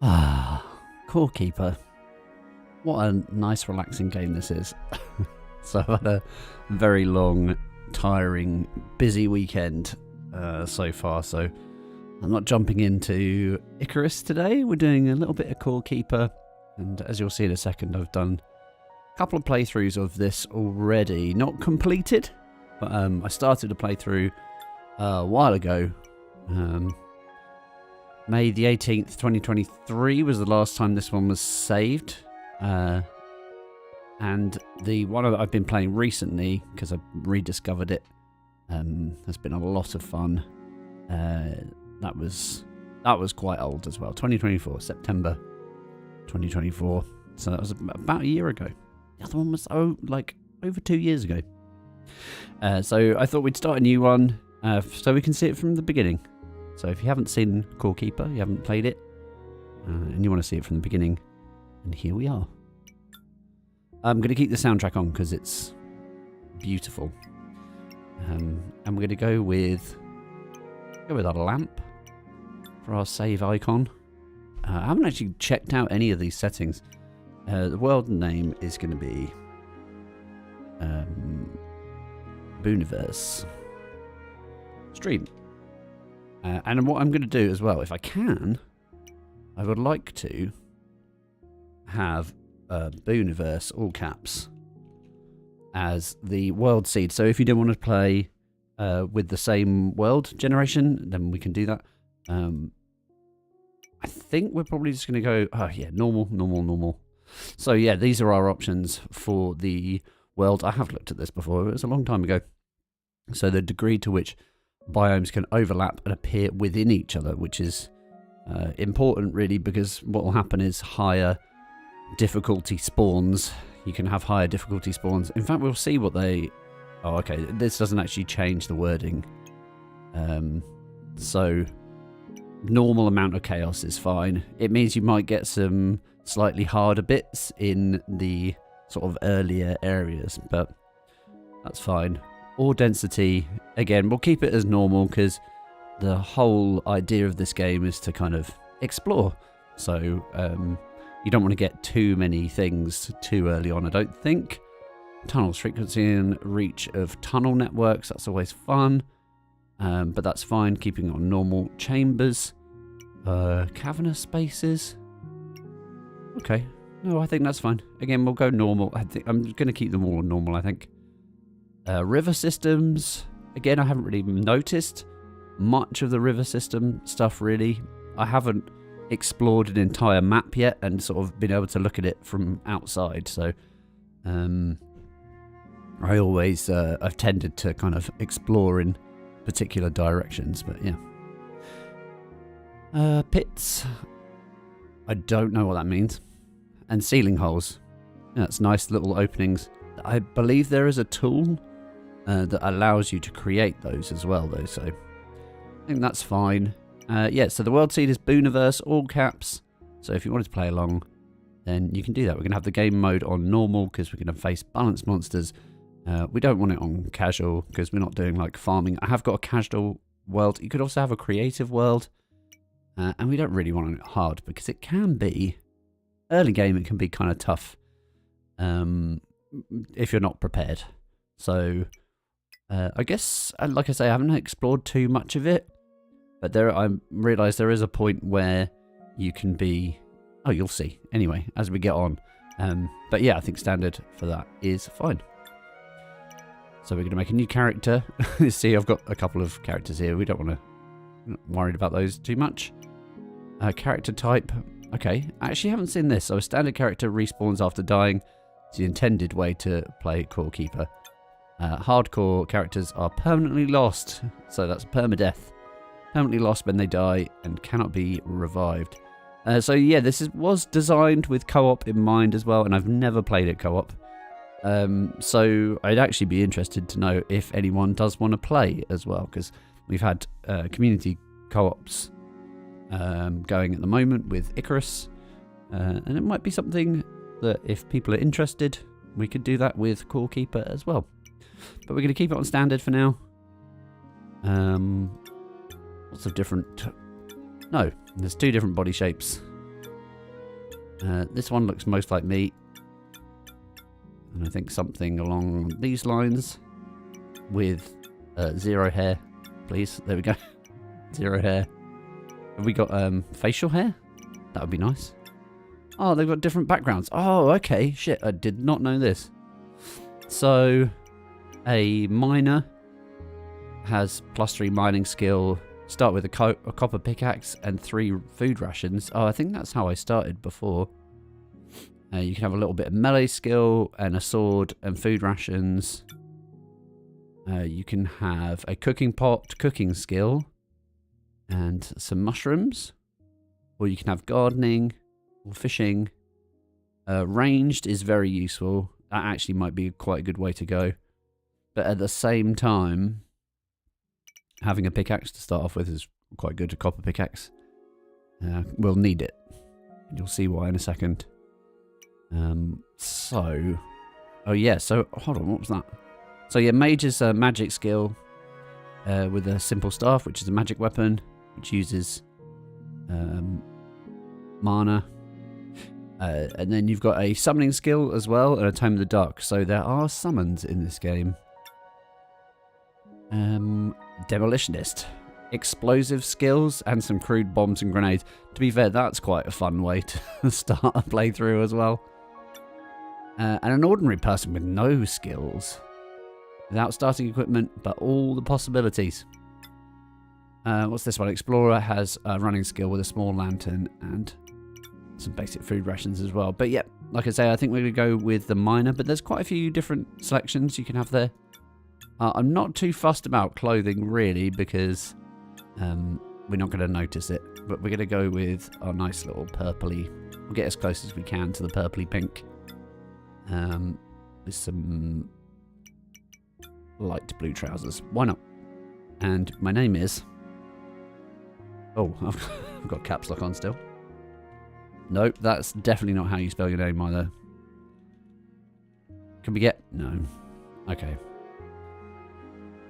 Ah, Core Keeper. What a nice, relaxing game this is. So I've had a very long, tiring, busy weekend so far. So I'm not jumping into Icarus today. We're doing a little bit of Core Keeper. And as you'll see in a second, I've done a couple of playthroughs of this already. Not completed, but I started a playthrough a while ago. May the 18th, 2023 was the last time this one was saved. And the one that I've been playing recently, because I've rediscovered it, has been a lot of fun. That was quite old as well. 2024, September 2024. So that was about a year ago. The other one was over 2 years ago. So I thought we'd start a new one so we can see it from the beginning. So if you haven't seen Core Keeper, you haven't played it, and you want to see it from the beginning, and here we are. I'm going to keep the soundtrack on because it's beautiful. And we're going to go with our lamp for our save icon. I haven't actually checked out any of these settings. The world name is going to be Booniverse Stream. And what I'm going to do as well, if I can, I would like to have Booniverse, all caps, as the world seed. So if you don't want to play with the same world generation, then we can do that. I think we're probably just going to go, normal. So yeah, these are our options for the world. I have looked at this before. It was a long time ago. So the degree to which biomes can overlap and appear within each other, which is important really, because what will happen is higher difficulty spawns. You can have higher difficulty spawns. In fact, we'll see what they... Oh, okay. This doesn't actually change the wording. So normal amount of chaos is fine. It means you might get some slightly harder bits in the sort of earlier areas, but that's fine. Ore density, again, we'll keep it as normal because the whole idea of this game is to kind of explore. So you don't want to get too many things too early on, I don't think. Tunnels, frequency and reach of tunnel networks, that's always fun. But that's fine, keeping it on normal. Chambers, cavernous spaces. Okay, no, I think that's fine. Again, we'll go normal. I think I'm going to keep them all on normal, I think. River systems, again, I haven't really noticed much of the river system stuff, really. I haven't explored an entire map yet and sort of been able to look at it from outside, so I always I've tended to kind of explore in particular directions, but yeah. Pits, I don't know what that means. And ceiling holes, yeah, that's nice little openings. I believe there is a tool that allows you to create those as well, though, so I think that's fine. Yeah, so the world seed is Booniverse, all caps. So if you wanted to play along, then you can do that. We're going to have the game mode on normal because we're going to face balanced monsters. We don't want it on casual because we're not doing like farming. I have got a casual world. You could also have a creative world. And we don't really want it hard because it can be, early game, it can be kind of tough if you're not prepared. So I guess, like I say, I haven't explored too much of it. But I realise there is a point where you can be... Oh, you'll see. Anyway, as we get on. But yeah, I think standard for that is fine. So we're going to make a new character. See, I've got a couple of characters here. We don't want to... We're not worried about those too much. Character type. Okay, I actually haven't seen this. So a standard character respawns after dying. It's the intended way to play Core Keeper. Hardcore characters are permanently lost. So that's permadeath. Permanently lost when they die and cannot be revived. So yeah, this was designed with co-op in mind as well, and I've never played it co-op. So I'd actually be interested to know if anyone does want to play as well, because we've had community co-ops going at the moment with Icarus, and it might be something that if people are interested, we could do that with Core Keeper as well. But we're going to keep it on standard for now. Lots of different... No, there's two different body shapes. This one looks most like meat. And I think something along these lines with 0 hair, please. There we go. 0 hair. Have we got facial hair? That would be nice. Oh, they've got different backgrounds. Oh, okay. Shit, I did not know this. So, a miner has +3 mining skill. Start with a copper pickaxe and 3 food rations. Oh, I think that's how I started before. You can have a little bit of melee skill and a sword and food rations. You can have a cooking pot, cooking skill, and some mushrooms. Or you can have gardening or fishing. Ranged is very useful. That actually might be quite a good way to go. But at the same time, having a pickaxe to start off with is quite good. A copper pickaxe. We'll need it. You'll see why in a second. Oh yeah, so hold on, what was that? So yeah, mage is a magic skill with a simple staff, which is a magic weapon, which uses mana. And then you've got a summoning skill as well, and a Tome of the Dark. So there are summons in this game. Demolitionist. Explosive skills and some crude bombs and grenades. To be fair, that's quite a fun way to start a playthrough as well. And an ordinary person with no skills. Without starting equipment, but all the possibilities. What's this one? Explorer has a running skill with a small lantern and some basic food rations as well. But yeah, like I say, I think we're going to go with the miner, but there's quite a few different selections you can have there. I'm not too fussed about clothing, really, because we're not going to notice it. But we're going to go with our nice little purpley. We'll get as close as we can to the purpley pink. With some light blue trousers. Why not? And my name is... Oh, I've got caps lock on still. Nope, that's definitely not how you spell your name either. Can we get... No. Okay.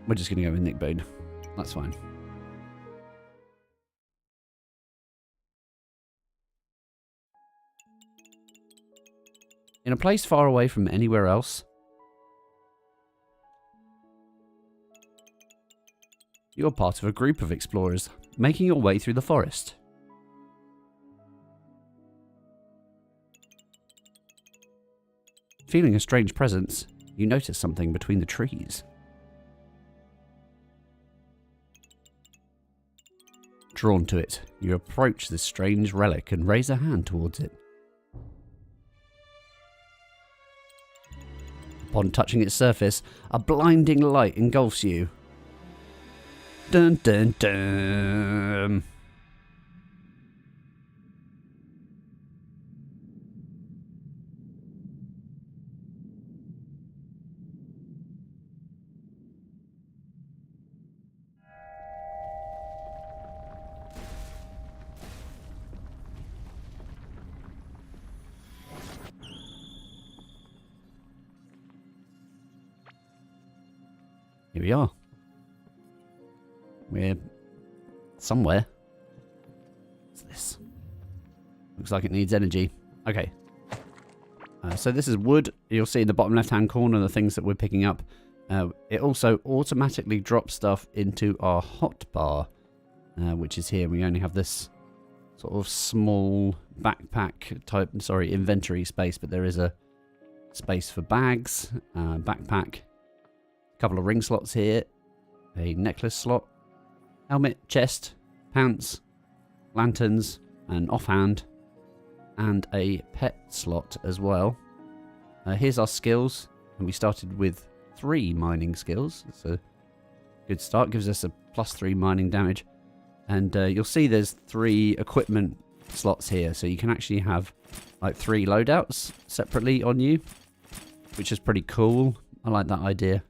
We're just going to go with Nick Boone. That's fine. In a place far away from anywhere else, you're part of a group of explorers making your way through the forest. Feeling a strange presence, you notice something between the trees. Drawn to it, you approach this strange relic and raise a hand towards it. Upon touching its surface, a blinding light engulfs you. Dun dun dun! Here we are. We're somewhere. What's this? Looks like it needs energy. Okay. So this is wood. You'll see in the bottom left-hand corner the things that we're picking up. It also automatically drops stuff into our hotbar, which is here. We only have this sort of small backpack type, inventory space, but there is a space for bags, backpack, a couple of ring slots here, a necklace slot, helmet, chest, pants, lanterns, an offhand, and a pet slot as well. Here's our skills, and we started with 3 mining skills. It's a good start, gives us a +3 mining damage. And you'll see there's 3 equipment slots here, so you can actually have like 3 loadouts separately on you, which is pretty cool. I like that idea.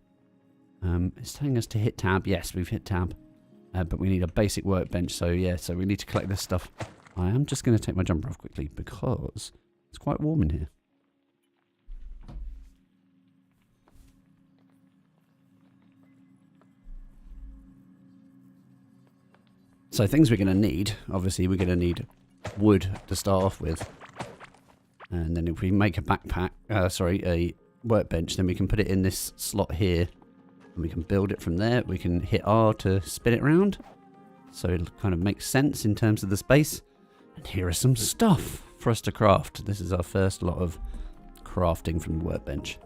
It's telling us to hit tab. Yes, we've hit tab. But we need a basic workbench, so yeah, so we need to collect this stuff. I am just going to take my jumper off quickly because it's quite warm in here. So things we're going to need, obviously we're going to need wood to start off with. And then if we make a a workbench, then we can put it in this slot here. And we can build it from there. We can hit R to spin it around. So it kind of makes sense in terms of the space. And here is some stuff for us to craft. This is our first lot of crafting from the workbench.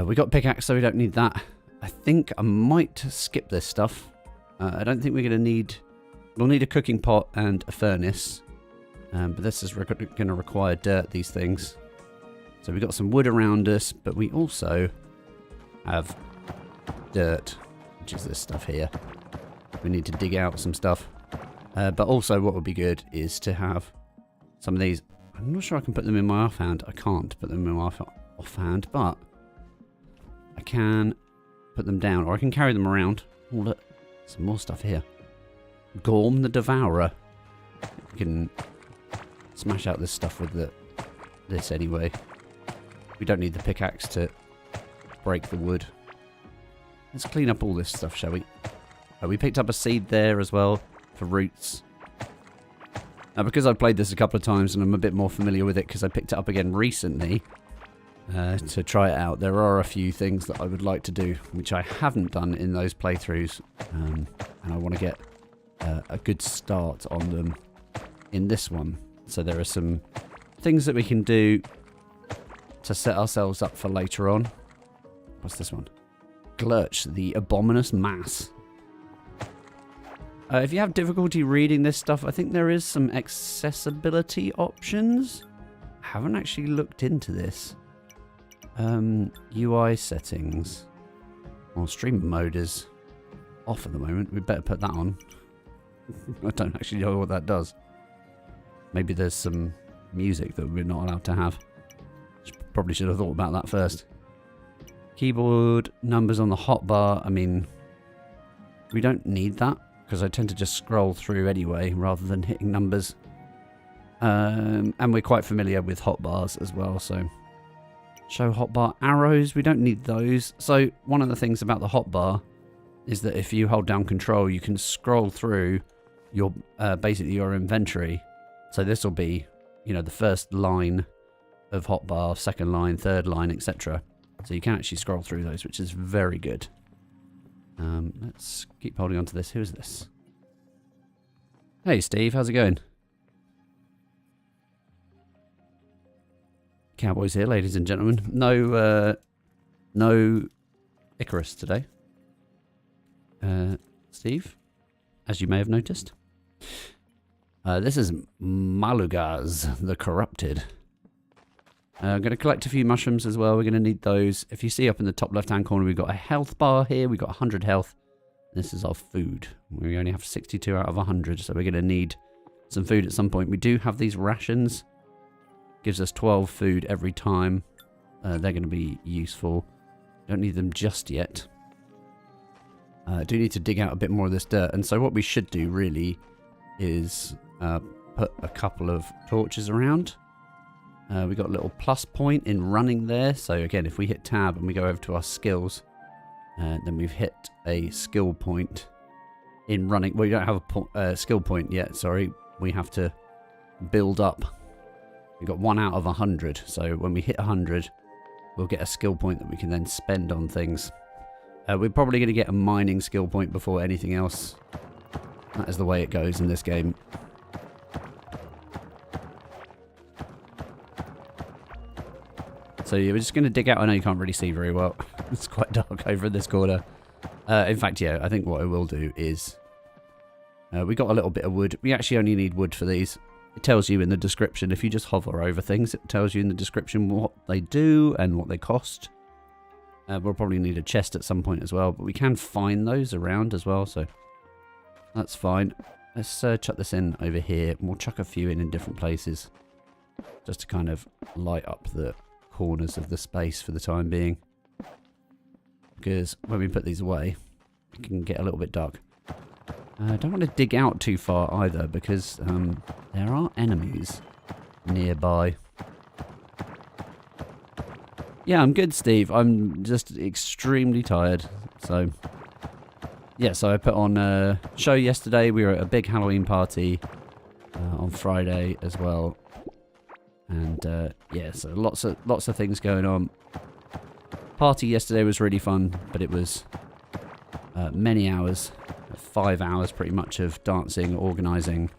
We got pickaxe, so we don't need that. I think I might skip this stuff. I don't think we're going to need... We'll need a cooking pot and a furnace. But this is going to require dirt, these things. So we've got some wood around us, but we also have dirt, which is this stuff here. We need to dig out some stuff. But also what would be good is to have some of these. I'm not sure I can put them in my offhand. I can't put them in my offhand, but I can put them down, or I can carry them around. Oh, look, some more stuff here. Gorm the Devourer. We can smash out this stuff with this anyway. We don't need the pickaxe to break the wood. Let's clean up all this stuff, shall we? We picked up a seed there as well for roots. Now, because I've played this a couple of times and I'm a bit more familiar with it because I picked it up again recently to try it out, there are a few things that I would like to do which I haven't done in those playthroughs, and I want to get a good start on them in this one. So there are some things that we can do to set ourselves up for later on. What's this one? Glurch, the Abominous Mass. If you have difficulty reading this stuff, I think there is some accessibility options. I haven't actually looked into this. UI settings. Well, streamer mode is off at the moment. We better put that on. I don't actually know what that does. Maybe there's some music that we're not allowed to have. Probably should have thought about that first. Keyboard, numbers on the hotbar. I mean, we don't need that, because I tend to just scroll through anyway, rather than hitting numbers. And we're quite familiar with hotbars as well, so... Show hotbar arrows, we don't need those. So, one of the things about the hotbar is that if you hold down control, you can scroll through your basically your inventory. So this will be, you know, the first line of hotbar, second line, third line, etc. So you can actually scroll through those, which is very good. Let's keep holding on to this. Who is this? Hey, Steve. How's it going? Cowboys here, ladies and gentlemen. No Icarus today. Steve, as you may have noticed. This is Malugaz, the Corrupted. I'm going to collect a few mushrooms as well. We're going to need those. If you see up in the top left-hand corner, we've got a health bar here. We've got 100 health. This is our food. We only have 62 out of 100, so we're going to need some food at some point. We do have these rations. Gives us 12 food every time. They're going to be useful. Don't need them just yet. I do need to dig out a bit more of this dirt. And so what we should do, really, is put a couple of torches around. We got a little plus point in running there. So again, if we hit tab and we go over to our skills, then we've hit a skill point in running. Well, you don't have a skill point yet, sorry. We have to build up. We've got 1 out of 100. So when we hit 100, we'll get a skill point that we can then spend on things. We're probably going to get a mining skill point before anything else. That is the way it goes in this game. So yeah, we're just going to dig out. I know you can't really see very well. It's quite dark over in this corner. In fact, yeah, I think what I will do is... we got a little bit of wood. We actually only need wood for these. It tells you in the description. If you just hover over things, it tells you in the description what they do and what they cost. We'll probably need a chest at some point as well. But we can find those around as well, so... That's fine. Let's chuck this in over here. And we'll chuck a few in different places. Just to kind of light up the corners of the space for the time being, because when we put these away it can get a little bit dark. I don't want to dig out too far either, because there are enemies nearby. Yeah, I'm good, Steve. I'm just extremely tired. So yeah, so I put on a show yesterday. We were at a big Halloween party on Friday as well. And yeah, so lots of things going on. Party yesterday was really fun, but it was many hours, 5 hours pretty much of dancing, organising,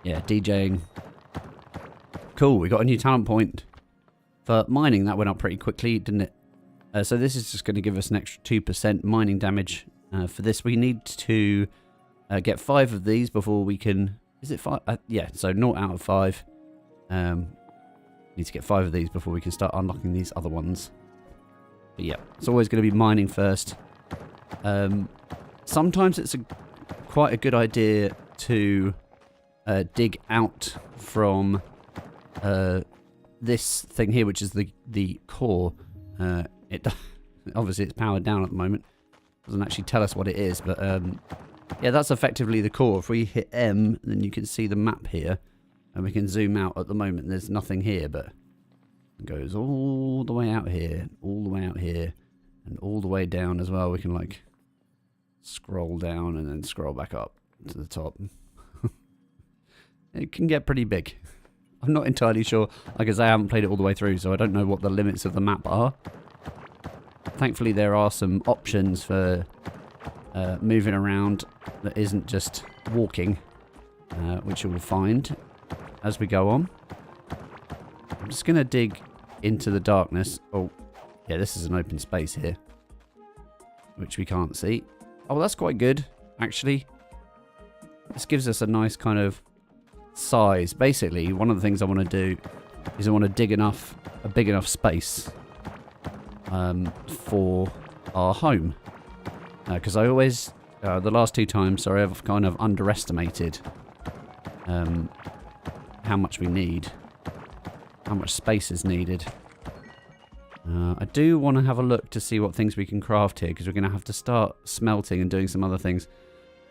yeah, DJing. Cool, we got a new talent point for mining. That went up pretty quickly, didn't it? So this is just going to give us an extra 2% mining damage. For this, we need to get 5 of these before we can... Is it 5? Yeah, so 0 out of 5. Need to get 5 of these before we can start unlocking these other ones. But yeah, it's always going to be mining first. Sometimes it's quite a good idea to dig out from this thing here, which is the core. Obviously it's powered down at the moment. Doesn't actually tell us what it is, but yeah, that's effectively the core. If we hit M, then you can see the map here, and we can zoom out. At the moment there's nothing here, but it goes all the way out here, all the way out here, and all the way down as well. We can like scroll down and then scroll back up to the top. It can get pretty big. I'm not entirely sure. Like I say, I haven't played it all the way through, so I don't know what the limits of the map are. Thankfully, there are some options for moving around that isn't just walking, which you will find as we go on. I'm just going to dig into the darkness. Oh, yeah, this is an open space here, which we can't see. Oh, that's quite good, actually. This gives us a nice kind of size. Basically, one of the things I want to do is I want to dig a big enough space for our home, because I always the last 2 times, sorry, I've kind of underestimated how much we need, how much space is needed. I do want to have a look to see what things we can craft here, because we're going to have to start smelting and doing some other things.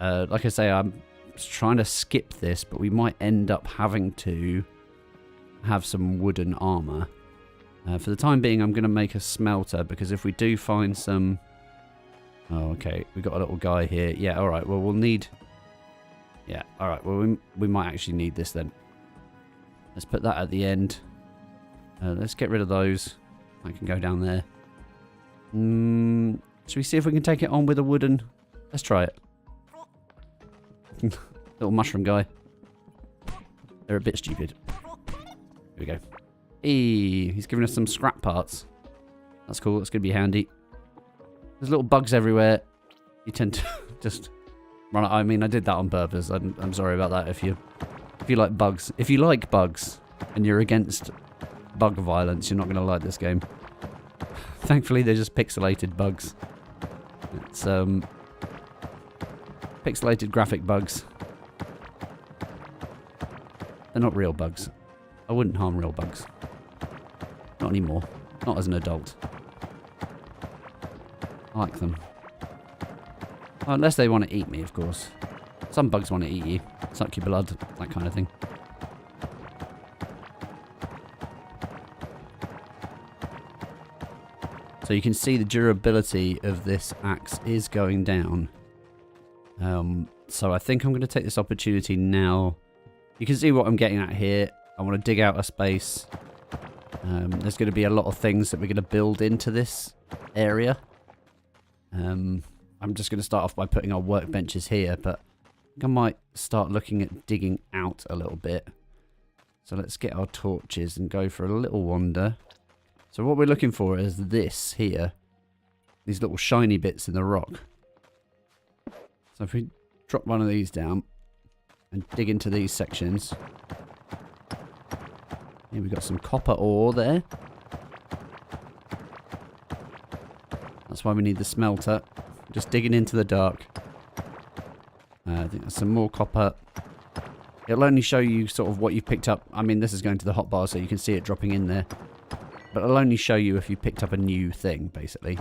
Like I say, I'm trying to skip this, but we might end up having to have some wooden armor. For the time being, I'm going to make a smelter, because if we do find some... Oh, okay, we got a little guy here. Yeah, alright, well, we'll need... Yeah, alright, well, we might actually need this then. Let's put that at the end. Let's get rid of those. I can go down there. Should we see if we can take it on with a wooden... Let's try it. Little mushroom guy. They're a bit stupid. Here we go. Eee, he's giving us some scrap parts. That's cool. That's going to be handy. There's little bugs everywhere. You tend to just run. I mean, I did that on purpose. I'm sorry about that. If you like bugs, if you like bugs and you're against bug violence, you're not going to like this game. Thankfully, they're just pixelated bugs. It's pixelated graphic bugs. They're not real bugs. I wouldn't harm real bugs. Not anymore. Not as an adult. I like them. Well, unless they want to eat me, of course. Some bugs want to eat you. Suck your blood. That kind of thing. So you can see the durability of this axe is going down. So I think I'm going to take this opportunity now. You can see what I'm getting at here. I want to dig out a space. There's going to be a lot of things that we're going to build into this area. I'm just going to start off by putting our workbenches here, but I think I might start looking at digging out a little bit. So let's get our torches and go for a little wander. So what we're looking for is this here. These little shiny bits in the rock. So if we drop one of these down and dig into these sections. Here we've got some copper ore there. That's why we need the smelter. Just digging into the dark. I think there's some more copper. It'll only show you sort of what you've picked up. I mean, this is going to the hotbar, so you can see it dropping in there. But it'll only show you if you picked up a new thing, basically.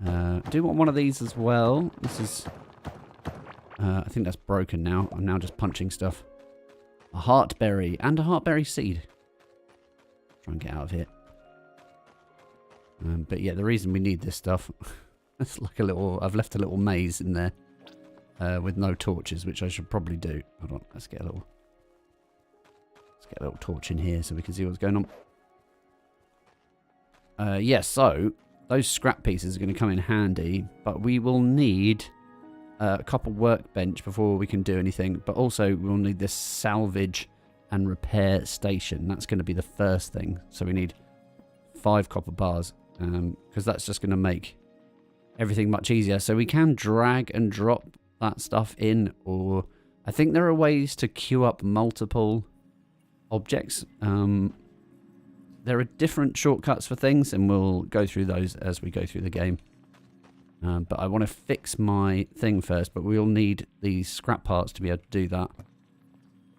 I do want one of these as well. This is... I think that's broken now. I'm now just punching stuff. A heartberry and a heartberry seed. Try and get out of here. But yeah, the reason we need this stuff... it's like a little... I've left a little maze in there. With no torches, which I should probably do. Hold on, let's get a little... Let's get a little torch in here so we can see what's going on. Yes, so those scrap pieces are going to come in handy, but we will need a copper workbench before we can do anything. But also we'll need this salvage and repair station. That's going to be the first thing. So we need 5 copper bars, because that's just going to make everything much easier. So we can drag and drop that stuff in, or I think there are ways to queue up multiple objects. There are different shortcuts for things, and we'll go through those as we go through the game. But I want to fix my thing first, but we'll need these scrap parts to be able to do that.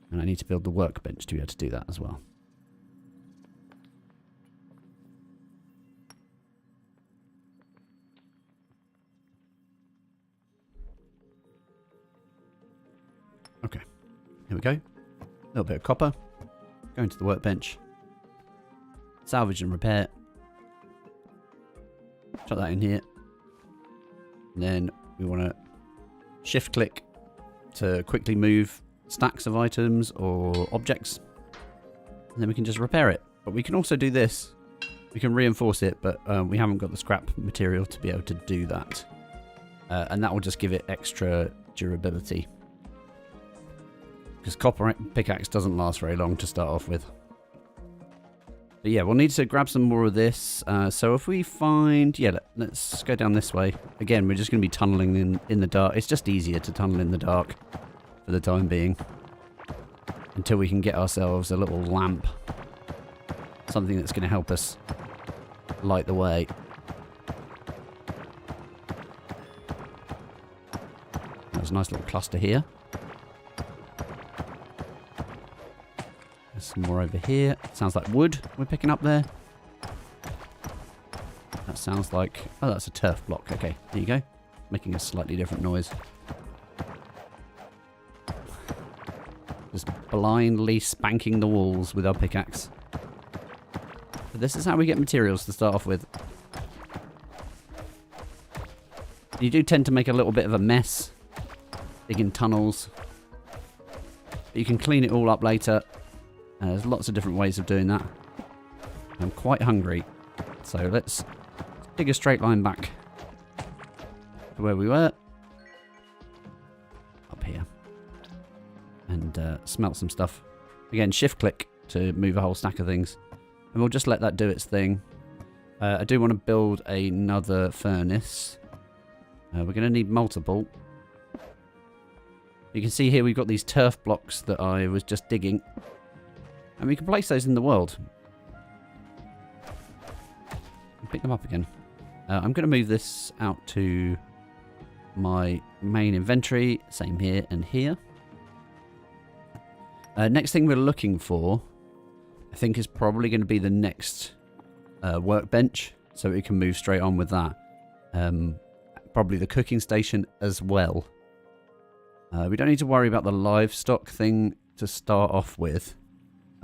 And I need to build the workbench to be able to do that as well. Okay, here we go. A little bit of copper. Go into the workbench. Salvage and repair. Chuck that in here. And then we want to shift click to quickly move stacks of items or objects. And then we can just repair it. But we can also do this. We can reinforce it, but we haven't got the scrap material to be able to do that. And that will just give it extra durability. Because copper pickaxe doesn't last very long to start off with. But yeah, we'll need to grab some more of this. So if we find... Yeah, let's go down this way. Again, we're just going to be tunneling in the dark. It's just easier to tunnel in the dark for the time being. Until we can get ourselves a little lamp. Something that's going to help us light the way. There's a nice little cluster here. Some more over here. Sounds like wood we're picking up there. That sounds like... Oh, that's a turf block. Okay, there you go. Making a slightly different noise. Just blindly spanking the walls with our pickaxe. But this is how we get materials to start off with. You do tend to make a little bit of a mess digging tunnels. But you can clean it all up later. There's lots of different ways of doing that. I'm quite hungry, so let's dig a straight line back to where we were. Up here. And smelt some stuff. Again, shift click to move a whole stack of things. And we'll just let that do its thing. I do want to build another furnace. We're going to need multiple. You can see here we've got these turf blocks that I was just digging. And we can place those in the world. Pick them up again. I'm going to move this out to my main inventory. Same here and here. Next thing we're looking for, I think, is probably going to be the next workbench. So we can move straight on with that. Probably the cooking station as well. We don't need to worry about the livestock thing to start off with.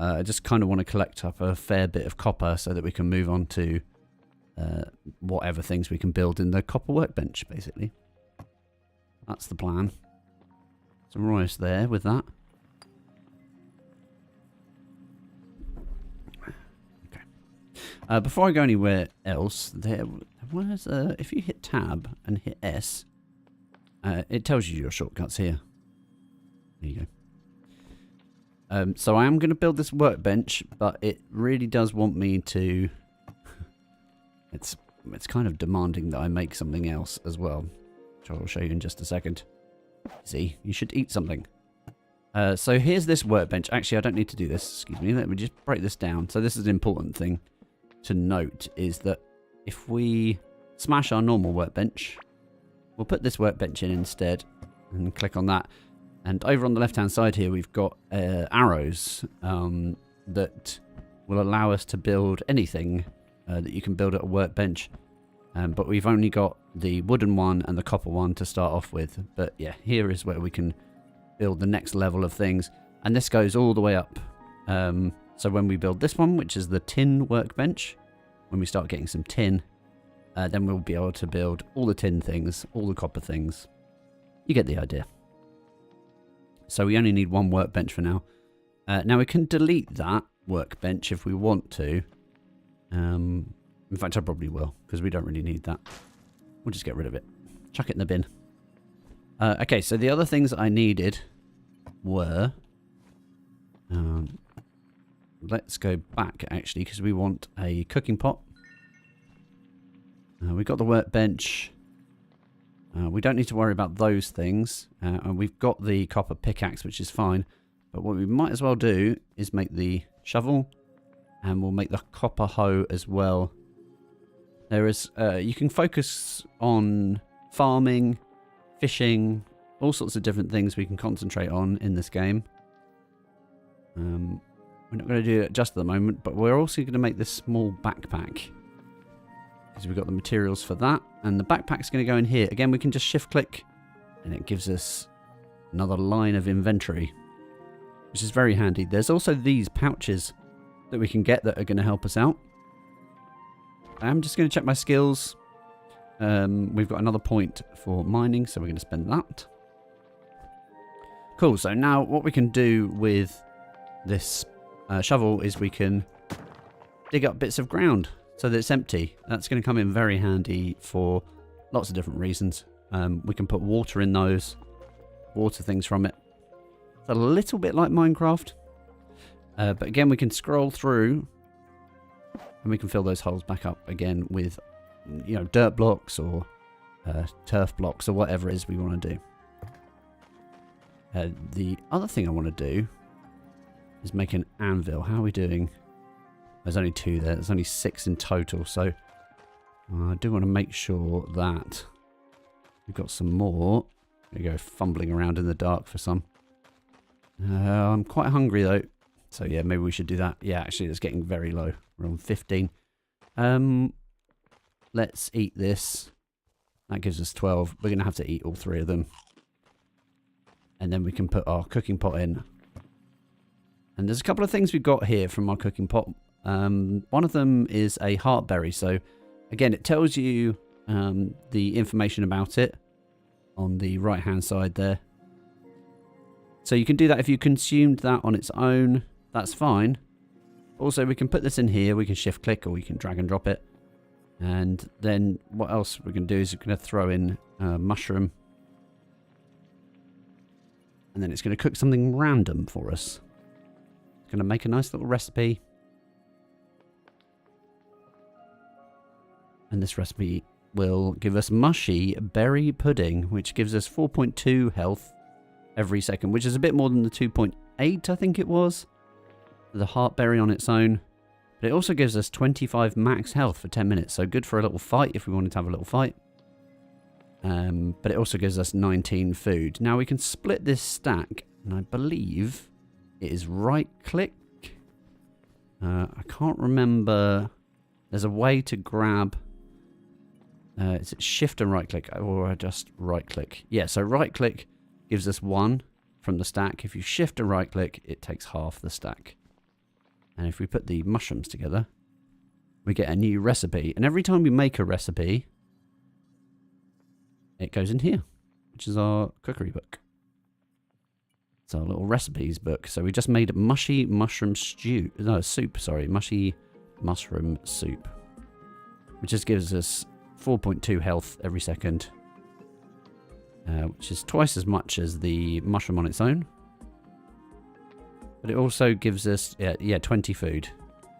I just kind of want to collect up a fair bit of copper so that we can move on to whatever things we can build in the copper workbench, basically. That's the plan. Some rice there with that. Okay. Before I go anywhere else, there was if you hit tab and hit S, it tells you your shortcuts here. There you go. So I am going to build this workbench, but it really does want me to... it's kind of demanding that I make something else as well, which I'll show you in just a second. See, you should eat something. So here's this workbench. Actually, I don't need to do this. Excuse me. Let me just break this down. So this is an important thing to note, is that if we smash our normal workbench, we'll put this workbench in instead and click on that. And over on the left-hand side here, we've got arrows that will allow us to build anything that you can build at a workbench. But we've only got the wooden one and the copper one to start off with. But yeah, here is where we can build the next level of things. And this goes all the way up. So when we build this one, which is the tin workbench, when we start getting some tin, then we'll be able to build all the tin things, all the copper things. You get the idea. So we only need one workbench for now. Now we can delete that workbench if we want to. In fact, I probably will, because we don't really need that. We'll just get rid of it. Chuck it in the bin. Okay, so the other things I needed were... let's go back, actually, because we want a cooking pot. We got the workbench. We don't need to worry about those things. And we've got the copper pickaxe, which is fine. But what we might as well do is make the shovel. And we'll make the copper hoe as well. There is, you can focus on farming, fishing, all sorts of different things we can concentrate on in this game. We're not going to do it just at the moment, but we're also going to make this small backpack. Because we've got the materials for that. And the backpack's going to go in here. Again, we can just shift click and it gives us another line of inventory, which is very handy. There's also these pouches that we can get that are going to help us out. I'm just going to check my skills. We've got another point for mining, so we're going to spend that. Cool, so now what we can do with this shovel is we can dig up bits of ground so that it's empty. That's going to come in very handy for lots of different reasons. We can put water in those, water things from it. It's a little bit like Minecraft. But again, we can scroll through and we can fill those holes back up again with, you know, dirt blocks or turf blocks or whatever it is we want to do. The other thing I want to do is make an anvil. How are we doing? There's only 2 there. There's only 6 in total. So I do want to make sure that we've got some more. We go fumbling around in the dark for some. I'm quite hungry though. So yeah, maybe we should do that. Yeah, actually it's getting very low. We're on 15. Let's eat this. That gives us 12. We're going to have to eat all 3 of them. And then we can put our cooking pot in. And there's a couple of things we've got here from our cooking pot. One of them is a heartberry. So again, it tells you the information about it on the right hand side there. So you can do that if you consumed that on its own. That's fine. Also, we can put this in here. We can shift click or we can drag and drop it. And then what else we're going to do is we're going to throw in a mushroom. And then it's going to cook something random for us. It's going to make a nice little recipe. And this recipe will give us mushy berry pudding, which gives us 4.2 health every second, which is a bit more than the 2.8 I think it was. The heartberry on its own. But it also gives us 25 max health for 10 minutes. So good for a little fight if we wanted to have a little fight. But it also gives us 19 food. Now we can split this stack. And I believe it is right click. I can't remember. There's a way to grab. Is it shift and right click? Or just right click? Yeah, so right click gives us 1 from the stack. If you shift and right click, it takes half the stack. And if we put the mushrooms together, we get a new recipe. And every time we make a recipe, it goes in here, which is our cookery book. It's our little recipes book. So we just made mushy mushroom stew. No, soup, sorry. Mushy mushroom soup. Which just gives us 4.2 health every second. Which is twice as much as the mushroom on its own. But it also gives us, 20 food.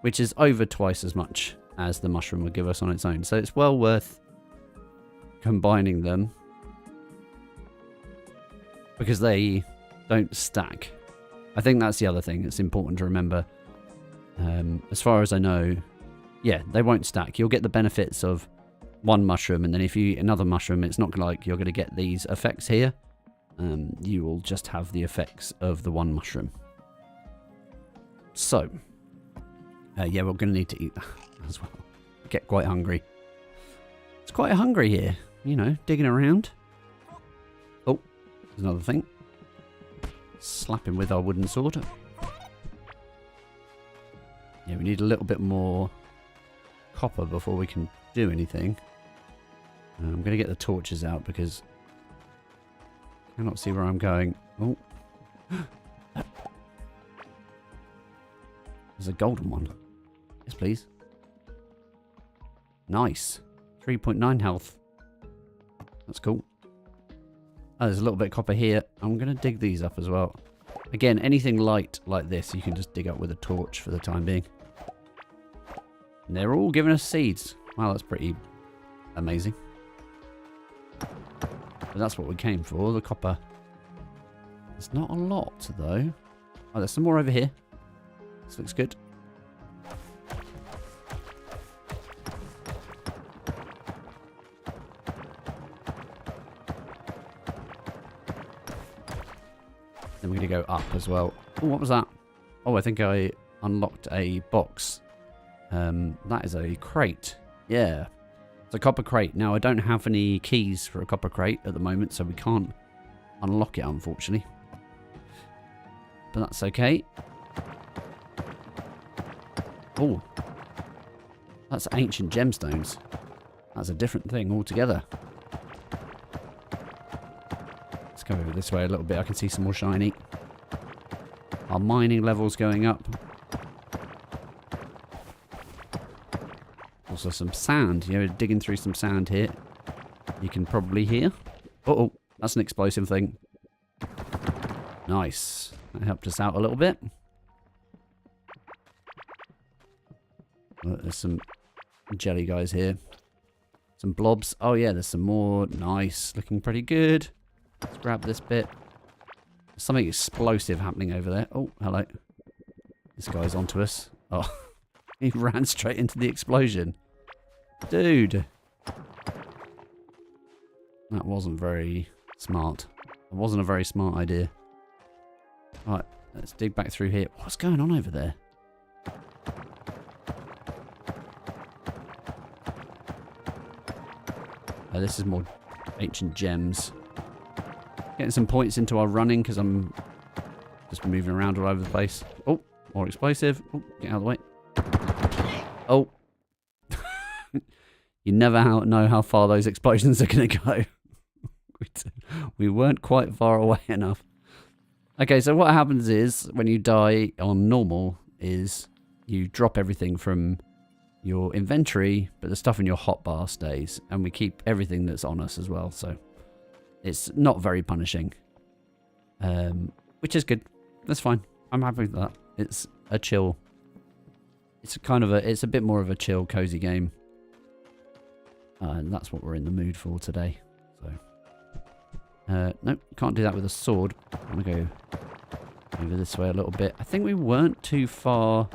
Which is over twice as much as the mushroom would give us on its own. So it's well worth combining them. Because they don't stack. I think that's the other thing that's important to remember. As far as I know, yeah, they won't stack. You'll get the benefits of one mushroom, and then if you eat another mushroom, it's not like you're going to get these effects here. You will just have the effects of the one mushroom. So, yeah, we're going to need to eat that as well. Get quite hungry. It's quite hungry here, you know, digging around. Oh, there's another thing. Slap him with our wooden sword. Yeah, we need a little bit more copper before we can do anything. I'm going to get the torches out because I cannot see where I'm going. Oh. There's a golden one. Yes, please. Nice. 3.9 health. That's cool. Oh, there's a little bit of copper here. I'm going to dig these up as well. Again, anything light like this, you can just dig up with a torch for the time being. And they're all giving us seeds. Wow, that's pretty amazing. But that's what we came for, the copper. There's not a lot, though. Oh, there's some more over here. This looks good. Then we're going to go up as well. Oh, what was that? Oh, I think I unlocked a box. That is a crate. Yeah. It's a copper crate. Now, I don't have any keys for a copper crate at the moment, so we can't unlock it, unfortunately. But that's okay. Oh. That's ancient gemstones. That's a different thing altogether. Let's go over this way a little bit. I can see some more shiny. Our mining level's going up. Also some sand. You know, digging through some sand here. You can probably hear. Uh-oh. That's an explosive thing. Nice. That helped us out a little bit. There's some jelly guys here. Some blobs. Oh yeah, there's some more. Nice. Looking pretty good. Let's grab this bit. There's something explosive happening over there. Oh, hello. This guy's onto us. Oh, he ran straight into the explosion. Dude. That wasn't very smart. It wasn't a very smart idea. Right, let's dig back through here. What's going on over there? Oh, this is more ancient gems. Getting some points into our running because I'm just moving around all over the place. Oh, more explosive. Oh, get out of the way. Oh. You never know how far those explosions are going to go. We weren't quite far away enough. Okay, so what happens is when you die on normal is you drop everything from your inventory, but the stuff in your hotbar stays, and we keep everything that's on us as well. So it's not very punishing, which is good. That's fine. I'm happy with that. It's a chill. It's a bit more of a chill, cozy game, and that's what we're in the mood for today. So, nope, can't do that with a sword. I'm gonna go over this way a little bit. I think we weren't too far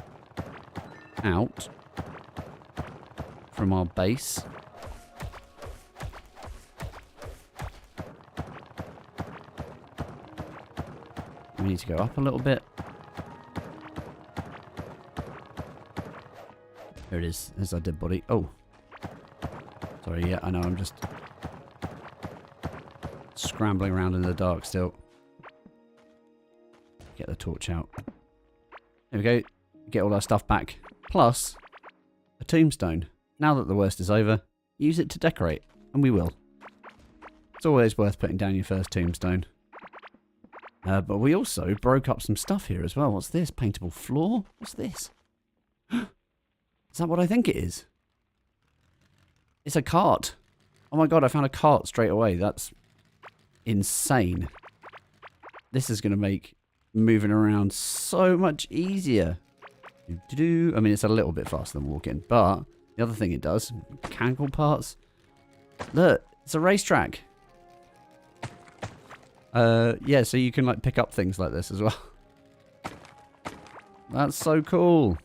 out from our base. We need to go up a little bit. There it is. There's our dead body. Oh. Sorry, yeah, I know, I'm just scrambling around in the dark still. Get the torch out. There we go. Get all our stuff back. Plus, a tombstone. Now that the worst is over, use it to decorate. And we will. It's always worth putting down your first tombstone. But we also broke up some stuff here as well. What's this? Paintable floor? What's this? Is that what I think it is? It's a cart. Oh my god, I found a cart straight away. That's insane. This is going to make moving around so much easier. I mean, it's a little bit faster than walking, but the other thing it does, mechanical parts. Look, it's a racetrack. Yeah, so you can like pick up things like this as well. That's so cool.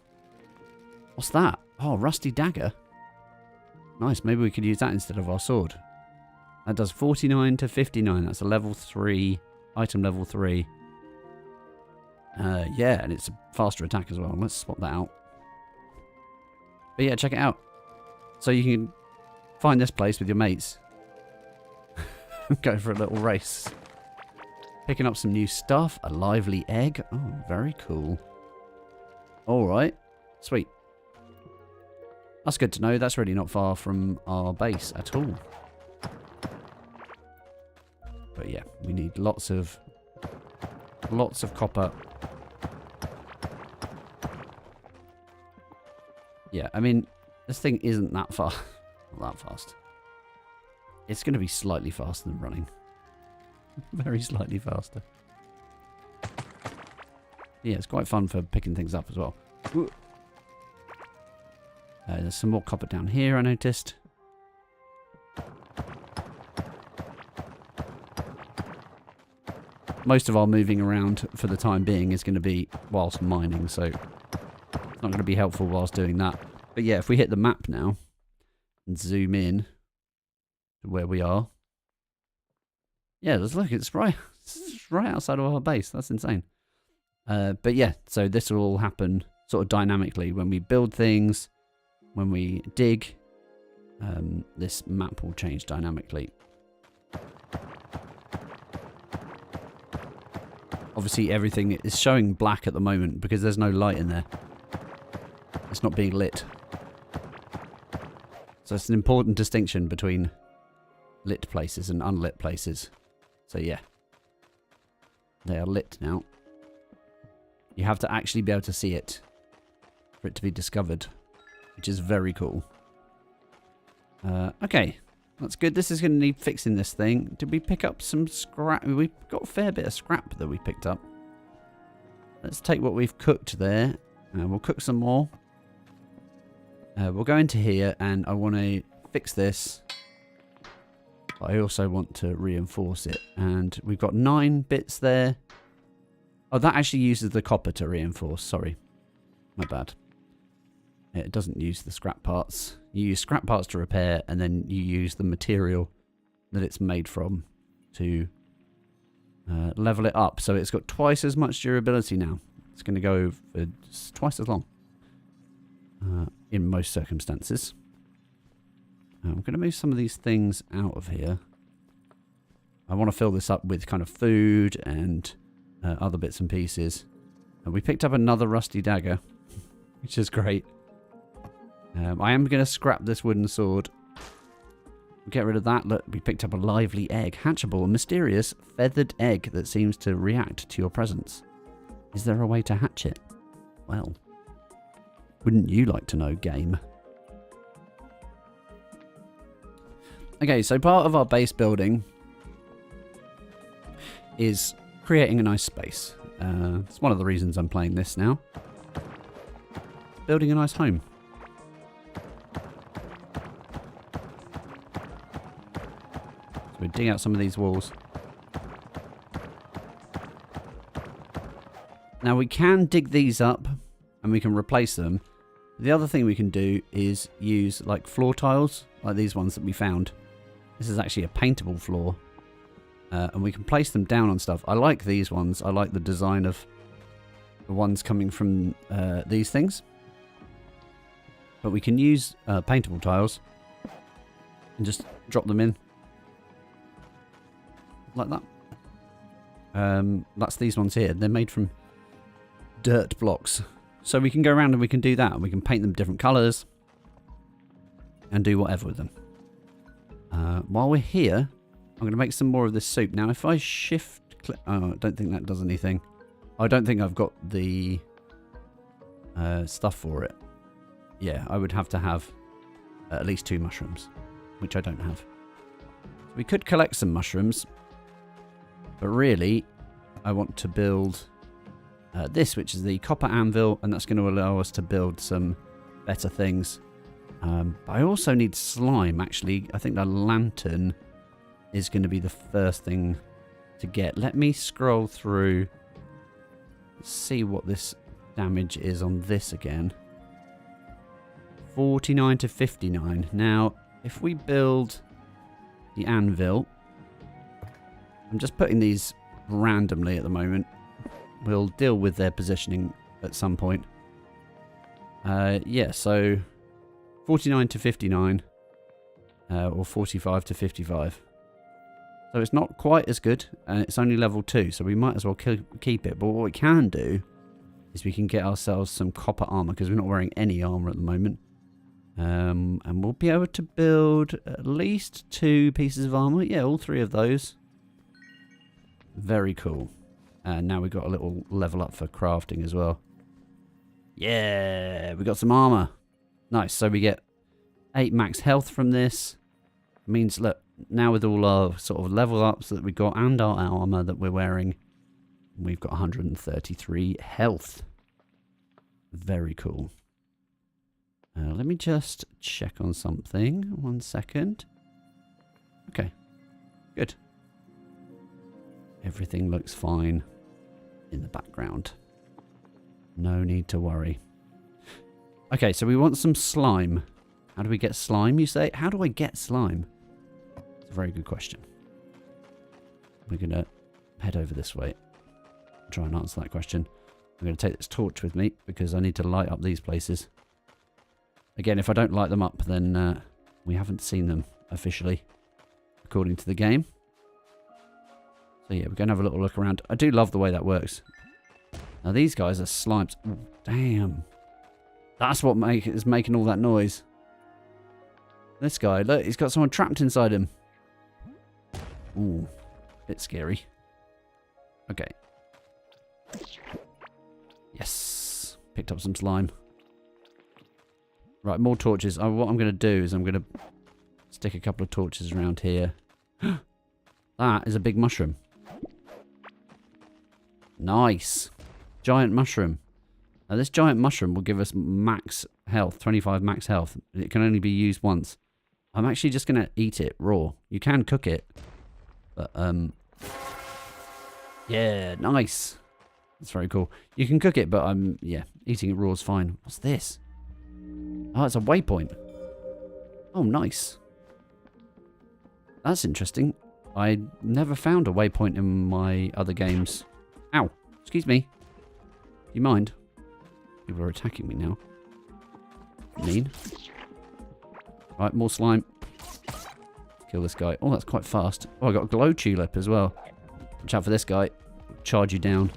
What's that? Oh, rusty dagger. Nice, maybe we could use that instead of our sword. That does 49 to 59. That's a level 3, item level 3. Yeah, and it's a faster attack as well. Let's swap that out. But yeah, check it out. So you can find this place with your mates. Go for a little race. Picking up some new stuff. A lively egg. Oh, very cool. Alright. Sweet. That's good to know. That's really not far from our base at all. But yeah, we need lots of copper. Yeah, I mean, this thing isn't that far. Not that fast. It's going to be slightly faster than running. Very slightly faster. Yeah, it's quite fun for picking things up as well. There's some more copper down here, I noticed. Most of our moving around for the time being is going to be whilst mining, so it's not going to be helpful whilst doing that. But yeah, if we hit the map now and zoom in to where we are. Yeah, look, it's right outside of our base. That's insane. But yeah, so this will all happen sort of dynamically. When we build things, when we dig, this map will change dynamically. Obviously, everything is showing black at the moment because there's no light in there. It's not being lit. So it's an important distinction between lit places and unlit places. So yeah, they are lit now. You have to actually be able to see it for it to be discovered, which is very cool. Okay, that's good. This is going to need fixing, this thing. Did we pick up some scrap? We've got a fair bit of scrap that we picked up. Let's take what we've cooked there. We'll cook some more. We'll go into here, and I want to fix this. But I also want to reinforce it. And we've got 9 bits there. Oh, that actually uses the copper to reinforce. Sorry. My bad. It doesn't use the scrap parts. You use scrap parts to repair, and then you use the material that it's made from to level it up. So it's got twice as much durability now. It's going to go for twice as long in most circumstances. I'm going to move some of these things out of here. I want to fill this up with kind of food and other bits and pieces. And we picked up another rusty dagger, which is great. I am going to scrap this wooden sword. Get rid of that. Look, we picked up a lively egg. Hatchable, a mysterious feathered egg that seems to react to your presence. Is there a way to hatch it? Well, wouldn't you like to know, game? Okay, so part of our base building is creating a nice space. It's one of the reasons I'm playing this now. Building a nice home. So we dig out some of these walls. Now we can dig these up and we can replace them. The other thing we can do is use like floor tiles, like these ones that we found. This is actually a paintable floor. And we can place them down on stuff. I like these ones. I like the design of the ones coming from these things. But we can use paintable tiles and just drop them in. Like that. That's these ones here. They're made from dirt blocks. So we can go around and we can do that. We can paint them different colours and do whatever with them. While we're here, I'm going to make some more of this soup. Now, if I shift... Oh, I don't think that does anything. I don't think I've got the stuff for it. Yeah, I would have to have at least 2 mushrooms, which I don't have. So we could collect some mushrooms, but really, I want to build this, which is the copper anvil, and that's going to allow us to build some better things. But I also need slime, actually. I think the lantern is going to be the first thing to get. Let me scroll through, see what this damage is on this again. 49 to 59. Now, if we build the anvil, I'm just putting these randomly at the moment. We'll deal with their positioning at some point. Yeah, so 49 to 59 or 45 to 55. So it's not quite as good, and it's only level 2, so we might as well keep it. But what we can do is we can get ourselves some copper armor, because we're not wearing any armor at the moment. And we'll be able to build at least 2 pieces of armor. Yeah, all 3 of those. Very cool. And now we've got a little level up for crafting as well. Yeah, we got some armor. Nice. So we get 8 max health from this. Means, look, now with all our sort of level ups that we got and our armor that we're wearing, we've got 133 health. Very cool. Let me just check on something. 1 second. Okay. Good. Everything looks fine in the background. No need to worry. Okay, so we want some slime. How do we get slime, you say? How do I get slime? It's a very good question. We're going to head over this way. Try and answer that question. I'm going to take this torch with me because I need to light up these places. Again, if I don't light them up, then we haven't seen them officially, according to the game. So yeah, we're going to have a little look around. I do love the way that works. Now these guys are slimes. Ooh, damn. That's what is making all that noise. This guy, look, he's got someone trapped inside him. Ooh, bit scary. Okay. Yes. Picked up some slime. Right, more torches. What I'm going to do is I'm going to stick a couple of torches around here. That is a big mushroom. Nice. Giant mushroom. Now this giant mushroom will give us max health, 25 max health. It can only be used once. I'm actually just going to eat it raw. You can cook it. But, yeah, nice. That's very cool. You can cook it, but yeah, eating it raw is fine. What's this? Oh, it's a waypoint. Oh, nice. That's interesting. I never found a waypoint in my other games. Ow. Excuse me. Do you mind? People are attacking me now. Mean. Right, more slime. Kill this guy. Oh, that's quite fast. Oh, I got a glow tulip as well. Watch out for this guy. Charge you down.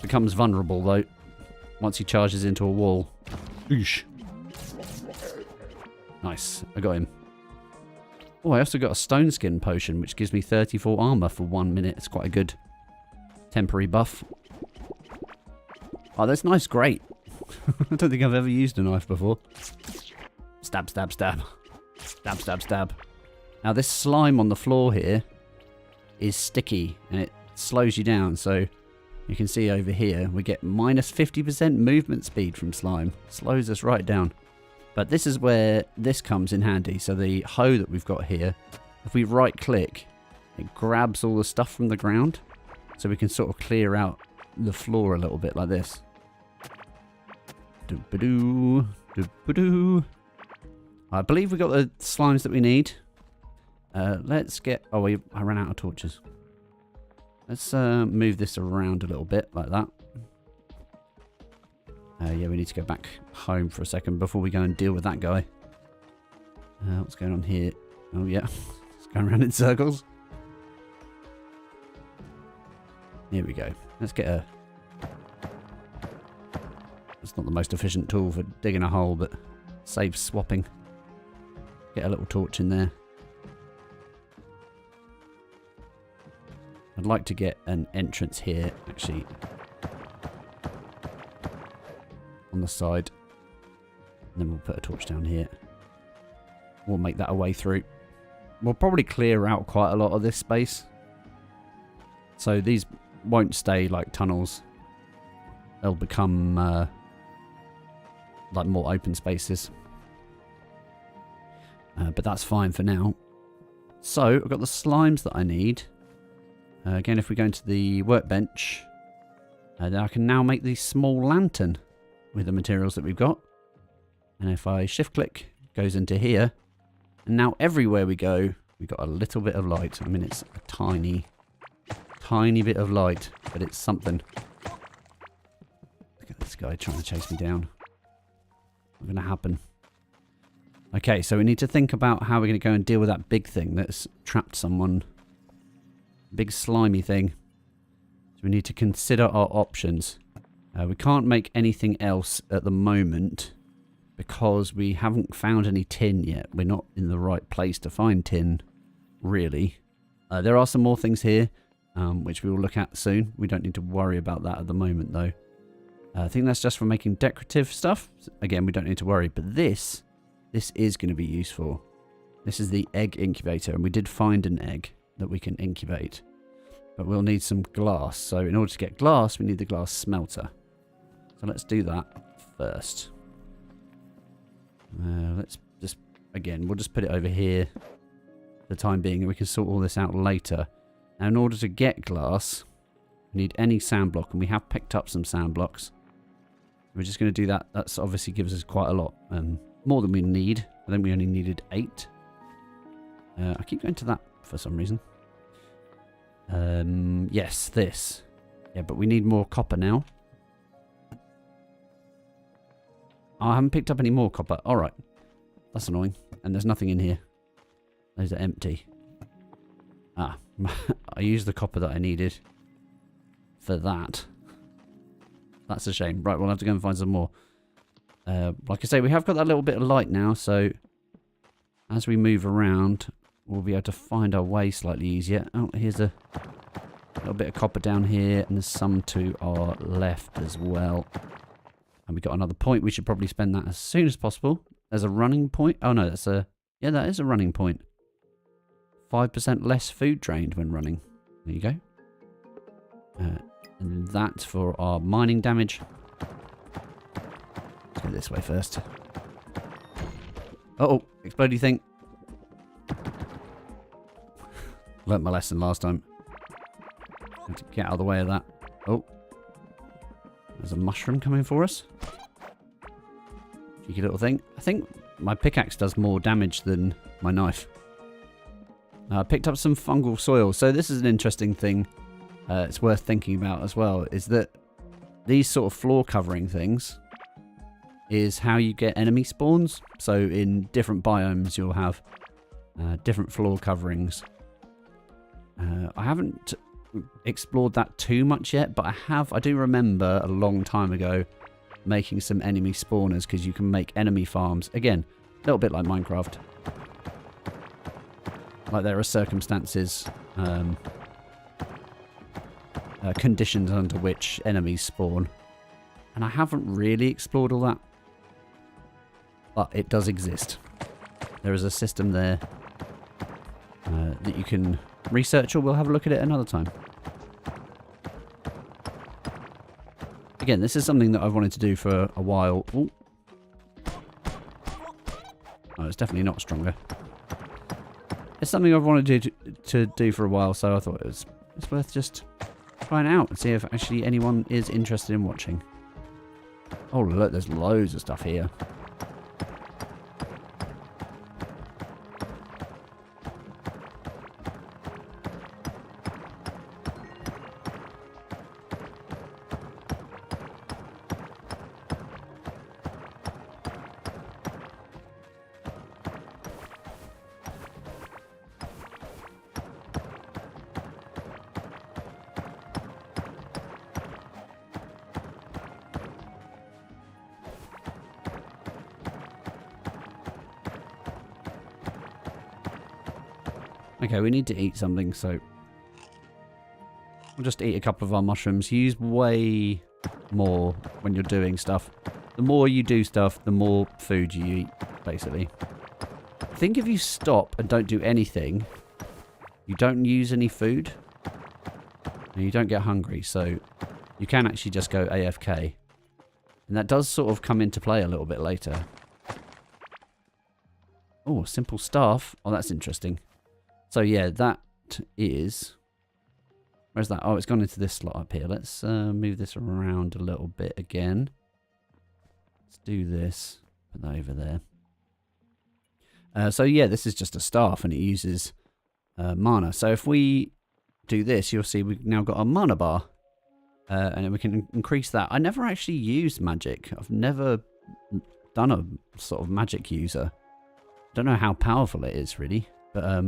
Becomes vulnerable, though. Once he charges into a wall. Oosh. Nice. I got him. Oh, I also got a stone skin potion, which gives me 34 armor for 1 minute. It's quite a good temporary buff. Oh, that's nice. Great. I don't think I've ever used a knife before. Stab, stab, stab. Stab, stab, stab. Now, this slime on the floor here is sticky, and it slows you down, so you can see over here, we get minus 50% movement speed from slime. Slows us right down. But this is where this comes in handy. So the hoe that we've got here, if we right click, it grabs all the stuff from the ground. So we can sort of clear out the floor a little bit like this. Doo-ba-doo, doo-ba-doo. I believe we got the slimes that we need. Let's get... Oh, I ran out of torches. Let's move this around a little bit like that. Yeah, we need to go back home for a second before we go and deal with that guy. What's going on here? Oh, yeah. It's going around in circles. Here we go. Let's get a... It's not the most efficient tool for digging a hole, but saves swapping. Get a little torch in there. I'd like to get an entrance here, actually. On the side. And then we'll put a torch down here. We'll make that a way through. We'll probably clear out quite a lot of this space. So these won't stay like tunnels. They'll become like more open spaces. But that's fine for now. So I've got the slimes that I need. Again, if we go into the workbench, then I can now make the small lantern with the materials that we've got. And if I shift click, it goes into here. And now everywhere we go, we've got a little bit of light. I mean, it's a tiny bit of light, but it's something. Look at this guy trying to chase me down. What's going to happen? Okay, so we need to think about how we're going to go and deal with that big thing that's trapped someone. Big slimy thing. So we need to consider our options. We can't make anything else at the moment because we haven't found any tin yet. We're not in the right place to find tin, really. There are some more things here, which we will look at soon. We don't need to worry about that at the moment, though. I think that's just for making decorative stuff. Again, we don't need to worry. But this is going to be useful. This is the egg incubator, and we did find an egg that we can incubate. But we'll need some glass. So in order to get glass, we need the glass smelter. So let's do that first. Let's just, again, we'll just put it over here for the time being, and we can sort all this out later. Now, in order to get glass, we need any sand block, and we have picked up some sand blocks. We're just going to do that. That's obviously gives us quite a lot. More than we need. I think we only needed 8. I keep going to that for some reason. Yes, this. Yeah, but we need more copper now. Oh, I haven't picked up any more copper. Alright. That's annoying. And there's nothing in here. Those are empty. Ah. I used the copper that I needed for that. That's a shame. Right, we'll have to go and find some more. Like I say, we have got that little bit of light now, so as we move around, we'll be able to find our way slightly easier. Oh, here's a little bit of copper down here, and there's some to our left as well. And we got another point. We should probably spend that as soon as possible. There's a running point. Oh, no, that's a... Yeah, that is a running point. 5% less food drained when running. There you go. And that's for our mining damage. Let's go this way first. Uh-oh, explodey thing. Learnt my lesson last time. Have to get out of the way of that. Oh. There's a mushroom coming for us. Cheeky little thing. I think my pickaxe does more damage than my knife. I picked up some fungal soil. So this is an interesting thing. It's worth thinking about as well. Is that these sort of floor covering things is how you get enemy spawns. So in different biomes you'll have different floor coverings. I haven't explored that too much yet, but I do remember a long time ago making some enemy spawners, because you can make enemy farms. Again, a little bit like Minecraft. Like there are circumstances, conditions under which enemies spawn. And I haven't really explored all that. But it does exist. There is a system there that you can research, or we'll have a look at it another time. Again, this is something that I've wanted to do for a while. Ooh. Oh, it's definitely not stronger. It's something I've wanted to do for a while, so I thought it's worth just trying out and see if actually anyone is interested in watching. Oh, look, there's loads of stuff here. Okay, we need to eat something, so we'll just eat a couple of our mushrooms. Use way more when you're doing stuff. The more you do stuff, the more food you eat, basically. I think if you stop and don't do anything, you don't use any food, and you don't get hungry, so you can actually just go AFK. And that does sort of come into play a little bit later. Oh, simple staff. Oh, that's interesting. So yeah, that is... Where's that? Oh, it's gone into this slot up here. Let's move this around a little bit again. Let's do this. Put that over there. So yeah, this is just a staff, and it uses mana. So if we do this, you'll see we've now got a mana bar. And we can increase that. I never actually used magic. I've never done a sort of magic user. Don't know how powerful it is, really. But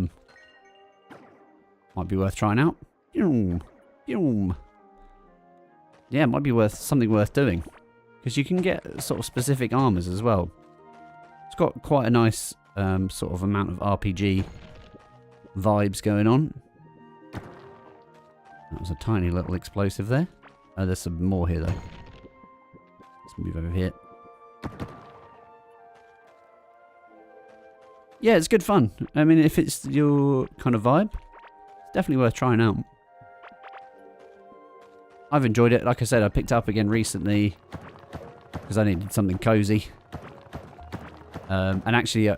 might be worth trying out. Yeah, it might be something worth doing, because you can get sort of specific armors as well. It's got quite a nice sort of amount of RPG vibes going on. That was a tiny little explosive there. Oh, there's some more here though. move over here. Yeah, it's good fun. I mean, if it's your kind of vibe, it's definitely worth trying out. I've enjoyed it. Like I said, I picked it up again recently because I needed something cozy. And actually,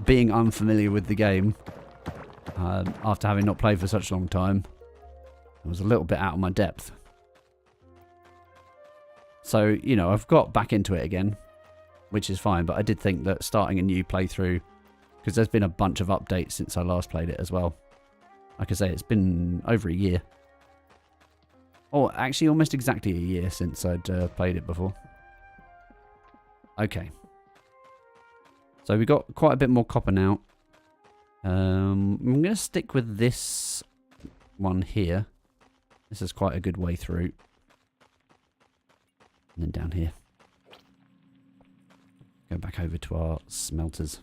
being unfamiliar with the game, after having not played for such a long time, I was a little bit out of my depth. So, you know, I've got back into it again, which is fine. But I did think that starting a new playthrough, because there's been a bunch of updates since I last played it as well. Like I say, it's been over a year. Or actually almost exactly a year since I'd played it before. Okay. So we got quite a bit more copper now. I'm going to stick with this one here. This is quite a good way through. And then down here. Go back over to our smelters.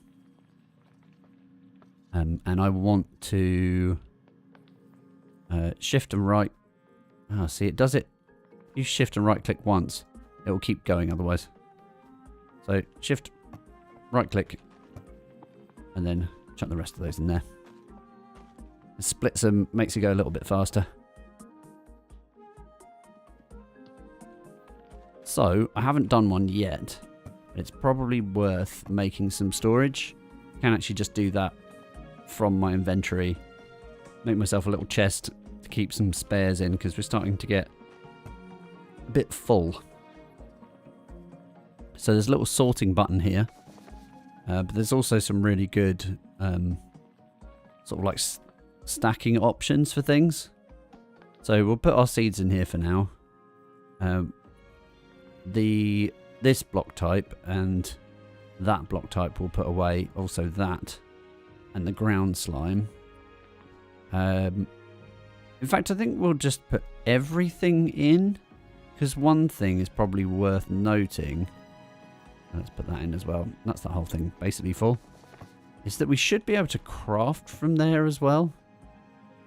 And I want to shift and right. Ah, see, it does it. You shift and right click once. It will keep going otherwise. So shift, right click, and then chuck the rest of those in there. It splits them, makes it go a little bit faster. So I haven't done one yet, but it's probably worth making some storage. I can actually just do that from my inventory. Make myself a little chest to keep some spares in because we're starting to get a bit full. So there's a little sorting button here, but there's also some really good sort of like stacking options for things. So we'll put our seeds in here for now. This block type and that block type we'll put away. Also that and the ground slime. In fact, I think we'll just put everything in, because one thing is probably worth noting. Let's put that in as well. That's the whole thing basically full. Is that we should be able to craft from there as well.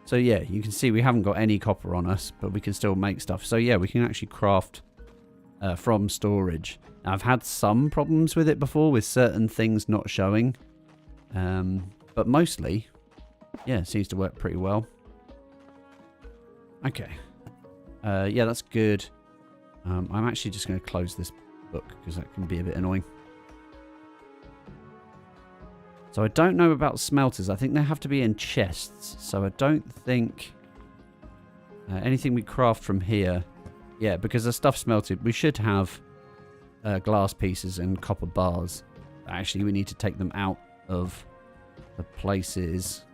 So yeah, you can see we haven't got any copper on us, but we can still make stuff. So yeah, we can actually craft from storage. Now, I've had some problems with it before, with certain things not showing. But mostly, yeah, it seems to work pretty well. Okay. Yeah, that's good. I'm actually just going to close this book because that can be a bit annoying. So I don't know about smelters. I think they have to be in chests. So I don't think anything we craft from here. Yeah, because the stuff smelted, we should have glass pieces and copper bars. Actually, we need to take them out of the places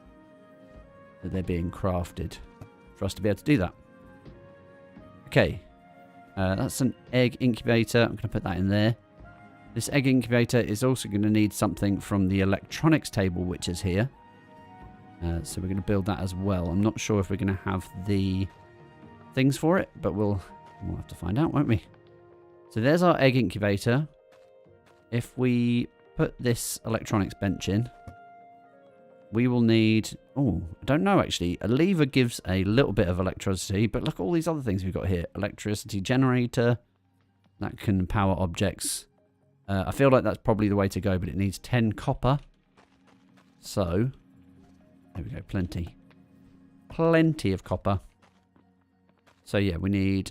that they're being crafted for us to be able to do that. Okay, that's an egg incubator. I'm going to put that in there. This egg incubator is also going to need something from the electronics table, which is here. So we're going to build that as well. I'm not sure if we're going to have the things for it, but we'll have to find out, won't we? So there's our egg incubator. If we put this electronics bench in, we will need... Oh, I don't know, actually. A lever gives a little bit of electricity, but look at all these other things we've got here. Electricity generator. That can power objects. I feel like that's probably the way to go, but it needs 10 copper. So, there we go. Plenty. Plenty of copper. So, yeah, we need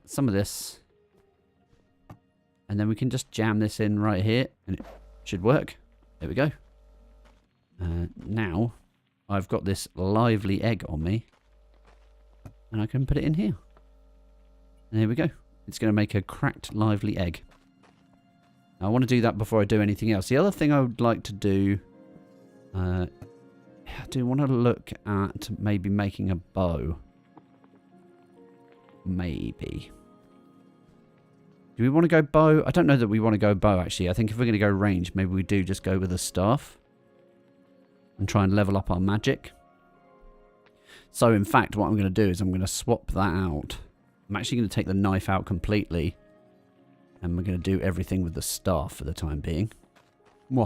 some of this. And then we can just jam this in right here, and it should work. There we go. Now, I've got this lively egg on me, and I can put it in here. And there we go. It's going to make a cracked lively egg. Now, I want to do that before I do anything else. The other thing I would like to do, I do want to look at maybe making a bow. Maybe. Do we want to go bow? I don't know that we want to go bow, actually. I think if we're going to go range, maybe we do just go with a staff and try and level up our magic. So, in fact, what I'm going to do is I'm going to swap that out. I'm actually going to take the knife out completely, and we're going to do everything with the staff for the time being. I'm going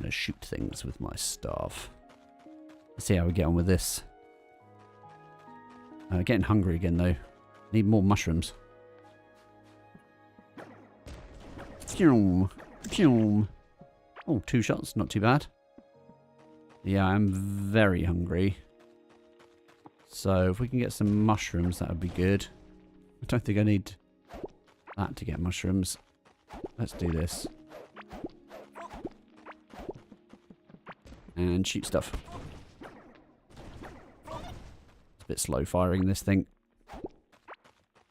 to shoot things with my staff. Let's see how we get on with this. Getting hungry again, though. Need more mushrooms. Phew. Phew. Oh, 2 shots. Not too bad. Yeah, I'm very hungry. So if we can get some mushrooms, that would be good. I don't think I need that to get mushrooms. Let's do this. And shoot stuff. It's a bit slow firing, this thing.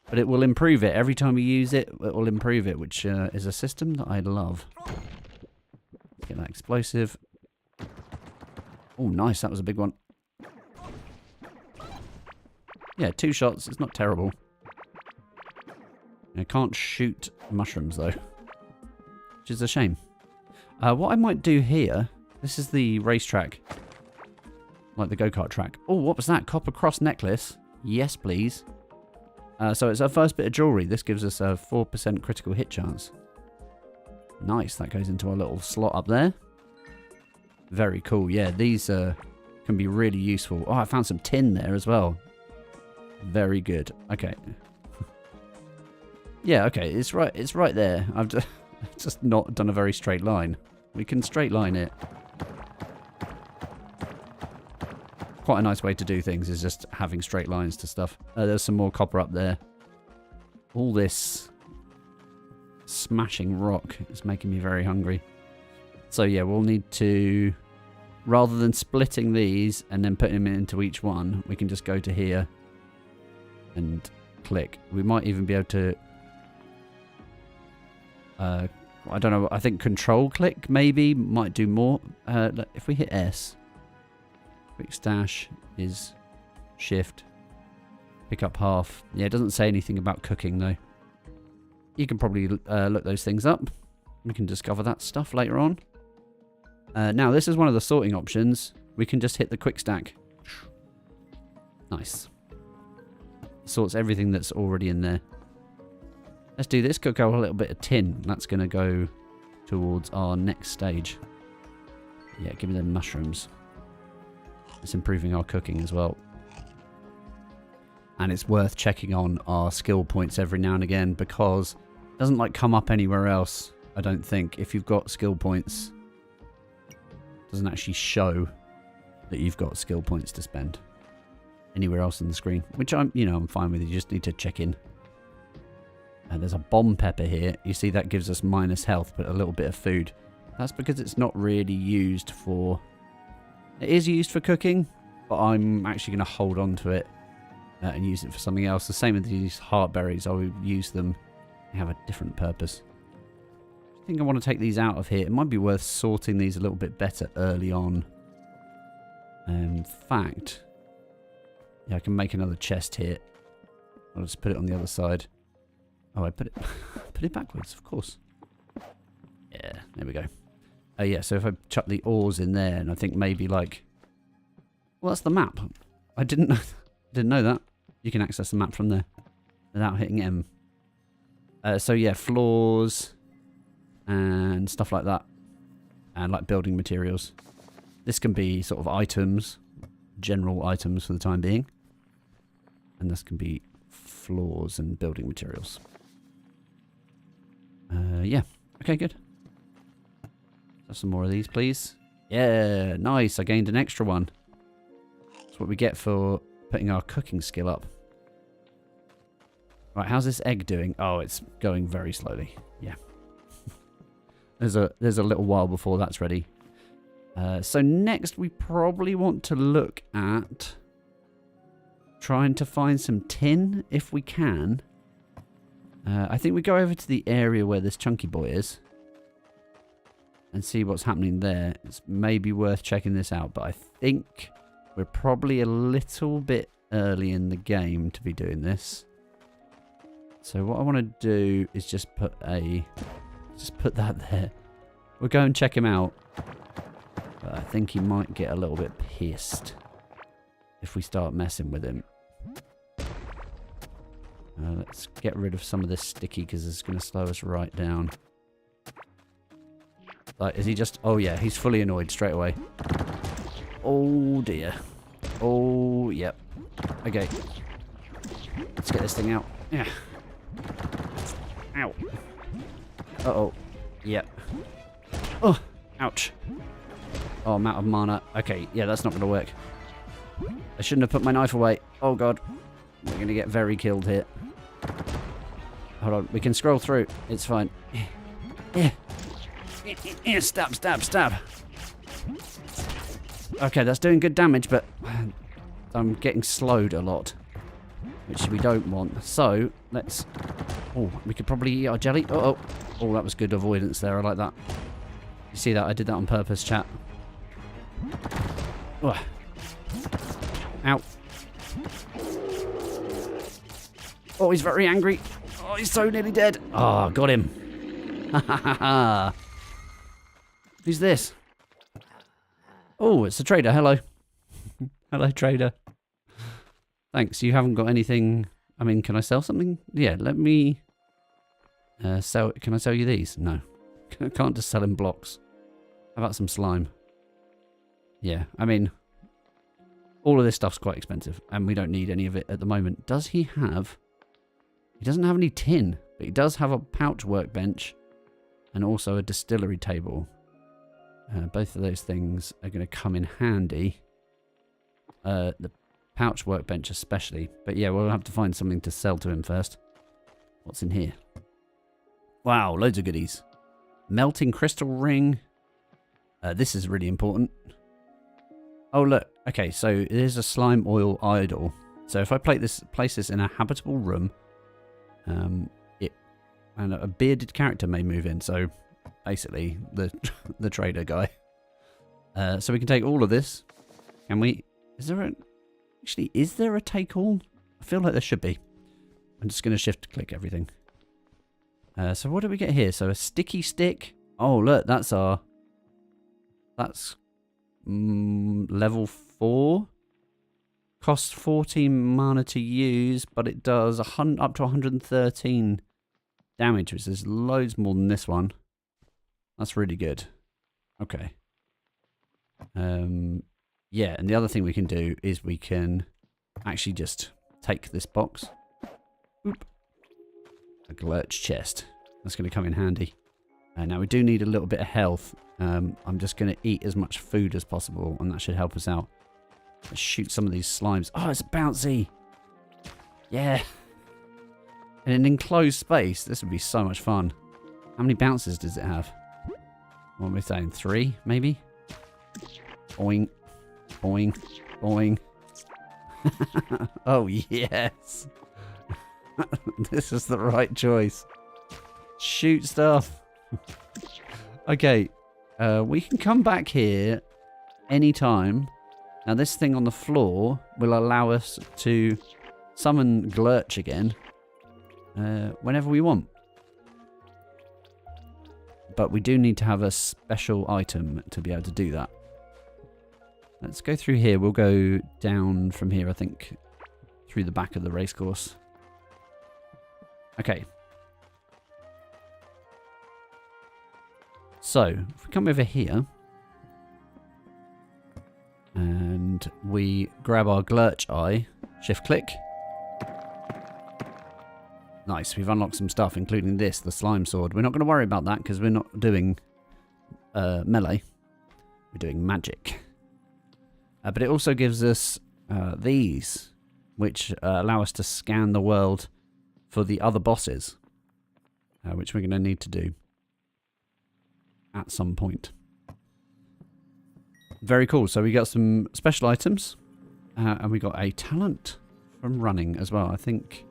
But it will improve it. Every time you use it, it will improve it, which is a system that I love. Get that explosive. Oh, nice. That was a big one. Yeah, 2 shots. It's not terrible. I can't shoot mushrooms, though. Which is a shame. What I might do here... This is the racetrack. Like the go-kart track. Oh, what was that? Copper cross necklace. Yes, please. So it's our first bit of jewellery. This gives us a 4% critical hit chance. Nice. That goes into our little slot up there. Very cool. Yeah, these can be really useful. Oh, I found some tin there as well. Very good. Okay. Yeah, okay. It's right there. I've just not done a very straight line. We can straight line it. Quite a nice way to do things is just having straight lines to stuff. There's some more copper up there. All this smashing rock is making me very hungry. So yeah, we'll need to, rather than splitting these and then putting them into each one, we can just go to here and click. We might even be able to, I don't know, I think control click maybe might do more. If we hit S, quick stash is shift, pick up half. Yeah, it doesn't say anything about cooking though. You can probably look those things up. We can discover that stuff later on. Now, this is one of the sorting options. We can just hit the quick stack. Nice. Sorts everything that's already in there. Let's do this. Cook out a little bit of tin. That's going to go towards our next stage. Yeah, give me the mushrooms. It's improving our cooking as well. And it's worth checking on our skill points every now and again because it doesn't like come up anywhere else, I don't think. If you've got skill points, it doesn't actually show that you've got skill points to spend anywhere else on the screen, which I'm fine with. You just need to check in. And there's a bomb pepper here. You see that gives us minus health, but a little bit of food. That's because it's not really used for... It is used for cooking, but I'm actually going to hold on to it and use it for something else. The same with these heartberries. I will use them. They have a different purpose. I think I want to take these out of here. It might be worth sorting these a little bit better early on. In fact, yeah, I can make another chest here. I'll just put it on the other side. Oh, I put it backwards, of course. Yeah, there we go. Yeah, so if I chuck the ores in there, and I think maybe like... Well, that's the map. I didn't know that. You can access the map from there without hitting M. So yeah, floors and stuff like that. And like building materials. This can be sort of items, general items for the time being. And this can be floors and building materials. Yeah. Okay, good. Have some more of these, please. Yeah, nice. I gained an extra one. That's what we get for putting our cooking skill up. Right, how's this egg doing? Oh, it's going very slowly. Yeah. There's a little while before that's ready. So next we probably want to look at trying to find some tin if we can. I think we go over to the area where this chunky boy is and see what's happening there. It's maybe worth checking this out, but I think we're probably a little bit early in the game to be doing this. So what I want to do is just put that there. We'll go and check him out. But I think he might get a little bit pissed if we start messing with him. Let's get rid of some of this sticky because it's going to slow us right down. Like, is he just... Oh, yeah, he's fully annoyed straight away. Oh, dear. Oh, yep. Okay. Let's get this thing out. Yeah. Ow. Uh-oh. Yep. Oh, ouch. Oh, I'm out of mana. Okay, yeah, that's not going to work. I shouldn't have put my knife away. Oh, God. We're going to get very killed here. Hold on. We can scroll through. It's fine. Yeah. Yeah. Stab, stab, stab. Okay, that's doing good damage, but I'm getting slowed a lot, which we don't want. So, let's... Oh, we could probably eat our jelly. Uh-oh. Oh, that was good avoidance there. I like that. You see that? I did that on purpose, chat. Ugh. Ow. Oh, he's very angry. Oh, he's so nearly dead. Oh, got him. Ha ha ha ha. Who's this? Oh, it's a trader. Hello. Hello, trader. Thanks. You haven't got anything... I mean, can I sell something? Yeah, let me... sell... Can I sell you these? No. I can't just sell in blocks. How about some slime? Yeah, I mean... All of this stuff's quite expensive, and we don't need any of it at the moment. Does he have... He doesn't have any tin, but he does have a pouch workbench and also a distillery table. Both of those things are going to come in handy. The pouch workbench especially. But yeah, we'll have to find something to sell to him first. What's in here? Wow, loads of goodies. Melting crystal ring. This is really important. Oh, look. Okay, so there's a slime oil idol. So if I place this in a habitable room, and a bearded character may move in. So basically, the trader guy. So we can take all of this. Can we? Is there a take all? I feel like there should be. I'm just going to shift click everything. So what do we get here? So a sticky stick. Oh, look, that's level 4. Costs 14 mana to use, but it does up to 113 damage, which is loads more than this one. That's really good. Okay. Yeah, and the other thing we can do is we can actually just take this box. Oop. A glurch chest. That's going to come in handy. Now we do need a little bit of health. I'm just going to eat as much food as possible, and that should help us out. Let's shoot some of these slimes. Oh, it's bouncy. Yeah. In an enclosed space, this would be so much fun. How many bounces does it have? What are we saying? 3, maybe? Boing. Boing. Boing. Oh, yes. This is the right choice. Shoot stuff. Okay. We can come back here anytime. Now, this thing on the floor will allow us to summon Glurch again whenever we want. But we do need to have a special item to be able to do that. Let's go through here. We'll go down from here, I think, through the back of the racecourse. Okay. So, if we come over here, and we grab our Glurch eye, shift click. Nice, we've unlocked some stuff, including this, the slime sword. We're not going to worry about that because we're not doing melee. We're doing magic. But it also gives us these, which allow us to scan the world for the other bosses, which we're going to need to do at some point. Very cool. So we got some special items, and we got a talent from running as well. I think,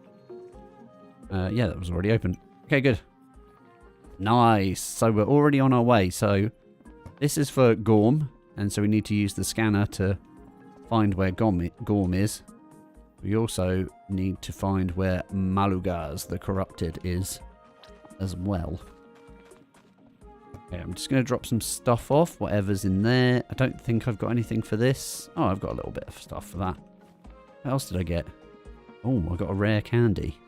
yeah, that was already open. Okay, good. Nice. So we're already on our way. So this is for Gorm, and so we need to use the scanner to find where Gorm is. We also need to find where Malugaz, the corrupted, is as well. Okay, I'm just going to drop some stuff off, whatever's in there. I don't think I've got anything for this. Oh, I've got a little bit of stuff for that. What else did I get? Oh, I got a rare candy.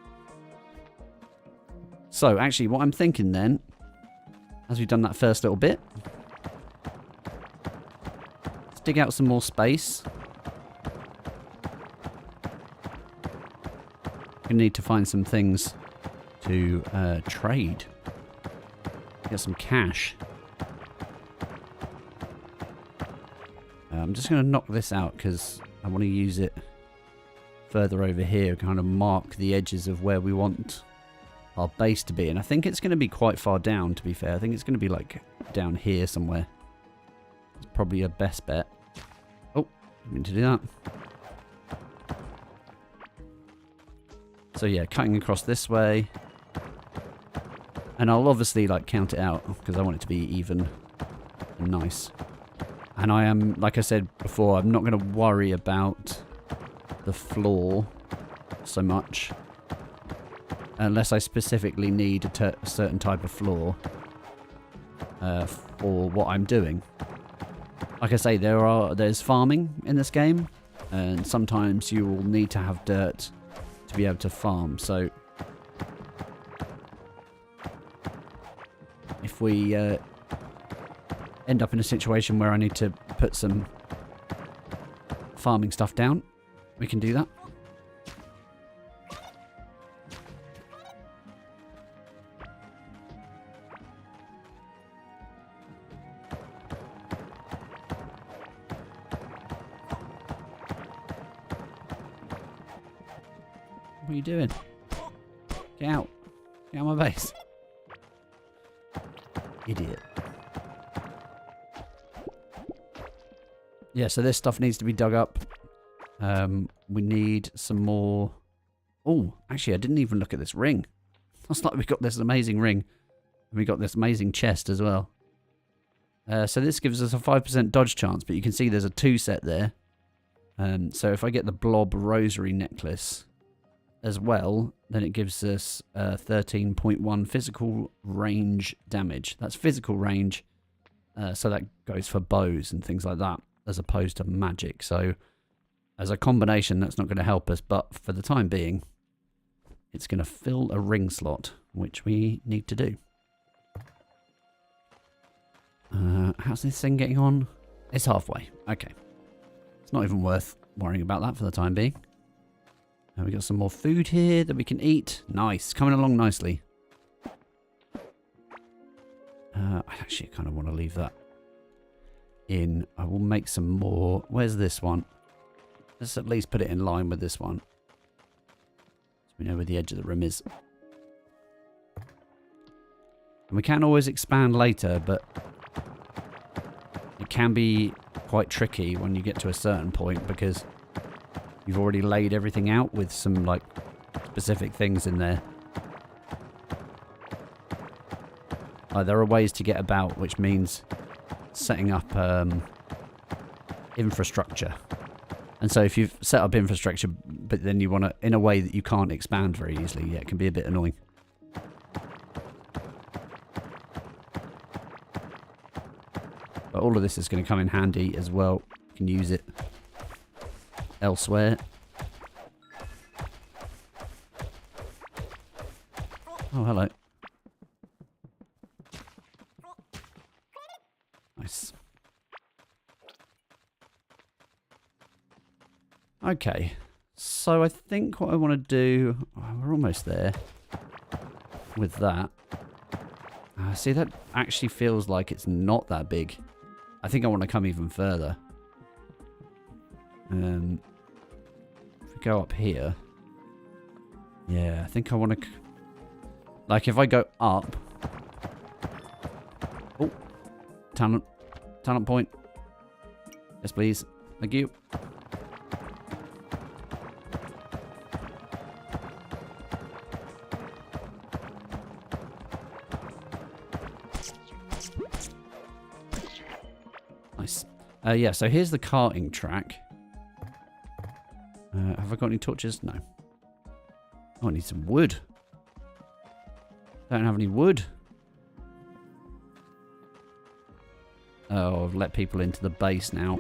So, actually, what I'm thinking then, as we've done that first little bit, let's dig out some more space. We need to find some things to trade. Get some cash. I'm just going to knock this out because I want to use it further over here, kind of mark the edges of where we want our base to be. And I think it's going to be quite far down, to be fair. I think it's going to be like down here somewhere. It's probably your best bet. Oh, I mean to do that. So yeah, cutting across this way. And I'll obviously like count it out because I want it to be even and nice. And I am, like I said before, I'm not going to worry about the floor so much. Unless I specifically need a certain type of floor for what I'm doing. Like I say, there's farming in this game. And sometimes you will need to have dirt to be able to farm. So if we end up in a situation where I need to put some farming stuff down, we can do that. What are you doing? Get out. Get out of my base. Idiot. Yeah, so this stuff needs to be dug up. We need some more... Oh, actually, I didn't even look at this ring. It's like we got this amazing ring. And we got this amazing chest as well. So this gives us a 5% dodge chance, but you can see there's a 2 set there. So if I get the blob rosary necklace as well, then it gives us 13.1 physical range damage. That's physical range, so that goes for bows and things like that, as opposed to magic. So as a combination, that's not going to help us, but for the time being, it's going to fill a ring slot, which we need to do. How's this thing getting on? It's halfway. Okay. It's not even worth worrying about that for the time being. We got some more food here that we can eat. Nice. Coming along nicely. I actually kind of want to leave that in. I will make some more. Where's this one? Let's at least put it in line with this one, so we know where the edge of the rim is. And we can always expand later, but it can be quite tricky when you get to a certain point because you've already laid everything out with some like specific things in there. There are ways to get about, which means setting up infrastructure. And so if you've set up infrastructure, but then you want to, in a way that you can't expand very easily, yeah, it can be a bit annoying. But all of this is going to come in handy as well. You can use it elsewhere. Oh, hello. Nice. Okay, so I think what I want to do... Oh, we're almost there with that. See, that actually feels like it's not that big. I think I want to come even further. If we go up here... Yeah, I think I want to... Like, if I go up... Oh, talent point. Yes, please. Thank you. Nice. Yeah, so here's the carting track. Have I got any torches? No. Oh, I need some wood. Don't have any wood. Oh, I've let people into the base now.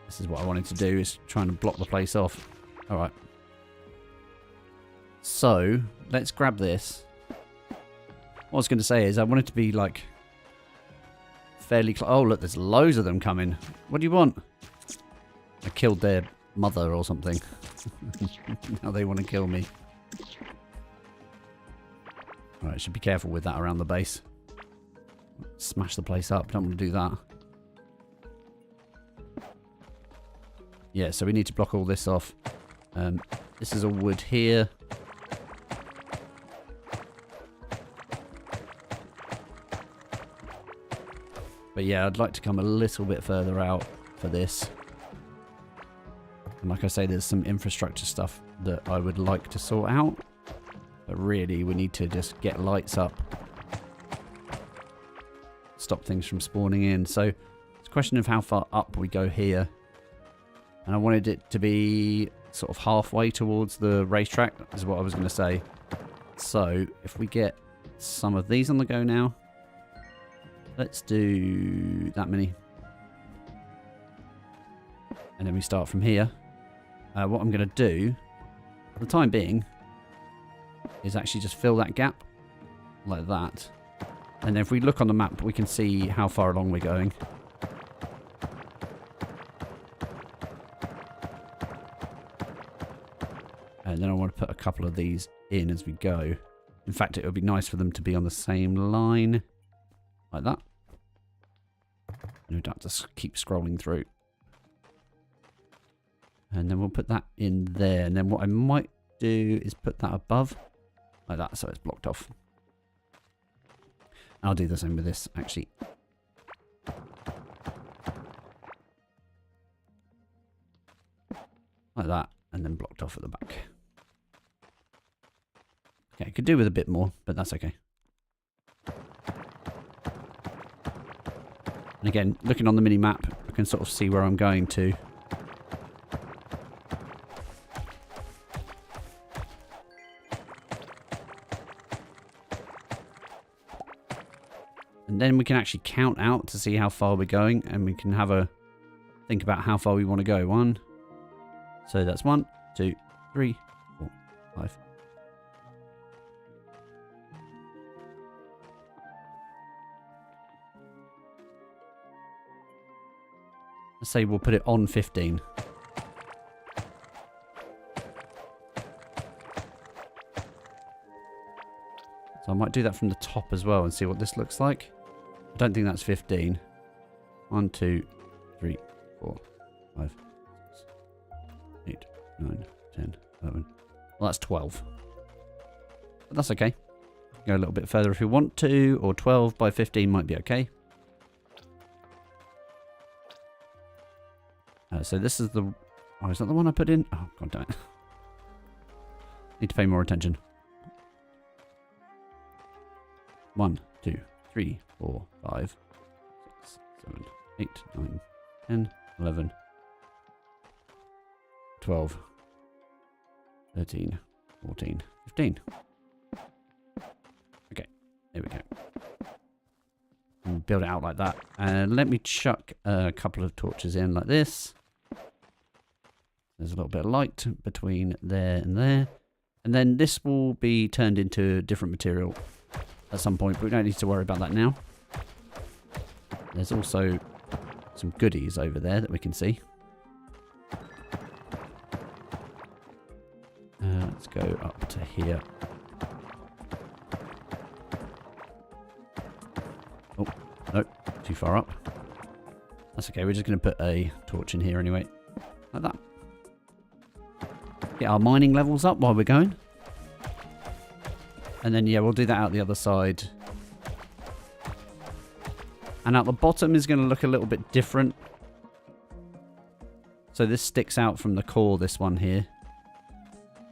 This is what I wanted to do, is trying to block the place off. Alright. So, let's grab this. What I was going to say is I want it to be, like, fairly close. Oh, look, there's loads of them coming. What do you want? I killed their mother or something. Now they want to kill me. Alright, should be careful with that around the base. Smash the place up. Don't want to do that. Yeah, so we need to block all this off. This is all wood here. But yeah, I'd like to come a little bit further out for this. And like I say, there's some infrastructure stuff that I would like to sort out. But really, we need to just get lights up. Stop things from spawning in. So it's a question of how far up we go here. And I wanted it to be sort of halfway towards the racetrack, is what I was going to say. So if we get some of these on the go now. Let's do that many. And then we start from here. What I'm going to do, for the time being, is actually just fill that gap like that. And then if we look on the map, we can see how far along we're going. And then I want to put a couple of these in as we go. In fact, it would be nice for them to be on the same line. Like that. And we don't have to keep scrolling through. And then we'll put that in there. And then what I might do is put that above. Like that, so it's blocked off. I'll do the same with this, actually. Like that, and then blocked off at the back. Okay, could do with a bit more, but that's okay. And again, looking on the mini-map, I can sort of see where I'm going to. And then we can actually count out to see how far we're going, and we can have a think about how far we want to go. 1. So that's 1, 2, 3, 4, 5. Let's say we'll put it on 15. So I might do that from the top as well and see what this looks like. I don't think that's 15. 1, 2, 3, 4, 5, 6, 8, 9, 10, 11. Well, that's 12. But that's okay. Go a little bit further if you want to, or 12 by 15 might be okay. So this is the... Oh, is that the one I put in? Oh, god damn it. Need to pay more attention. 1, 2, 3, 4, 5, 6, 7, 8, 9, 10, 11, 12, 13, 14, 15. Okay, there we go. And build it out like that. And let me chuck a couple of torches in like this. There's a little bit of light between there and there. And then this will be turned into different material at some point, but we don't need to worry about that now. There's also some goodies over there that we can see. Let's go up to here. Oh, no, too far up. That's okay, we're just going to put a torch in here anyway. Like that. Get our mining levels up while we're going. And then, yeah, we'll do that out the other side. And out the bottom is going to look a little bit different. So this sticks out from the core, this one here.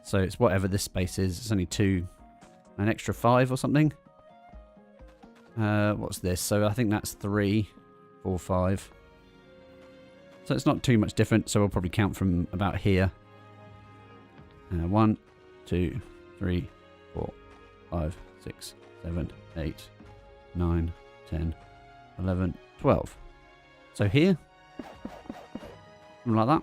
So it's whatever this space is. It's only 2, an extra 5 or something. What's this? So I think that's 3, 4, 5. So it's not too much different. So we'll probably count from about here. 1, 2, 3, 4, 5, 6, 7, 8, 9, 10, 11, 12. So here, something like that.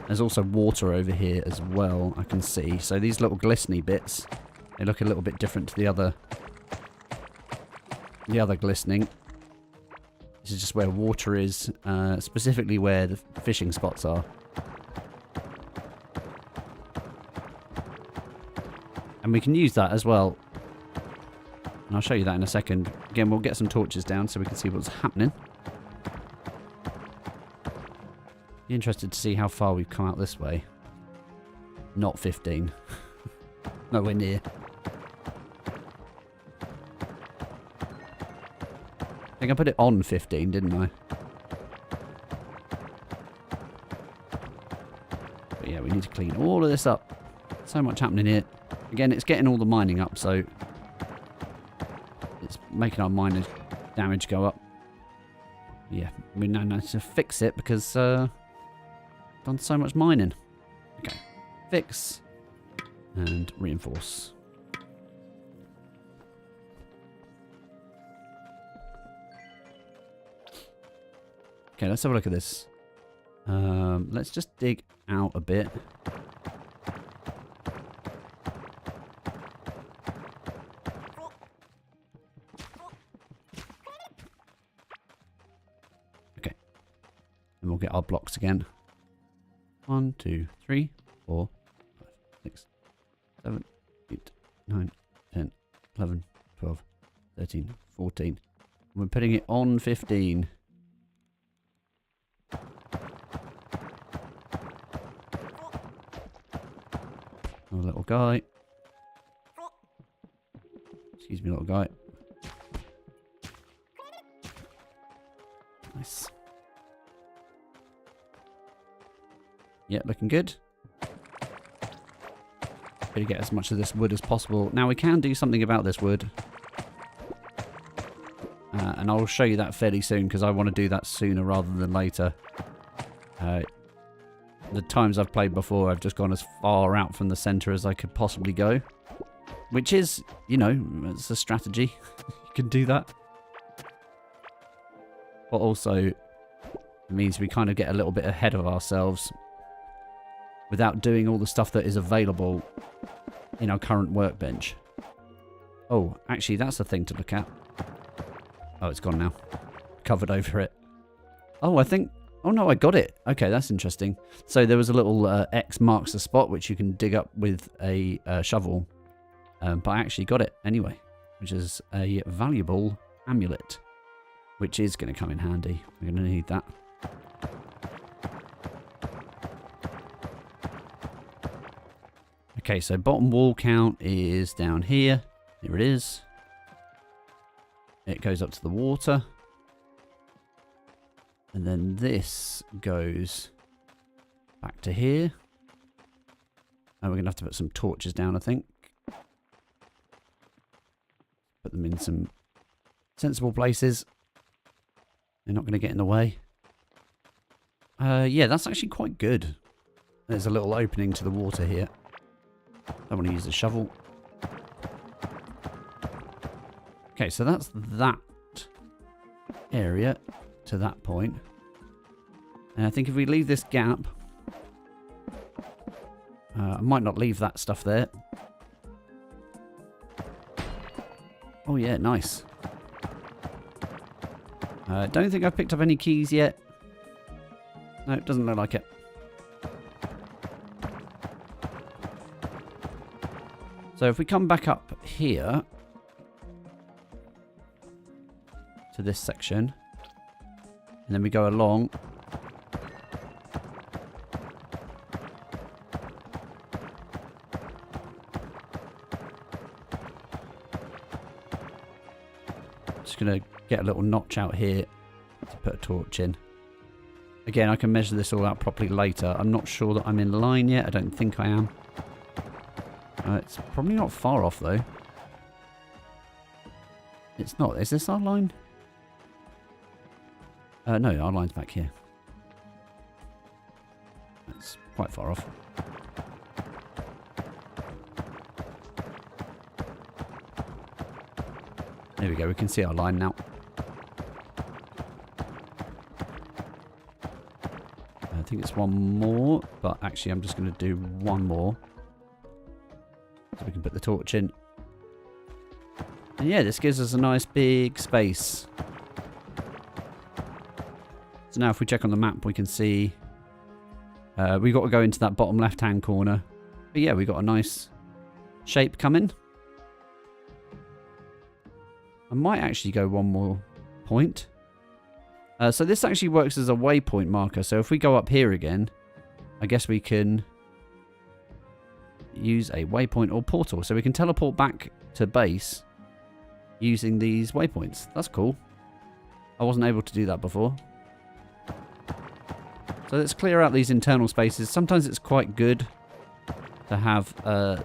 There's also water over here as well, I can see. So these little glistening bits, they look a little bit different to the other the other glistening. This is just where water is, specifically where the fishing spots are. And we can use that as well. And I'll show you that in a second. Again, we'll get some torches down so we can see what's happening. Be interested to see how far we've come out this way. Not 15. Nowhere near. I think I put it on 15, didn't I? But yeah, we need to clean all of this up. So much happening here. Again, it's getting all the mining up, so it's making our miners' damage go up. Yeah, we now need to fix it because done so much mining. Okay, fix and reinforce. Okay, let's have a look at this. Let's just dig out a bit. Okay. And we'll get our blocks again. 1, 2, 3, 4, 5, 6, 7, 8, 9, 10, 11, 12, 13, 14. We're putting it on 15. Oh, little guy. Excuse me, little guy. Nice. Yeah, looking good. Better get as much of this wood as possible. Now, we can do something about this wood. And I'll show you that fairly soon, because I want to do that sooner rather than later. The times I've played before, I've just gone as far out from the centre as I could possibly go. Which is, you know, it's a strategy. You can do that. But also, it means we kind of get a little bit ahead of ourselves without doing all the stuff that is available in our current workbench. Oh, actually, that's the thing to look at. Oh, it's gone now. Covered over it. Oh, I think... Oh, no, I got it. Okay, that's interesting. So there was a little X marks the spot, which you can dig up with a shovel. But I actually got it anyway, which is a valuable amulet, which is going to come in handy. We're going to need that. Okay, so bottom wall count is down here. Here it is. It goes up to the water. And then this goes back to here. And we're going to have to put some torches down, I think. Put them in some sensible places. They're not going to get in the way. Yeah, that's actually quite good. There's a little opening to the water here. Don't want to use the shovel. Okay, so that's that area to that point. And I think if we leave this gap, I might not leave that stuff there. Oh yeah, nice. Don't think I've picked up any keys yet. No, it doesn't look like it. So if we come back up here to this section, and then we go along. Just going to get a little notch out here to put a torch in. Again, I can measure this all out properly later. I'm not sure that I'm in line yet. I don't think I am. It's probably not far off, though. It's not. Is this our line? No, our line's back here. That's quite far off. There we go. We can see our line now. I think it's one more, but actually I'm just going to do one more. So we can put the torch in. And yeah, this gives us a nice big space. So now if we check on the map, we can see we've got to go into that bottom left-hand corner. But yeah, we've got a nice shape coming. I might actually go one more point. So this actually works as a waypoint marker. So if we go up here again, I guess we can use a waypoint or portal. So we can teleport back to base using these waypoints. That's cool. I wasn't able to do that before. So let's clear out these internal spaces. Sometimes it's quite good to have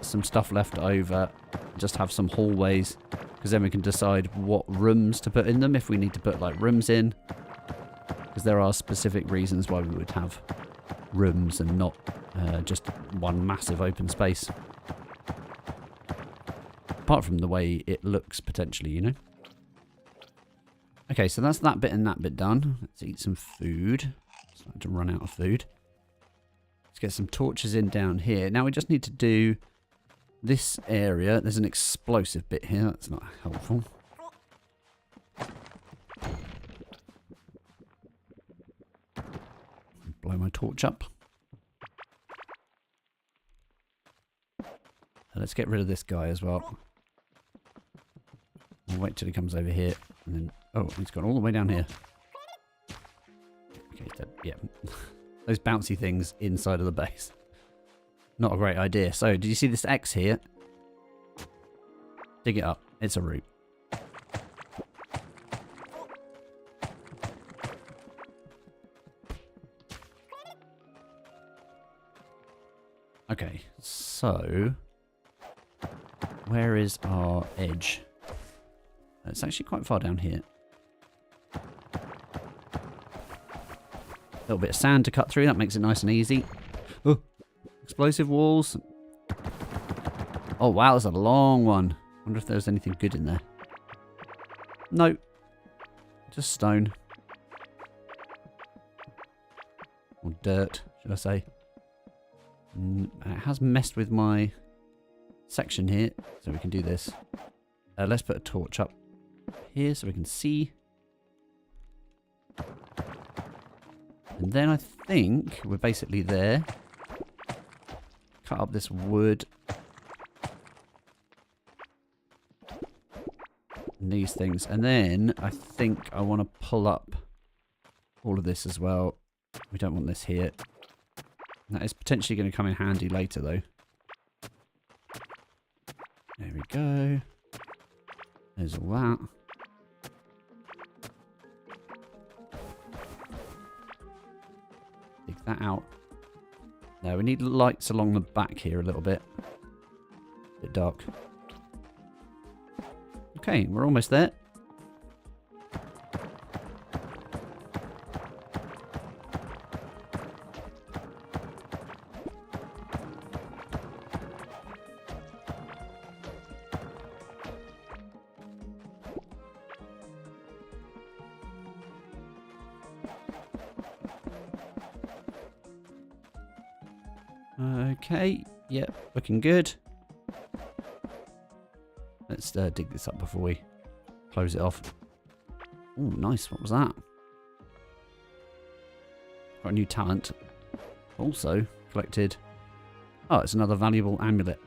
some stuff left over. Just have some hallways. Because then we can decide what rooms to put in them. If we need to put like rooms in. Because there are specific reasons why we would have rooms and not just one massive open space. Apart from the way it looks potentially, you know. Okay, so that's that bit and that bit done. Let's eat some food. Starting to run out of food. Let's get some torches in down here. Now we just need to do this area. There's an explosive bit here. That's not helpful. Blow my torch up. Let's get rid of this guy as well. We'll wait till he comes over here. And then, oh, he's gone all the way down here. Okay, he's dead. Yeah. Those bouncy things inside of the base. Not a great idea. So, did you see this X here? Dig it up. It's a root. Okay, so where is our edge? It's actually quite far down here. A little bit of sand to cut through. That makes it nice and easy. Oh, explosive walls. Oh, wow, that's a long one. I wonder if there's anything good in there. No. Just stone. Or dirt, should I say. It has messed with my section here, so we can do this. Let's put a torch up here so we can see. And then I think we're basically there. Cut up this wood. And these things. And then I think I want to pull up all of this as well. We don't want this here. That is potentially going to come in handy later, though. There we go. There's all that. Dig that out. Now, we need lights along the back here a little bit. Bit dark. Okay, we're almost there. Okay, yep, looking good. Let's dig this up before we close it off. Oh, nice. What was that? Got a new talent. Also collected. Oh, it's another valuable amulet.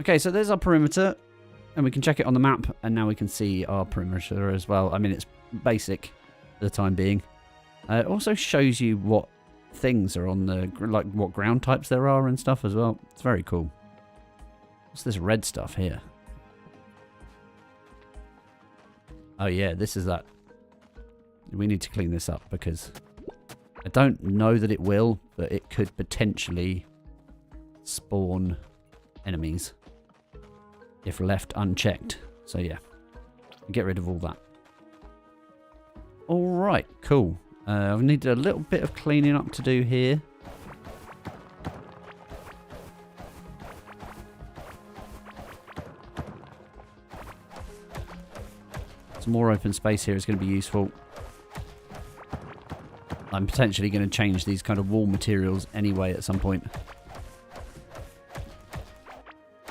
Okay, so there's our perimeter. And we can check it on the map. And now we can see our perimeter as well. I mean, it's basic for the time being. It also shows you what things are on the, like what ground types there are and stuff as well. It's very cool. What's this red stuff here? Oh yeah, this is that. We need to clean this up because I don't know that it will, but it could potentially spawn enemies if left unchecked. So yeah, get rid of all that. Alright, cool. I've needed a little bit of cleaning up to do here. Some more open space here is going to be useful. I'm potentially going to change these kind of wall materials anyway at some point.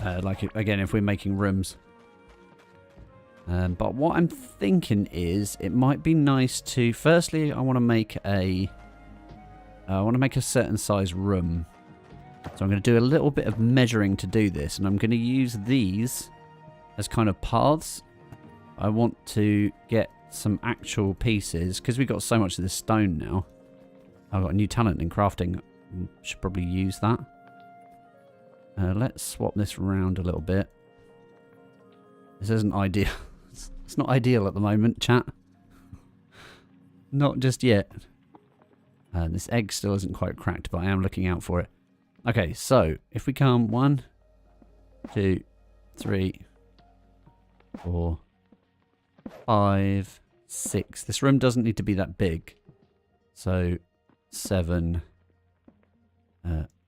Like, again, if we're making rooms. But what I'm thinking is it might be nice to... Firstly, I want to make a certain size room. So I'm going to do a little bit of measuring to do this. And I'm going to use these as kind of paths. I want to get some actual pieces. Because we've got so much of this stone now. I've got a new talent in crafting. Should probably use that. Let's swap this around a little bit. This isn't ideal. It's not ideal at the moment, chat. Not just yet. This egg still isn't quite cracked, but I am looking out for it. Okay, so if we come 1, 2, 3, 4, 5, 6. This room doesn't need to be that big. So 7,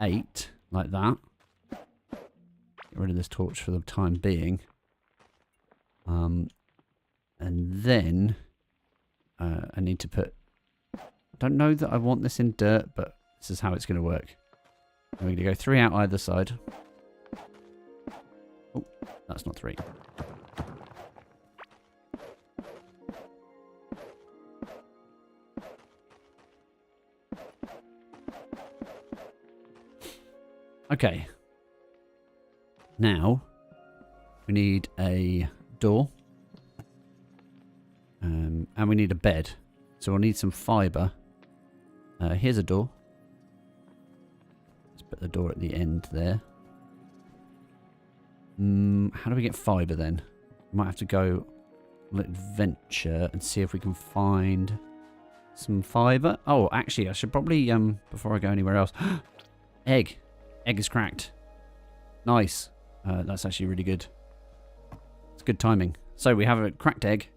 8, like that. Get rid of this torch for the time being. And then I need to put... I don't know that I want this in dirt, but this is how it's going to work. I'm going to go 3 out either side. Oh, that's not 3. Okay. Now, we need a door. And we need a bed. So we'll need some fibre. Here's a door. Let's put the door at the end there. How do we get fibre then? Might have to go on an adventure and see if we can find some fibre. Oh, actually, I should probably, before I go anywhere else... Egg. Egg is cracked. Nice. That's actually really good. It's good timing. So we have a cracked egg.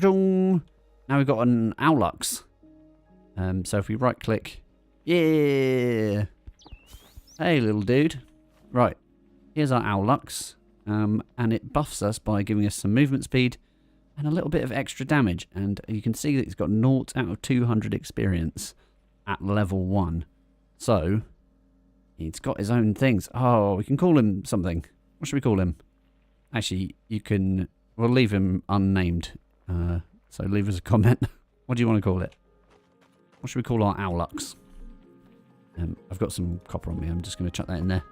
Now we've got an Owlux. So if we right click. Yeah. Hey little dude. Right. Here's our Owlux. And it buffs us by giving us some movement speed and a little bit of extra damage. And you can see that it's got 0 out of 200 experience at level 1. So he's got his own things. Oh, we can call him something. What should we call him? Actually, you can... We'll leave him unnamed. So leave us a comment. What do you want to call it? What should we call our Owlux? I've got some copper on me. I'm just going to chuck that in there.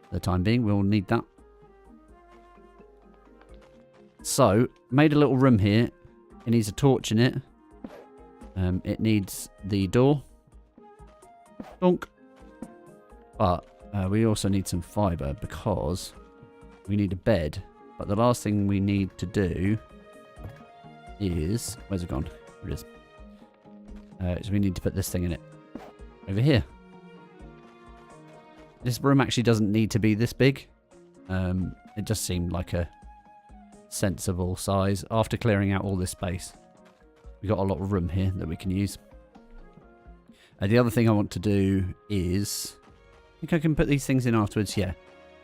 For the time being, we'll need that. So, made a little room here. It needs a torch in it. It needs the door. Donk. But we also need some fibre because we need a bed. But the last thing we need to do is... Where's it gone? Here it is. So we need to put this thing in it. Over here. This room actually doesn't need to be this big. It just seemed like a sensible size after clearing out all this space. We've got a lot of room here that we can use. The other thing I want to do is... I think I can put these things in afterwards, yeah.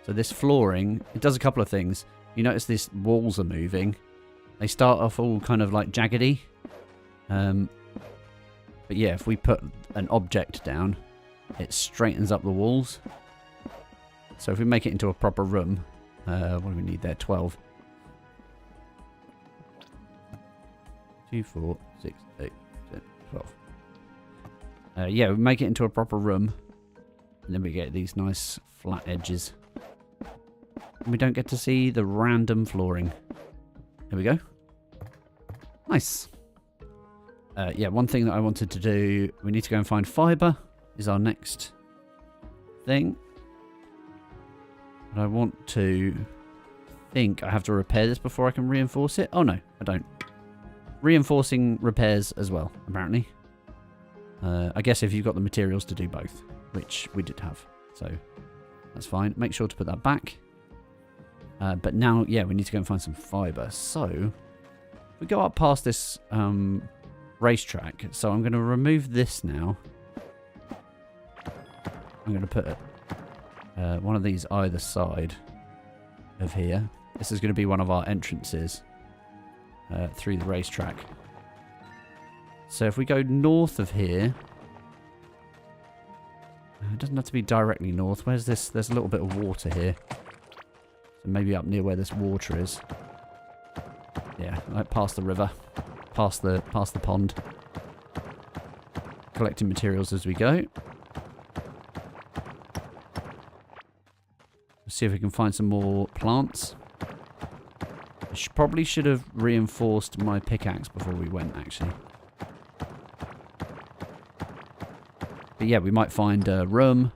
So this flooring, it does a couple of things. You notice these walls are moving. They start off all kind of like jaggedy. But yeah, if we put an object down, it straightens up the walls. So if we make it into a proper room, what do we need there? 12. 2, 4, 6, 8, 10, 12. Yeah, we make it into a proper room. And then we get these nice flat edges. And we don't get to see the random flooring. There we go. Nice. Yeah, one thing that I wanted to do, we need to go and find fibre, is our next thing. But I want to think I have to repair this before I can reinforce it. Oh no, I don't. Reinforcing repairs as well, apparently. I guess if you've got the materials to do both, which we did have. So that's fine. Make sure to put that back. But now, yeah, we need to go and find some fibre. So if we go up past this racetrack. So I'm going to remove this now. I'm going to put one of these either side of here. This is going to be one of our entrances through the racetrack. So if we go north of here, it doesn't have to be directly north. Where's this? There's a little bit of water here. So maybe up near where this water is. Yeah, like past the river, past the pond. Collecting materials as we go. Let's see if we can find some more plants. I probably should have reinforced my pickaxe before we went, actually. But yeah, we might find a room.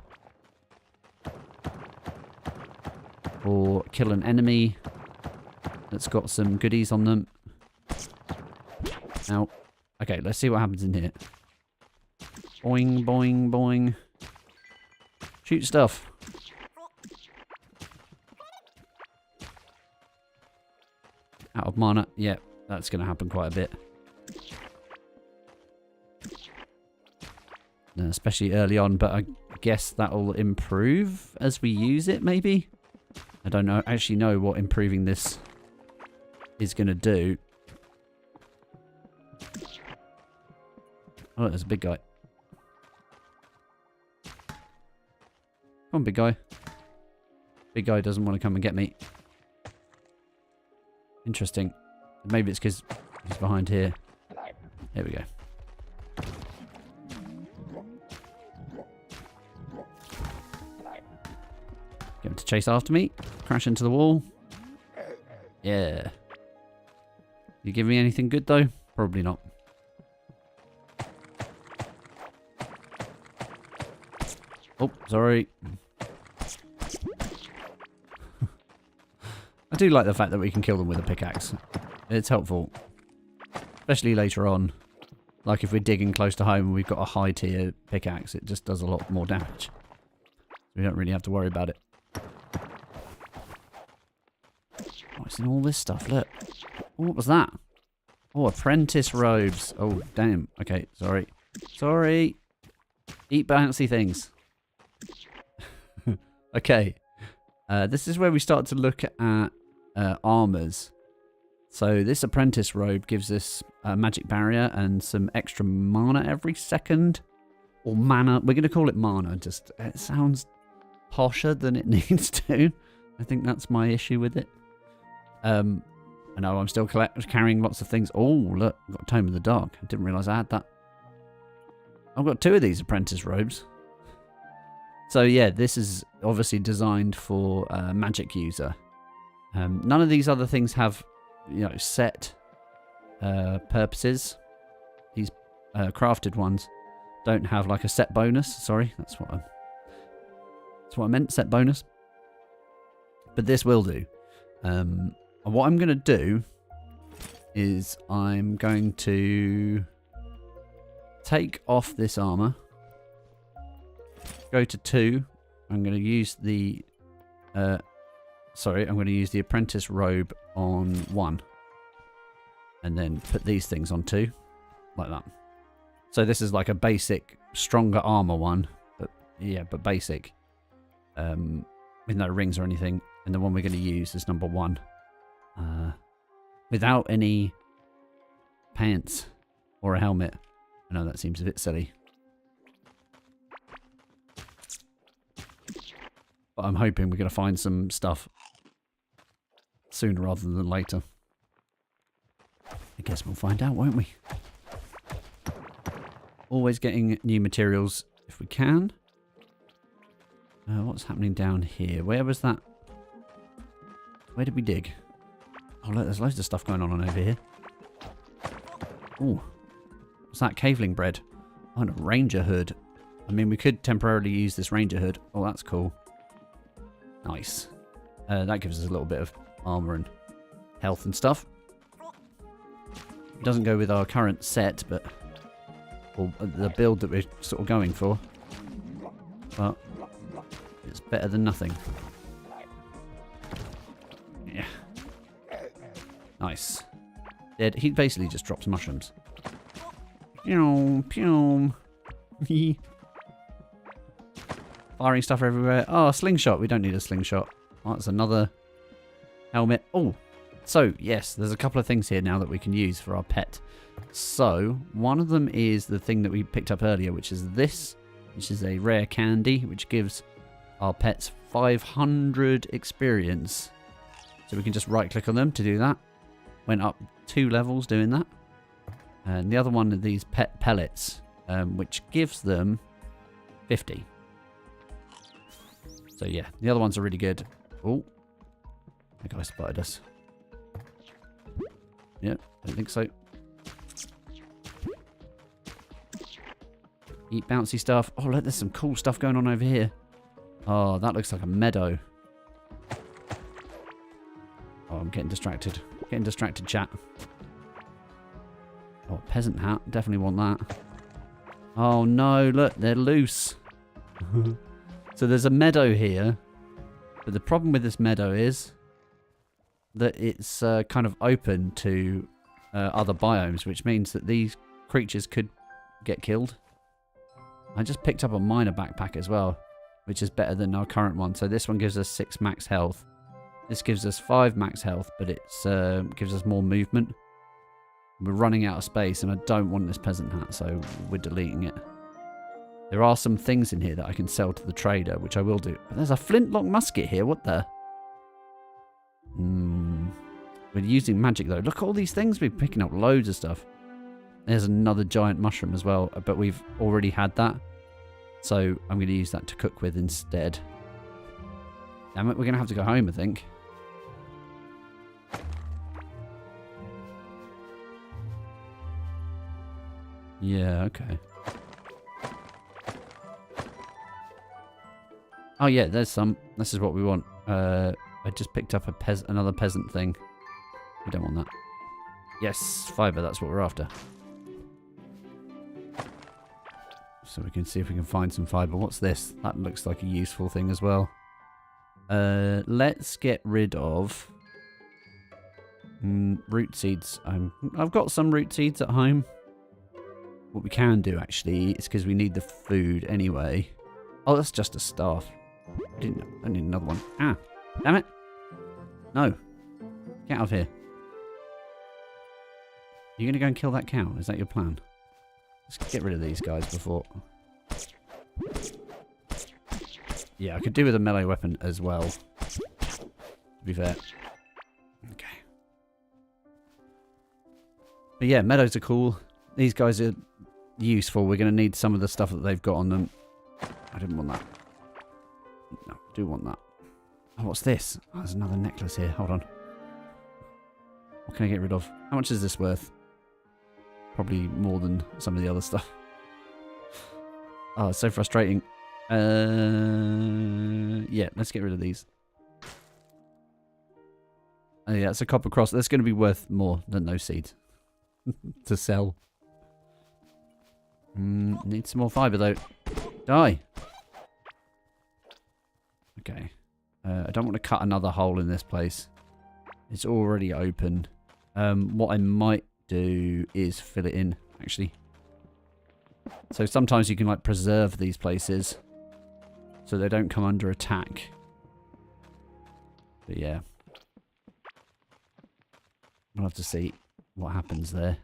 Or kill an enemy that's got some goodies on them. Now, okay, let's see what happens in here. Boing, boing, boing. Shoot stuff. Out of mana. Yeah, that's going to happen quite a bit. Especially early on, but I guess that'll improve as we use it, maybe? I don't know, actually know what improving this is going to do. Oh, there's a big guy. Come on, big guy. Big guy doesn't want to come and get me. Interesting. Maybe it's because he's behind here. There we go. Get him to chase after me. Crash into the wall. Yeah. You give me anything good, though? Probably not. Oh, sorry. I do like the fact that we can kill them with a pickaxe. It's helpful. Especially later on. Like if we're digging close to home and we've got a high tier pickaxe, it just does a lot more damage. We don't really have to worry about it. What's in all this stuff? Look. Oh, what was that? Oh, apprentice robes. Oh, damn. Okay, sorry. Sorry. Eat bouncy things. Okay. This is where we start to look at armors. So this apprentice robe gives us a magic barrier and some extra mana every second. Or mana. We're going to call it mana. Just it sounds posher than it needs to. I think that's my issue with it. I know I'm still carrying lots of things. Oh, look. I've got a Tome of the Dark. I didn't realise I had that. I've got 2 of these apprentice robes. So yeah, this is obviously designed for a magic user. None of these other things have, you know, set purposes. These crafted ones don't have like a set bonus. Sorry, that's what I meant. Set bonus. But this will do. And what I'm going to do is I'm going to take off this armor. Go to 2. I'm going to use the I'm going to use the apprentice robe on 1. And then put these things on 2. Like that. So this is like a basic, stronger armor one. But yeah, but basic. With no rings or anything. And the one we're going to use is number 1. Without any pants or a helmet. I know that seems a bit silly. But I'm hoping we're going to find some stuff sooner rather than later. I guess we'll find out, won't we? Always getting new materials if we can. What's happening down here? Where was that? Where did we dig? Oh, look, there's loads of stuff going on over here. Ooh. What's that? Caveling bread. Oh, and a ranger hood. I mean, we could temporarily use this ranger hood. Oh, that's cool. Nice. That gives us a little bit of armor and health and stuff. It doesn't go with our current set, but... or the build that we're sort of going for. But it's better than nothing. Yeah. Nice. He basically just drops mushrooms. Pew, pew. Firing stuff everywhere. Oh, a slingshot. We don't need a slingshot. Oh, that's another helmet. Oh, so yes, there's a couple of things here now that we can use for our pet. So one of them is the thing that we picked up earlier, which is this, which is a rare candy, which gives our pets 500 experience. So we can just right click on them to do that. went up 2 levels doing that. And the other one are these pet pellets, which gives them 50. So yeah, the other ones are really good. Oh, the guy spotted us. Yep, don't think so. Eat bouncy stuff. Oh, look, there's some cool stuff going on over here. Oh, that looks like a meadow. Oh, I'm getting distracted. Getting distracted, chat. Oh, peasant hat. Definitely want that. Oh, no. Look, they're loose. So there's a meadow here. But the problem with this meadow is that it's kind of open to other biomes, which means that these creatures could get killed. I just picked up a miner backpack as well, which is better than our current one. So this one gives us 6 max health. This gives us 5 max health, but it gives us more movement. We're running out of space, and I don't want this peasant hat, so we're deleting it. There are some things in here that I can sell to the trader, which I will do. But there's a flintlock musket here. What the? We're using magic, though. Look at all these things. We're picking up loads of stuff. There's another giant mushroom as well, but we've already had that. So I'm going to use that to cook with instead. Damn it, we're going to have to go home, I think. Yeah, okay. Oh yeah, there's some. This is what we want. I just picked up another peasant thing. We don't want that. Yes, fibre, that's what we're after. So we can see if we can find some fibre. What's this? That looks like a useful thing as well. Let's get rid of root seeds. I've got some root seeds at home. What we can do, actually, is because we need the food anyway. Oh, that's just a staff. I need another one. Ah, damn it. No. Get out of here. You're going to go and kill that cow? Is that your plan? Let's get rid of these guys before... Yeah, I could do with a melee weapon as well. To be fair. Okay. But yeah, meadows are cool. These guys are useful. We're going to need some of the stuff that they've got on them. I didn't want that. No, I do want that. Oh, what's this? Oh, there's another necklace here. Hold on. What can I get rid of? How much is this worth? Probably more than some of the other stuff. Oh, it's so frustrating. Yeah, let's get rid of these. Oh yeah, it's a copper cross. That's going to be worth more than those seeds to sell. Need some more fibre though. Die. Okay. I don't want to cut another hole in this place. It's already open. What I might do is fill it in, actually. So sometimes you can like preserve these places so they don't come under attack. But yeah. We'll have to see what happens there.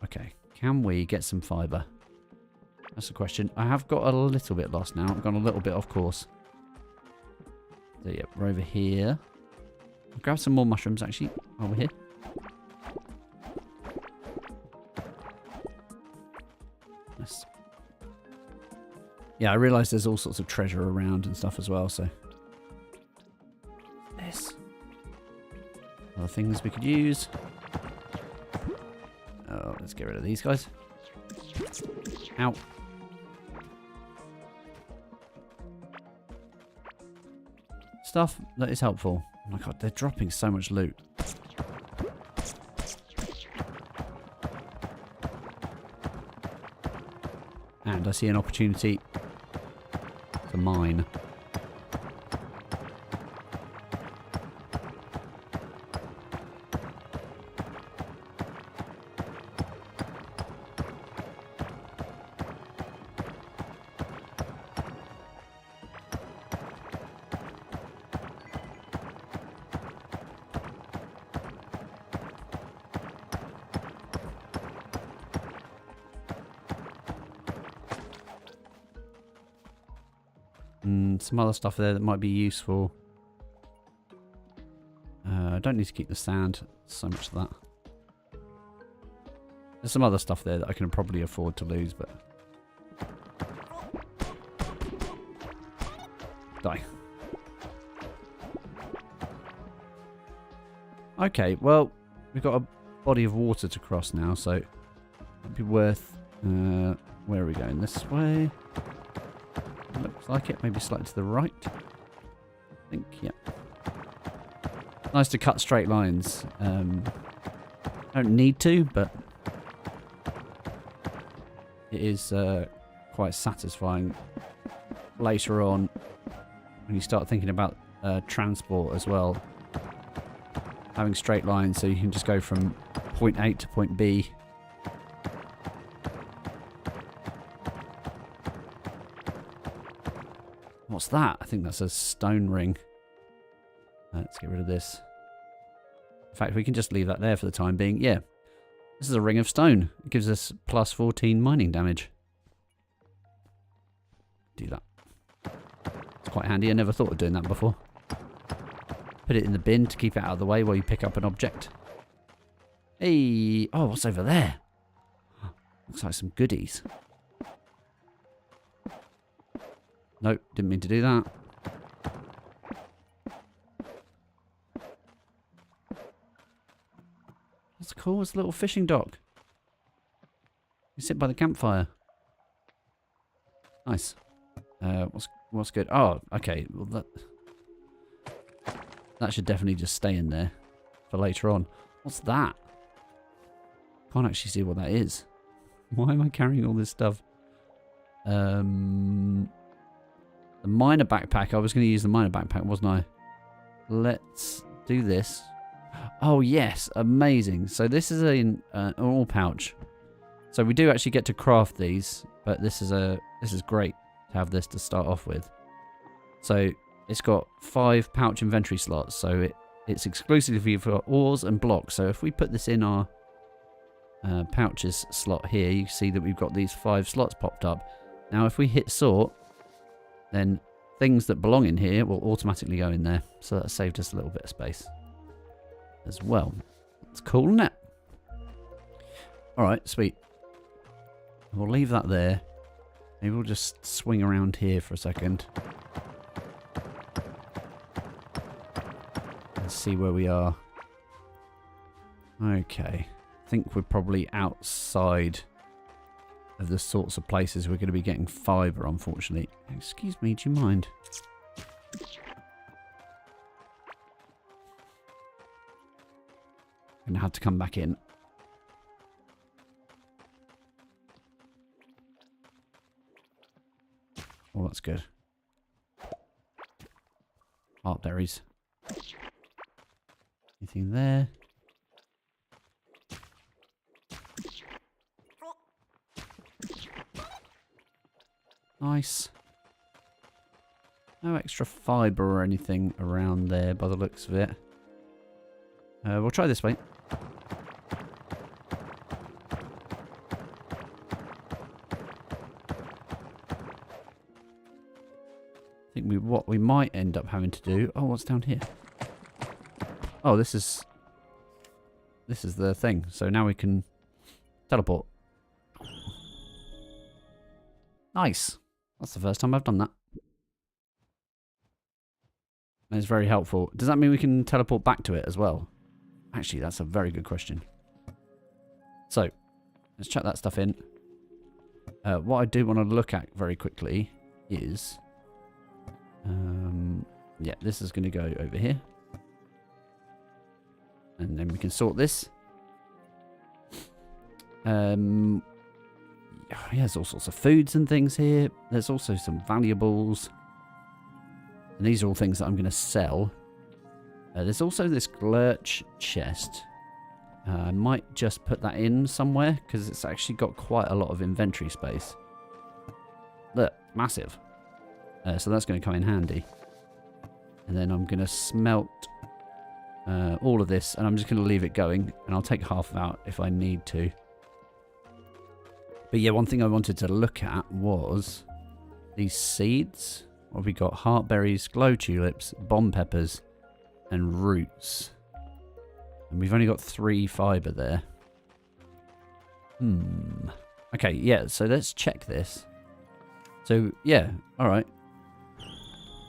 Okay. Can we get some fibre? That's the question. I have got a little bit lost now. I've gone a little bit off course. So yeah, we're over here. I'll grab some more mushrooms actually while we're here. Nice. Yeah, I realise there's all sorts of treasure around and stuff as well, so. This. Other things we could use. Oh, let's get rid of these guys. Ow. Stuff that is helpful. Oh my god, they're dropping so much loot. And I see an opportunity to mine. Some other stuff there that might be useful. don't need to keep the sand. So much of that. There's some other stuff there that I can probably afford to lose, but... Die. Okay, well, we've got a body of water to cross now, so it'd be worth... where are we going? This way? Looks like it. Maybe slightly to the right. I think, yeah. Nice to cut straight lines. Don't need to, but it is quite satisfying later on when you start thinking about transport as well. Having straight lines so you can just go from point A to point B. What's that? I think that's a stone ring. Let's get rid of this. In fact, we can just leave that there for the time being. Yeah. This is a ring of stone. It gives us plus 14 mining damage. Do that. It's quite handy. I never thought of doing that before. Put it in the bin to keep it out of the way while you pick up an object. Hey! Oh, what's over there? Looks like some goodies. Nope, didn't mean to do that. That's cool. It's a little fishing dock. You sit by the campfire. Nice. What's good? Oh, okay. Well, that should definitely just stay in there for later on. What's that? Can't actually see what that is. Why am I carrying all this stuff? The miner backpack. I was going to use the miner backpack, wasn't I? Let's do this. Oh, yes. Amazing. So this is an ore pouch. So we do actually get to craft these, but this is great to have this to start off with. So it's got 5 pouch inventory slots. So it's exclusively for ores and blocks. So if we put this in our pouches slot here, you see that we've got these 5 slots popped up. Now if we hit sort, then things that belong in here will automatically go in there. So that saved us a little bit of space as well. It's cool, isn't it? Alright, sweet. We'll leave that there. Maybe we'll just swing around here for a second. And see where we are. Okay. I think we're probably outside of the sorts of places we're going to be getting fibre, unfortunately. Excuse me, do you mind? I'm going to have to come back in. Oh, that's good. Heart berries. Anything there? Nice. No extra fibre or anything around there by the looks of it. We'll try this way. I think what we might end up having to do... Oh, what's down here? Oh, this is the thing. So now we can teleport. Nice. That's the first time I've done that. It's very helpful. Does that mean we can teleport back to it as well? Actually, that's a very good question. So, let's chuck that stuff in. What I do want to look at very quickly is... yeah, this is going to go over here. And then we can sort this. Yeah, there's all sorts of foods and things here. There's also some valuables. And these are all things that I'm going to sell. There's also this glurch chest. I might just put that in somewhere because it's actually got quite a lot of inventory space. Look, massive. So that's going to come in handy. And then I'm going to smelt all of this and I'm just going to leave it going. And I'll take half out if I need to. But yeah, one thing I wanted to look at was these seeds. What have we got? Heartberries, glow tulips, bomb peppers, and roots. And we've only got 3 fibre there. Okay, yeah, so let's check this. So, yeah, alright.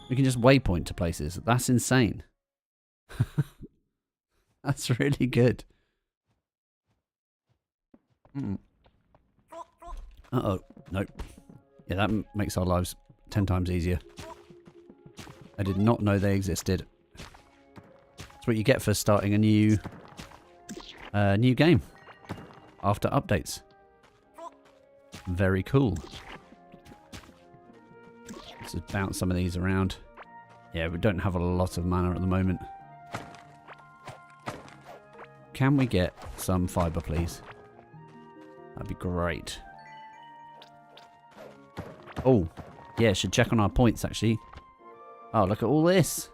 We can just waypoint to places. That's insane. That's really good. Uh-oh. Nope. Yeah, that makes our lives 10 times easier. I did not know they existed. That's what you get for starting a new game after updates. Very cool. Let's just bounce some of these around. Yeah, we don't have a lot of mana at the moment. Can we get some fibre, please? That'd be great. Oh, yeah, should check on our points, actually. Oh, look at all this.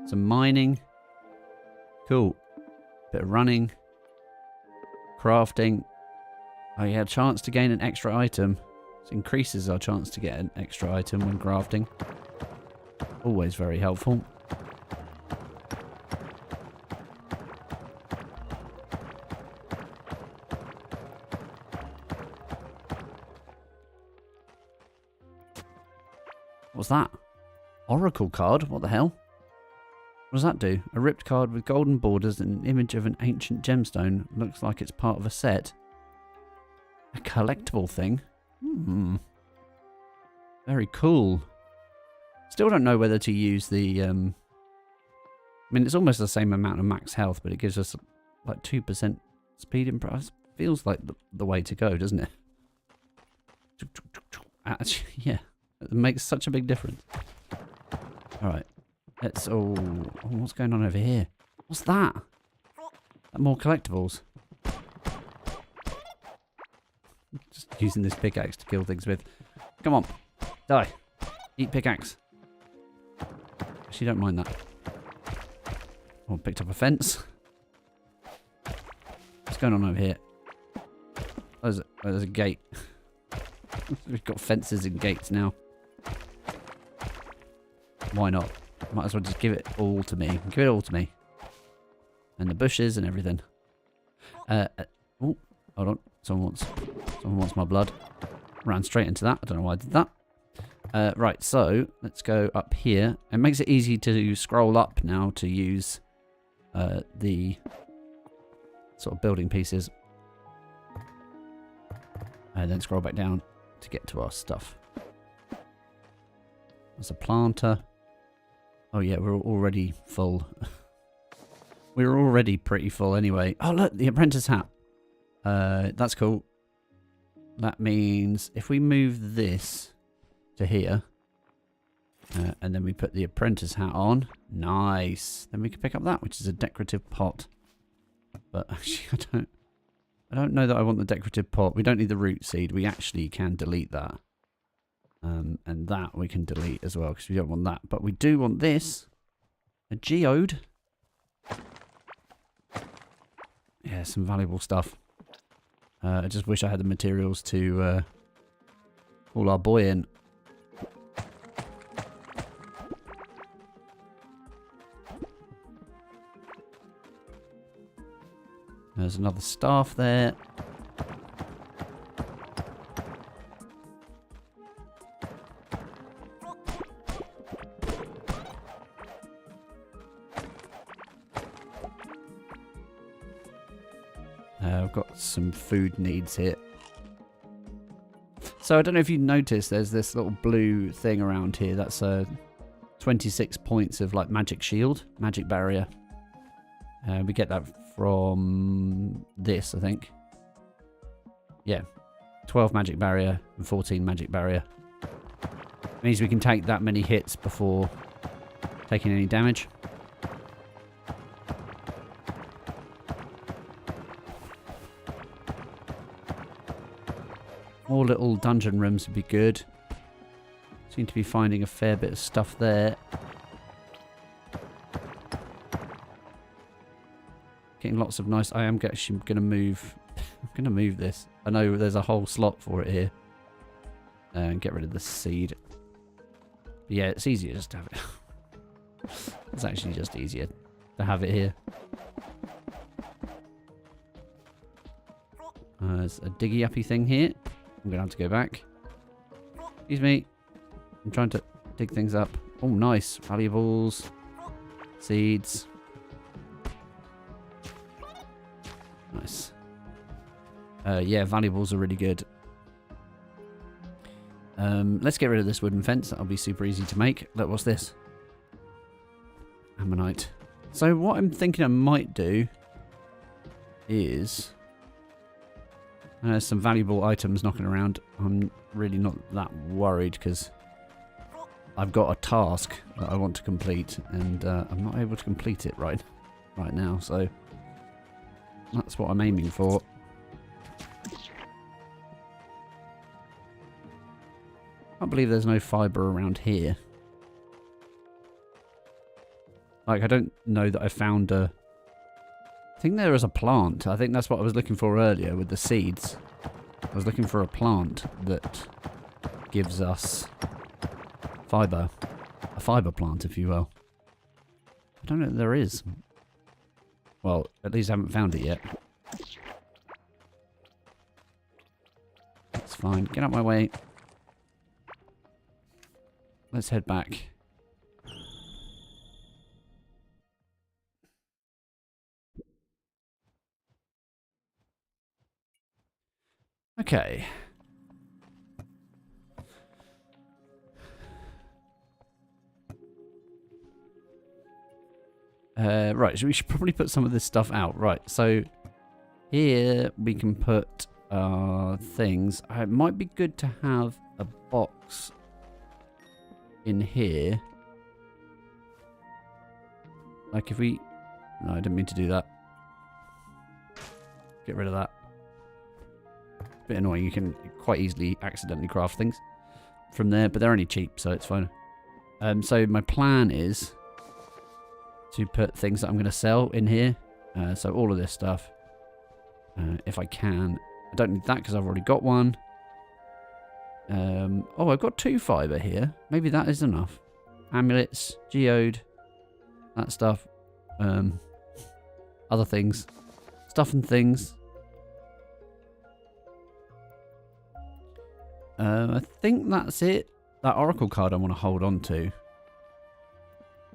Some mining. Cool. Bit of running. Crafting. Oh, yeah, chance to gain an extra item. This increases our chance to get an extra item when crafting. Always very helpful. What's that? Oracle card? What the hell? What does that do? A ripped card with golden borders and an image of an ancient gemstone. Looks like it's part of a set. A collectible thing? Very cool. Still don't know whether to use the... I mean, it's almost the same amount of max health, but it gives us like 2% speed improv. Feels like the way to go, doesn't it? Actually, yeah. It makes such a big difference. Alright. Let's... Oh, what's going on over here? What's that? More collectibles. Just using this pickaxe to kill things with. Come on. Die. Eat pickaxe. Actually, don't mind that. Oh, picked up a fence. What's going on over here? There's a gate. We've got fences and gates now. Why not? Might as well just give it all to me. Give it all to me. And the bushes and everything. Oh, hold on. Someone wants my blood. Ran straight into that. I don't know why I did that. Right, so let's go up here. It makes it easy to scroll up now to use the sort of building pieces. And then scroll back down to get to our stuff. There's a planter. Oh yeah, we're already full. We're already pretty full anyway. Oh look, the apprentice hat. That's cool. That means if we move this to here, and then we put the apprentice hat on, nice. Then we can pick up that, which is a decorative pot. But actually, I don't know that I want the decorative pot. We don't need the root seed. We actually can delete that. And that we can delete as well, because we don't want that. But we do want this. A geode. Yeah, some valuable stuff. I just wish I had the materials to haul our boy in. There's another staff there. I've got some food needs here. So I don't know if you noticed, there's this little blue thing around here. That's 26 points of like magic shield, magic barrier. We get that from this, I think. Yeah, 12 magic barrier and 14 magic barrier. Means we can take that many hits before taking any damage. More little dungeon rooms would be good. Seem to be finding a fair bit of stuff there. Getting lots of nice... I am actually going to move... I'm going to move this. I know there's a whole slot for it here. And get rid of the seed. But yeah, it's easier just to have it. It's actually just easier to have it here. There's a diggy uppy thing here. I'm going to have to go back. Excuse me. I'm trying to dig things up. Oh, nice. Valuables. Seeds. Nice. Yeah, valuables are really good. Let's get rid of this wooden fence. That'll be super easy to make. Look, what's this? Ammonite. So what I'm thinking I might do is... some valuable items knocking around. I'm really not that worried because I've got a task that I want to complete and I'm not able to complete it right now. So that's what I'm aiming for. I can't believe there's no fibre around here. Like, I don't know that I found a... I think there is a plant. I think that's what I was looking for earlier with the seeds. I was looking for a plant that gives us fibre. A fibre plant, if you will. I don't know if there is. Well, at least I haven't found it yet. That's fine. Get out my way. Let's head back. Okay. Right, so we should probably put some of this stuff out. Right, so here we can put things. It might be good to have a box in here. Like if we... No, I didn't mean to do that. Get rid of that. Bit annoying. You can quite easily accidentally craft things from there, but they're only cheap, so it's fine. So my plan is to put things that I'm going to sell in here. So all of this stuff, if I can. I don't need that because I've already got one. Oh, I've got 2 fibre here. Maybe that is enough. Amulets, geode, that stuff. Other things. Stuff and things. I think that's it. That oracle card I want to hold on to.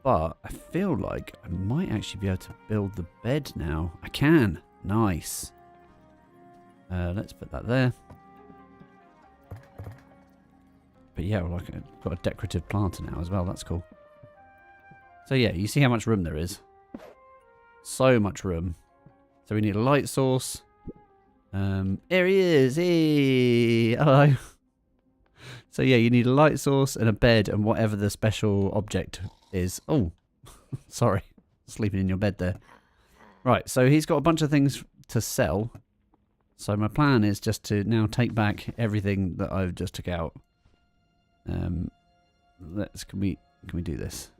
But I feel like I might actually be able to build the bed now. I can. Nice. Let's put that there. But yeah, well, I've got a decorative planter now as well. That's cool. So yeah, you see how much room there is. So much room. So we need a light source. Here he is. Hey, hello. So yeah, you need a light source and a bed and whatever the special object is. Oh, sorry. Sleeping in your bed there. Right, so he's got a bunch of things to sell. So my plan is just to now take back everything that I've just took out. Can we do this?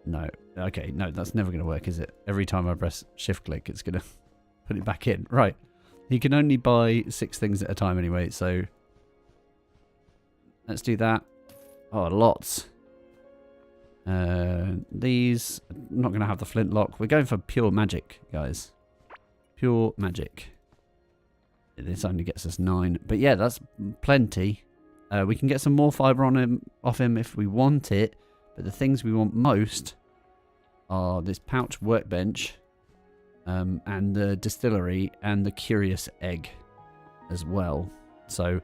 No. Okay, no, that's never going to work, is it? Every time I press shift click, it's going to put it back in. Right. He can only buy 6 things at a time anyway, so let's do that. Oh, lots. These, I'm not going to have the flintlock. We're going for pure magic, guys. Pure magic. This only gets us 9. But yeah, that's plenty. We can get some more fibre off him if we want it. But the things we want most are this pouch workbench and the distillery and the curious egg as well. So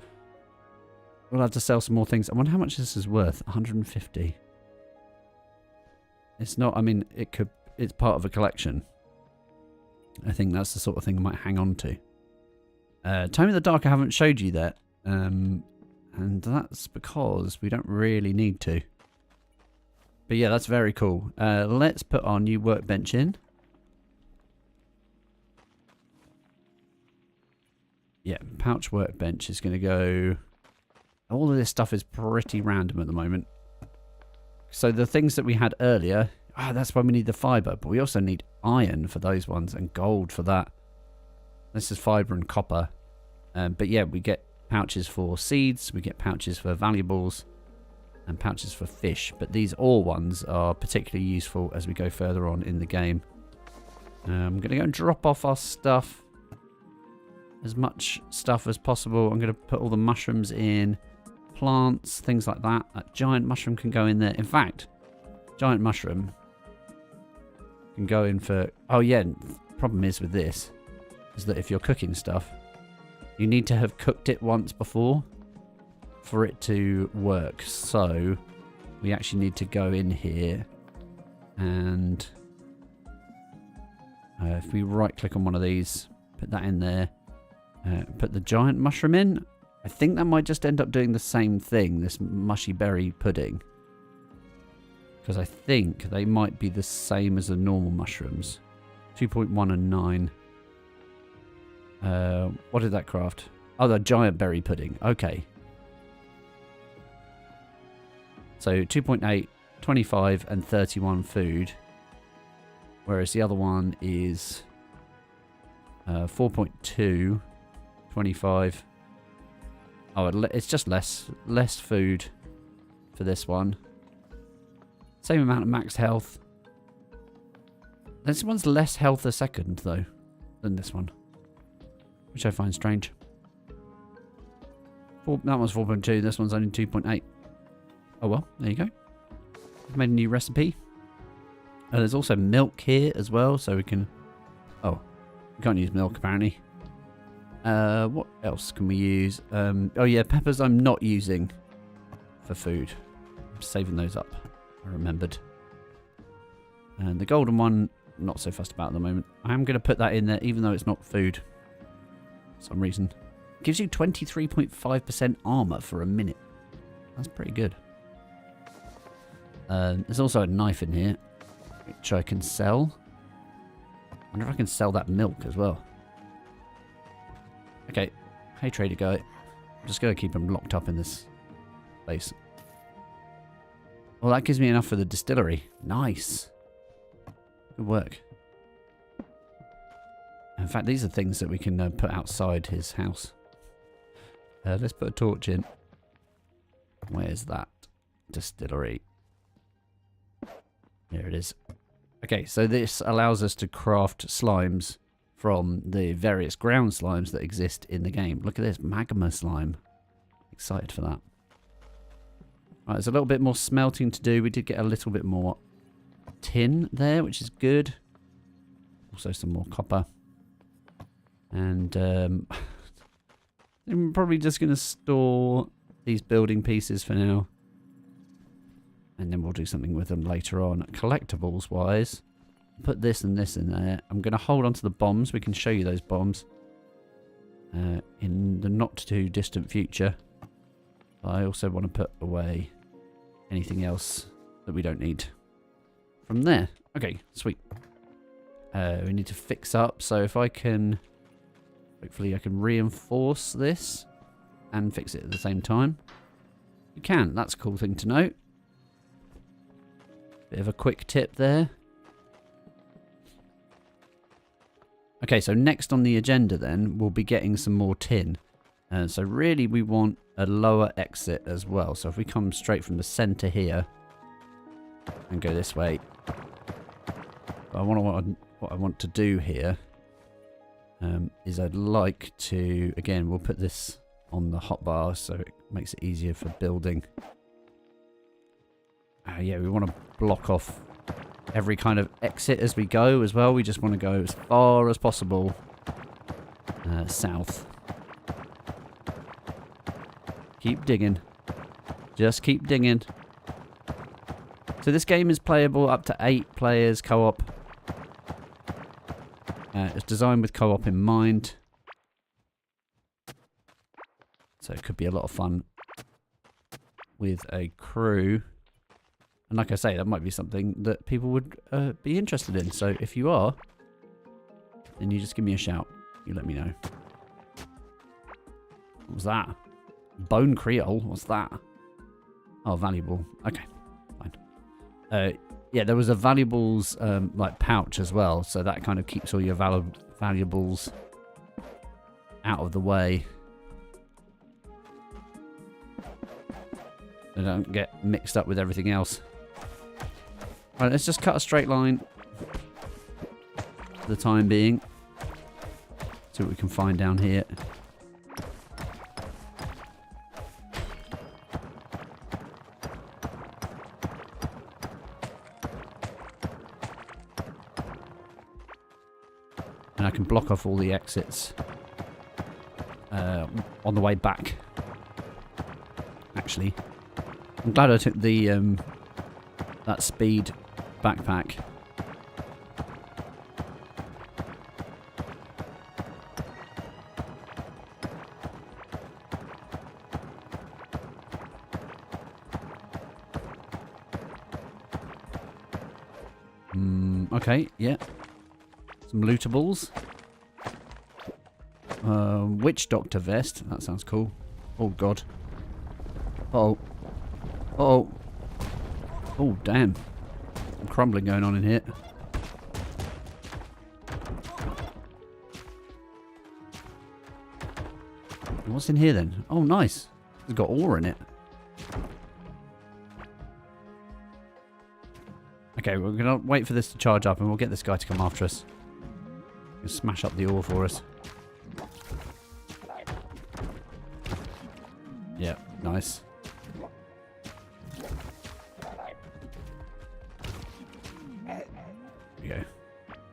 we'll have to sell some more things. I wonder how much this is worth. 150. It's not, I mean, it's part of a collection. I think that's the sort of thing I might hang on to. Time in the Dark, I haven't showed you that. And that's because we don't really need to. But yeah, that's very cool. Let's put our new workbench in. Yeah, pouch workbench is going to go... All of this stuff is pretty random at the moment. So the things that we had earlier... that's why we need the fibre. But we also need iron for those ones and gold for that. This is fibre and copper. But yeah, we get pouches for seeds. We get pouches for valuables. And pouches for fish. But these ore ones are particularly useful as we go further on in the game. I'm going to go and drop off our stuff. as much stuff as possible. I'm going to put all the mushrooms in, plants, things like that. That giant mushroom can go in there. In fact, giant mushroom can go in for... Oh yeah, problem is with this is that if you're cooking stuff, you need to have cooked it once before for it to work. So we actually need to go in here and if we right click on one of these, put that in there, put the giant mushroom in. I think that might just end up doing the same thing, this mushy berry pudding. Because I think they might be the same as the normal mushrooms. 2.1 and 9. What did that craft? Oh, the giant berry pudding. Okay. So 2.8, 25 and 31 food. Whereas the other one is 4.2, 25. Oh, it's just less food for this one. Same amount of max health. This one's less health a second, though, than this one. Which I find strange. That one's 4.2, this one's only 2.8. Oh well, there you go. I've made a new recipe. There's also milk here as well, so we can... Oh, we can't use milk apparently. What else can we use? Oh yeah, peppers I'm not using for food. I'm saving those up. I remembered. And the golden one, not so fussed about at the moment. I am going to put that in there, even though it's not food. For some reason. It gives you 23.5% armor for a minute. That's pretty good. There's also a knife in here, which I can sell. I wonder if I can sell that milk as well. Okay. Hey, trader guy. I'm just going to keep him locked up in this place. Well, that gives me enough for the distillery. Nice. Good work. In fact, these are things that we can put outside his house. Let's put a torch in. Where's that distillery? Here it is. Okay, so this allows us to craft slimes from the various ground slimes that exist in the game. Look at this, magma slime. Excited for that. Right, there's a little bit more smelting to do. We did get a little bit more tin there, which is good. Also some more copper. And I'm probably just going to store these building pieces for now. And then we'll do something with them later on. Collectibles wise, put this and this in there. I'm going to hold on to the bombs. We can show you those bombs in the not too distant future. I also want to put away anything else that we don't need from there. Okay, sweet. We need to fix up. So if I can, hopefully I can reinforce this and fix it at the same time. You can. That's a cool thing to note. Bit of a quick tip there. Okay, so next on the agenda then, we'll be getting some more tin. So really we want a lower exit as well. So if we come straight from the center here and go this way. What I want to do here is I'd like to, again, we'll put this on the hotbar so it makes it easier for building. Yeah, we want to block off every kind of exit as we go as well. We just want to go as far as possible south. Keep digging. Just keep digging. So this game is playable up to 8 players co-op. It's designed with co-op in mind. So it could be a lot of fun with a crew. And like I say, that might be something that people would be interested in. So if you are, then you just give me a shout. You let me know. What was that? Bone Creole? What's that? Oh, valuable. Okay, fine. Yeah, there was a valuables like pouch as well. So that kind of keeps all your valuables out of the way. They don't get mixed up with everything else. Right, let's just cut a straight line for the time being. See what we can find down here. And I can block off all the exits on the way back. Actually, I'm glad I took the that speed backpack. Okay, yeah. Some lootables. Witch Doctor vest. That sounds cool. Oh, God. Uh-oh. Uh-oh. Oh, damn. Some crumbling going on in here. What's in here, then? Oh, nice. It's got ore in it. Okay, we're going to wait for this to charge up and we'll get this guy to come after us. He'll smash up the ore for us. Yeah, nice. There we go.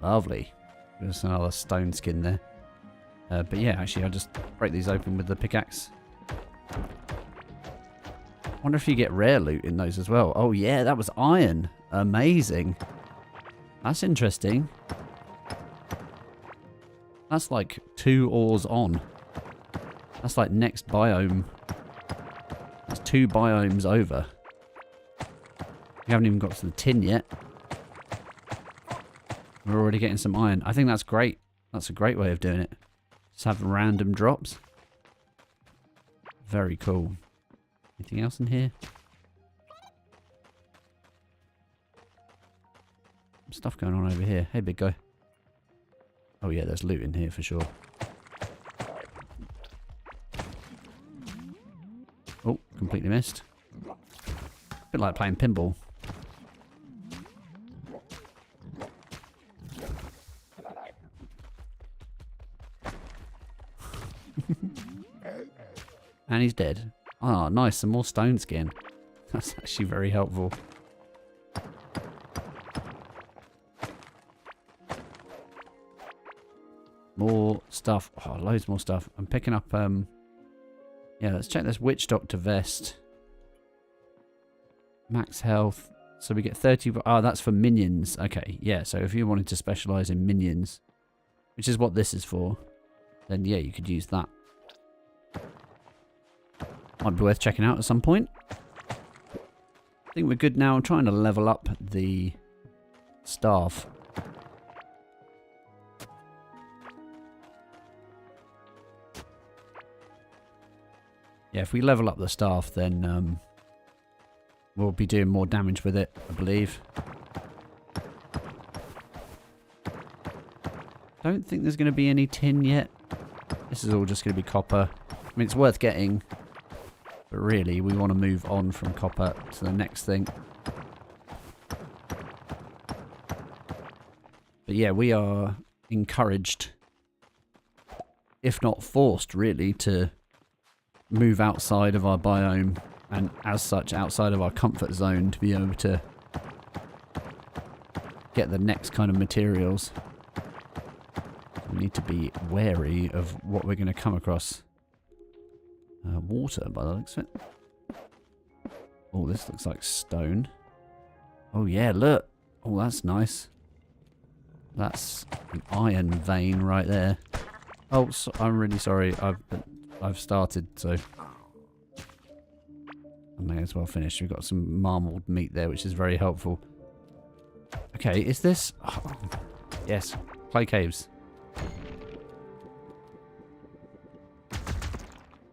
Lovely. There's another stone skin there. But yeah, actually, I'll just break these open with the pickaxe. Wonder if you get rare loot in those as well. Oh yeah, that was iron. Amazing. That's interesting. That's like 2 ores on. That's like next biome. That's 2 biomes over. We haven't even got to the tin yet. We're already getting some iron. I think that's great. That's a great way of doing it. Just have random drops. Very cool. Anything else in here? Some stuff going on over here. Hey, big guy. Oh yeah, there's loot in here for sure. Oh, completely missed. A bit like playing pinball. And he's dead. Ah, nice. Some more stone skin. That's actually very helpful. More stuff. Oh, loads more stuff. I'm picking up, yeah, let's check this Witch Doctor vest. Max health. So we get 30... Oh, that's for minions. Okay, yeah, so if you wanted to specialise in minions, which is what this is for, then yeah, you could use that. Might be worth checking out at some point. I think we're good now. I'm trying to level up the staff. Yeah, if we level up the staff, then we'll be doing more damage with it, I believe. Don't think there's going to be any tin yet. This is all just going to be copper. I mean, it's worth getting. But really, we want to move on from copper to the next thing. But yeah, we are encouraged, if not forced, really, to move outside of our biome and as such outside of our comfort zone to be able to get the next kind of materials. We need to be wary of what we're going to come across. Water, by the looks of it. Oh, this looks like stone. Oh, yeah, look. Oh, that's nice. That's an iron vein right there. Oh, so, I'm really sorry. I've started, so I may as well finish. We've got some marbled meat there, which is very helpful. Okay, is this... Oh, yes, clay caves.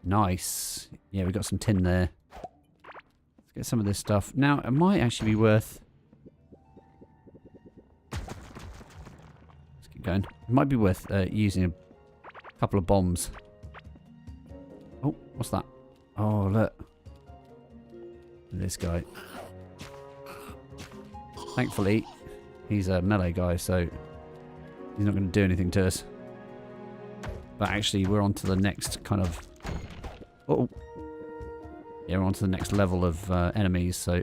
Nice. Yeah, we got some tin there. Let's get some of this stuff. Now, it might actually be worth... Let's keep going. It might be worth using a couple of bombs. Oh, what's that? Oh, look. This guy. Thankfully, he's a melee guy, so he's not going to do anything to us. But actually, we're on to the next kind of... Oh! Yeah, we're on to the next level of enemies, so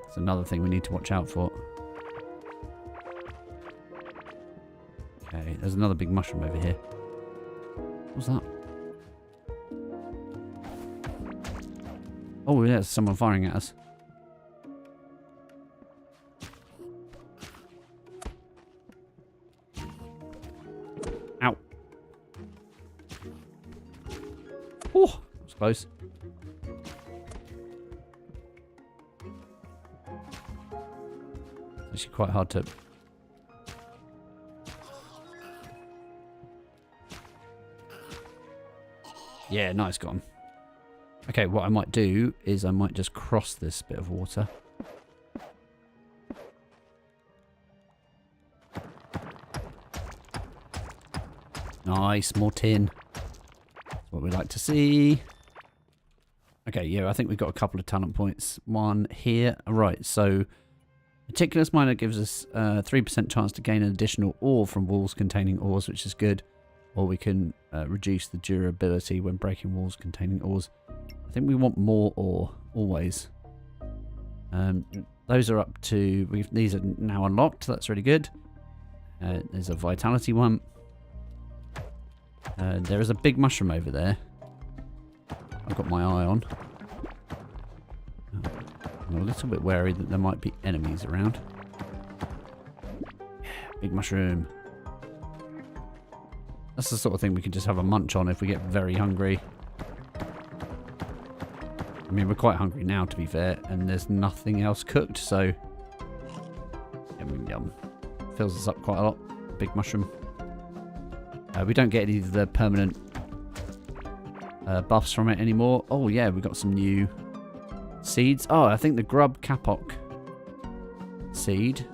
it's another thing we need to watch out for. Okay, there's another big mushroom over here. What's that? Oh, yeah, there's someone firing at us. Ow. Oh, that's close. It's actually quite hard to... Yeah, nice, got him. Okay, what I might do is I might just cross this bit of water. Nice, more tin. That's what we like to see. Okay, yeah, I think we've got a couple of talent points. One here. Right, so Meticulous Miner gives us 3% chance to gain an additional ore from walls containing ores, which is good. Or we can reduce the durability when breaking walls containing ores. I think we want more ore, always. Those are up to... These are now unlocked, that's really good. There's a vitality one. There is a big mushroom over there. I've got my eye on. I'm a little bit wary that there might be enemies around. Yeah, big mushroom. That's the sort of thing we can just have a munch on if we get very hungry. I mean, we're quite hungry now, to be fair, and there's nothing else cooked, so... Yum, yum. Fills us up quite a lot. Big mushroom. We don't get any of the permanent buffs from it anymore. Oh, yeah, we got some new seeds. Oh, I think the grub kapok seed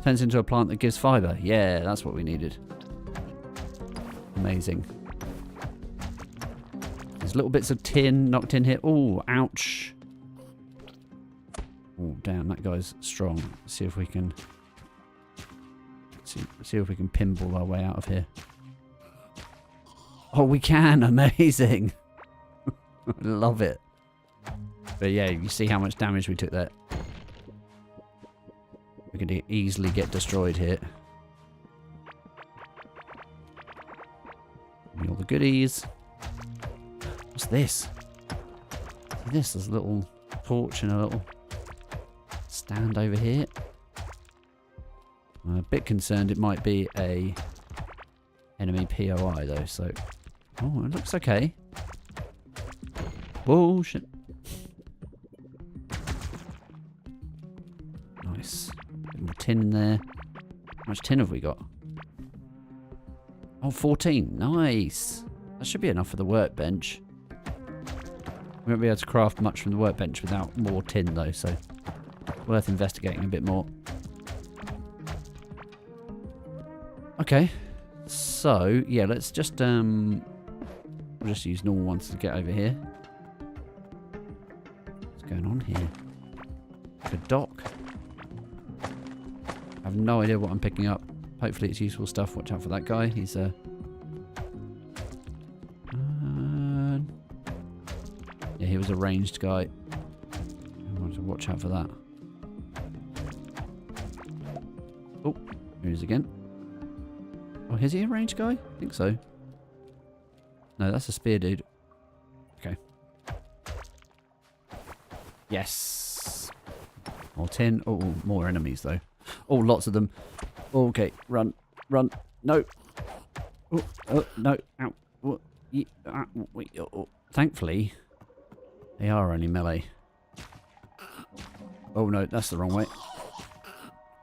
turns into a plant that gives fibre. Yeah, that's what we needed. Amazing. There's little bits of tin knocked in here. Oh, ouch. Oh, damn, that guy's strong. Let's see if we can... See if we can pinball our way out of here. Oh, we can! Amazing! Love it. But yeah, you see how much damage we took there. We're going to easily get destroyed here. Give me all the goodies. What's this? There's a little torch and a little stand over here. I'm a bit concerned it might be a enemy POI though, so... Oh, it looks okay. Whoa, shit. Nice. Bit more tin in there. How much tin have we got? Oh, 14. Nice. That should be enough for the workbench. We won't be able to craft much from the workbench without more tin though, so... Worth investigating a bit more. Okay. So, yeah, let's just, we'll just use normal ones to get over here. What's going on here? Like a dock. I have no idea what I'm picking up. Hopefully it's useful stuff. Watch out for that guy. He's yeah, he was a ranged guy. I want to watch out for that. Oh, here he is again. Oh, is he a ranged guy? I think so. No, that's a spear dude. Okay. Yes. More tin. Oh, more enemies though. Oh, lots of them. Oh, okay, run, run. No. Oh, no. Ow. Oh, wait, oh. Thankfully, they are only melee. Oh no, that's the wrong way.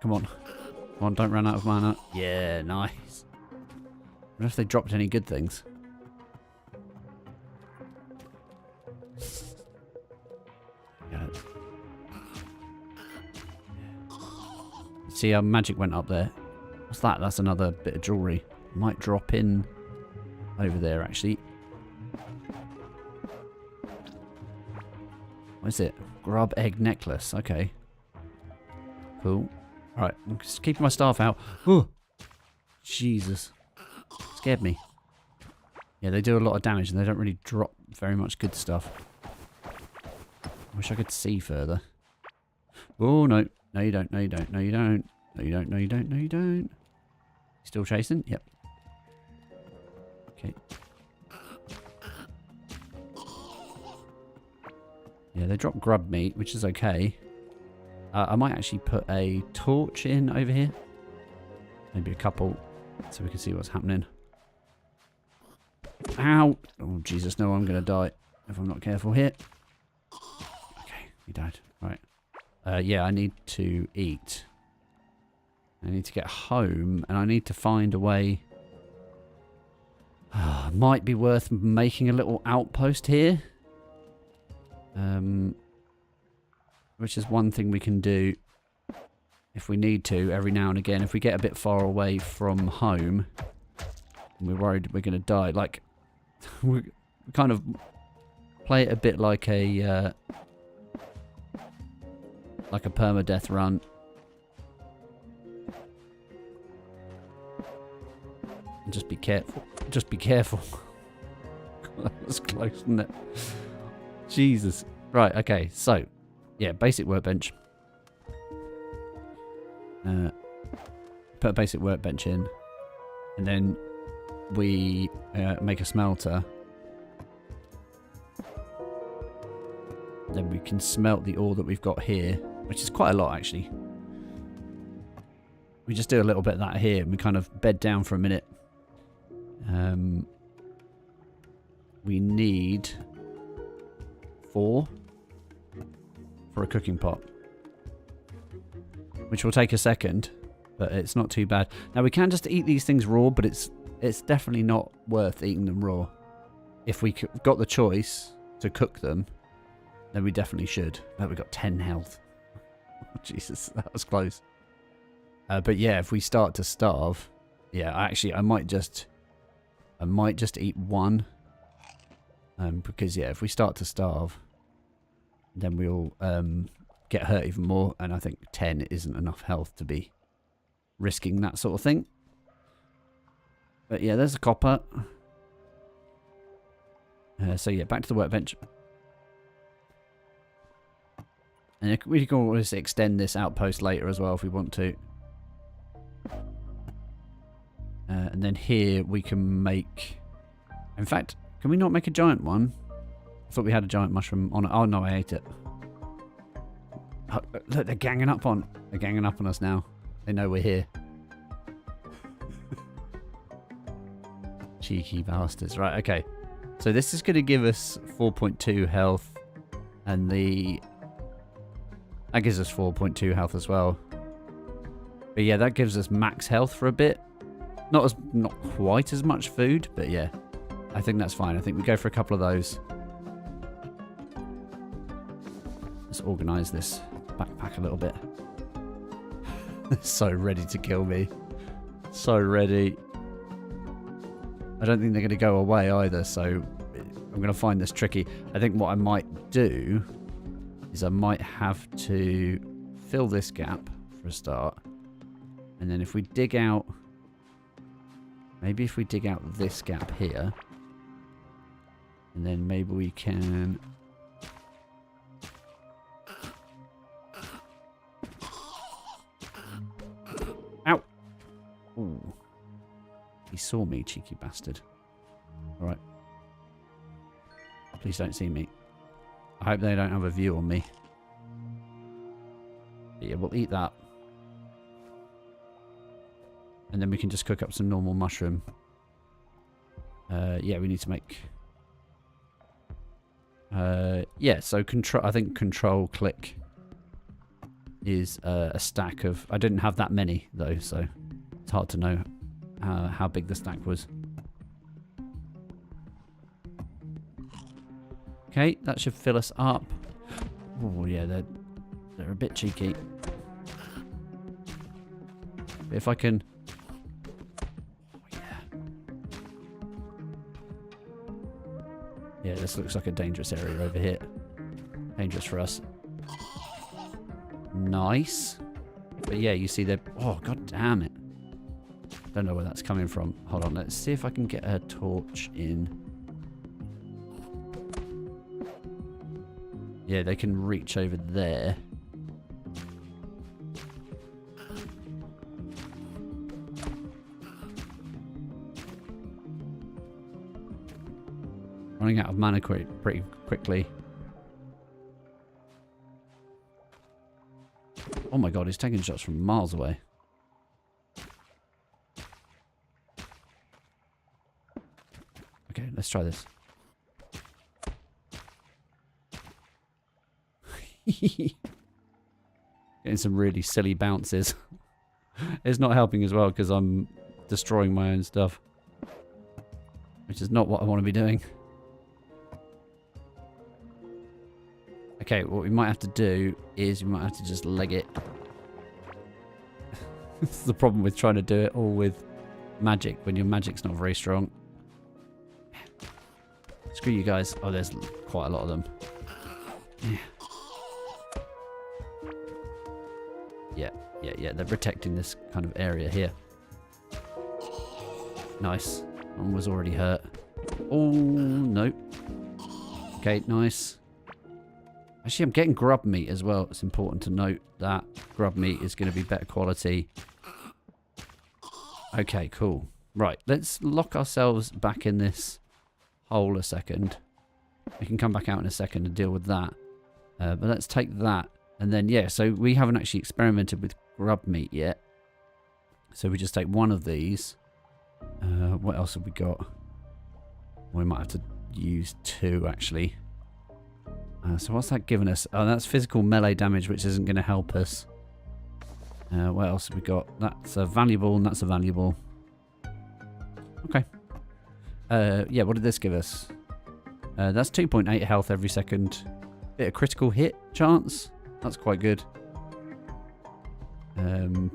Come on. Come on, don't run out of mana. Yeah, nice. I wonder if they dropped any good things. Yeah. See how magic went up there. What's that? That's another bit of jewellery. Might drop in over there actually. What is it? Grub egg necklace. Okay. Cool. Alright, I'm just keeping my staff out. Oh! Jesus. Scared me. Yeah, they do a lot of damage and they don't really drop very much good stuff. I wish I could see further. Oh, no. No, you don't. No, you don't. No, you don't. No, you don't. No, you don't. No, you don't. Still chasing? Yep. Okay. Yeah, they drop grub meat, which is okay. I might actually put a torch in over here. Maybe a couple, so we can see what's happening. Ow! Oh, Jesus, no, I'm going to die if I'm not careful here. Okay, he died. Right. Yeah, I need to eat. I need to get home, and I need to find a way. Might be worth making a little outpost here. Which is one thing we can do if we need to every now and again. If we get a bit far away from home and we're worried we're going to die. Like, we kind of play it a bit like a permadeath run. And just be careful. Just be careful. That was close, wasn't it? Jesus. Right, okay, so, yeah, basic workbench. Put a basic workbench in. And then we make a smelter. Then we can smelt the ore that we've got here, which is quite a lot, actually. We just do a little bit of that here, and we kind of bed down for a minute. We need 4 for a cooking pot, which will take a second, but it's not too bad. Now we can just eat these things raw, but it's definitely not worth eating them raw. If we got the choice to cook them, then we definitely should. But we got 10 health. Oh, Jesus, that was close. But yeah, if we start to starve, yeah, I might just eat 1. Because yeah, if we start to starve, then we'll get hurt even more, and I think 10 isn't enough health to be risking that sort of thing. But yeah, there's a copper. So yeah, back to the workbench. And we can always extend this outpost later as well if we want to. And then here we can make... In fact, can we not make a giant one? I thought we had a giant mushroom on it. Oh no, I ate it. Oh, look, they're ganging up on us now. They know we're here. Cheeky bastards. Right, okay. So this is going to give us 4.2 health. And that gives us 4.2 health as well. But yeah, that gives us max health for a bit. Not quite as much food, but yeah. I think that's fine. I think we go for a couple of those. Let's organise this backpack a little bit. So ready to kill me. So ready. I don't think they're going to go away either, so I'm going to find this tricky. I think what I might do is I might have to fill this gap for a start. And then if we dig out... Maybe if we dig out this gap here... And then maybe we can... Ow! Ooh. He saw me, cheeky bastard. Alright. Please don't see me. I hope they don't have a view on me. But yeah, we'll eat that. And then we can just cook up some normal mushroom. Yeah, we need to make... yeah, so I think control click is a stack of... I didn't have that many, though, so it's hard to know how big the stack was. Okay, that should fill us up. Oh, yeah, they're a bit cheeky. But if I can... Yeah, this looks like a dangerous area over here. Dangerous for us. Nice. But yeah, you see they're... Oh, god damn it. Don't know where that's coming from. Hold on, let's see if I can get a torch in. Yeah, they can reach over there. Running out of mana pretty quickly. Oh my god, he's taking shots from miles away. Okay, let's try this. Getting some really silly bounces. It's not helping as well because I'm destroying my own stuff. Which is not what I want to be doing. Okay, what we might have to do is we might have to just leg it. This is the problem with trying to do it all with magic when your magic's not very strong. Screw you guys. Oh, there's quite a lot of them. Yeah. They're protecting this kind of area here. Nice. One was already hurt. Oh, no. Okay, nice. Actually, I'm getting grub meat as well. It's important to note that grub meat is going to be better quality. Okay, cool. Right, let's lock ourselves back in this hole a second. We can come back out in a second and deal with that. But let's take that. And then, yeah, so we haven't actually experimented with grub meat yet. So we just take one of these. What else have we got? We might have to use two, actually. So what's that giving us? Oh, that's physical melee damage, which isn't going to help us. What else have we got? That's a valuable, and that's a valuable. Okay. Yeah, what did this give us? That's 2.8 health every second. Bit of critical hit chance. That's quite good.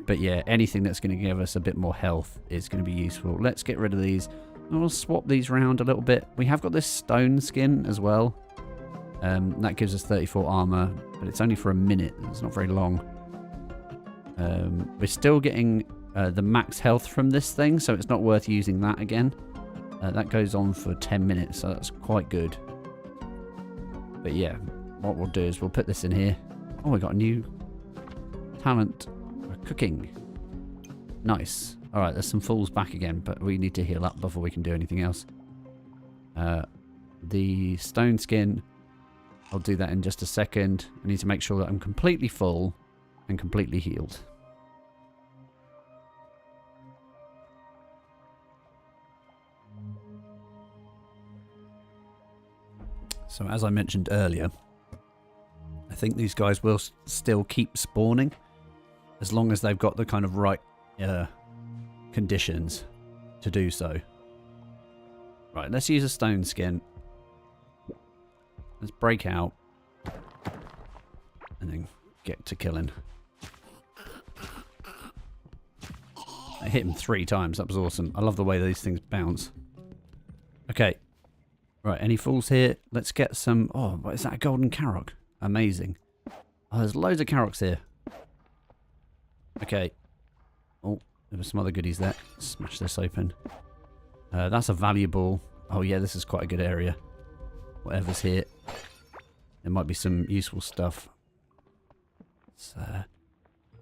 But yeah, anything that's going to give us a bit more health is going to be useful. Let's get rid of these. We'll swap these around a little bit. We have got this stone skin as well. That gives us 34 armor, but it's only for a minute. It's not very long. We're still getting the max health from this thing, so it's not worth using that again. That goes on for 10 minutes, so that's quite good. But yeah, what we'll do is we'll put this in here. Oh, we got a new talent for cooking. Nice. Alright, there's some fools back again, but we need to heal up before we can do anything else. The stone skin, I'll do that in just a second. I need to make sure that I'm completely full and completely healed. So as I mentioned earlier, I think these guys will still keep spawning as long as they've got the kind of right conditions to do so. Right, let's use a stone skin. Let's break out and then get to killing. I hit him 3 times. That was awesome. I love the way these things bounce. Okay. Right, any fools here? Let's get some... Oh, what is that? A golden carrot. Amazing. Oh, there's loads of carrots here. Okay. Oh, there were some other goodies there. Smash this open. That's a valuable... Oh, yeah, this is quite a good area. Whatever's here. There might be some useful stuff.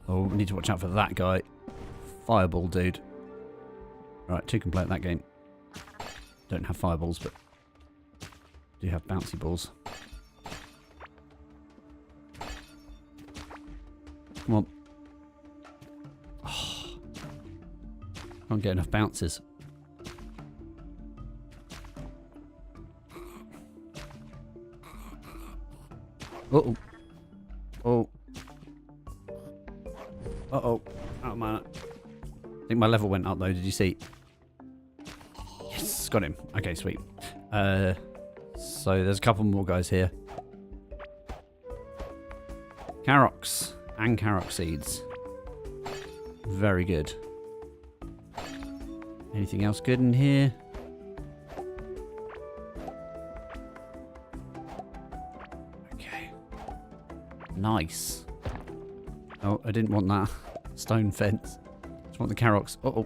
Oh, we need to watch out for that guy. Fireball, dude. Right, 2 can play at that game. Don't have fireballs, but do have bouncy balls. Come on. Oh, can't get enough bounces. Uh-oh. Oh. Uh-oh. Out of mana. I think my level went up though, did you see? Yes, got him. Okay, sweet. So there's a couple more guys here. Carrots and carrot seeds. Very good. Anything else good in here? Okay. Nice. Oh, I didn't want that stone fence. Just want the carrots. Uh-oh.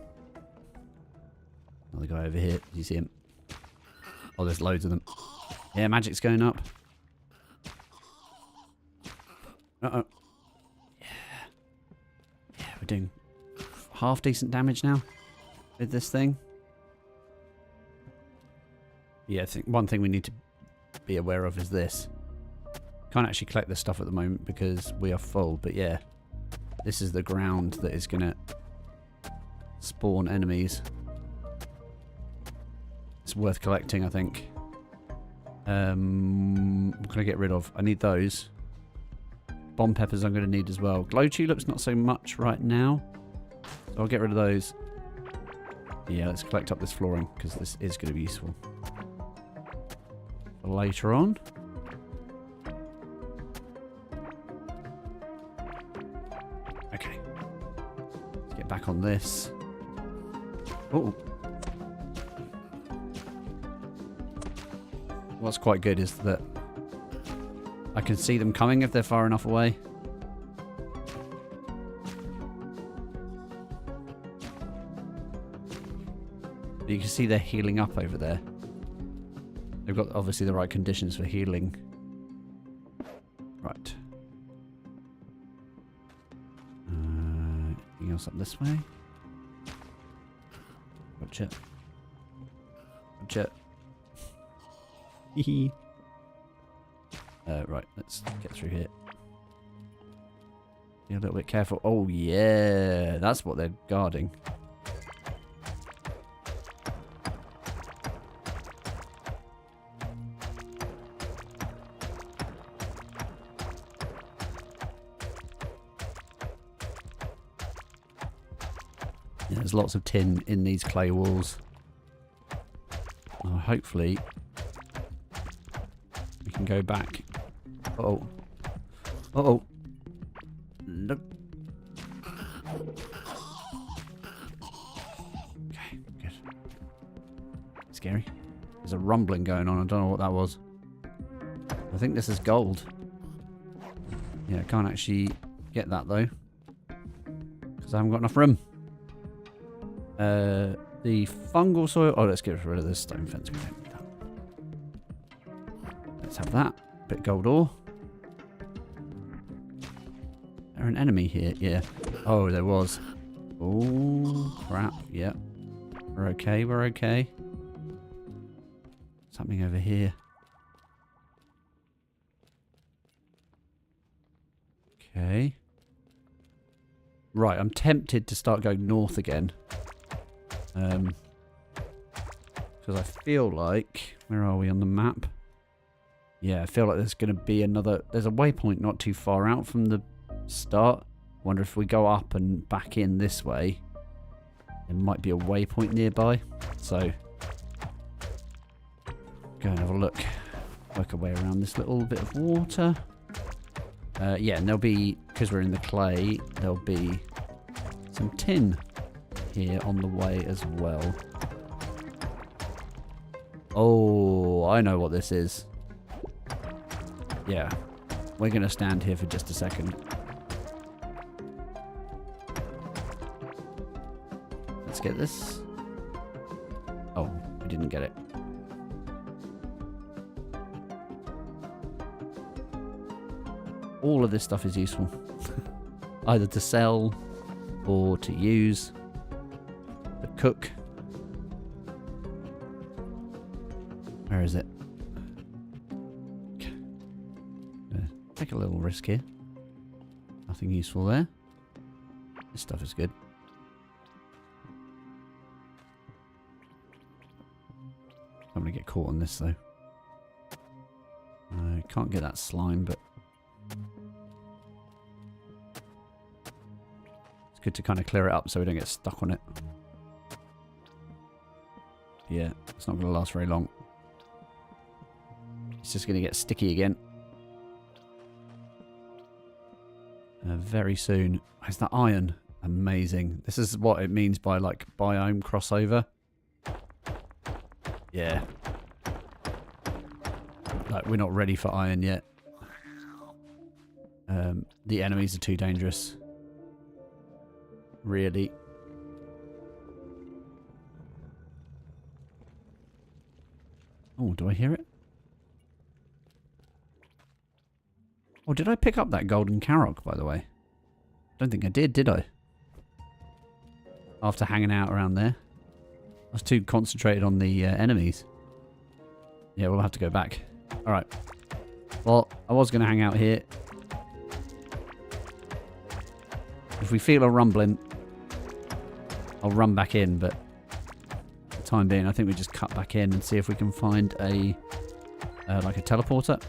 Another guy over here. Do you see him? Oh, there's loads of them. Yeah, magic's going up. Uh-oh. Yeah. Yeah, we're doing half decent damage now with this thing. Yeah, I think one thing we need to be aware of is this. Can't actually collect this stuff at the moment because we are full, but yeah. This is the ground that is going to spawn enemies. It's worth collecting, I think. What can I get rid of? I need those. Bomb peppers I'm going to need as well. Glow tulips, not so much right now. So I'll get rid of those. Yeah, let's collect up this flooring because this is going to be useful for later on. Okay. Let's get back on this. Oh. What's quite good is that I can see them coming if they're far enough away. But you can see they're healing up over there. They've got obviously the right conditions for healing. Right. Anything else up this way? Gotcha. Gotcha. Right, let's get through here. Be a little bit careful. Oh yeah, that's what they're guarding. Yeah, there's lots of tin in these clay walls. Hopefully we can go back. Uh-oh. Uh-oh. Nope. Okay, good. Scary. There's a rumbling going on. I don't know what that was. I think this is gold. Yeah, I can't actually get that though. Because I haven't got enough room. The fungal soil. Oh, let's get rid of this stone fence. We don't need that. Let's have that. Bit of gold ore. Is there an enemy here? Yeah. Oh, there was. Oh, crap. Yep. We're okay. We're okay. Something over here. Okay. Right, I'm tempted to start going north again. Because I feel like... Where are we on the map? Yeah, I feel like there's going to be another... There's a waypoint not too far out from the start. Wonder if we go up and back in this way. There might be a waypoint nearby. So... Go and have a look. Work our way around this little bit of water. Yeah, and there'll be... Because we're in the clay, there'll be some tin here on the way as well. Oh, I know what this is. Yeah, we're going to stand here for just a second. Let's get this. Oh, we didn't get it. All of this stuff is useful. Either to sell or to use. To cook. Where is it? Take a little risk here. Nothing useful there. This stuff is good. I'm going to get caught on this though. I can't get that slime, but it's good to kind of clear it up so we don't get stuck on it. Yeah, it's not going to last very long. It's just going to get sticky again. Very soon. Is that iron? Amazing. This is what it means by like biome crossover. Yeah. Like we're not ready for iron yet. The enemies are too dangerous. Really. Oh, do I hear it? Oh, did I pick up that golden carrot, by the way? Don't think I did I? After hanging out around there. I was too concentrated on the enemies. Yeah, we'll have to go back. Alright. Well, I was going to hang out here. If we feel a rumbling, I'll run back in, but for the time being, I think we just cut back in and see if we can find a, like a teleporter.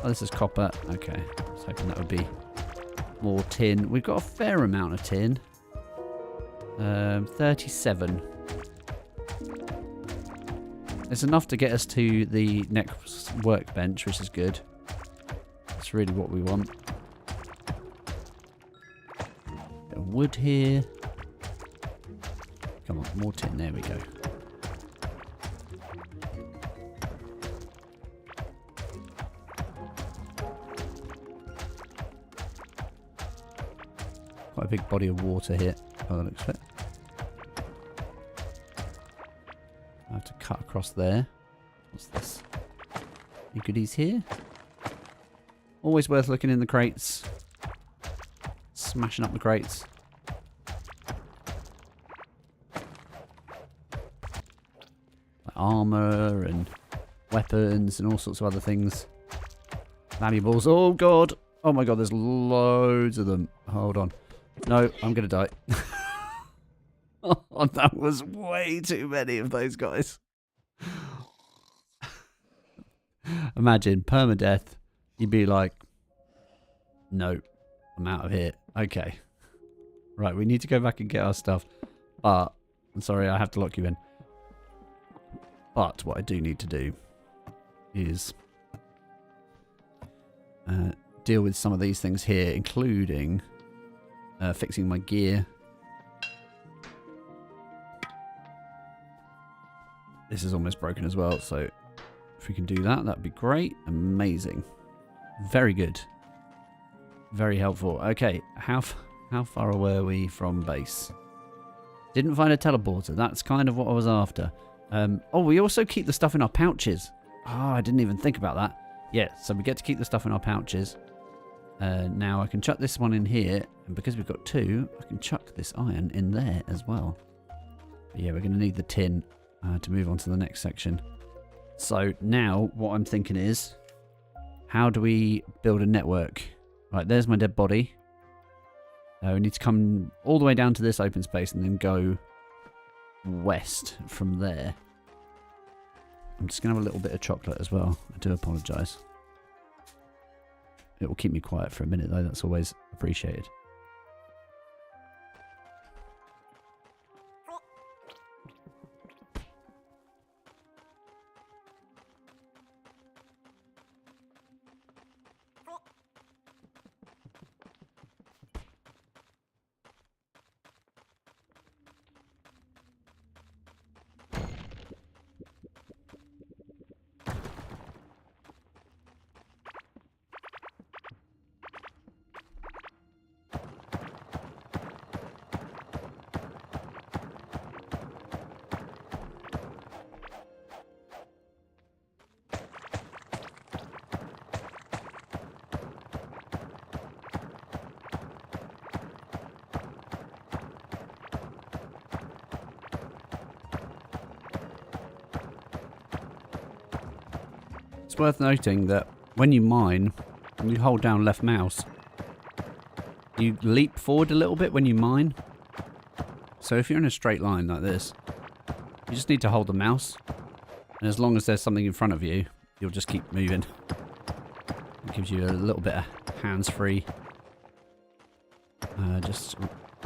Oh, this is copper. Okay. I was hoping that would be more tin. We've got a fair amount of tin. 37. It's enough to get us to the next workbench, which is good. That's really what we want. Bit of wood here. Come on, more tin. There we go. Quite a big body of water here, by the looks of it. I have to cut across there. What's this? Any goodies here? Always worth looking in the crates. Smashing up the crates. Like armor and weapons and all sorts of other things. Valuables. Oh god! Oh my god, there's loads of them. Hold on. No, I'm gonna die. Oh, that was way too many of those guys. Imagine permadeath. You'd be like, no, I'm out of here. Okay. Right, we need to go back and get our stuff. But, I'm sorry, I have to lock you in. But what I do need to do is deal with some of these things here, including fixing my gear. This is almost broken as well, so if we can do that, that'd be great. Amazing. Very good. Very helpful. Okay, how far were we from base? Didn't find a teleporter. That's kind of what I was after. Oh, we also keep the stuff in our pouches. Oh, I didn't even think about that. Yeah, so we get to keep the stuff in our pouches. Now I can chuck this one in here, and because we've got two, I can chuck this iron in there as well. But yeah, we're going to need the tin to move on to the next section. So now what I'm thinking is, how do we build a network? Right, there's my dead body. We need to come all the way down to this open space and then go west from there. I'm just going to have a little bit of chocolate as well. I do apologise. It will keep me quiet for a minute though. That's always appreciated. It's worth noting that when you mine, when you hold down left mouse, you leap forward a little bit when you mine. So if you're in a straight line like this, you just need to hold the mouse. And as long as there's something in front of you, you'll just keep moving. It gives you a little bit of hands-free. Just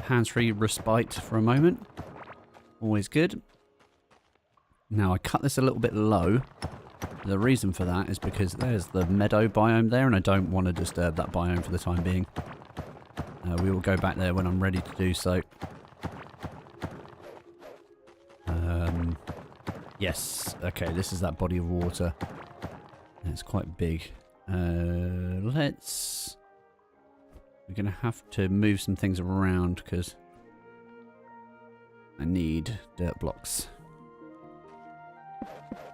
hands-free respite for a moment. Always good. Now I cut this a little bit low. The reason for that is because there's the meadow biome there, and I don't want to disturb that biome for the time being. We will go back there when I'm ready to do so. Yes, okay, this is that body of water. It's quite big. We're going to have to move some things around because I need dirt blocks.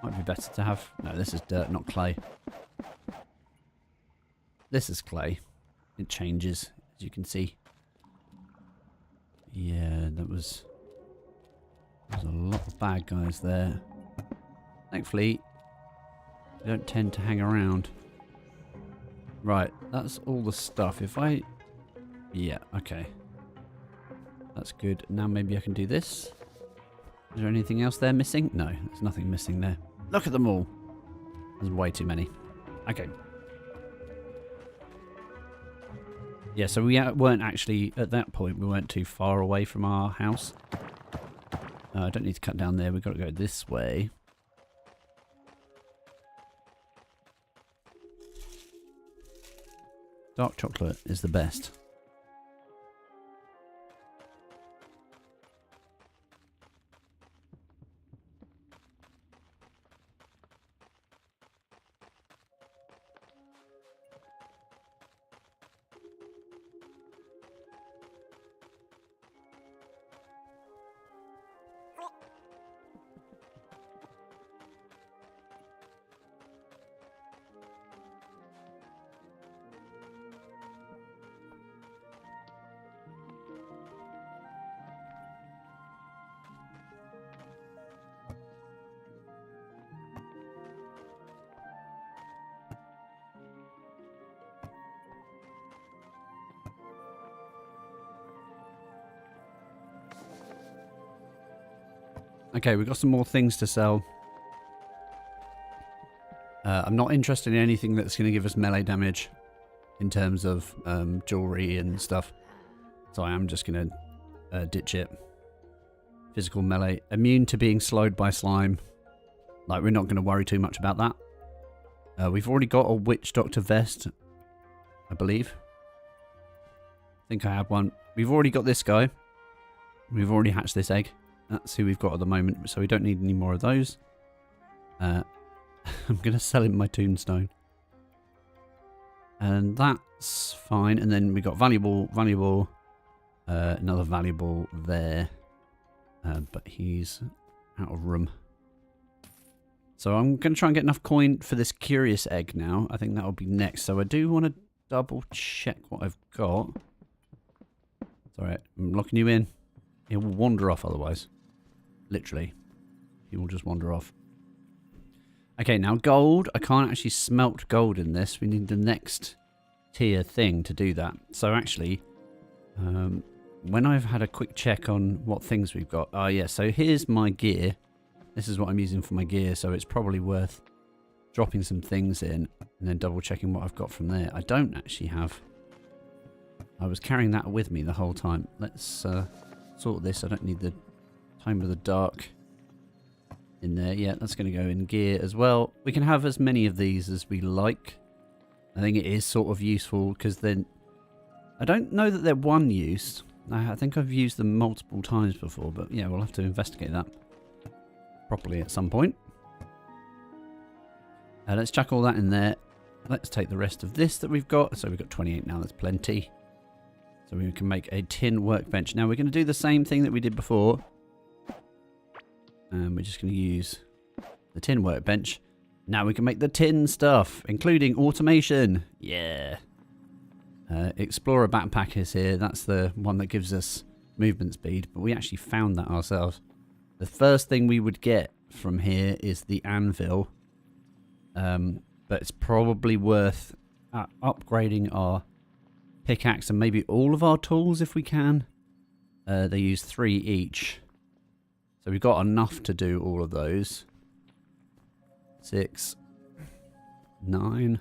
Might be better to have... No, this is dirt, not clay. This is clay. It changes, as you can see. Yeah, there's a lot of bad guys there. Thankfully, they don't tend to hang around. Right, that's all the stuff. If I... Yeah, okay. That's good. Now maybe I can do this. Is there anything else there missing? No, there's nothing missing there. Look at them all. There's way too many. Okay. Yeah, so we weren't actually, at that point, we weren't too far away from our house. I don't need to cut down there. We've got to go this way. Dark chocolate is the best. Okay, we've got some more things to sell. I'm not interested in anything that's going to give us melee damage in terms of jewelry and stuff. So I am just going to ditch it. Physical melee. Immune to being slowed by slime. Like, we're not going to worry too much about that. We've already got a Witch Doctor vest, I believe. I think I have one. We've already got this guy. We've already hatched this egg. That's who we've got at the moment, so we don't need any more of those. I'm going to sell him my tombstone. And that's fine. And then we got valuable, another valuable there. But he's out of room. So I'm going to try and get enough coin for this curious egg now. I think that'll be next. So I do want to double check what I've got. It's alright, I'm locking you in. He will wander off otherwise. Literally. He will just wander off. Okay, now gold. I can't actually smelt gold in this. We need the next tier thing to do that. So actually, when I've had a quick check on what things we've got. Oh yeah, so here's my gear. This is what I'm using for my gear, so it's probably worth dropping some things in and then double checking what I've got from there. I don't actually have... I was carrying that with me the whole time. Let's sort this. I don't need the Time of the Dark in there. Yeah, that's going to go in gear as well. We can have as many of these as we like. I think it is sort of useful because then... I don't know that they're one use. I think I've used them multiple times before, but yeah, we'll have to investigate that properly at some point. Let's chuck all that in there. Let's take the rest of this that we've got. So we've got 28 now, that's plenty. So we can make a tin workbench. Now we're going to do the same thing that we did before. And we're just going to use the tin workbench. Now we can make the tin stuff, including automation. Yeah. Explorer backpack is here. That's the one that gives us movement speed. But we actually found that ourselves. The first thing we would get from here is the anvil. But it's probably worth upgrading our pickaxe and maybe all of our tools if we can. They use 3 each. So we've got enough to do all of those. 6, 9.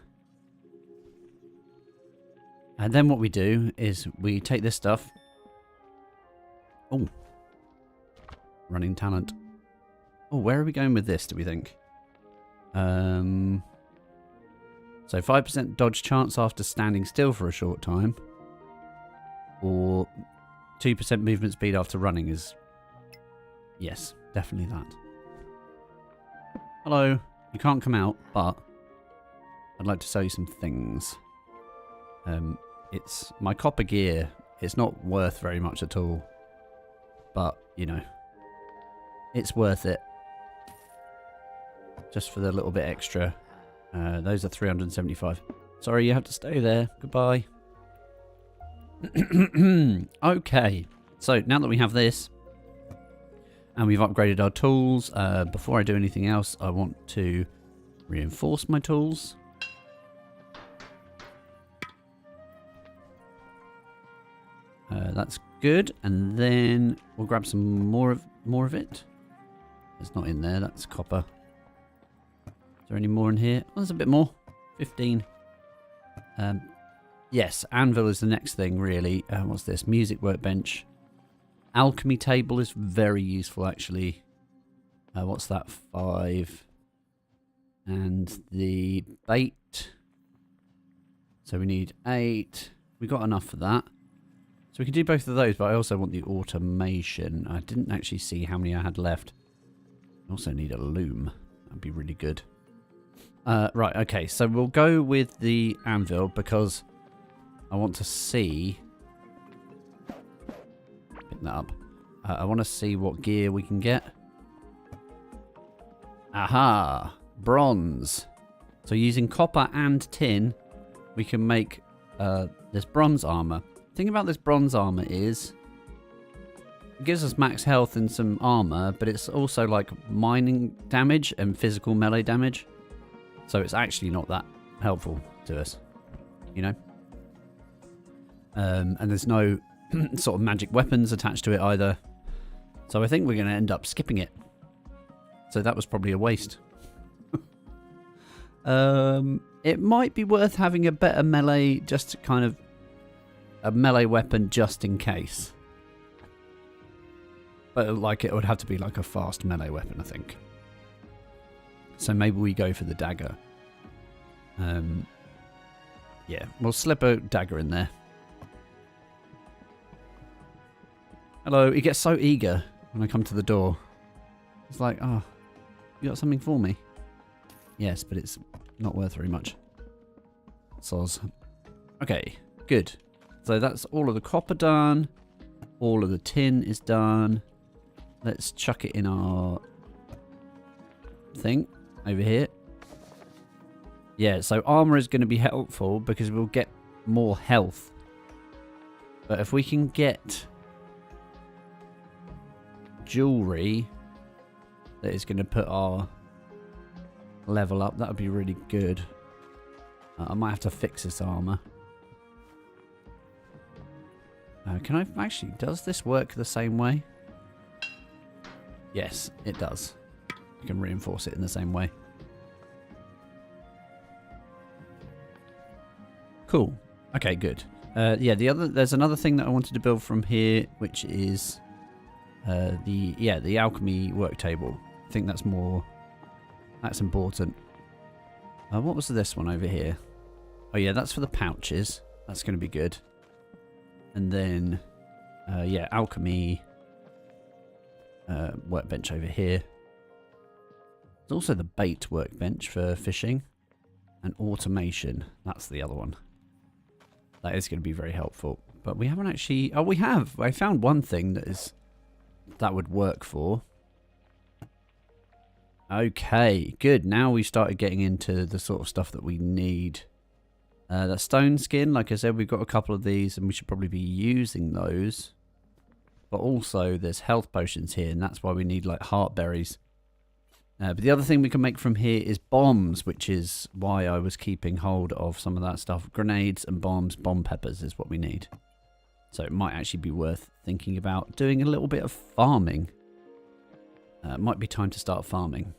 And then what we do is we take this stuff. Oh. Running talent. Oh, where are we going with this, do we think? So 5% dodge chance after standing still for a short time. Or 2% movement speed after running is... Yes, definitely that. Hello. You can't come out, but I'd like to sell you some things. It's my copper gear. It's not worth very much at all. But, you know, it's worth it. just for the little bit extra. Those are 375. Sorry, you have to stay there. Goodbye. Okay, so now that we have this and we've upgraded our tools, before I do anything else, I want to reinforce my tools. That's good, and then we'll grab some more of it. It's not in there. That's copper. Is there any more in here? Oh, there's a bit more. 15. Yes, anvil is the next thing, really. What's this? Music workbench. Alchemy table is very useful, actually. What's that? 5. And the bait. So we need 8. We got enough for that. So we can do both of those, but I also want the automation. I didn't actually see how many I had left. I also need a loom. That'd be really good. Right, okay, so we'll go with the anvil because I want to see... Pick that up. I want to see what gear we can get. Aha! Bronze. So using copper and tin, we can make this bronze armor. The thing about this bronze armor is it gives us max health and some armor, but it's also like mining damage and physical melee damage. So it's actually not that helpful to us, you know? And there's no sort of magic weapons attached to it either. So I think we're going to end up skipping it. So that was probably a waste. It might be worth having a better melee, just kind of a melee weapon just in case. But like it would have to be like a fast melee weapon, I think. So maybe we go for the dagger. Yeah, we'll slip a dagger in there. Hello, he gets so eager when I come to the door. It's like, oh, you got something for me? Yes, but it's not worth very much. Soz. Okay, good. So that's all of the copper done. All of the tin is done. Let's chuck it in our thing over here. Yeah, so armor is going to be helpful because we'll get more health. But if we can get jewelry that is going to put our level up, that would be really good. I might have to fix this armor. Can I actually, does this work the same way? Yes, it does. You can reinforce it in the same way. Cool. Okay, good. Yeah, there's another thing that I wanted to build from here, which is the alchemy work table. I think that's important. What was this one over here? Oh yeah, that's for the pouches. That's going to be good. And then, yeah, alchemy workbench over here. There's also the bait workbench for fishing. And automation. That's the other one. That is going to be very helpful. But we haven't actually... Oh, we have! I found one thing that would work for. Okay, good. Now we started getting into the sort of stuff that we need. That stone skin, like I said, we've got a couple of these and we should probably be using those. But also there's health potions here, and that's why we need like heart berries. But the other thing we can make from here is bombs, which is why I was keeping hold of some of that stuff. Grenades and bombs, bomb peppers is what we need. So it might actually be worth thinking about doing a little bit of farming. It might be time to start farming.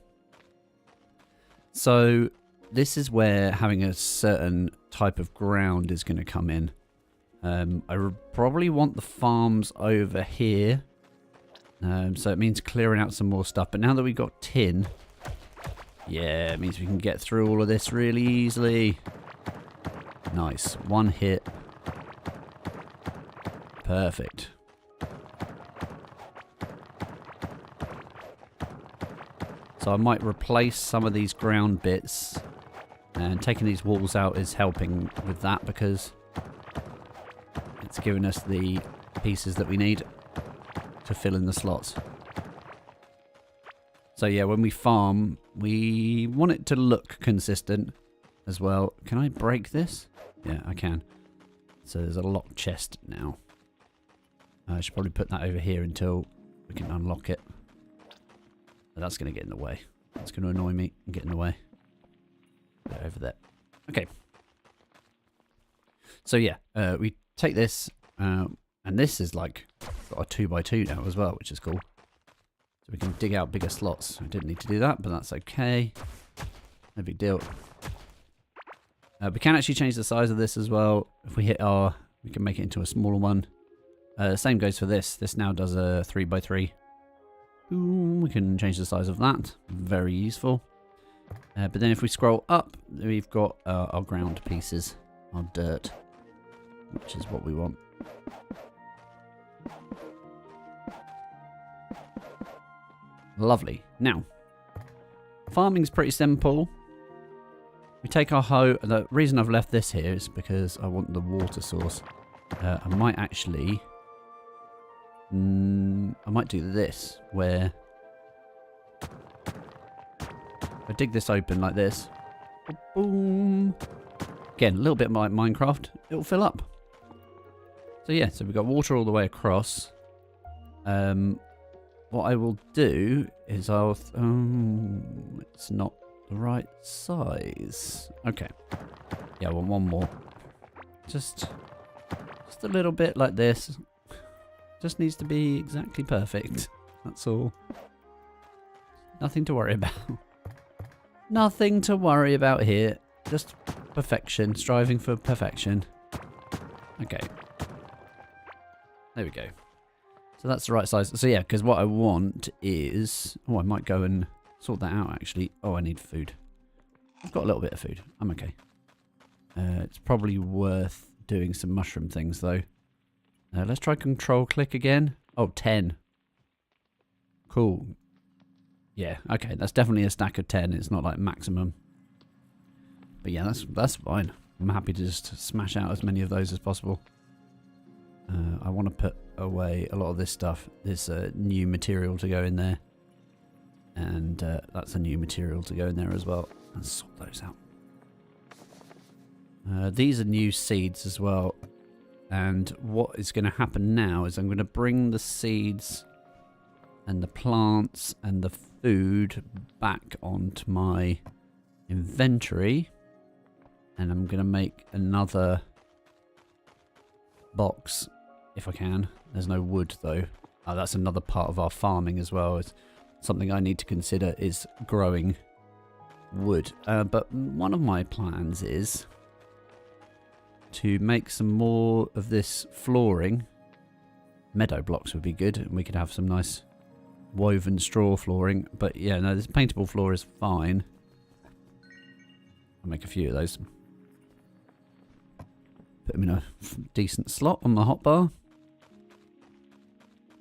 So this is where having a certain type of ground is going to come in. I probably want the farms over here. So it means clearing out some more stuff. But now that we've got tin, yeah, it means we can get through all of this really easily. Nice. One hit. Perfect. So I might replace some of these ground bits. And taking these walls out is helping with that because it's giving us the pieces that we need to fill in the slots. So yeah, when we farm, we want it to look consistent as well. Can I break this? Yeah, I can. So there's a locked chest now. I should probably put that over here until we can unlock it. But that's going to get in the way. That's going to annoy me and get in the way. Put it over there. Okay. So yeah, we take this, and this is like got a 2x2 now as well, which is cool. So we can dig out bigger slots. I didn't need to do that, but that's okay. No big deal. We can actually change the size of this as well. If we hit R, we can make it into a smaller one. Same goes for this. This now does a 3x3. Ooh, we can change the size of that. Very useful. But then if we scroll up, we've got our ground pieces, our dirt, which is what we want. Lovely. Now, farming's pretty simple. We take our hoe. The reason I've left this here is because I want the water source. I might actually... I might do this, where... I dig this open like this. Boom! Again, a little bit like Minecraft. It'll fill up. So yeah, so we've got water all the way across. What I will do is I'll... it's not the right size. Okay. Yeah, I want one more. Just a little bit like this. Just needs to be exactly perfect. That's all. Nothing to worry about. Nothing to worry about here. Just perfection. Striving for perfection. Okay. There we go. So that's the right size. So yeah, because what I want is... Oh, I might go and sort that out, actually. Oh, I need food. I've got a little bit of food. I'm okay. It's probably worth doing some mushroom things, though. Let's try control-click again. Oh, 10. Cool. Yeah, okay. That's definitely a stack of 10. It's not like maximum. But yeah, that's fine. I'm happy to just smash out as many of those as possible. I want to put away a lot of this stuff. There's a new material to go in there. And that's a new material to go in there as well. Let's sort those out. These are new seeds as well. And what is going to happen now is I'm going to bring the seeds and the plants and the food back onto my inventory. And I'm going to make another box if I can. There's no wood though. Oh, that's another part of our farming as well. It's something I need to consider is growing wood. But one of my plans is to make some more of this flooring. Meadow blocks would be good, and we could have some nice woven straw flooring. But yeah, no, this paintable floor is fine. I'll make a few of those. Put them in a decent slot on the hotbar.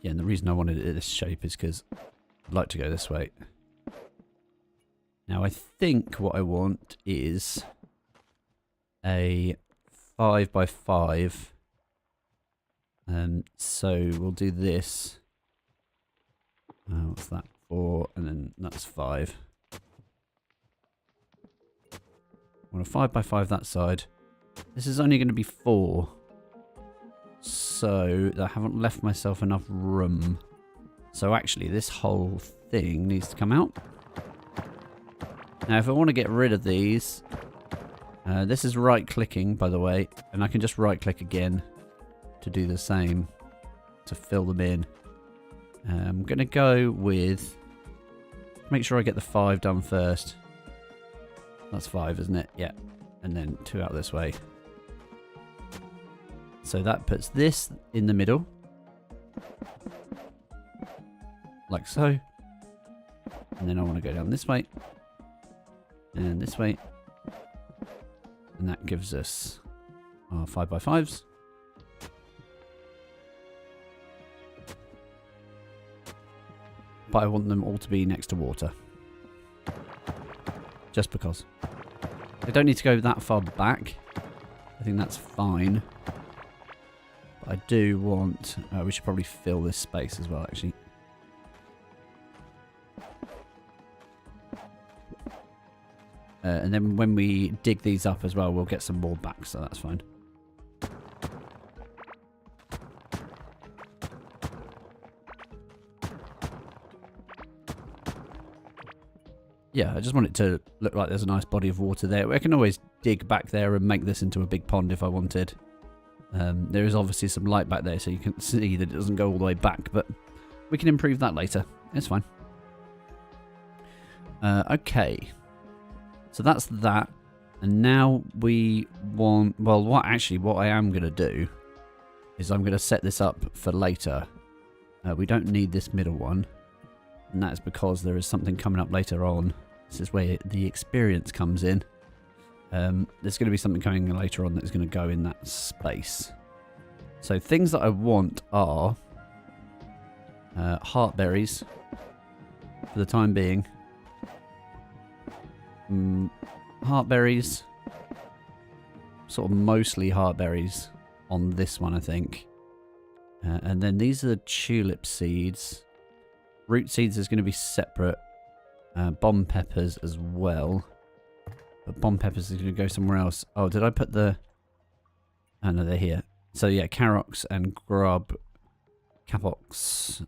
Yeah, and the reason I wanted it this shape is because I'd like to go this way. Now I think what I want is a 5x5. So we'll do this. What's that for? And then that's 5. I want a 5x5 that side. This is only going to be 4. So I haven't left myself enough room. So actually this whole thing needs to come out. Now if I want to get rid of these, this is right clicking by the way, and I can just right click again to do the same, to fill them in. I'm going to go with, make sure I get the 5 done first. That's 5, isn't it? Yeah. And then 2 out this way. So that puts this in the middle. Like so. And then I want to go down this way. And this way. And that gives us our 5x5s. But I want them all to be next to water. Just because. They don't need to go that far back. I think that's fine. But I do want... we should probably fill this space as well, actually. And then when we dig these up as well, we'll get some more back, so that's fine. Yeah, I just want it to look like there's a nice body of water there. I can always dig back there and make this into a big pond if I wanted. There is obviously some light back there, so you can see that it doesn't go all the way back, but we can improve that later. It's fine. Okay. So that's that. And now we want... Well, what I am going to do is I'm going to set this up for later. We don't need this middle one. And that's because there is something coming up later on. This is where the experience comes in. There's going to be something coming later on that's going to go in that space. So things that I want are heartberries for the time being. Heartberries. Sort of mostly heartberries on this one, I think. And then these are the tulip seeds. Root seeds is going to be separate. Bomb peppers as well. But bomb peppers is going to go somewhere else. Oh, did I put the... Oh, no, they're here. So, yeah, carox and grub. Capox.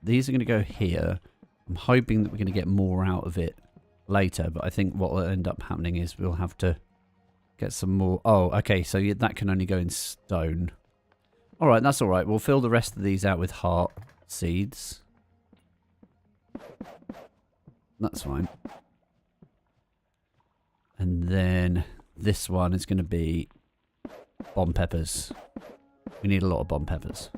These are going to go here. I'm hoping that we're going to get more out of it later. But I think what will end up happening is we'll have to get some more... Oh, okay, so yeah, that can only go in stone. Alright, that's alright. We'll fill the rest of these out with heart seeds. That's fine. And then this one is going to be bomb peppers. We need a lot of bomb peppers.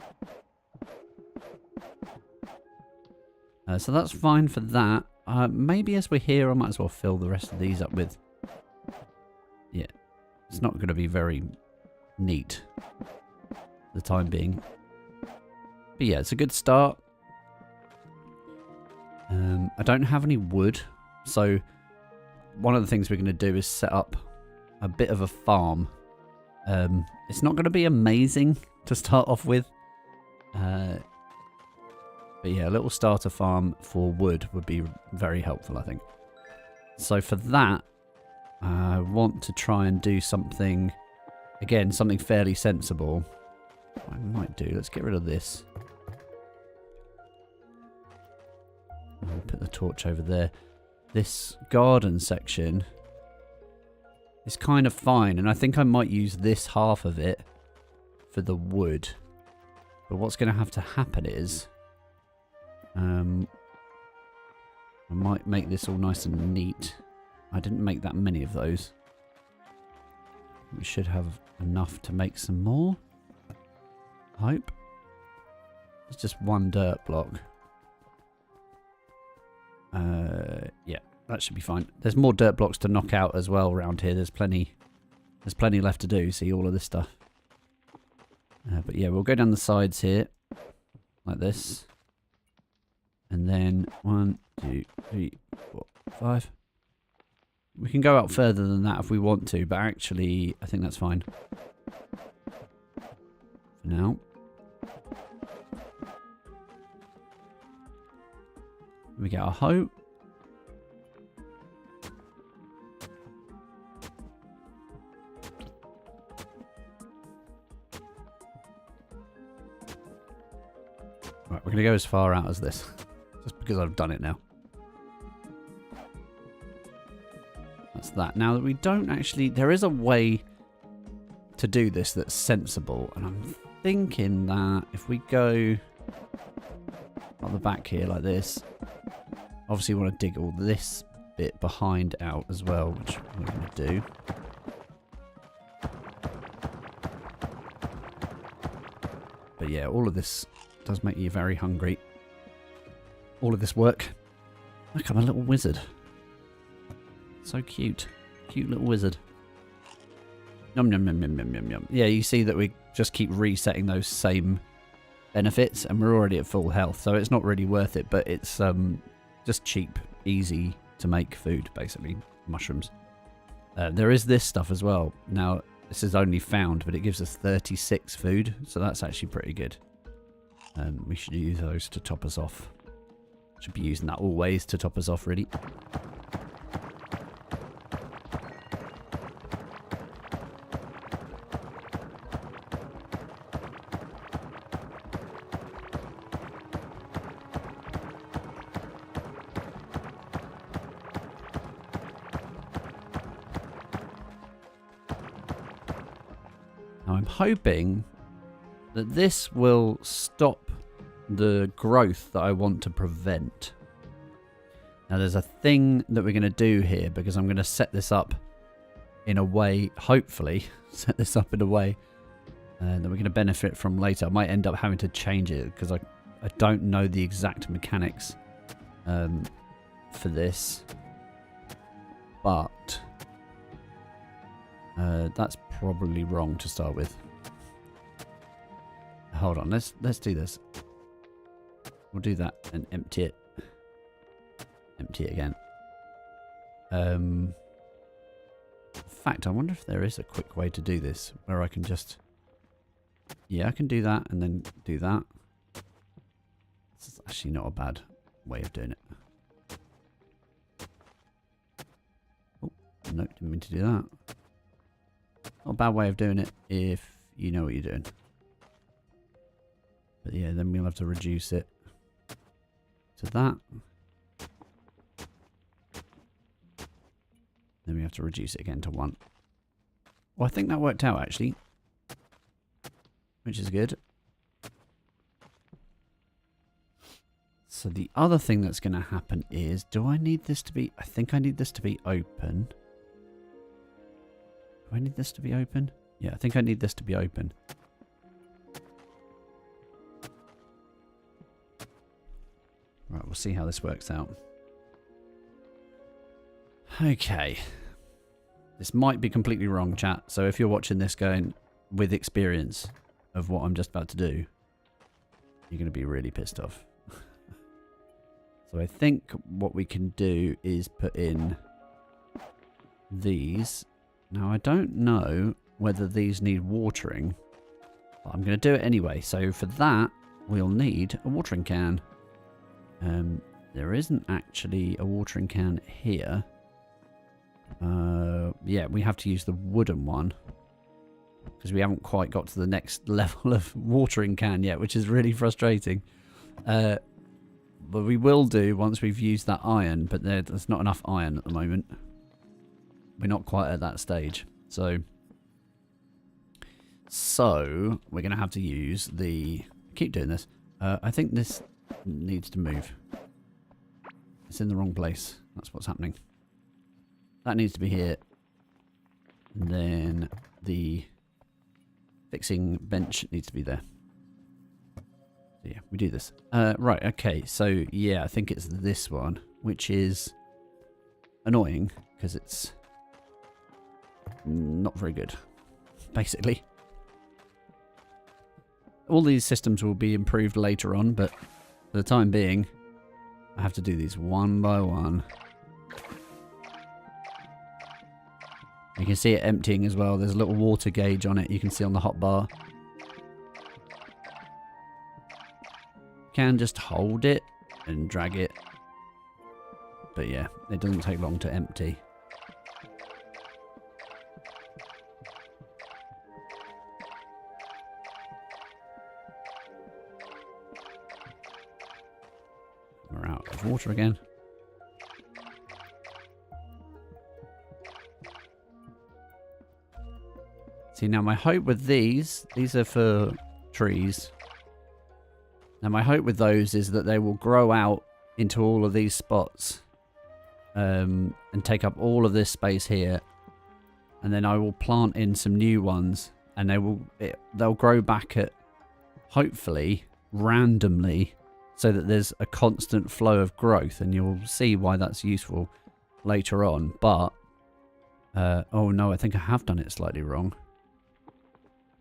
So that's fine for that. Maybe as we're here, I might as well fill the rest of these up with... Yeah. It's not going to be very neat for the time being. But yeah, it's a good start. I don't have any wood, so one of the things we're going to do is set up a bit of a farm. It's not going to be amazing to start off with, but yeah, a little starter farm for wood would be very helpful, I think. So for that, I want to try and do something, again, something fairly sensible. What I might do, let's get rid of this. I'll put the torch over there. This garden section is kind of fine, and I think I might use this half of it for the wood. But what's going to have to happen is I might make this all nice and neat. I didn't make that many of those. We should have enough to make some more. I hope. It's just one dirt block. Yeah, that should be fine. There's more dirt blocks to knock out as well around here. There's plenty left to do. See all of this stuff. But yeah, we'll go down the sides here like this, and then 1, 2, 3, 4, 5. We can go out further than that if we want to, but actually, I think that's fine for now. We get our hoe. Right, we're going to go as far out as this, just because I've done it now. That's that. Now that we don't actually... There is a way to do this that's sensible, and I'm thinking that if we go on the back here like this... Obviously, we want to dig all this bit behind out as well, which we're going to do. But yeah, all of this does make you very hungry. All of this work. Look, I'm a little wizard. So cute. Cute little wizard. Yum, yum, yum, yum, yum, yum, yum. Yeah, you see that we just keep resetting those same benefits, and we're already at full health, so it's not really worth it, but it's... just cheap, easy to make food, basically. Mushrooms. There is this stuff as well. Now, this is only found, but it gives us 36 food, so that's actually pretty good. We should use those to top us off. Should be using that always to top us off, really. I'm hoping that this will stop the growth that I want to prevent. Now there's a thing that we're going to do here, because I'm going to set this up in a way, hopefully, set this up in a way that we're going to benefit from later. I might end up having to change it because I don't know the exact mechanics for this. But that's probably wrong to start with. Hold on, let's do this. We'll do that and empty it. Empty it again. In fact, I wonder if there is a quick way to do this where I can just... Yeah, I can do that and then do that. This is actually not a bad way of doing it. Oh, no, didn't mean to do that. Not a bad way of doing it if you know what you're doing. But yeah, then we'll have to reduce it to that. Then we have to reduce it again to 1. Well, I think that worked out actually, which is good. So the other thing that's going to happen is, do I need this to be... I think I need this to be open. Do I need this to be open? Yeah, I think I need this to be open. Right, we'll see how this works out. Okay. This might be completely wrong, chat. So if you're watching this going with experience of what I'm just about to do, you're going to be really pissed off. So I think what we can do is put in these. Now I don't know whether these need watering, but I'm going to do it anyway. So for that, we'll need a watering can. There isn't actually a watering can here. Yeah, we have to use the wooden one because we haven't quite got to the next level of watering can yet, which is really frustrating. But we will do once we've used that iron, but there's not enough iron at the moment. We're not quite at that stage. So we're going to have to use the... Keep doing this. I think this needs to move. It's in the wrong place. That's what's happening. That needs to be here. And then the fixing bench needs to be there. So yeah, we do this. Right, okay. So yeah, I think it's this one, which is annoying because it's not very good, basically. All these systems will be improved later on, but for the time being, I have to do these one by one. You can see it emptying as well. There's a little water gauge on it you can see on the hotbar. Can just hold it and drag it. But yeah, it doesn't take long to empty. We're out of water again. See, now my hope with these are for trees. Now my hope with those is that they will grow out into all of these spots and take up all of this space here, and then I will plant in some new ones, and they'll grow back at, hopefully, randomly, so that there's a constant flow of growth, and you'll see why that's useful later on. But oh no, I think I have done it slightly wrong.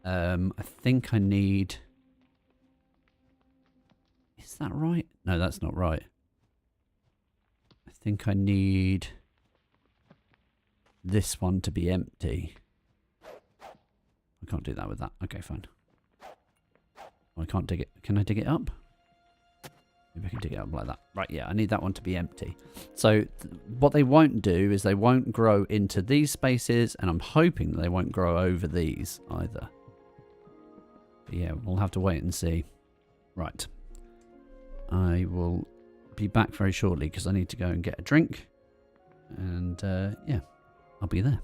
I think I need... Is that right? No, that's not right. I think I need this one to be empty. I can't do that with that. Okay, fine. I can't dig it. Can I dig it up? Maybe I can dig it up like that. Right, yeah, I need that one to be empty. So what they won't do is they won't grow into these spaces, and I'm hoping that they won't grow over these either. But yeah, we'll have to wait and see. Right. I will be back very shortly because I need to go and get a drink. And yeah, I'll be there.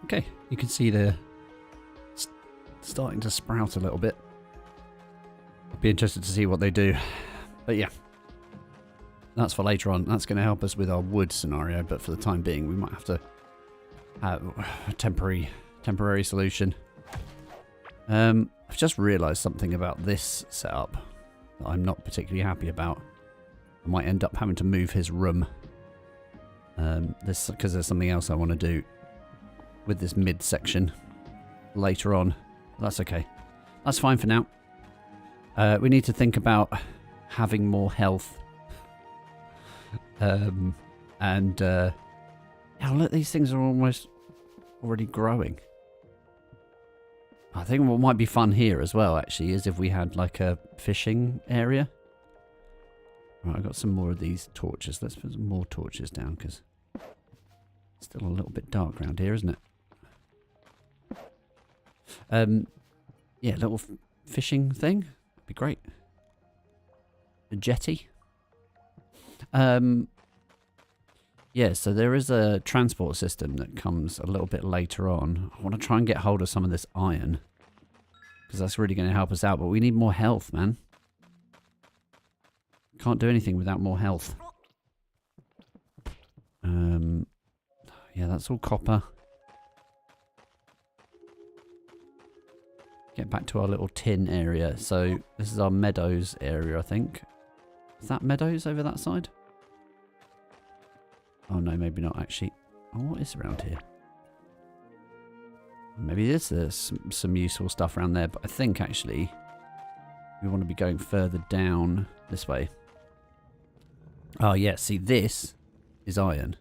Okay, you can see they're starting to sprout a little bit. I'd be interested to see what they do. But yeah, that's for later on. That's going to help us with our wood scenario, but for the time being, we might have to have a temporary solution. I've just realised something about this setup that I'm not particularly happy about. I might end up having to move his room. Because there's something else I want to do with this mid-section later on. That's okay. That's fine for now. We need to think about having more health. Oh, look, these things are almost already growing. I think what might be fun here as well, actually, is if we had like a fishing area. Right, I've got some more of these torches. Let's put some more torches down, because it's still a little bit dark around here, isn't it? Yeah, little fishing thing. That'd be great. A jetty. Yeah, so there is a transport system that comes a little bit later on. I want to try and get hold of some of this iron, because that's really going to help us out. But we need more health, man. Can't do anything without more health. Yeah, that's all copper. Get back to our little tin area. So this is our meadows area, I think. Is that meadows over that side? Oh no, maybe not actually. Oh, what is around here? Maybe there's some useful stuff around there, but I think actually we want to be going further down this way. Oh yeah, see, this is iron.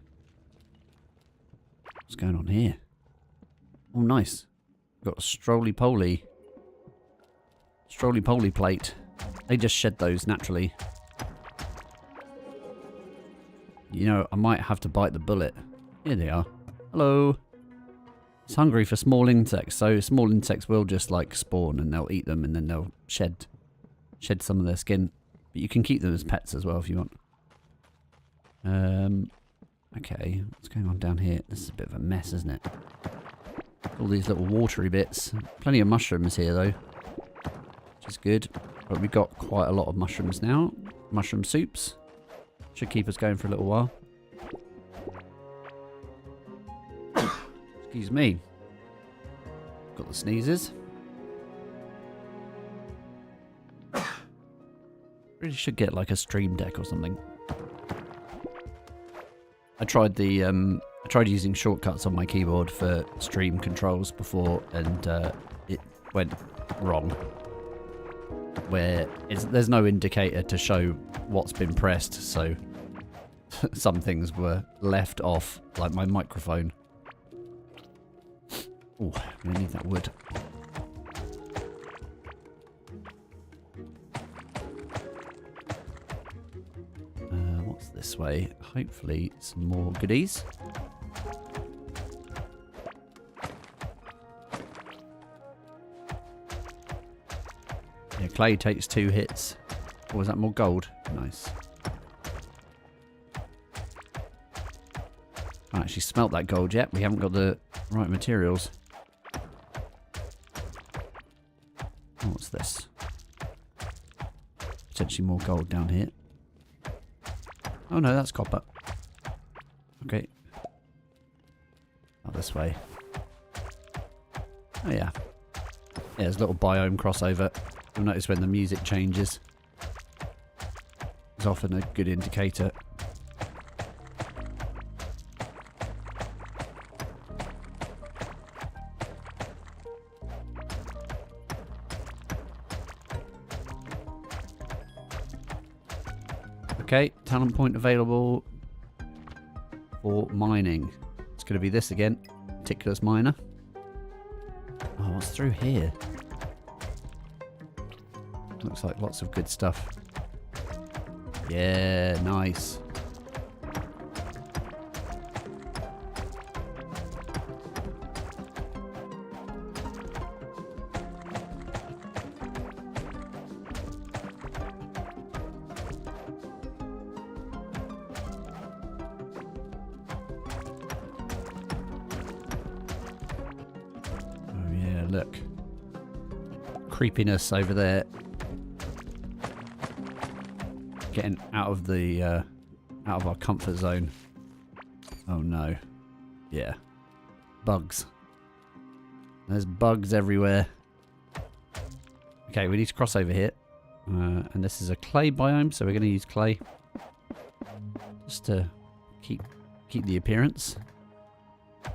What's going on here? Oh, nice. Got a stroly-poly plate. They just shed those naturally. You know, I might have to bite the bullet. Here they are. Hello. It's hungry for small insects, so small insects will just like spawn and they'll eat them and then they'll shed some of their skin. But you can keep them as pets as well if you want. Okay, what's going on down here? This is a bit of a mess, isn't it? All these little watery bits. Plenty of mushrooms here though, which is good. But we've got quite a lot of mushrooms now. Mushroom soups. Should keep us going for a little while. Excuse me. Got the sneezes. Really should get like a stream deck or something. I tried using shortcuts on my keyboard for stream controls before, and it went wrong. Where there's no indicator to show what's been pressed, so some things were left off, like my microphone. Oh, I need that wood. What's this way? Hopefully some more goodies. Yeah, clay takes 2 hits. Or was that more gold? Nice. I haven't actually smelt that gold yet. We haven't got the right materials. Oh, what's this? Potentially more gold down here. Oh no, that's copper. Okay. Not this way. Oh yeah. Yeah, there's a little biome crossover. You'll notice when the music changes. It's often a good indicator. Okay, talent point available for mining. It's going to be this again. Meticulous miner. Oh, what's through here? Looks like lots of good stuff. Yeah, nice. look. Creepiness over there. Getting out of the out of our comfort zone. Oh no. Yeah. Bugs. There's bugs everywhere. Okay, we need to cross over here. And this is a clay biome, so we're going to use clay. Just to keep the appearance. I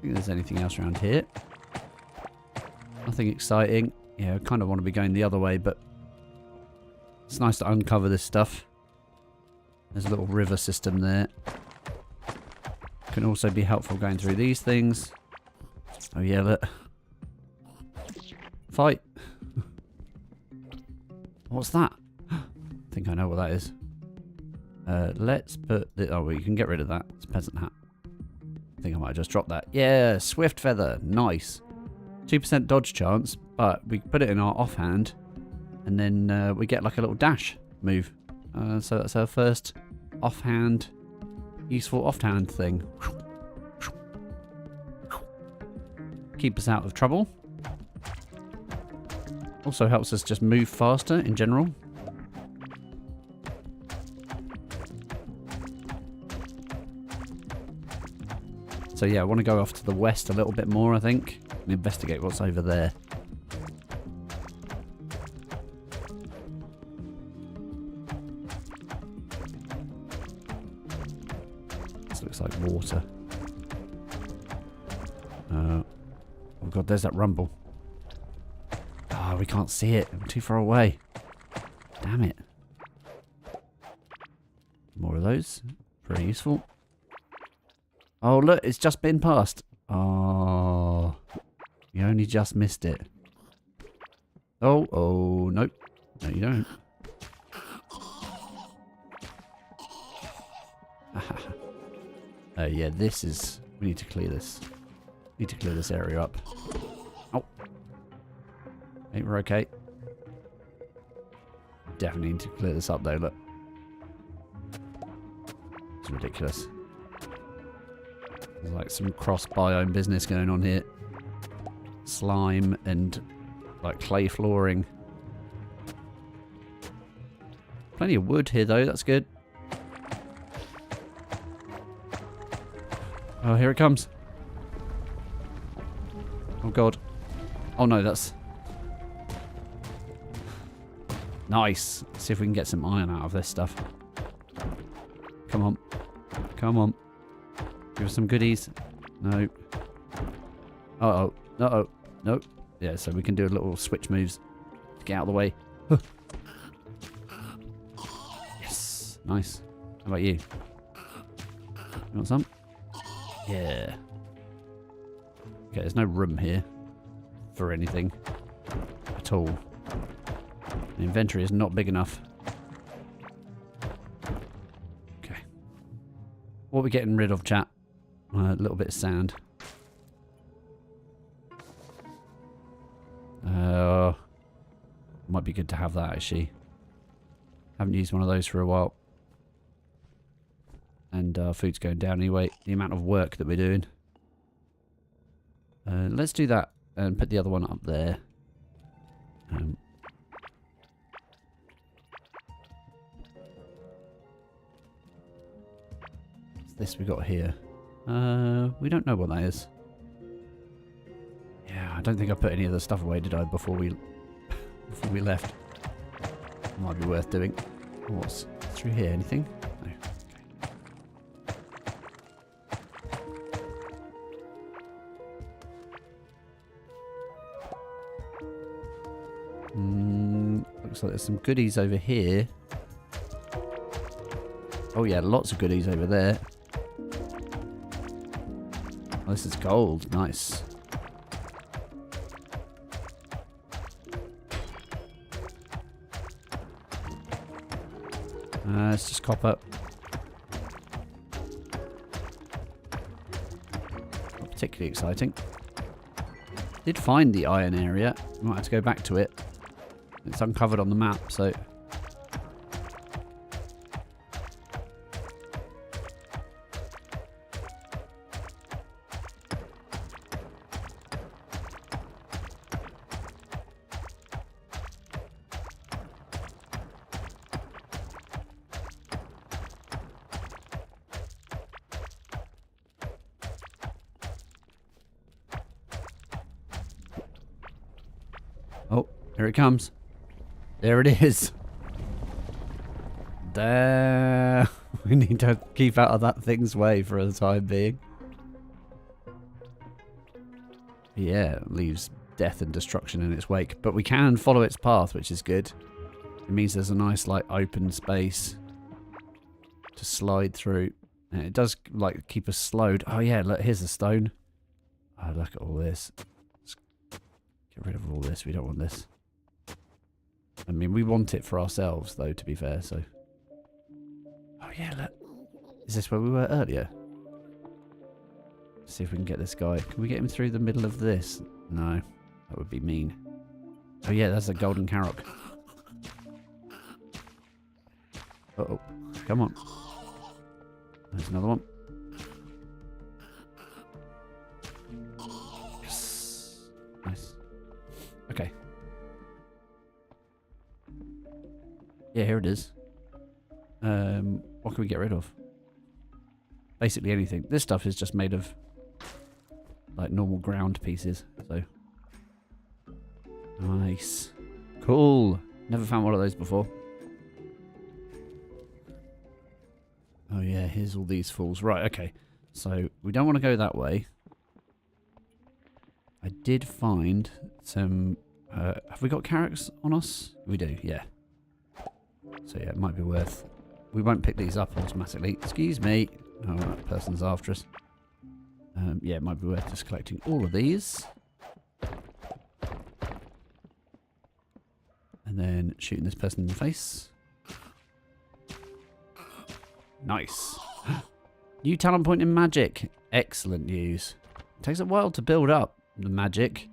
think there's anything else around here. Nothing exciting. Yeah, I kind of want to be going the other way, but it's nice to uncover this stuff. There's a little river system there. Can also be helpful going through these things. Oh yeah, look. Fight. What's that? I think I know what that is. Let's put... oh, well, you can get rid of that. It's a peasant hat. I think I might have just dropped that. Yeah, swift feather. Nice. 2% dodge chance, but we put it in our offhand, and then we get like a little dash move. So that's our first offhand, useful offhand thing. Keep us out of trouble. Also helps us just move faster in general. So yeah, I want to go off to the west a little bit more, I think, and investigate what's over there. This looks like water. Oh god, there's that rumble. Oh, we can't see it. I'm too far away. Damn it. More of those. Very useful. Oh, look, it's just been passed. Oh, you only just missed it. Oh, nope. No, you don't. Oh, yeah, this is... we need to clear this. Need to clear this area up. Oh. I think we're okay. Definitely need to clear this up, though, look. It's ridiculous. There's like some cross-biome business going on here. Slime and like clay flooring. Plenty of wood here though, that's good. Oh, here it comes. Oh god. Oh no, that's... nice. Let's see if we can get some iron out of this stuff. Come on. Come on. Give us some goodies. No. Uh-oh. Uh-oh. Nope. Yeah, so we can do a little switch moves to get out of the way. Huh. Yes. Nice. How about you? You want some? Yeah. Okay, there's no room here for anything at all. The inventory is not big enough. Okay. What are we getting rid of, chat? A little bit of sand. Might be good to have that actually. Haven't used one of those for a while. And food's going down anyway. The amount of work that we're doing. Let's do that and put the other one up there. What's this we got here? We don't know what that is. Yeah, I don't think I put any of the stuff away, did I, before we left? Might be worth doing. What's through here? Anything? No. Okay. Looks like there's some goodies over here. Oh yeah, lots of goodies over there. Oh, this is gold. Nice. It's just copper. Not particularly exciting. Did find the iron area. Might have to go back to it. It's uncovered on the map, so... Here it comes. There it is. There. We need to keep out of that thing's way for the time being. Yeah, it leaves death and destruction in its wake. But we can follow its path, which is good. It means there's a nice, like, open space to slide through. And it does, like, keep us slowed. Oh, yeah, look, here's a stone. Oh, look at all this. Let's get rid of all this. We don't want this. I mean, we want it for ourselves, though, to be fair, so... Oh, yeah, look. Is this where we were earlier? Let's see if we can get this guy. Can we get him through the middle of this? No. That would be mean. Oh, yeah, that's a golden carrot. Uh-oh. Come on. There's another one. Yes. Nice. Okay. Yeah, here it is. What can we get rid of? Basically anything. This stuff is just made of like normal ground pieces. So nice. Cool. Never found one of those before. Oh yeah, here's all these fools. Right, okay. So we don't want to go that way. I did find some... have we got carrots on us? We do, yeah. So yeah, it might be worth... We won't pick these up automatically. Excuse me. Oh, that person's after us. Yeah, it might be worth just collecting all of these. And then shooting this person in the face. Nice. New talent point in magic. Excellent news. It takes a while to build up the magic.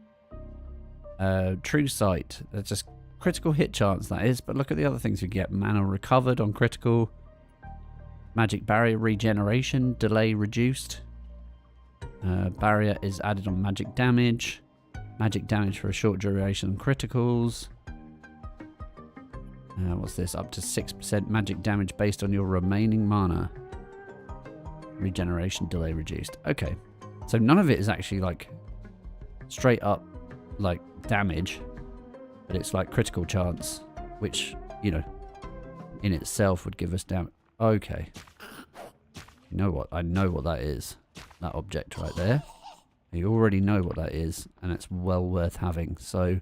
True sight. That's just critical hit chance, that is. But look at the other things you get. Mana recovered on critical. Magic barrier regeneration. Delay reduced. Barrier is added on magic damage. Magic damage for a short duration on criticals. What's this? Up to 6% magic damage based on your remaining mana. Regeneration delay reduced. Okay. So none of it is actually like straight up like damage. But it's like critical chance. Which, you know, in itself would give us damage. Okay. You know what? I know what that is. That object right there. You already know what that is. And it's well worth having. So...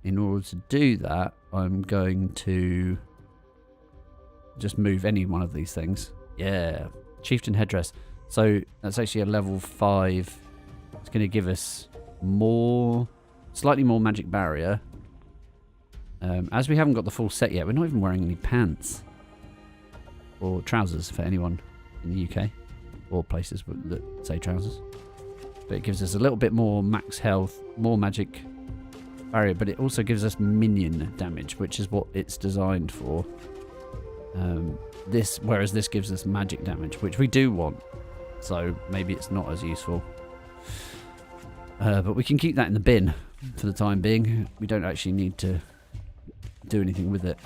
in order to do that, I'm going to just move any one of these things. Yeah, Chieftain Headdress. So that's actually a level 5. It's going to give us more, slightly more magic barrier. As we haven't got the full set yet, we're not even wearing any pants or trousers for anyone in the UK or places that say trousers. But it gives us a little bit more max health, more magic barrier, but it also gives us minion damage, which is what it's designed for. Whereas this gives us magic damage, which we do want, so maybe it's not as useful. But we can keep that in the bin for the time being. We don't actually need to do anything with it.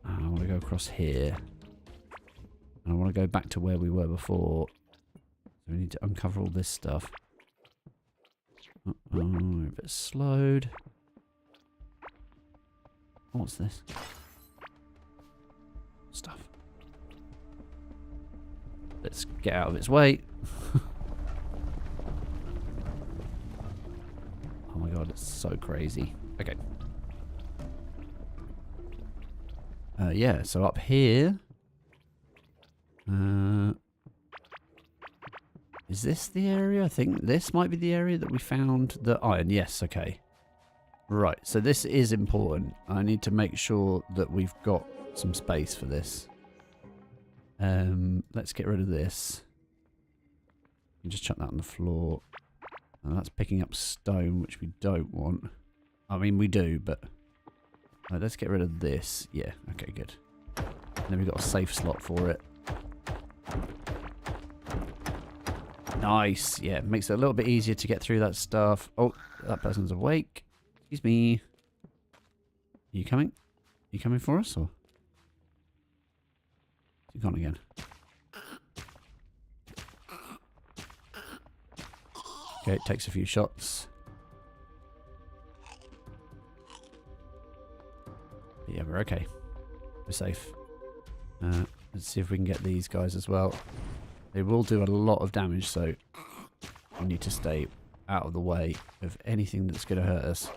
I want to go across here. And I want to go back to where we were before. So we need to uncover all this stuff. We're a bit slowed. What's this? Stuff. Let's get out of its way. Oh my god, it's so crazy. Okay. Yeah, so up here... is this the area? I think this might be the area that we found the iron. Yes, okay. Right, so this is important. I need to make sure that we've got some space for this. Let's get rid of this. And just chuck that on the floor. And that's picking up stone, which we don't want. I mean, we do, but... Right, let's get rid of this. Yeah, okay, good. And then we've got a safe slot for it. Nice. Yeah, makes it a little bit easier to get through that stuff. Oh, that person's awake. Excuse me. Are you coming? Are you coming for us, or? You gone again? Okay, it takes a few shots. But yeah, we're okay. We're safe. Let's see if we can get these guys as well. They will do a lot of damage, so we need to stay out of the way of anything that's going to hurt us.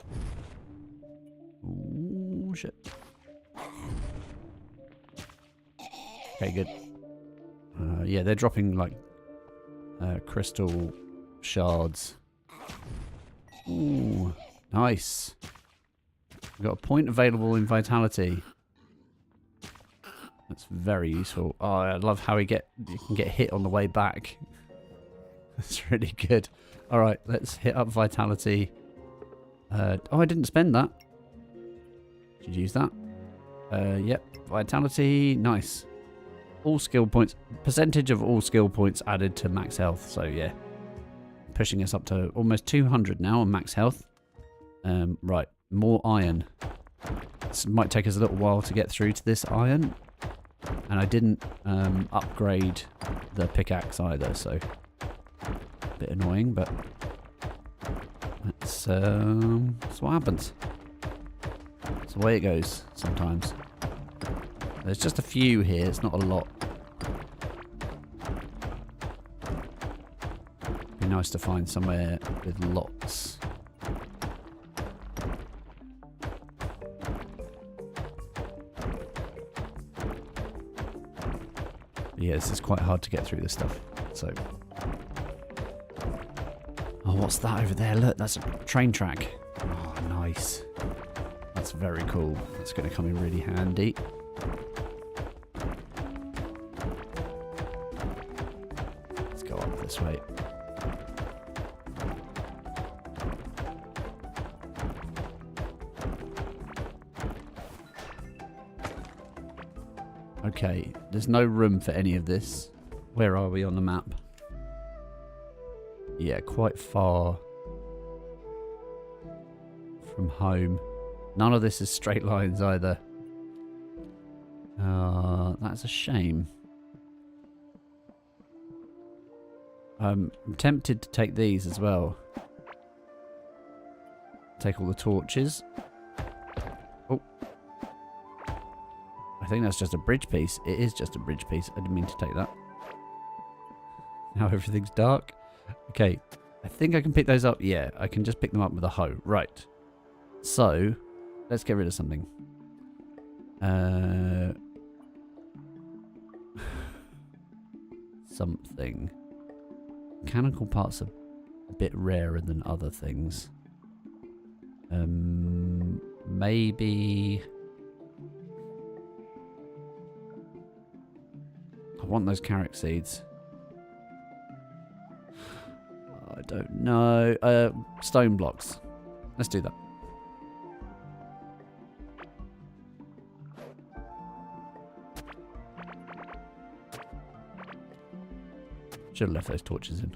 Ooh, shit. Okay, good. Yeah, they're dropping like crystal shards. Ooh, nice. We've got a point available in vitality. That's very useful. Oh, I love how you can get hit on the way back. That's really good. All right, let's hit up vitality. Oh, I didn't spend that. Did you use that? Yep. Vitality, nice. All skill points. Percentage of all skill points added to max health. So yeah, pushing us up to almost 200 now on max health. Right, more iron. This might take us a little while to get through to this iron. And I didn't upgrade the pickaxe either, so a bit annoying, but that's what happens. It's the way it goes sometimes. There's just a few here, it's not a lot. Be nice to find somewhere with lots. Yeah, this is quite hard to get through this stuff, so... Oh, what's that over there? Look, that's a train track. Oh, nice. That's very cool. That's going to come in really handy. Let's go up this way. Okay, there's no room for any of this. Where are we on the map? Yeah, quite far from home. None of this is straight lines either. That's a shame. I'm tempted to take these as well. Take all the torches. Oh. I think that's just a bridge piece. It is just a bridge piece. I didn't mean to take that. Now everything's dark. Okay. I think I can pick those up. Yeah, I can just pick them up with a hoe. Right. So, let's get rid of something. Something. Mechanical parts are a bit rarer than other things. Maybe... I want those carrot seeds. I don't know. Stone blocks. Let's do that. Should have left those torches in.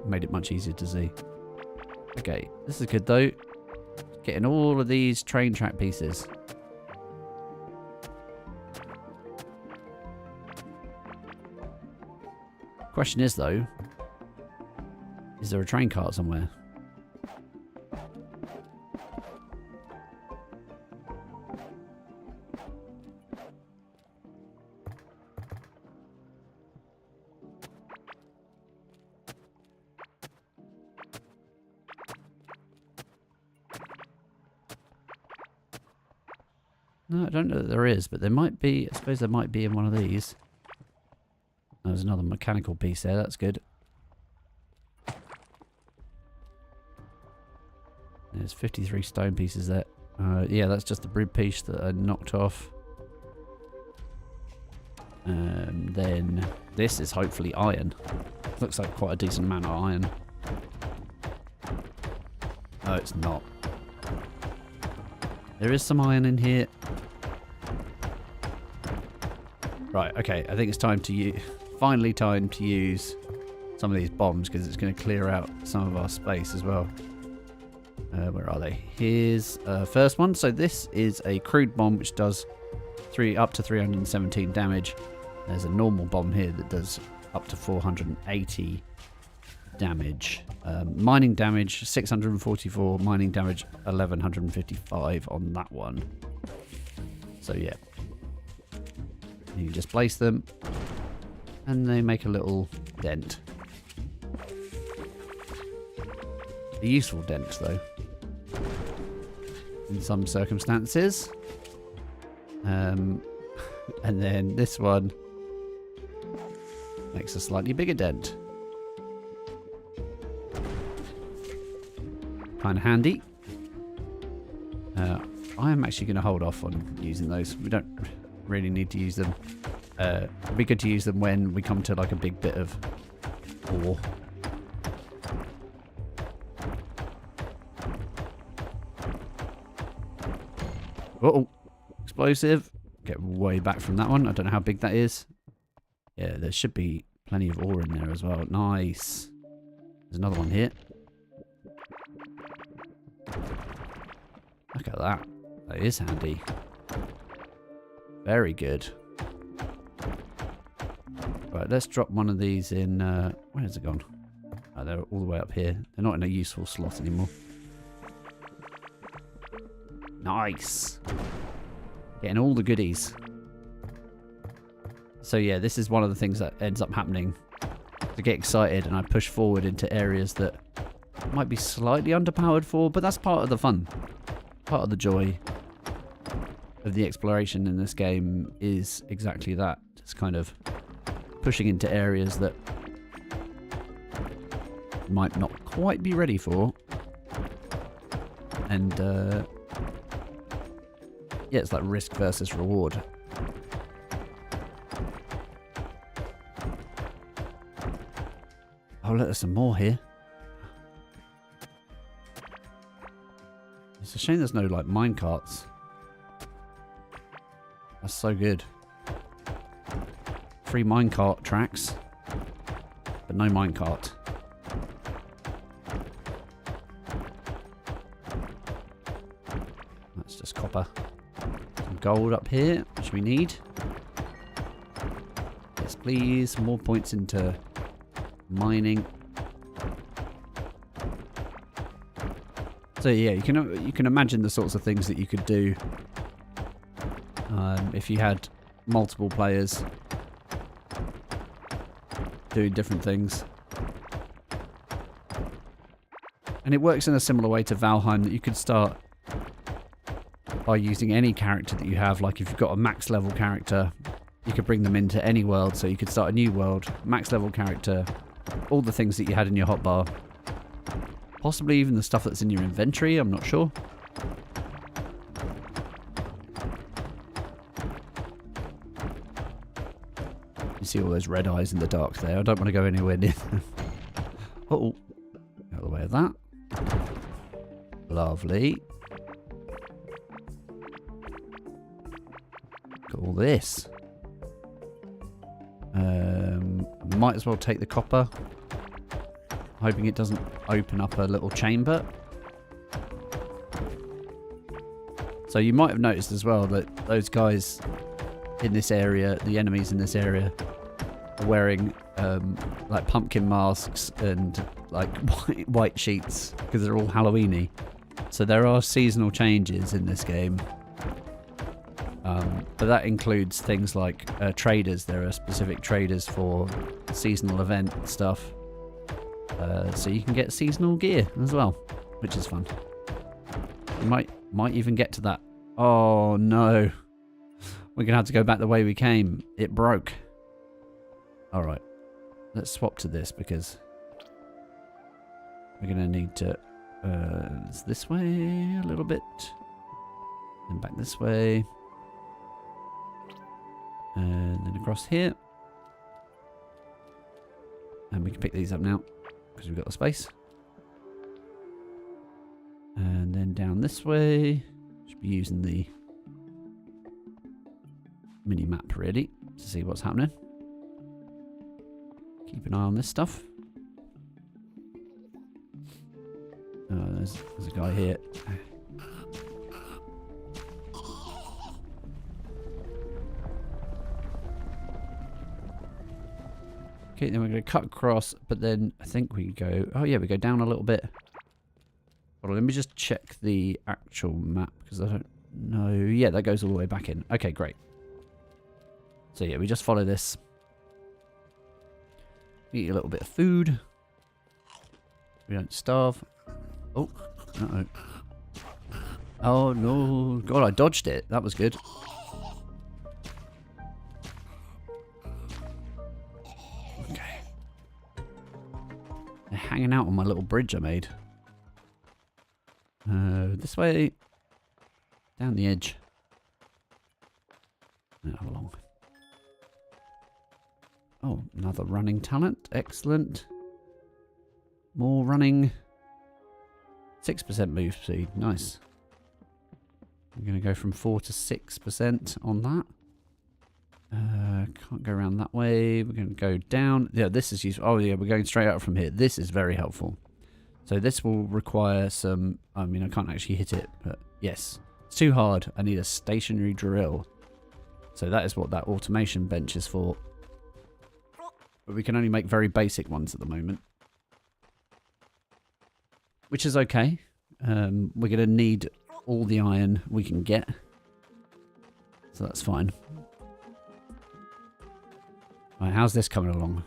Made it much easier to see. Okay, this is good though. Getting all of these train track pieces. Question is though, is there a train cart somewhere? No, I don't know that there is, but there might be. I suppose there might be in one of these. There's another mechanical piece there, that's good. There's 53 stone pieces there. Yeah, that's just the bridge piece that I knocked off. Then this is hopefully iron. Looks like quite a decent amount of iron. No, it's not. There is some iron in here. Right, okay, I think it's time to use... Finally time to use some of these bombs because it's going to clear out some of our space as well. Where are they? Here's first one. So this is a crude bomb which does up to 317 damage. There's a normal bomb here that does up to 480 damage. Mining damage 644, mining damage 1155 on that one. So yeah. You just place them and they make a little dent. A useful dent though. In some circumstances. And then this one makes a slightly bigger dent. Kind of handy. I am actually going to hold off on using those. We don't really need to use them. It'd be good to use them when we come to like a big bit of ore. Uh-oh. Explosive. Get way back from that one. I don't know how big that is. Yeah, there should be plenty of ore in there as well. Nice. There's another one here. Look at that. That is handy. Very good. Right, let's drop one of these in... where has it gone? Oh, they're all the way up here. They're not in a useful slot anymore. Nice. Getting all the goodies. So yeah, this is one of the things that ends up happening. I get excited and I push forward into areas that might be slightly underpowered for, but that's part of the fun. Part of the joy of the exploration in this game is exactly that. Just kind of pushing into areas that you might not quite be ready for. And yeah, it's like risk versus reward. Oh, look, there's some more here. It's a shame there's no, like, minecarts. That's so good. Free minecart tracks, but no minecart. That's just copper. Some gold up here, which we need. Yes, please. More points into mining. So yeah, you can imagine the sorts of things that you could do if you had multiple players doing different things. And it works in a similar way to Valheim, that you could start by using any character that you have. Like if you've got a max level character, you could bring them into any world. So you could start a new world, max level character, all the things that you had in your hotbar. Possibly even the stuff that's in your inventory, I'm not sure. You see all those red eyes in the dark there. I don't want to go anywhere near them. Uh-oh. Out of the way of that. Lovely. Got all this. Might as well take the copper. Hoping it doesn't open up a little chamber. So you might have noticed as well that those guys in this area, the enemies in this area, are wearing like pumpkin masks and like white sheets because they're all Halloween-y. So there are seasonal changes in this game. But that includes things like traders. There are specific traders for seasonal event stuff. So you can get seasonal gear as well, which is fun. You might even get to that. Oh no. We're going to have to go back the way we came. It broke. Alright. Let's swap to this because we're going to need to... it's this way a little bit. And back this way. And then across here. And we can pick these up now because we've got the space. And then down this way. Should be using the mini map really to see what's happening. Keep an eye on this stuff. There's a guy here. Okay, then we're going to cut across, but then I think we go... Oh yeah, we go down a little bit. Hold on, let me just check the actual map, because I don't No, yeah, that goes all the way back in. Okay, great. So yeah, we just follow this. Eat a little bit of food. We don't starve. Oh, uh-oh. Oh no, God, I dodged it. That was good. Okay. They're hanging out on my little bridge I made. This way. Down the edge. How long? Oh, another running talent. Excellent. More running. 6% move speed. Nice. I'm going to go from 4 to 6% on that. Can't go around that way. We're going to go down. Yeah, this is useful. Oh, yeah, we're going straight out from here. This is very helpful. So this will require some... I mean, I can't actually hit it, but yes. It's too hard. I need a stationary drill. So that is what that automation bench is for. But we can only make very basic ones at the moment. Which is okay. We're going to need all the iron we can get. So that's fine. Right, how's this coming along?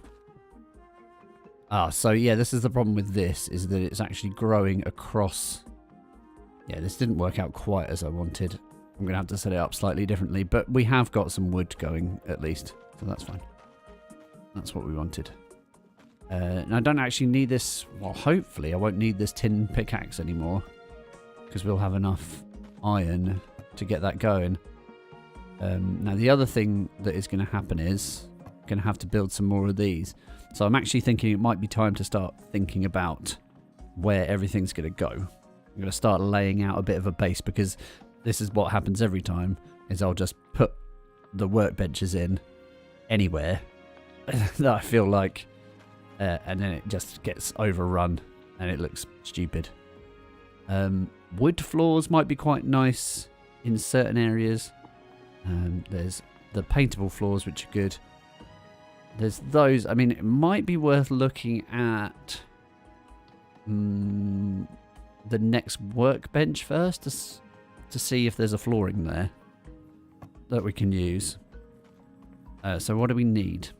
Ah, so yeah, this is the problem with this, is that it's actually growing across... Yeah, this didn't work out quite as I wanted. I'm going to have to set it up slightly differently, but we have got some wood going, at least. So that's fine. That's what we wanted. Now, I don't actually need this... Well, hopefully I won't need this tin pickaxe anymore, because we'll have enough iron to get that going. Now, the other thing that is going to happen is... I'm going to have to build some more of these. So I'm actually thinking it might be time to start thinking about where everything's going to go. I'm going to start laying out a bit of a base, because this is what happens every time, is I'll just put the workbenches in anywhere that I feel like, and then it just gets overrun and it looks stupid. Wood floors might be quite nice in certain areas. There's the paintable floors, which are good. There's those. I mean, it might be worth looking at the next workbench first to see if there's a flooring there that we can use. So what do we need?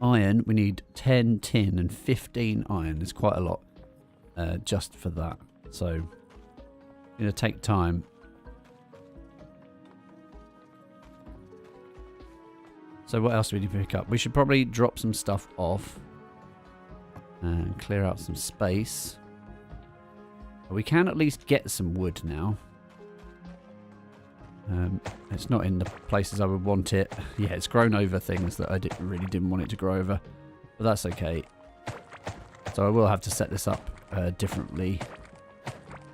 Iron. We need 10 tin and 15 iron. There's quite a lot just for that. So it's going to take time. So what else do we need to pick up? We should probably drop some stuff off and clear out some space. We can at least get some wood now. It's not in the places I would want it. Yeah, it's grown over things that I really didn't want it to grow over. But that's okay. So I will have to set this up differently.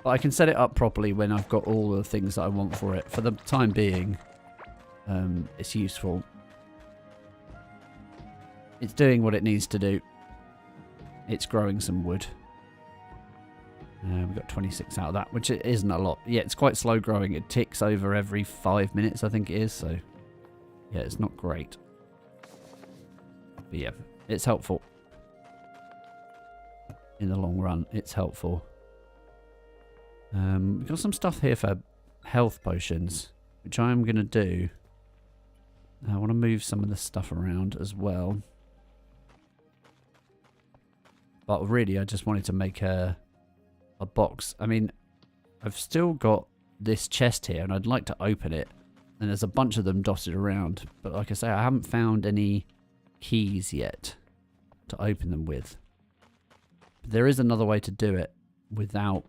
But I can set it up properly when I've got all the things that I want for it. For the time being, it's useful. It's doing what it needs to do. It's growing some wood. We've got 26 out of that, which isn't a lot. Yeah, it's quite slow growing. It ticks over every 5 minutes, I think it is. So, yeah, it's not great. But yeah, it's helpful. In the long run, it's helpful. We've got some stuff here for health potions, which I am going to do. I want to move some of this stuff around as well. But really, I just wanted to make a box. I mean, I've still got this chest here, and I'd like to open it. And there's a bunch of them dotted around. But like I say, I haven't found any keys yet to open them with. But there is another way to do it without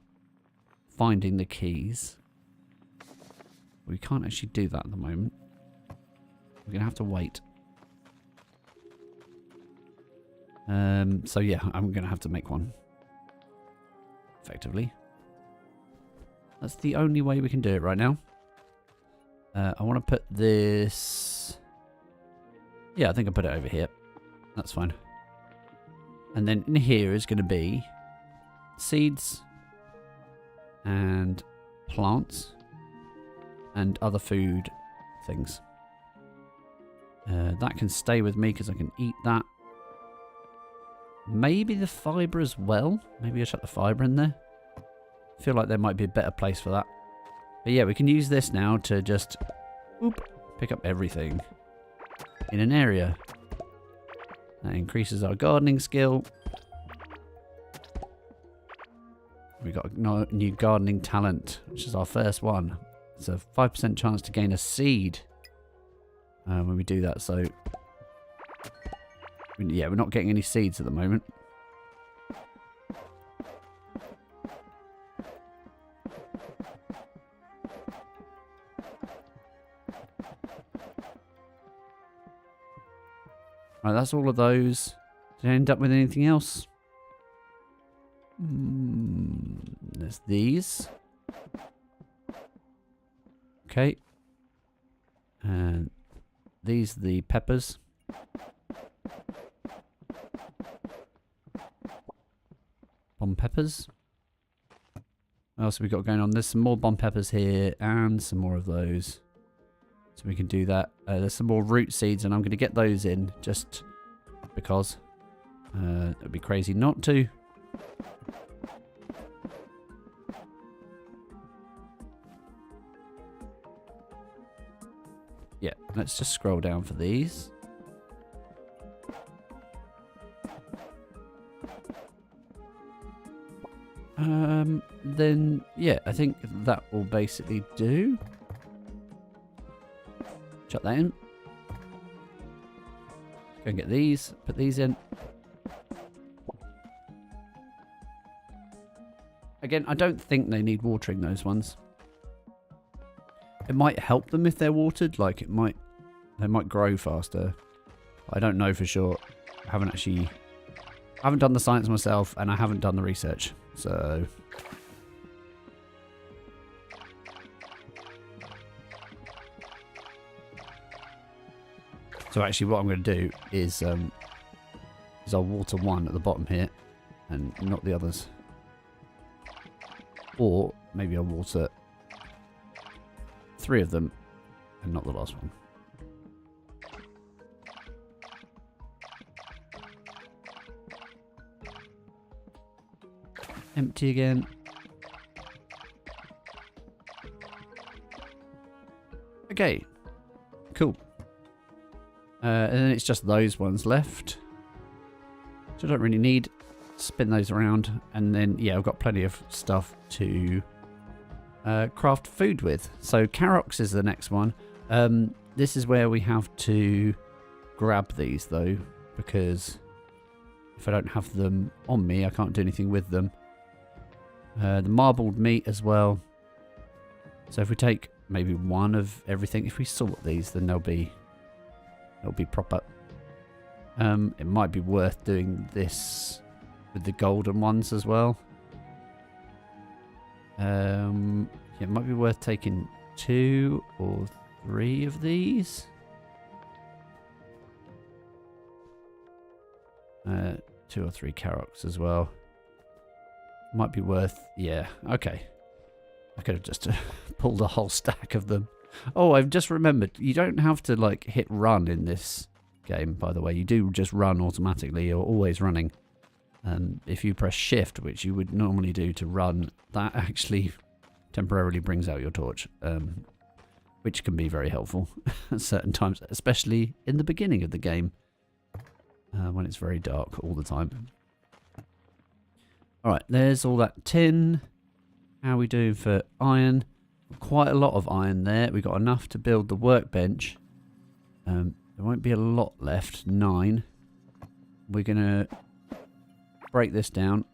finding the keys. We can't actually do that at the moment. We're going to have to wait. So yeah, I'm going to have to make one. Effectively. That's the only way we can do it right now. I want to put this... Yeah, I think I'll put it over here. That's fine. And then in here is going to be seeds and plants and other food things. That can stay with me because I can eat that. Maybe the fibre as well. Maybe I'll chuck the fibre in there. I feel like there might be a better place for that. But yeah, we can use this now to just pick up everything in an area. That increases our gardening skill. We got a new gardening talent, which is our first one. It's a 5% chance to gain a seed when we do that. So yeah, we're not getting any seeds at the moment. Right, that's all of those. Did I end up with anything else? There's these. Okay. And these are the peppers. Bomb peppers. What else have we got going on? There's some more bomb peppers here and some more of those. So we can do that. There's some more root seeds and I'm going to get those in just because. It'd be crazy not to. Yeah, let's just scroll down for these. Then, yeah, I think that will basically do. Chuck that in. Go and get these. Put these in. Again, I don't think they need watering, those ones. It might help them if they're watered. Like, they might grow faster. I don't know for sure. I haven't done the science myself, and I haven't done the research. So actually what I'm going to do is I'll water one at the bottom here and not the others. Or maybe I'll water 3 of them and not the last one. Empty again. Okay. Cool. And then it's just those ones left. So I don't really need. Spin those around. And then, yeah, I've got plenty of stuff to craft food with. So Karox is the next one. This is where we have to grab these, though. Because if I don't have them on me, I can't do anything with them. The marbled meat as well. So if we take maybe one of everything, if we sort these, then they'll be proper. It might be worth doing this with the golden ones as well. Yeah, it might be worth taking 2 or 3 of these. 2 or 3 Karox as well. Might be worth, yeah, okay. I could have just pulled a whole stack of them. Oh, I've just remembered, you don't have to like hit run in this game, by the way. You do just run automatically. You're always running. If you press shift, which you would normally do to run, that actually temporarily brings out your torch, which can be very helpful at certain times, especially in the beginning of the game, when it's very dark all the time. Alright, there's all that tin. How are we doing for iron? Quite a lot of iron there. We've got enough to build the workbench. There won't be a lot left. 9. We're going to break this down.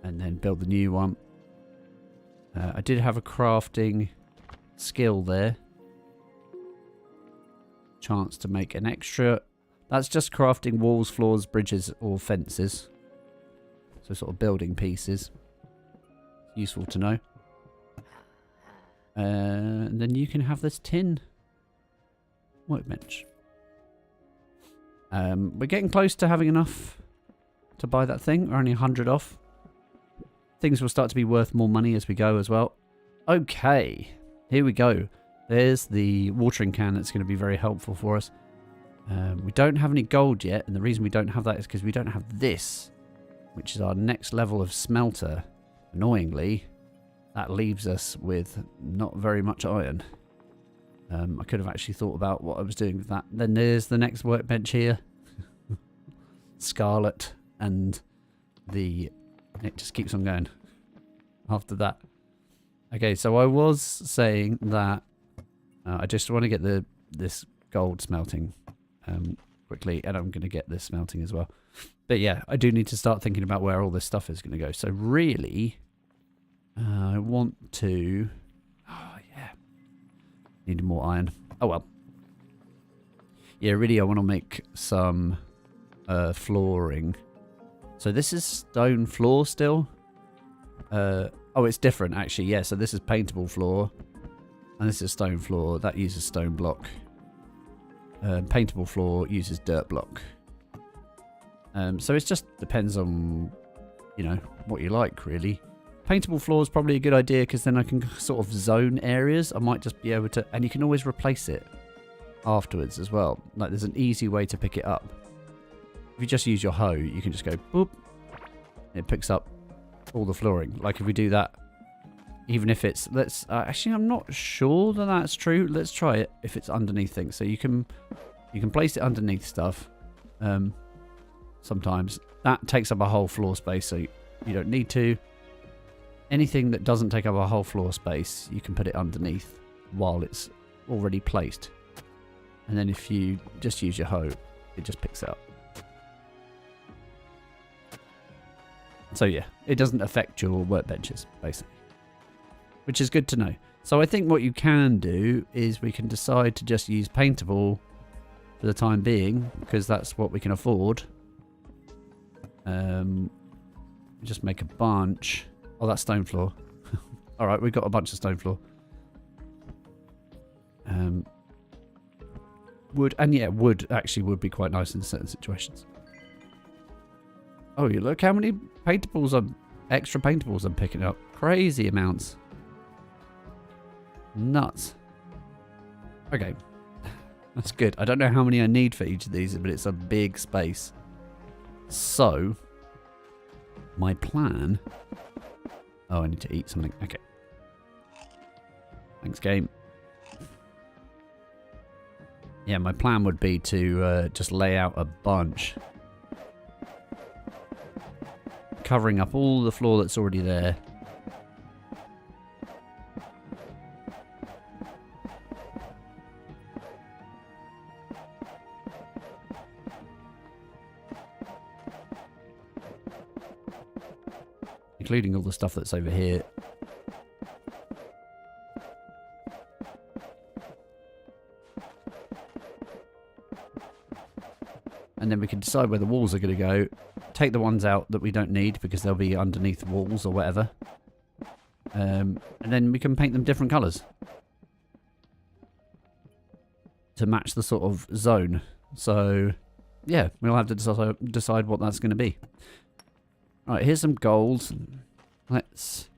And then build the new one. I did have a crafting skill there. Chance to make an extra. That's just crafting walls, floors, bridges, or fences. So sort of building pieces. Useful to know. And then you can have this tin workbench. We're getting close to having enough to buy that thing. We're only 100 off. Things will start to be worth more money as we go as well. Okay, here we go. There's the watering can that's going to be very helpful for us. We don't have any gold yet, and the reason we don't have that is because we don't have this, which is our next level of smelter, annoyingly. that leaves us with not very much iron. I could have actually thought about what I was doing with that. Then there's the next workbench here. Scarlet and it just keeps on going after that. Okay, so I was saying that I just want to get this gold smelting quickly, and I'm going to get this smelting as well. But yeah, I do need to start thinking about where all this stuff is going to go. So really, I want to... Oh, yeah. Need more iron. Oh, well. Yeah, really, I want to make some flooring. So this is stone floor still. Oh, it's different, actually. Yeah, so this is paintable floor. And this is stone floor. That uses stone block. Paintable floor uses dirt block. So it just depends on, you know, what you like, really. Paintable floor is probably a good idea because then I can sort of zone areas. I might just be able to... And you can always replace it afterwards as well. Like, there's an easy way to pick it up. If you just use your hoe, you can just go boop. It picks up all the flooring. Like, if we do that, even if it's... Let's... actually, I'm not sure that that's true. Let's try it if it's underneath things. So you can place it underneath stuff. Sometimes that takes up a whole floor space, so you don't need to. Anything that doesn't take up a whole floor space, you can put it underneath while it's already placed. And then if you just use your hoe, it just picks it up. So yeah, it doesn't affect your workbenches, basically. Which is good to know. So I think what you can do is we can decide to just use paintable for the time being, because that's what we can afford. Just make a bunch. Oh, that's stone floor. Alright, we've got a bunch of stone floor. Wood, and yeah, wood actually would be quite nice in certain situations. Oh, you look how many paintables extra paintables I'm picking up. Crazy amounts. Nuts. Okay. That's good. I don't know how many I need for each of these, but it's a big space. So, my plan... Oh, I need to eat something. Okay. Thanks, game. Yeah, my plan would be to just lay out a bunch. Covering up all the floor that's already there. Including all the stuff that's over here. And then we can decide where the walls are going to go. Take the ones out that we don't need because they'll be underneath walls or whatever. And then we can paint them different colours. To match the sort of zone. So, yeah, we'll have to decide what that's going to be. Right, here's some gold. Let's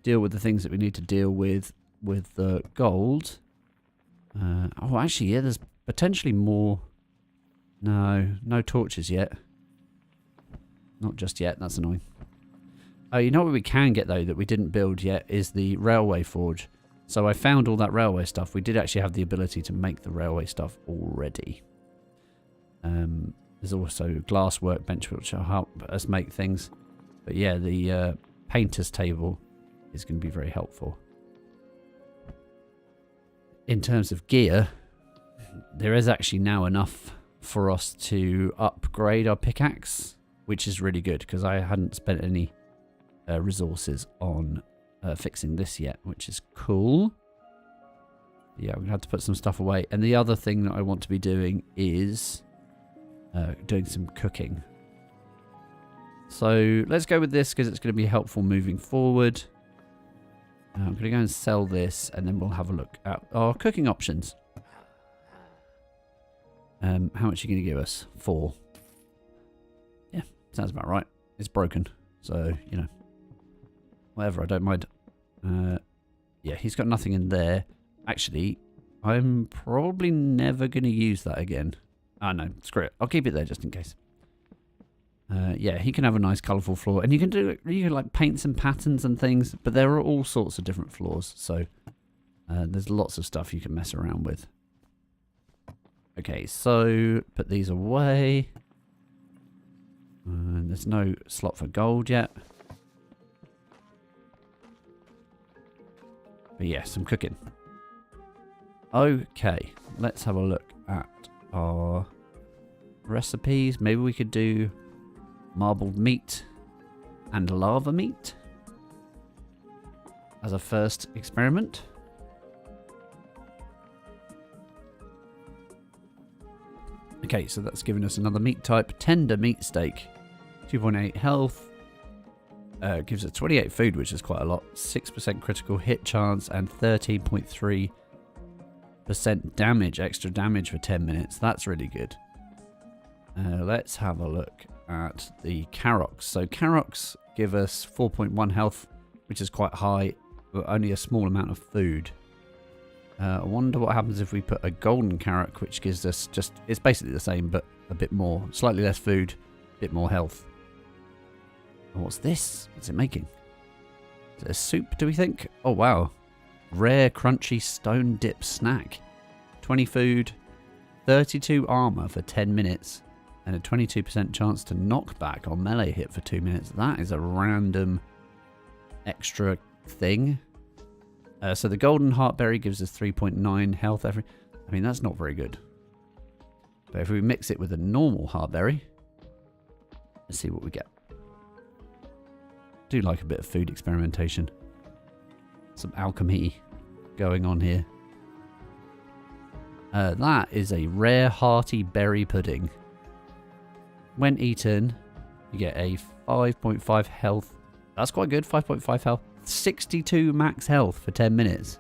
deal with the things that we need to deal with the gold. Oh, actually, yeah, there's potentially more. No torches yet. Not just yet, that's annoying. Oh, you know what we can get, though, that we didn't build yet is the railway forge. So I found all that railway stuff. We did actually have the ability to make the railway stuff already. There's also glass workbench, which will help us make things. But yeah, the painter's table is going to be very helpful. In terms of gear, there is actually now enough for us to upgrade our pickaxe, which is really good because I hadn't spent any resources on fixing this yet, which is cool. Yeah, I'm going to have to put some stuff away. And the other thing that I want to be doing is doing some cooking. So let's go with this because it's going to be helpful moving forward. I'm going to go and sell this and then we'll have a look at our cooking options. How much are you going to give us? 4. Yeah, sounds about right. It's broken. So, you know, whatever, I don't mind. Yeah, he's got nothing in there. Actually, I'm probably never going to use that again. Ah, no, screw it. I'll keep it there just in case. Yeah, he can have a nice colourful floor. And you can like paint some patterns and things, but there are all sorts of different floors. So there's lots of stuff you can mess around with. Okay, so put these away. There's no slot for gold yet. But yeah, some cooking. Okay, let's have a look at our recipes. Maybe we could do marbled meat and lava meat as a first experiment. Okay, so that's giving us another meat type. Tender meat steak. 2.8 health. Gives us 28 food, which is quite a lot. 6% critical hit chance and 13.3% damage. Extra damage for 10 minutes. That's really good. Let's have a look at the Karoks. So Karoks give us 4.1 health, which is quite high, but only a small amount of food. I wonder what happens if we put a golden Karok, which gives us just... It's basically the same, but a bit more. Slightly less food, a bit more health. And what's this? What's it making? Is it a soup, do we think? Oh, wow. Rare, crunchy, stone dip snack. 20 food, 32 armor for 10 minutes, and a 22% chance to knock back on melee hit for 2 minutes. That is a random extra thing. So the golden heartberry gives us 3.9 health every... I mean, that's not very good. But if we mix it with a normal heartberry, let's see what we get. Do like a bit of food experimentation. Some alchemy going on here. That is a rare hearty berry pudding. When eaten, you get a 5.5 health. That's quite good, 5.5 health. 62 max health for 10 minutes.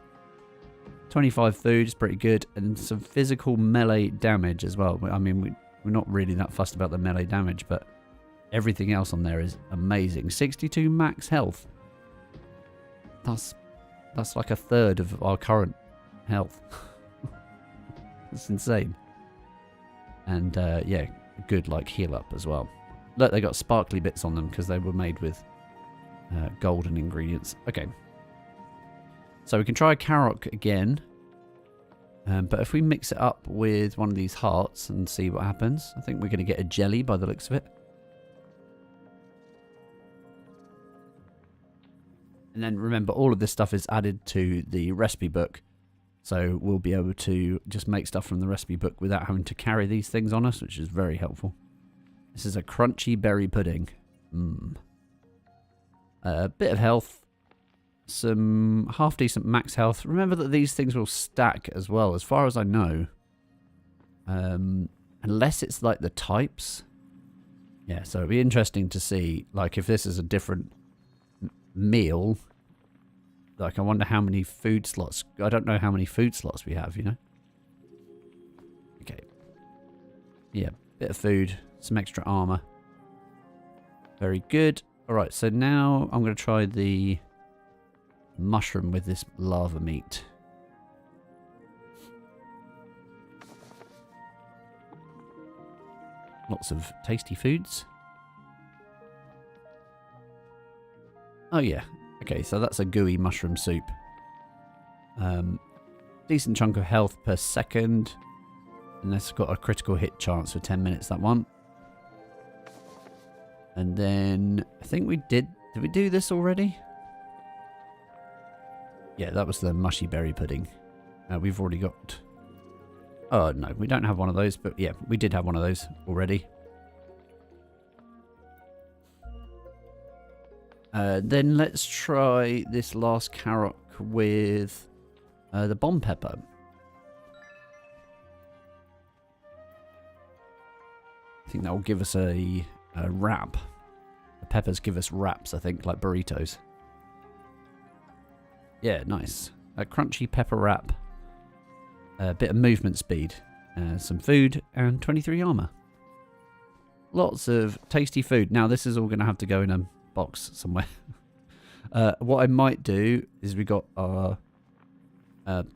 25 food is pretty good, and some physical melee damage as well. I mean, we're not really that fussed about the melee damage, but everything else on there is amazing. 62 max health. That's like a third of our current health. That's insane. And yeah, good like heal up as well. Look, they got sparkly bits on them because they were made with golden ingredients. Okay. So we can try Karok again. But if we mix it up with one of these hearts and see what happens, I think we're going to get a jelly by the looks of it. And then remember, all of this stuff is added to the recipe book. So we'll be able to just make stuff from the recipe book without having to carry these things on us, which is very helpful. This is a crunchy berry pudding. A bit of health. Some half-decent max health. Remember that these things will stack as well, as far as I know. Unless it's like the types. Yeah, so it'd be interesting to see, like, if this is a different meal. Like, I wonder how many food slots. I don't know how many food slots we have, you know? Okay. Yeah, bit of food. Some extra armor. Very good. Alright, so now I'm going to try the mushroom with this lava meat. Lots of tasty foods. Oh yeah. Okay, so that's a gooey mushroom soup. Decent chunk of health per second. And that's got a critical hit chance for 10 minutes, that one. And then I think we did we do this already? Yeah, that was the mushy berry pudding. We've already got... Oh, no, we don't have one of those, but yeah, we did have one of those already. Then let's try this last Karok with the bomb pepper. I think that will give us a wrap. The peppers give us wraps, I think, like burritos. Yeah, nice. A crunchy pepper wrap. A bit of movement speed. Some food and 23 armor. Lots of tasty food. Now, this is all going to have to go in a box somewhere. What I might do is we got our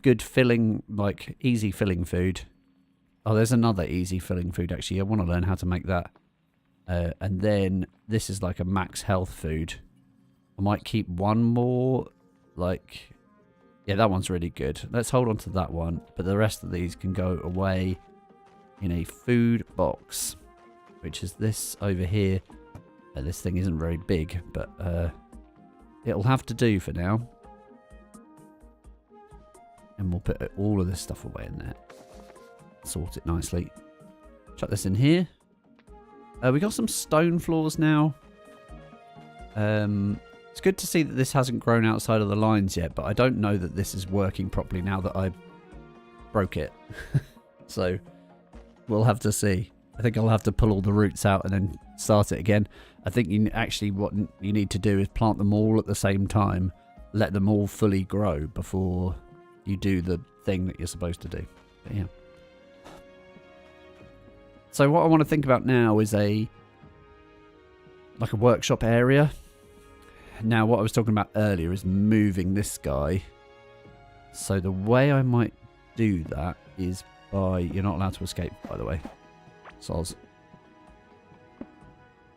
good filling, like easy filling food. Oh, there's another easy filling food, actually. I want to learn how to make that. And then this is like a max health food. I might keep one more, like... Yeah, that one's really good. Let's hold on to that one. But the rest of these can go away in a food box, which is this over here. This thing isn't very big, but it'll have to do for now. And we'll put all of this stuff away in there. Sort it nicely. Chuck this in here. We got some stone floors now. It's good to see that this hasn't grown outside of the lines yet, but I don't know that this is working properly now that I broke it. So we'll have to see. I think I'll have to pull all the roots out and then start it again. I think what you need to do is plant them all at the same time, let them all fully grow before you do the thing that you're supposed to do. But yeah. So what I want to think about now is like a workshop area. Now, what I was talking about earlier is moving this guy. So the way I might do that is by... You're not allowed to escape, by the way. Soz.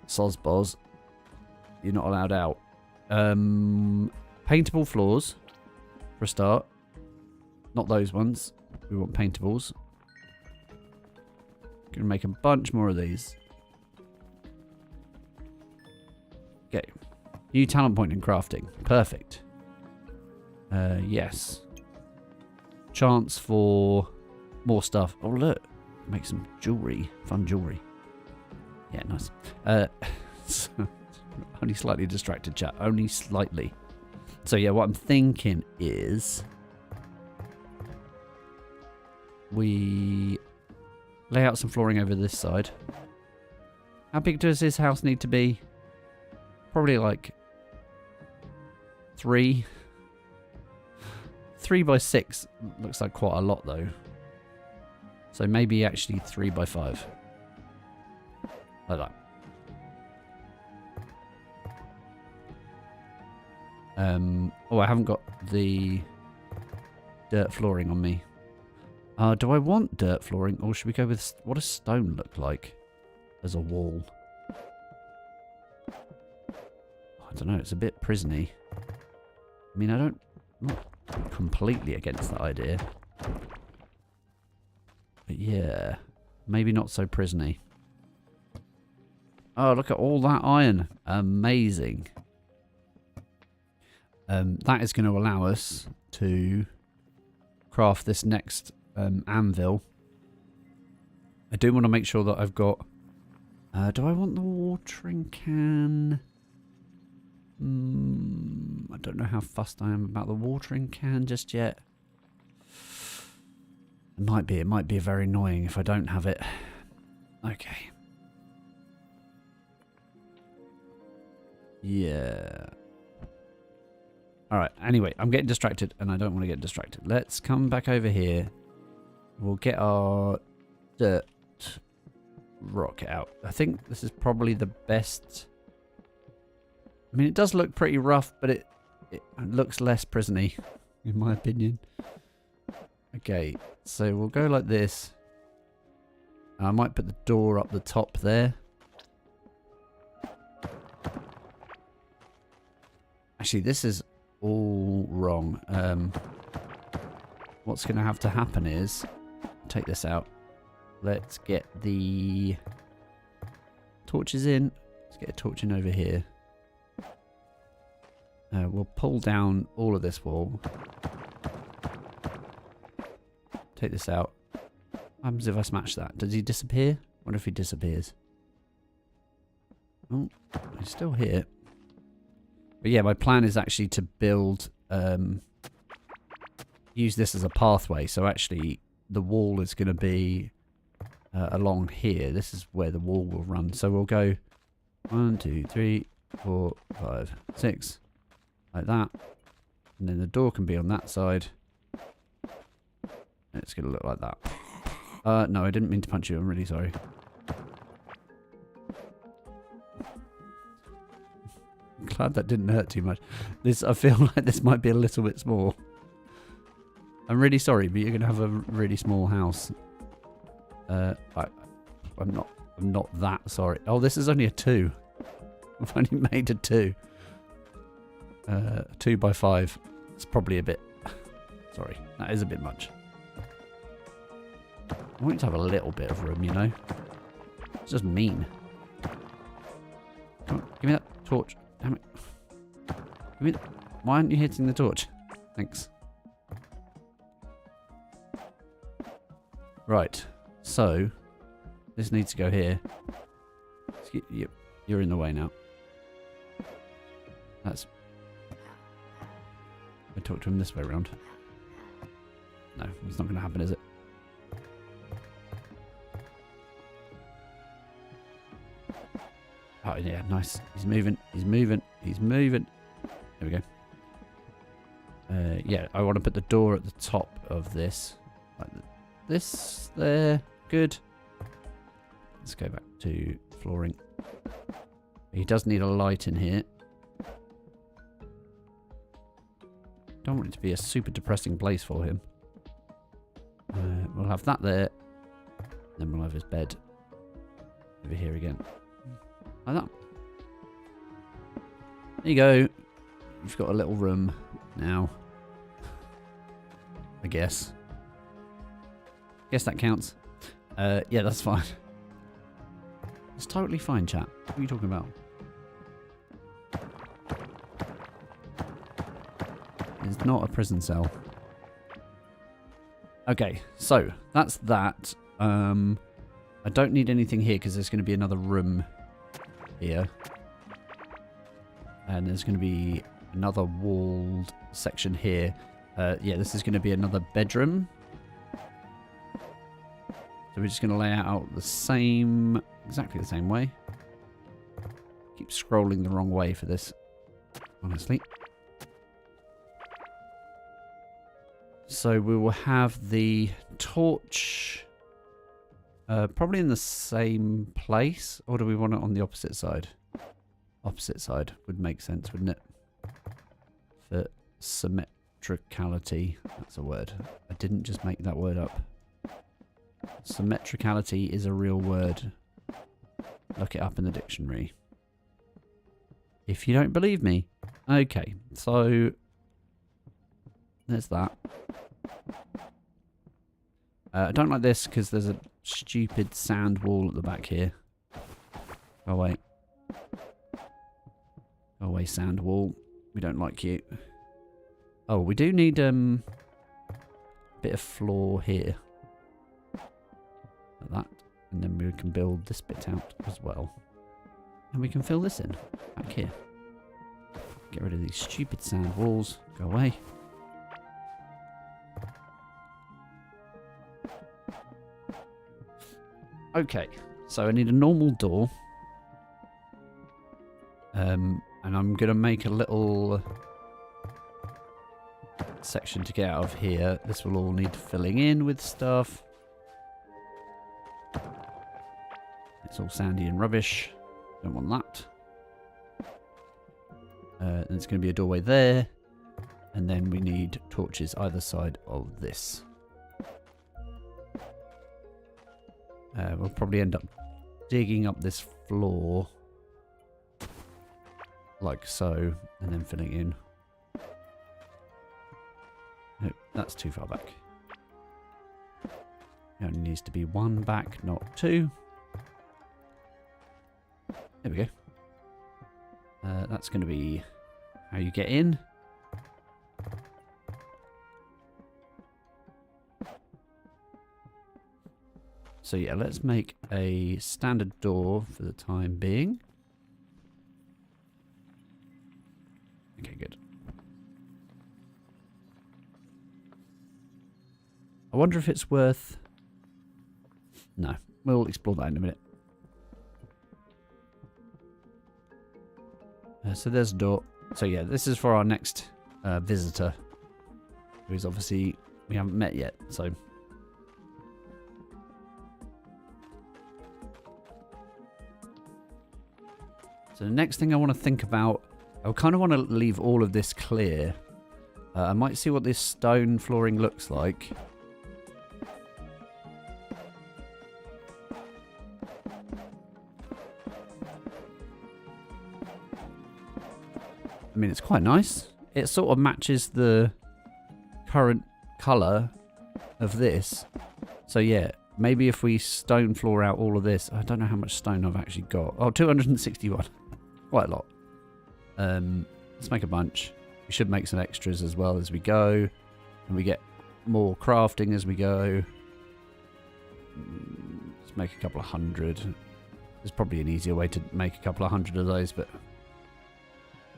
Sozboz. You're not allowed out. Paintable floors, for a start. Not those ones. We want paintables. Gonna make a bunch more of these. Okay. New talent point in crafting. Perfect. Yes. Chance for more stuff. Oh, look. Make some jewelry. Fun jewelry. Yeah, nice. Only slightly distracted, chat. Only slightly. So, yeah, what I'm thinking is... we lay out some flooring over this side. How big does this house need to be? Probably like... 3 by 6 looks like quite a lot though. So maybe actually 3 by 5. Like that. Oh, I haven't got the dirt flooring on me. Do I want dirt flooring or should we go with... What does stone look like as a wall? I don't know, it's a bit prisony. I mean, I'm not completely against that idea. But yeah, maybe not so prisony. Oh, look at all that iron. Amazing. That is going to allow us to craft this next anvil. I do want to make sure that I've got... do I want the watering can? I don't know how fussed I am about the watering can just yet. It might be very annoying if I don't have it. Okay. Yeah. Alright, anyway, I'm getting distracted and I don't want to get distracted. Let's come back over here. We'll get our dirt rock out. I think this is probably the best... I mean, it does look pretty rough, but it looks less prisony, in my opinion. Okay, so we'll go like this. I might put the door up the top there. Actually, this is all wrong. What's going to have to happen is... Take this out. Let's get the torches in. Let's get a torch in over here. We'll pull down all of this wall. Take this out. What happens if I smash that? Does he disappear? What if he disappears? Oh, he's still here. But yeah, my plan is actually to build... use this as a pathway. So actually, the wall is going to be along here. This is where the wall will run. So we'll go 1, 2, 3, 4, 5, 6... Like that. And then the door can be on that side. It's going to look like that. No, I didn't mean to punch you. I'm really sorry. I'm glad that didn't hurt too much. I feel like this might be a little bit small. I'm really sorry, but you're going to have a really small house. I'm not I'm not that sorry. Oh, this is only a 2. I've only made a 2. 2 by 5. It's probably a bit... Sorry, that is a bit much. I want it to have a little bit of room, you know? It's just mean. Come on, give me that torch. Damn it. Give me Why aren't you hitting the torch? Thanks. Right, so this needs to go here. You're in the way now. That's... I talk to him this way around. No, it's not going to happen, is it? Oh, yeah, nice. He's moving. He's moving. He's moving. There we go. Yeah, I want to put the door at the top of this. Like this there. Good. Let's go back to flooring. He does need a light in here. Don't want it to be a super depressing place for him. We'll have that there. Then we'll have his bed over here again. Like that. There you go. You've got a little room now. I guess. Guess that counts. Yeah, that's fine. It's totally fine, chat. What are you talking about? It's not a prison cell. Okay, so that's that. I don't need anything here because there's going to be another room here. And there's going to be another walled section here. Yeah, this is going to be another bedroom. So we're just going to lay it out the same, exactly the same way. Keep scrolling the wrong way for this, honestly. So we will have the torch probably in the same place, or do we want it on the opposite side? Opposite side would make sense, wouldn't it? For symmetricality. That's a word. I didn't just make that word up. Symmetricality is a real word. Look it up in the dictionary. If you don't believe me. Okay, so there's that. I don't like this because there's a stupid sand wall at the back here. Go away. Go away, sand wall. We don't like you. Oh, we do need a bit of floor here. Like that. And then we can build this bit out as well. And we can fill this in. Back here. Get rid of these stupid sand walls. Go away. Okay, so I need a normal door. And I'm going to make a little section to get out of here. This will all need filling in with stuff. It's all sandy and rubbish. Don't want that. And it's going to be a doorway there. And then we need torches either side of this. We'll probably end up digging up this floor like so, and then filling in. No, that's too far back. It only needs to be one back, not two. There we go. That's going to be how you get in. So yeah, let's make a standard door for the time being. Okay, good. I wonder if it's worth... No, we'll explore that in a minute. So there's a door. So yeah, this is for our next visitor, who's obviously we haven't met yet, so... So the next thing I want to think about, I kind of want to leave all of this clear. I might see what this stone flooring looks like. I mean, it's quite nice. It sort of matches the current colour of this. So yeah, maybe if we stone floor out all of this. I don't know how much stone I've actually got. Oh, 261. Quite a lot. Let's make a bunch. We should make some extras as well as we go. And we get more crafting as we go. Let's make a couple of hundred. There's probably an easier way to make a couple of hundred of those, but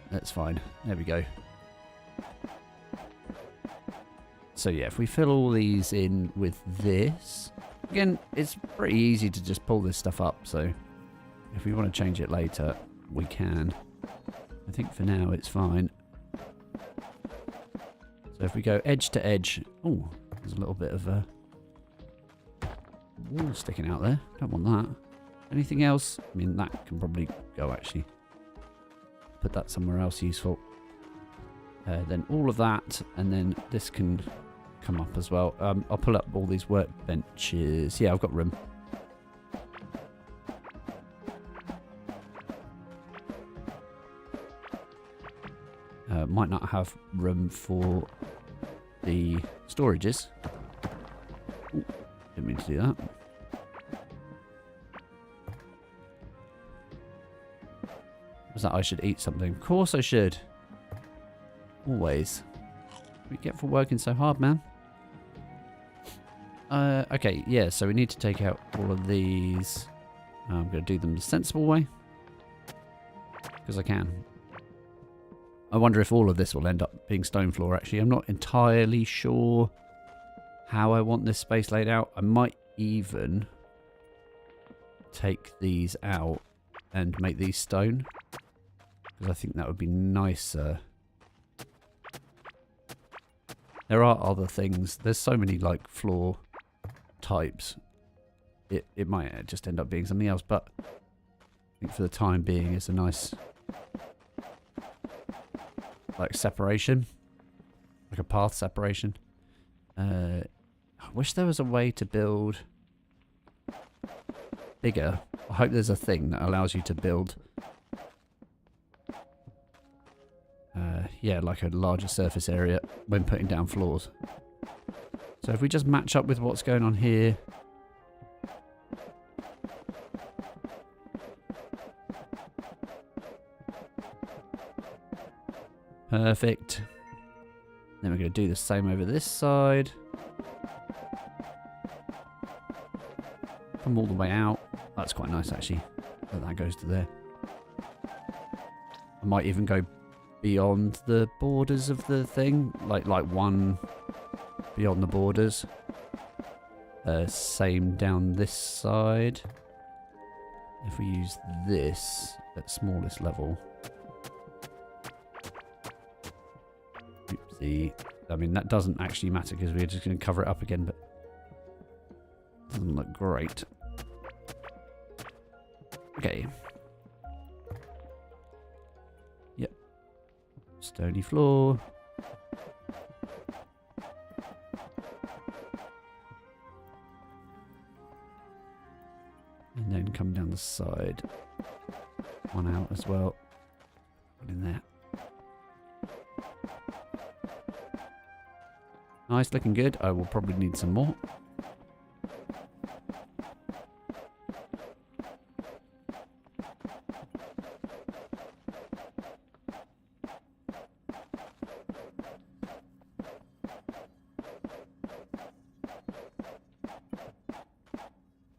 that's fine. There we go. So yeah, if we fill all these in with this, again, it's pretty easy to just pull this stuff up. So if we want to change it later, we can. I think for now it's fine. So if we go edge to edge, oh, there's a little bit of a wall sticking out there. Don't want that. Anything else? I mean, that can probably go actually. Put that somewhere else useful. Then all of that, and then this can come up as well. I'll pull up all these workbenches. Yeah, I've got room. Might not have room for the storages. Ooh, didn't mean to do that. Was that I should eat something? Of course I should. Always. What do we get for working so hard, man? Okay, yeah, so we need to take out all of these. I'm going to do them the sensible way. Because I can. I wonder if all of this will end up being stone floor, actually. I'm not entirely sure how I want this space laid out. I might even take these out and make these stone. Because I think that would be nicer. There are other things. There's so many, like, floor types. It might just end up being something else, but I think for the time being it's a nice, like, separation. Like a path separation. I wish there was a way to build bigger. I hope there's a thing that allows you to build yeah, like a larger surface area when putting down floors. So if we just match up with what's going on here. Perfect. Then we're going to do the same over this side. Come all the way out. That's quite nice, actually. That goes to there. I might even go beyond the borders of the thing. Like one beyond the borders. Same down this side. If we use this at smallest level. Oopsie. I mean, that doesn't actually matter because we're just going to cover it up again, but it doesn't look great. Okay. Yep. Stony floor. And then come down the side. One out as well. Put in there. Nice, looking good. I will probably need some more.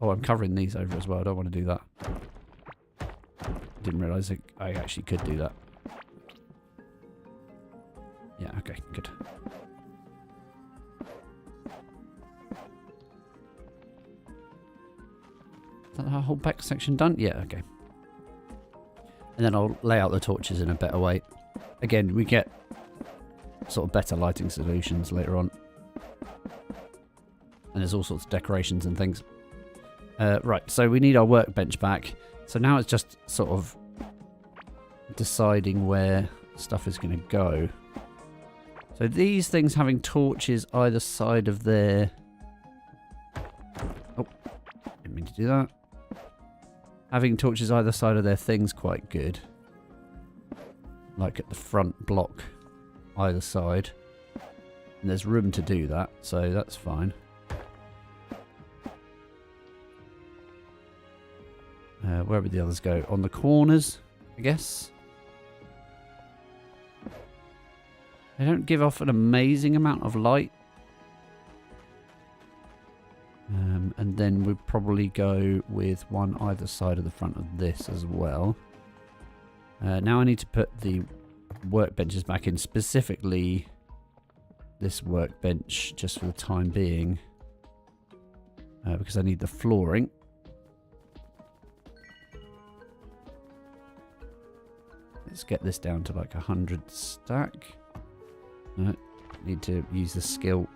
Oh, I'm covering these over as well. I don't want to do that. Didn't realise I actually could do that. Yeah, okay, good. Is that our whole back section done? Yeah, okay. And then I'll lay out the torches in a better way. Again, we get sort of better lighting solutions later on. And there's all sorts of decorations and things. Right, so we need our workbench back. So now it's just sort of deciding where stuff is going to go. So these things having torches either side of their... Oh, didn't mean to do that. Having torches either side of their thing's quite good. like at the front block either side. And there's room to do that, so that's fine. Where would the others go? On the corners, I guess. They don't give off an amazing amount of light. And then we'd probably go with one either side of the front of this as well. Now I need to put the workbenches back in, specifically this workbench just for the time being. Because I need the flooring. Let's get this down to like 100 stack. No, need to use the skill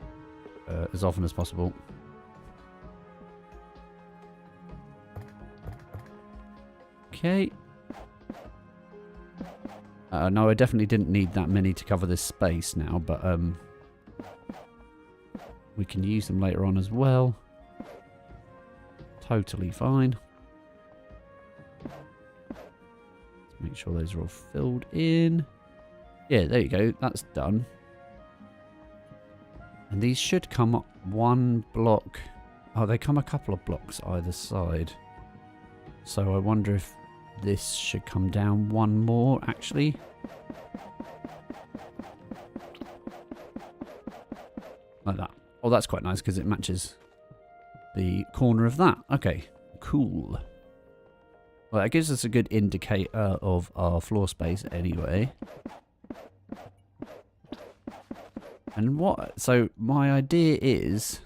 as often as possible. Okay. No, I definitely didn't need that many to cover this space now, but we can use them later on as well. Totally fine. Make sure those are all filled in. Yeah, there you go. That's done. And these should come up one block. Oh, they come a couple of blocks either side. So I wonder if this should come down one more, actually. Like that. Oh, that's quite nice because it matches the corner of that. Okay, cool. Well, that gives us a good indicator of our floor space anyway. And what... So, my idea is,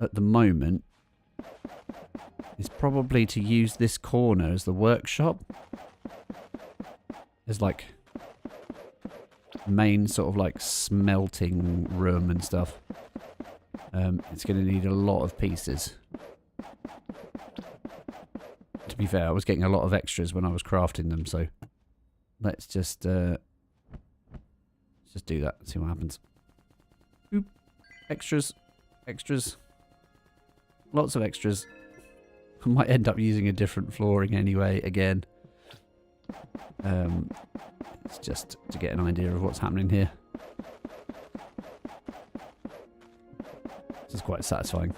at the moment, is probably to use this corner as the workshop. As, like, main sort of, like, smelting room and stuff. It's going to need a lot of pieces. To be fair, I was getting a lot of extras when I was crafting them, so let's just do that, see what happens. Oop. Extras. Extras. Lots of extras. I might end up using a different flooring anyway, again. It's just to get an idea of what's happening here. This is quite satisfying.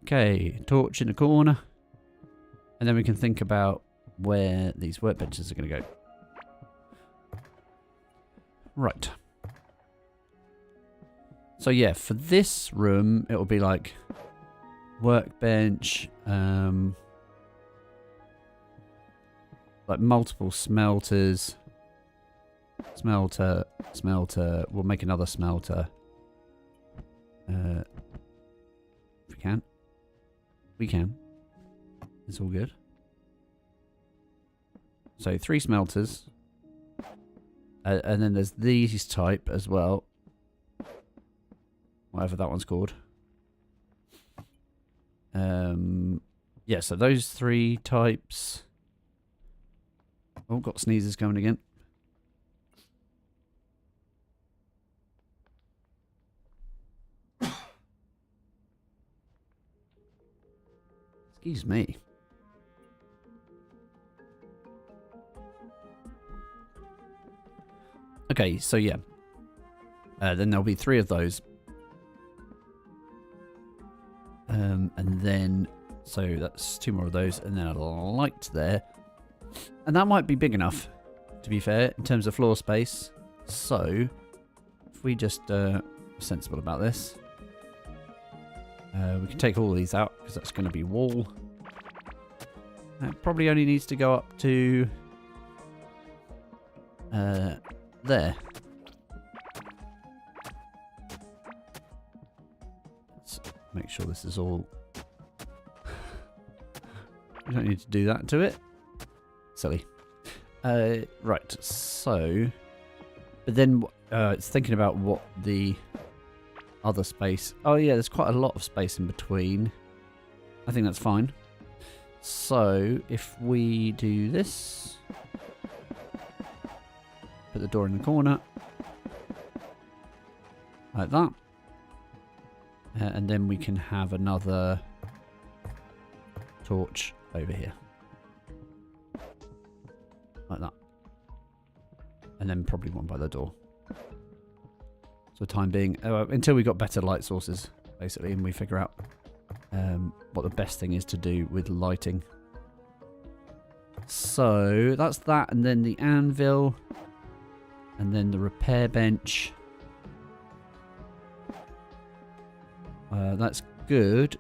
Okay, torch in the corner. And then we can think about where these workbenches are going to go. Right. So yeah, for this room, it'll be like workbench, like multiple smelters. Smelter, smelter. We'll make another smelter. If we can. We can. It's all good. So 3 smelters. And then there's these type as well. Whatever that one's called. Yeah, so those 3 types. Oh, got sneezes going again. Excuse me. Okay, so yeah. Then there'll be 3 of those. And then, so that's 2 more of those, and then a light there. And that might be big enough, to be fair, in terms of floor space. So, if we just are sensible about this. We can take all of these out, because that's going to be wall. It probably only needs to go up to there. Let's make sure this is all... We don't need to do that to it. Silly. Right, so... But then it's thinking about what the other space... Oh yeah, there's quite a lot of space in between. I think that's fine. So, if we do this... Put the door in the corner. Like that. And then we can have another torch over here. Like that. And then probably one by the door. So time being, until we got better light sources, basically, and we figure out what the best thing is to do with lighting. So that's that, and then the anvil, and then the repair bench. That's good.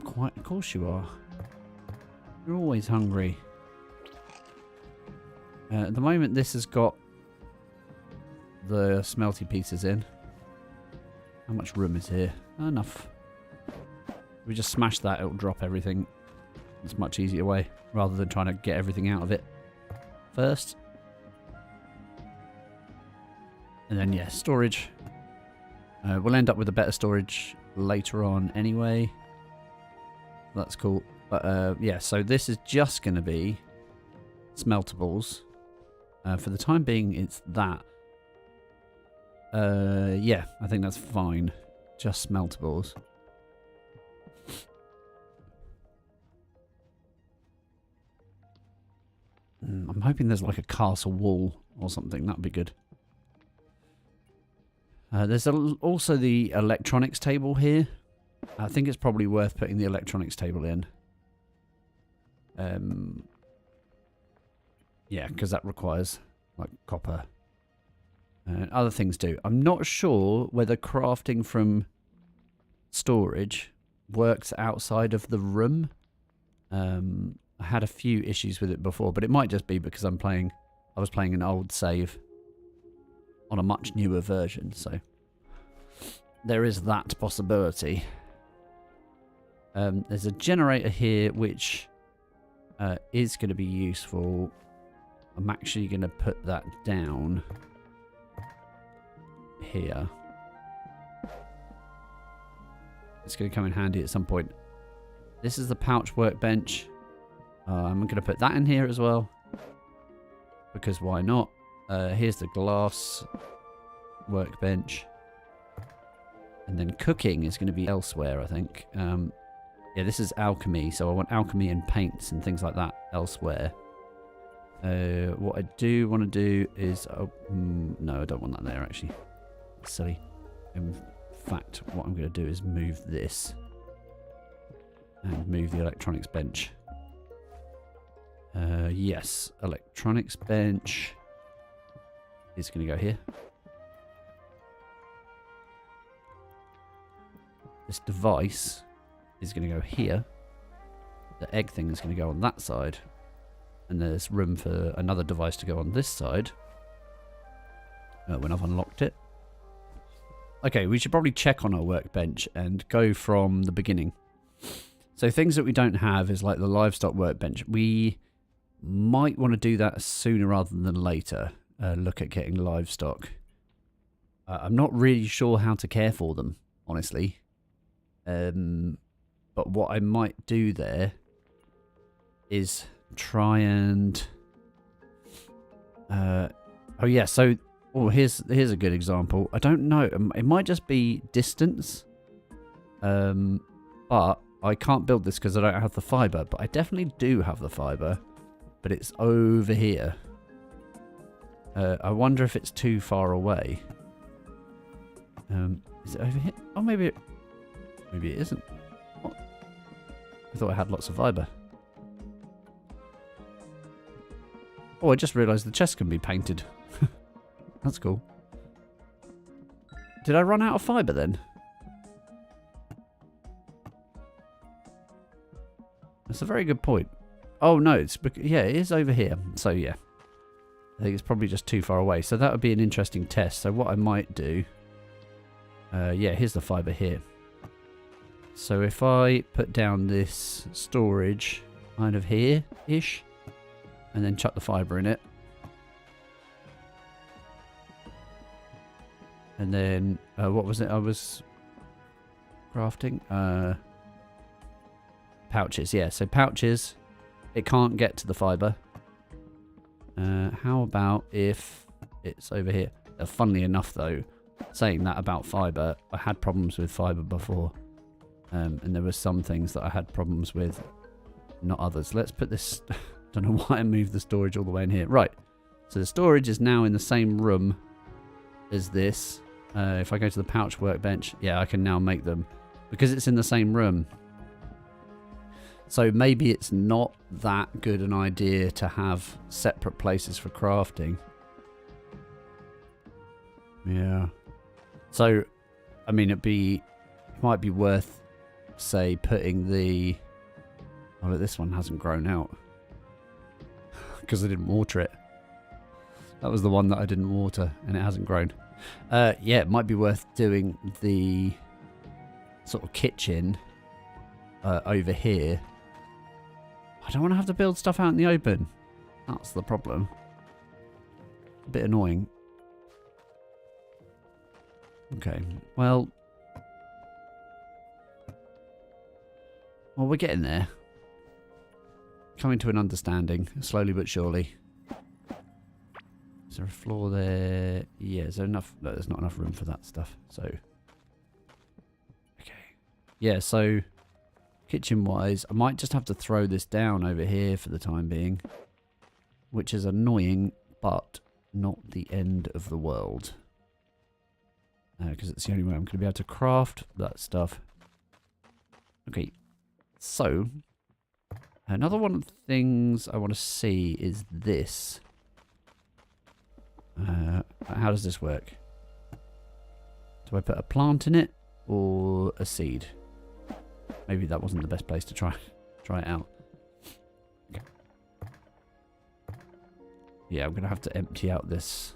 Quite, of course you are. You're always hungry. At the moment, this has got the smelty pieces in. How much room is here? Enough. If we just smash that, it'll drop everything. It's a much easier way, rather than trying to get everything out of it first. And then, yeah, storage. We'll end up with a better storage later on anyway. That's cool. But, yeah, so this is just going to be smeltables. For the time being, it's that. Yeah, I think that's fine. Just smeltables. I'm hoping there's like a castle wall or something. That'd be good. There's also the electronics table here. I think it's probably worth putting the electronics table in. Yeah, because that requires like copper. And other things do. I'm not sure whether crafting from storage works outside of the room. I had a few issues with it before, but it might just be because I was playing an old save on a much newer version, so there is that possibility. There's a generator here which is going to be useful. I'm actually going to put that down here. It's going to come in handy at some point. This is the pouch workbench. I'm going to put that in here as well, because why not? Here's the glass workbench. And then cooking is going to be elsewhere, I think. Yeah, this is alchemy, so I want alchemy and paints and things like that elsewhere. What I do want to do is... Oh, no, I don't want that there, actually. That's silly. In fact, what I'm going to do is move this. And move the electronics bench. Yes, electronics bench is going to go here. This device is going to go here. The egg thing is going to go on that side. And there's room for another device to go on this side. When I've unlocked it. Okay, we should probably check on our workbench and go from the beginning. So things that we don't have is like the livestock workbench. We might want to do that sooner rather than later. Look at getting livestock. I'm not really sure how to care for them, honestly. But what I might do there is try and... oh yeah, so... Oh, here's a good example. I don't know. It might just be distance. But I can't build this because I don't have the fibre. But I definitely do have the fibre. But it's over here. I wonder if it's too far away. Is it over here? Oh, maybe it isn't. What? I thought I had lots of fibre. Oh, I just realised the chest can be painted. That's cool. Did I run out of fibre then? That's a very good point. Oh no, yeah, it is over here. So yeah, I think it's probably just too far away. So that would be an interesting test. So what I might do, yeah, here's the fibre here. So if I put down this storage kind of here-ish, and then chuck the fibre in it, and then what was it I was crafting? Pouches, yeah. So pouches, it can't get to the fibre. How about if it's over here? Funnily enough, though, saying that about fibre, I had problems with fibre before. And there were some things that I had problems with, not others. Let's put this... don't know why I moved the storage all the way in here. Right. So the storage is now in the same room as this. If I go to the pouch workbench, yeah, I can now make them. Because it's in the same room. So maybe it's not that good an idea to have separate places for crafting. Yeah. So, I mean, it might be worth, say, putting the... oh, look, this one hasn't grown out. Because I didn't water it. That was the one that I didn't water, and it hasn't grown. Yeah, it might be worth doing the sort of kitchen over here. I don't want to have to build stuff out in the open. That's the problem. A bit annoying. Okay, well, we're getting there. Coming to an understanding, slowly but surely. Is there a floor there? Yeah, is there enough? No, there's not enough room for that stuff. So, okay. Yeah, so kitchen-wise, I might just have to throw this down over here for the time being, which is annoying, but not the end of the world. Because it's the only way I'm going to be able to craft that stuff. Okay, so another one of the things I want to see is this. How does this work? Do I put a plant in it or a seed? Maybe that wasn't the best place to try it out. Okay. Yeah, I'm going to have to empty out this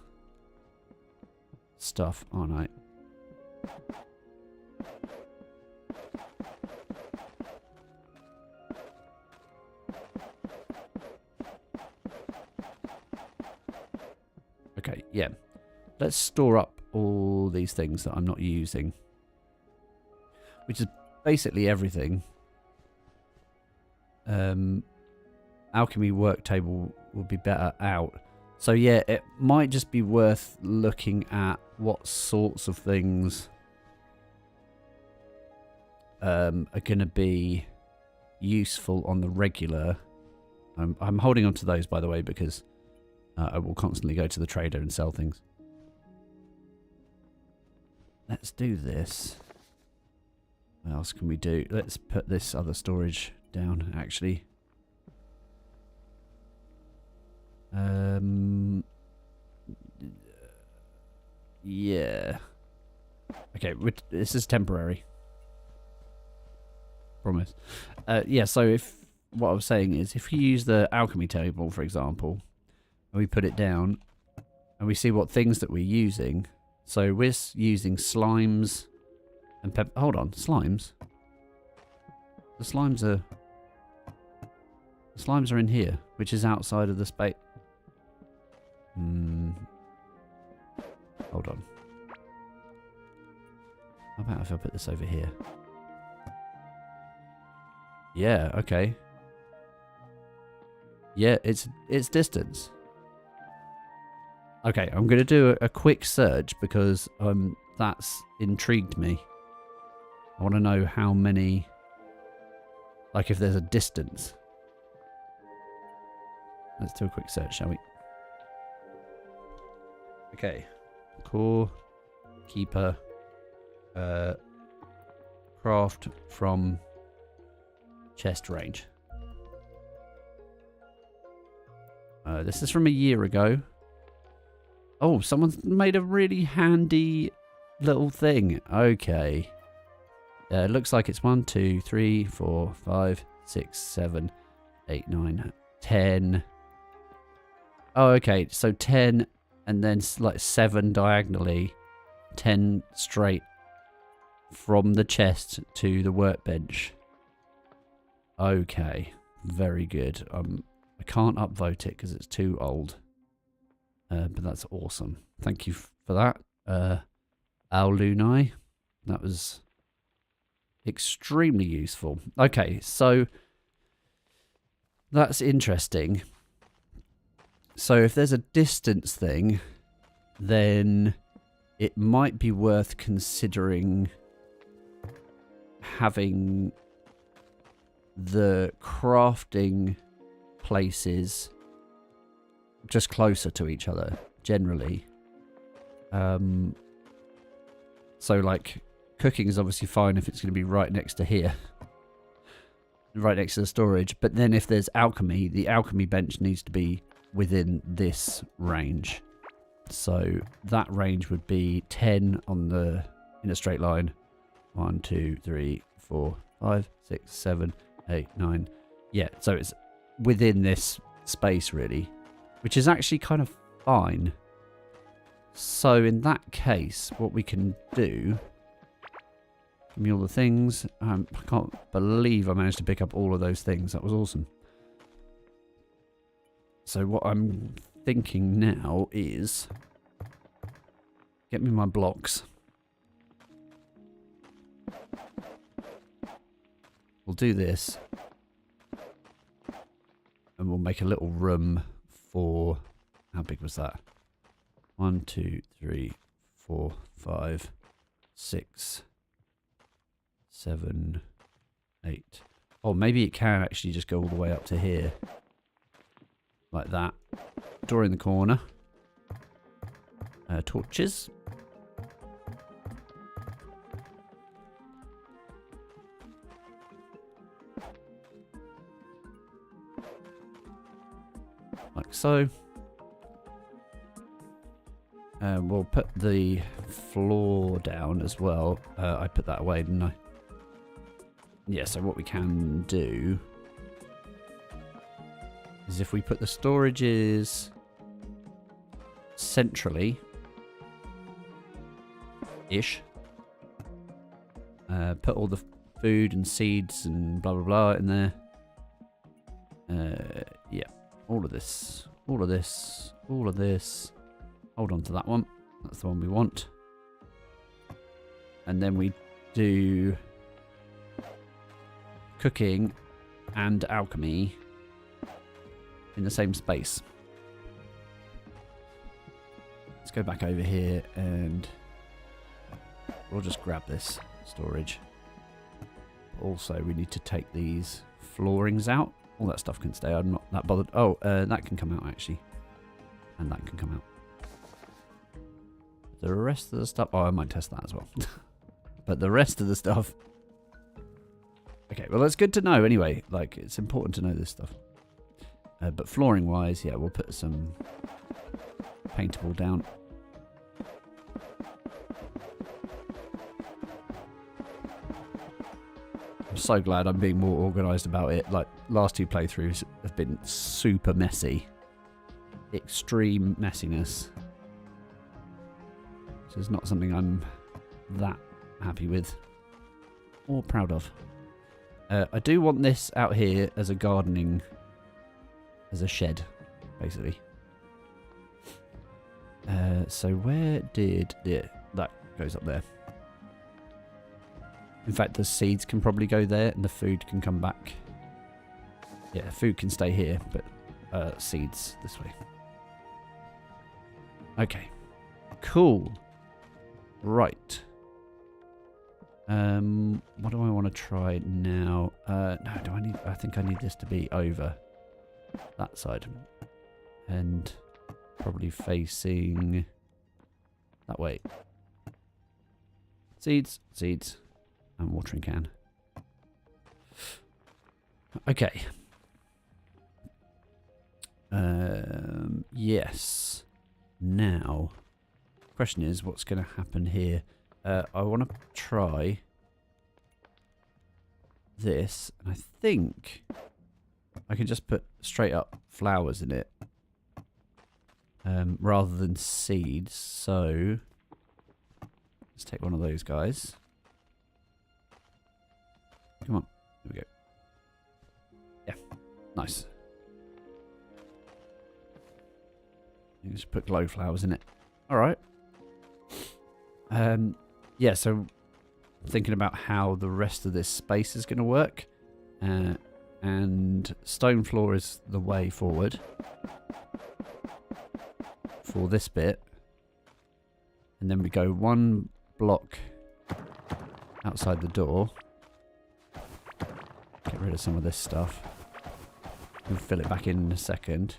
stuff, aren't I? Okay, yeah. Let's store up all these things that I'm not using. Which is basically everything. Alchemy work table will be better out. So yeah, it might just be worth looking at what sorts of things are going to be useful on the regular. I'm holding on to those, by the way, because I will constantly go to the trader and sell things. Let's do this. What else can we do? Let's put this other storage down, actually. Yeah. Okay, this is temporary. Promise. Yeah, so what I was saying is, if you use the alchemy table, for example, and we put it down, and we see what things that we're using. So we're using slimes and pepper. Hold on, slimes? The slimes are in here, which is outside of the space. Hold on. How about if I put this over here? Yeah, okay. Yeah, it's distance. Okay, I'm going to do a quick search because that's intrigued me. I want to know how many, like if there's a distance. Let's do a quick search, shall we? Okay. Core, keeper, craft from chest range. This is from a year ago. Oh, someone's made a really handy little thing. Okay. It looks like it's 1, 2, 3, 4, 5, 6, 7, 8, 9, 10. Oh, okay. So 10 and then like 7 diagonally. 10 straight from the chest to the workbench. Okay. Very good. I can't upvote it because it's too old. But that's awesome. Thank you for that. Aulunai. That was extremely useful. Okay, so that's interesting. So if there's a distance thing, then it might be worth considering having the crafting places just closer to each other, generally. So, like, cooking is obviously fine if it's going to be right next to here. Right next to the storage. But then if there's alchemy, the alchemy bench needs to be within this range. So that range would be 10 on the in a straight line. 1, 2, 3, 4, 5, 6, 7, 8, 9. Yeah, so it's within this space, really. Which is actually kind of fine. So in that case, what we can do... Give me all the things. I can't believe I managed to pick up all of those things. That was awesome. So what I'm thinking now is... Get me my blocks. We'll do this. And we'll make a little room for... How big was that? 1, 2, 3, 4, 5, 6... 7, 8. Oh, maybe it can actually just go all the way up to here. Like that. Door in the corner. Torches. Like so. We'll put the floor down as well. I put that away, didn't I? Yeah, so what we can do is if we put the storages centrally-ish, put all the food and seeds and blah, blah, blah in there. Yeah, all of this, all of this, all of this. Hold on to that one. That's the one we want. And then we do... cooking and alchemy in the same space. Let's go back over here and we'll just grab this storage. Also, we need to take these floorings out. All that stuff can stay. I'm not that bothered. Oh, that can come out actually. And that can come out. The rest of the stuff... Oh, I might test that as well. But the rest of the stuff... Okay, well, that's good to know anyway. Like, it's important to know this stuff. But flooring-wise, yeah, we'll put some paintable down. I'm so glad I'm being more organised about it. Like, last 2 playthroughs have been super messy. Extreme messiness. So it's not something I'm that happy with. Or proud of. I do want this out here as a gardening, as a shed, basically. So where did that goes up there? In fact, the seeds can probably go there, and the food can come back. Yeah, food can stay here, but seeds this way. Okay, cool. Right. What do I want to try now? No, I think I need this to be over that side. And probably facing that way. Seeds, seeds, and watering can. Okay. Yes. Now, question is, what's going to happen here? I want to try this, and I think I can just put straight up flowers in it rather than seeds. So let's take one of those guys. Come on, here we go. Yeah, nice. You just put glow flowers in it. All right. Yeah, so thinking about how the rest of this space is going to work. And stone floor is the way forward for this bit. And then we go 1 block outside the door. Get rid of some of this stuff. We'll fill it back in a second.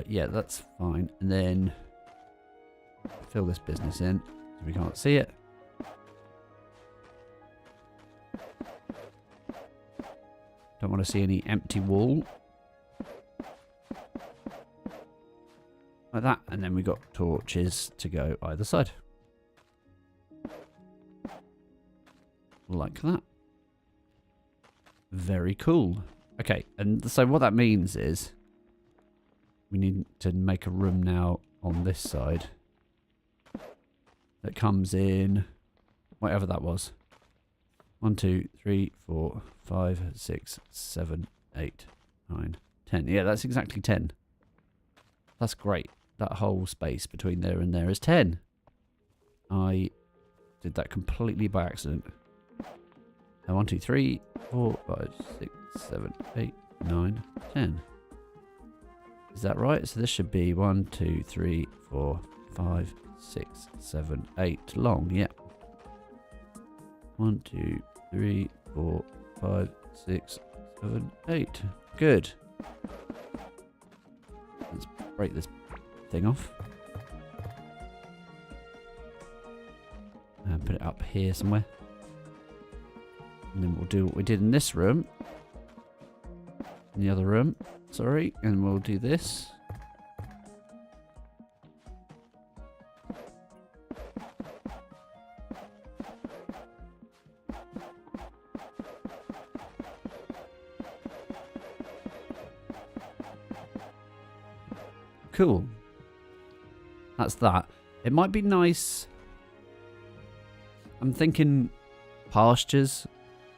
Yeah, that's fine. And then fill this business in so we can't see it. Don't want to see any empty wall. Like that. And then we got torches to go either side. Like that. Very cool. Okay, and so what that means is we need to make a room now on this side that comes in whatever that was. 1, 2, 3, 4, 5, 6, 7, 8, 9, 10. Yeah, that's exactly 10. That's great. That whole space between there and there is 10. I did that completely by accident. 1, 2, 3, 4, 5, 6, 7, 8, 9, 10. Is that right? So this should be 1, 2, 3, 4, 5, 6, 7, 8 long. Yeah. 1, 2, 3, 4, 5, 6, 7, 8. Good. Let's break this thing off. And put it up here somewhere. And then we'll do what we did in this room. In the other room. Sorry. And we'll do this. Cool. That's that. It might be nice. I'm thinking pastures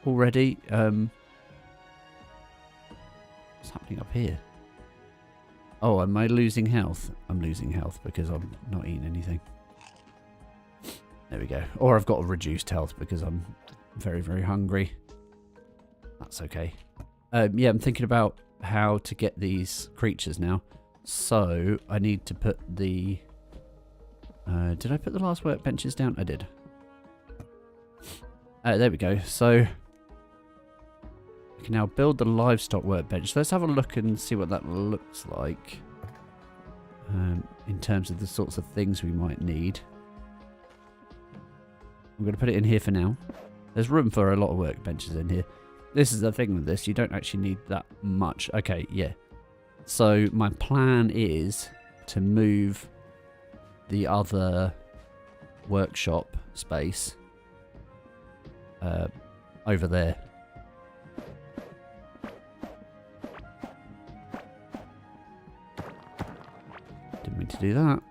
already. What's happening up here? Oh, am I losing health? I'm losing health because I'm not eating anything. There we go. Or I've got a reduced health because I'm very, very hungry. That's okay. Yeah, I'm thinking about how to get these creatures now. So, I need to put the... did I put the last workbenches down? I did. There we go. So, I can now build the livestock workbench. So let's have a look and see what that looks like. In terms of the sorts of things we might need. I'm going to put it in here for now. There's room for a lot of workbenches in here. This is the thing with this. You don't actually need that much. Okay, yeah. So my plan is to move the other workshop space over there. Didn't mean to do that.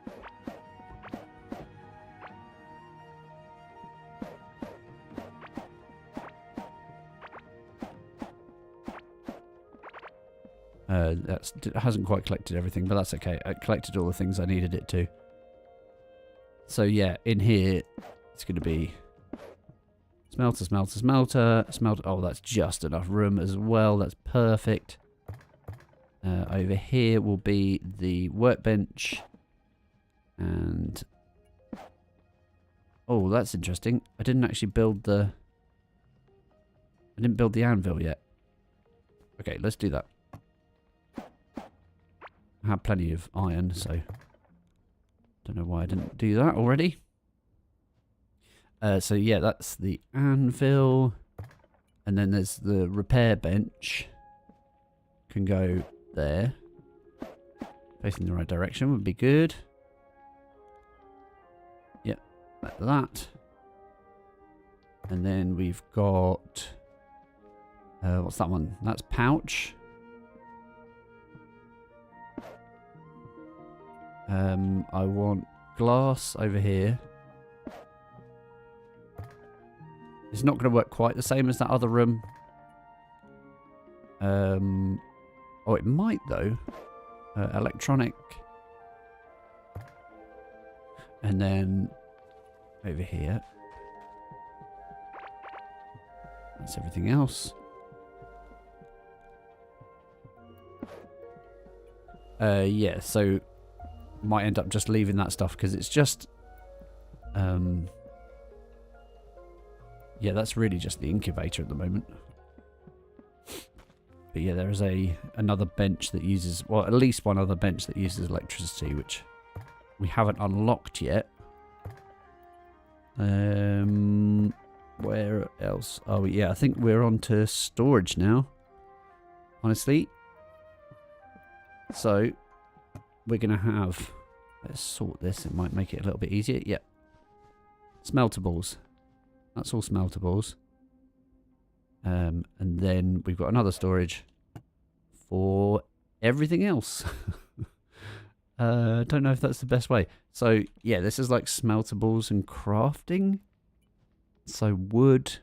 That hasn't quite collected everything, but that's okay. I collected all the things I needed it to. So yeah, in here, it's going to be smelter, smelter, smelter, smelter. Oh, that's just enough room as well. That's perfect. Over here will be the workbench. And... oh, that's interesting. I didn't actually build the... I didn't build the anvil yet. Okay, let's do that. I have plenty of iron, so... don't know why I didn't do that already. So yeah, that's the anvil. And then there's the repair bench. Can go there. Facing the right direction would be good. Yep, like that. And then we've got... what's that one? That's pouch. I want glass over here. It's not going to work quite the same as that other room. Oh, it might though. Electronic. And then over here. That's everything else. Yeah, so might end up just leaving that stuff because it's just... yeah, that's really just the incubator at the moment. But yeah, there is another bench that uses... Well, at least one other bench that uses electricity, which we haven't unlocked yet. Where else? Oh, yeah, I think we're on to storage now. Honestly. So, we're going to have... Let's sort this. It might make it a little bit easier. Yep. Smeltables. That's all smeltables. And then we've got another storage for everything else. Don't know if that's the best way. So, yeah, this is like smeltables and crafting. So, wood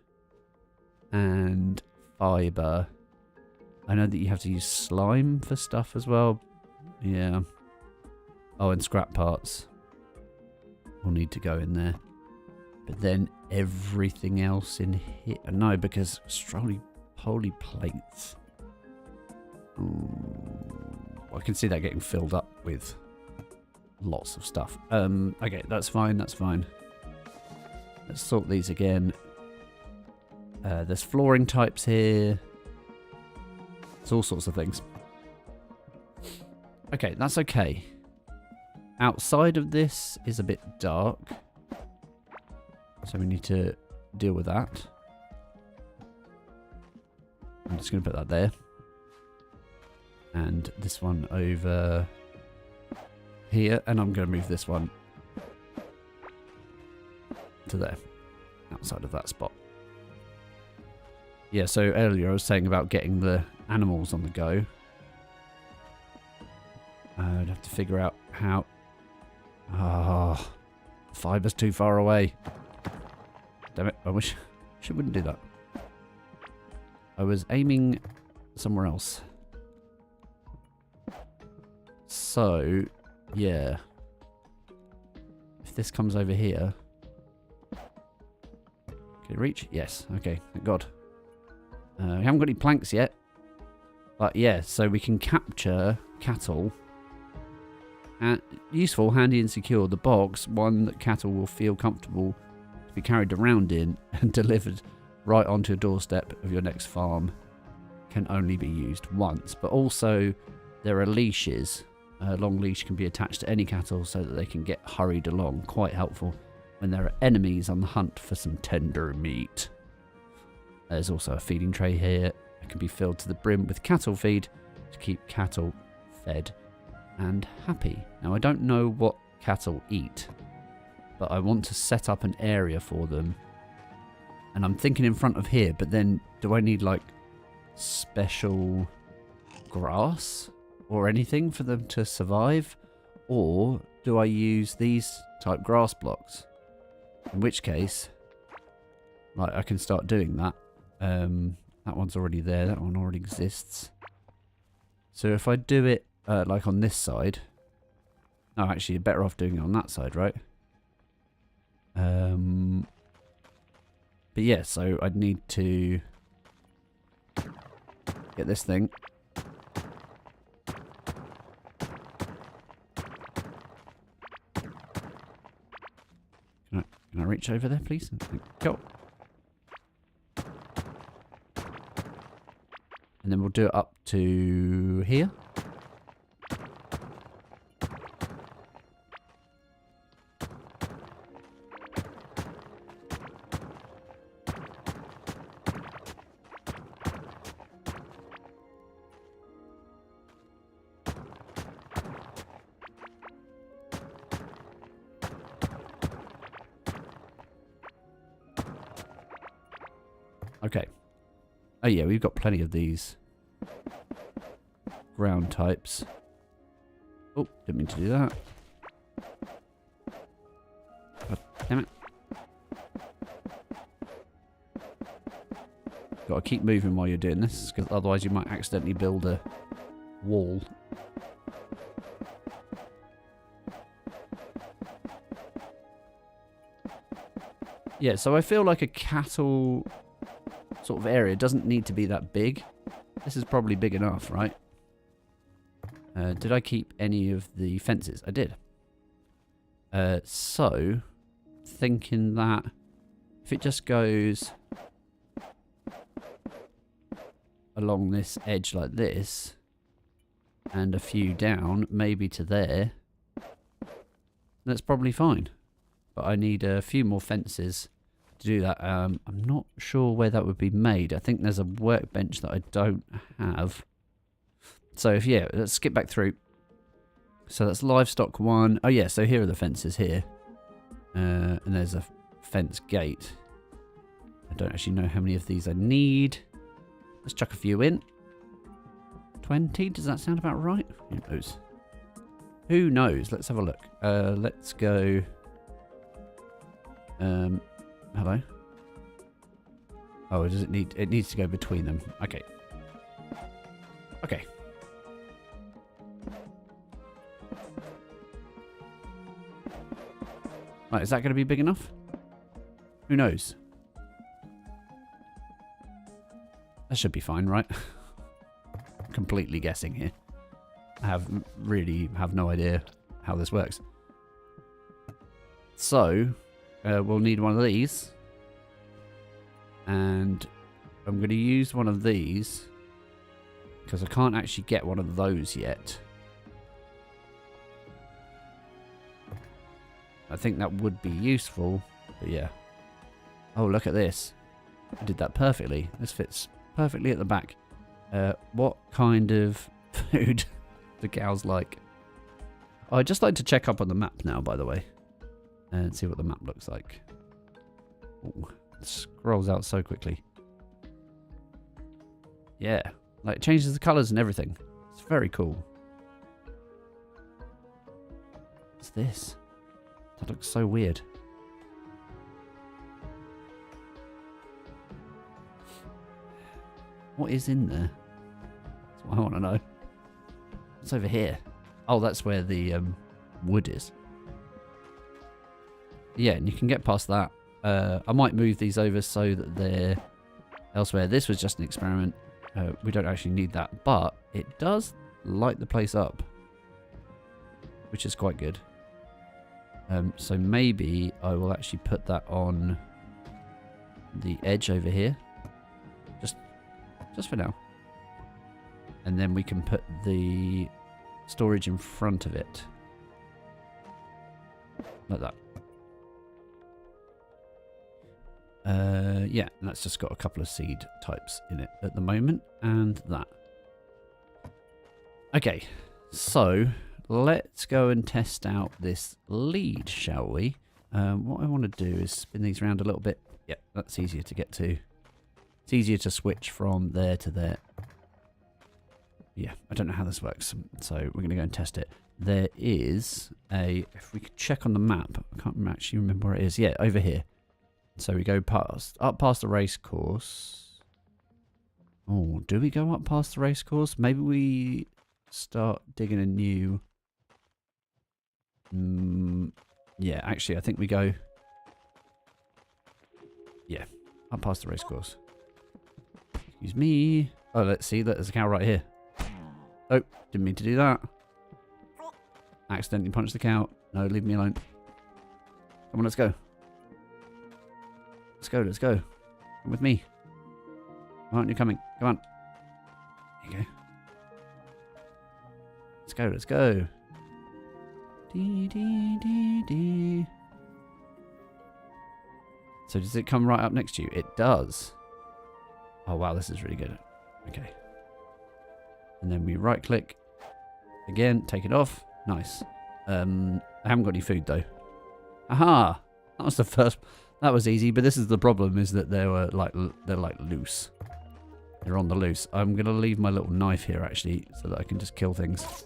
and fiber. I know that you have to use slime for stuff as well. Yeah. Oh, and scrap parts will need to go in there. But then everything else in here... No, because roly-poly plates. I can see that getting filled up with lots of stuff. Okay, that's fine, that's fine. Let's sort these again. There's flooring types here. There's all sorts of things. Okay, that's okay. Outside of this is a bit dark. So we need to deal with that. I'm just going to put that there. And this one over here. And I'm going to move this one to there. Outside of that spot. Yeah, so earlier I was saying about getting the animals on the go. I'd have to figure out how... Ah, fiber's too far away. Damn it, I wish she wouldn't do that. I was aiming somewhere else. So, yeah. If this comes over here... Can it reach? Yes, okay, thank God. We haven't got any planks yet. But yeah, so we can capture cattle. Useful, handy and secure. The box, one that cattle will feel comfortable to be carried around in and delivered right onto a doorstep of your next farm, can only be used once. But also there are leashes. A long leash can be attached to any cattle so that they can get hurried along. Quite helpful when there are enemies on the hunt for some tender meat. There's also a feeding tray here. It can be filled to the brim with cattle feed to keep cattle fed and happy. Now, I don't know what cattle eat, but I want to set up an area for them. And I'm thinking in front of here, but then do I need like special grass or anything for them to survive? Or do I use these type grass blocks? In which case, like, I can start doing that. That one's already there. That one already exists. So if I do it like on this side... No, actually, you're better off doing it on that side, right? But yeah, so I'd need to get this thing. Can I reach over there, please? Go. And then we'll do it up to here. Okay. Oh yeah, we've got plenty of these ground types. Oh, didn't mean to do that. God damn it. Got to keep moving while you're doing this, because otherwise you might accidentally build a wall. Yeah, so I feel like a cattle sort of area doesn't need to be that big. This is probably big enough, right? Did I keep any of the fences? I did. So, thinking that if it just goes along this edge like this, and a few down, maybe to there, that's probably fine. But I need a few more fences to do that. I'm not sure where that would be made. I think there's a workbench that I don't have. So if, yeah, let's skip back through. So that's livestock 1. Oh yeah, so here are the fences here. And there's a fence gate. I don't actually know how many of these I need. Let's chuck a few in. 20, does that sound about right? Who knows? Who knows? Let's have a look. Let's go. Hello? Oh, does it need? It needs to go between them. Okay. Okay. Right, is that going to be big enough? Who knows? That should be fine, right? Completely guessing here. I really have no idea how this works. So, we'll need one of these. And I'm going to use one of these because I can't actually get one of those yet. I think that would be useful, but yeah. Oh, look at this. I did that perfectly. This fits perfectly at the back. What kind of food do cows like? Oh, I'd just like to check up on the map now, by the way. And see what the map looks like. Ooh, it scrolls out so quickly. Yeah, like it changes the colours and everything. It's very cool. What's this? That looks so weird. What is in there? That's what I want to know. What's over here? Oh, that's where the wood is. Yeah, and you can get past that. I might move these over so that they're elsewhere. This was just an experiment. We don't actually need that, but it does light the place up, which is quite good. So maybe I will actually put that on the edge over here. Just for now. And then we can put the storage in front of it. Like that. Yeah, and that's just got a couple of seed types in it at the moment. And that. Okay, so let's go and test out this lead, shall we? What I want to do is spin these around a little bit. Yeah, that's easier to get to. It's easier to switch from there to there. Yeah, I don't know how this works, so we're going to go and test it. There is a... If we could check on the map, I can't actually remember where it is. Yeah, over here. So we go up past the race course. Oh, do we go up past the race course? Maybe we start digging a new... yeah, actually, I think we go... Yeah, up past the race course. Excuse me. Oh, let's see. There's a cow right here. Oh, didn't mean to do that. Accidentally punched the cow. No, leave me alone. Come on, let's go. Let's go, let's go. Come with me. Why aren't you coming? Come on. There you go. Let's go, let's go. Dee, dee, dee, dee. So does it come right up next to you? It does. Oh, wow, this is really good. Okay. And then we right click. Again, take it off. Nice. I haven't got any food, though. Aha! That was the first... That was easy, but this is the problem, is that they're like loose. They're on the loose. I'm going to leave my little knife here, actually, so that I can just kill things.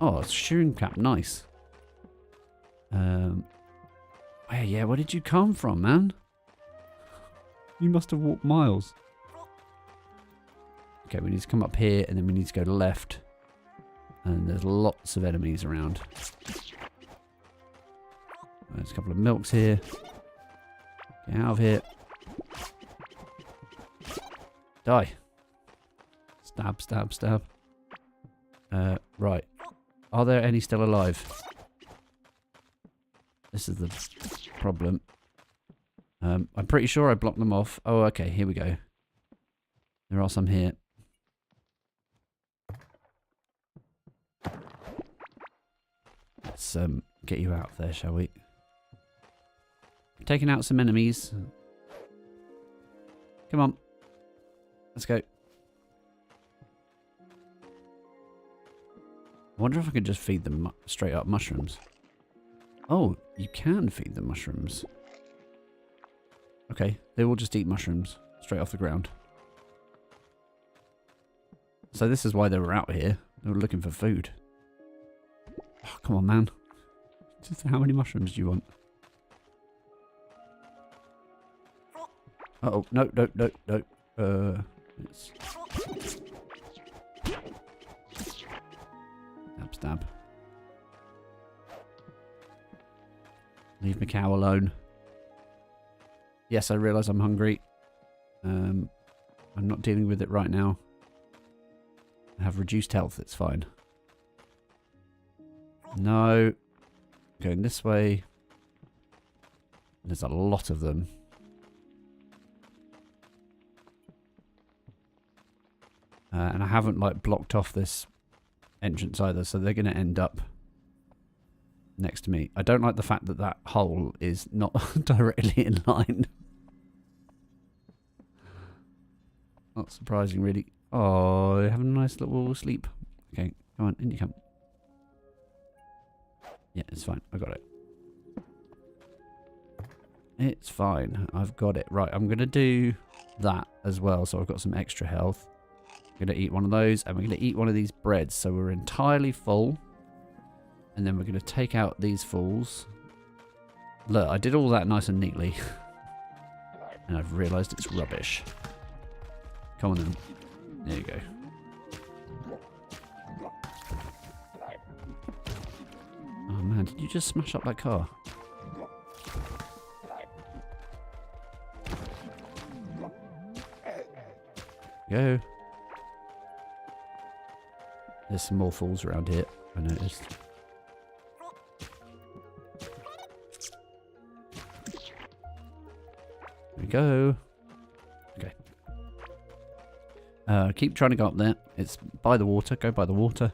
Oh, it's shearing cap. Nice. Yeah, where did you come from, man? You must have walked miles. Okay, we need to come up here, and then we need to go left. And there's lots of enemies around. There's a couple of milks here. Get out of here. Die. Stab, stab, stab. Right. Are there any still alive? This is the problem. I'm pretty sure I blocked them off. Oh, okay, here we go. There are some here. Let's get you out there, shall we? Taking out some enemies. Come on. Let's go. I wonder if I could just feed them straight up mushrooms. Oh, you can feed them mushrooms. Okay, they will just eat mushrooms straight off the ground. So this is why they were out here. They were looking for food. Oh, come on, man. Just how many mushrooms do you want? Uh-oh, no. It's... Stab. Leave my cow alone. Yes, I realise I'm hungry. I'm not dealing with it right now. I have reduced health, it's fine. No. Going this way. There's a lot of them. And I haven't like blocked off this entrance either, so they're going to end up next to me. I don't like the fact that that hole is not directly in line. Not surprising, really. Oh, you're having a nice little sleep. Okay, come on, in you come. Yeah, it's fine. I got it. It's fine. I've got it. Right, I'm going to do that as well, so I've got some extra health. I'm going to eat one of those, and we're going to eat one of these breads, so we're entirely full. And then we're going to take out these fools. Look, I did all that nice and neatly. And I've realised it's rubbish. Come on then. There you go. Oh man, did you just smash up that car? Go. There's some more fools around here, I noticed. There we go. Okay. Keep trying to go up there. It's by the water. Go by the water.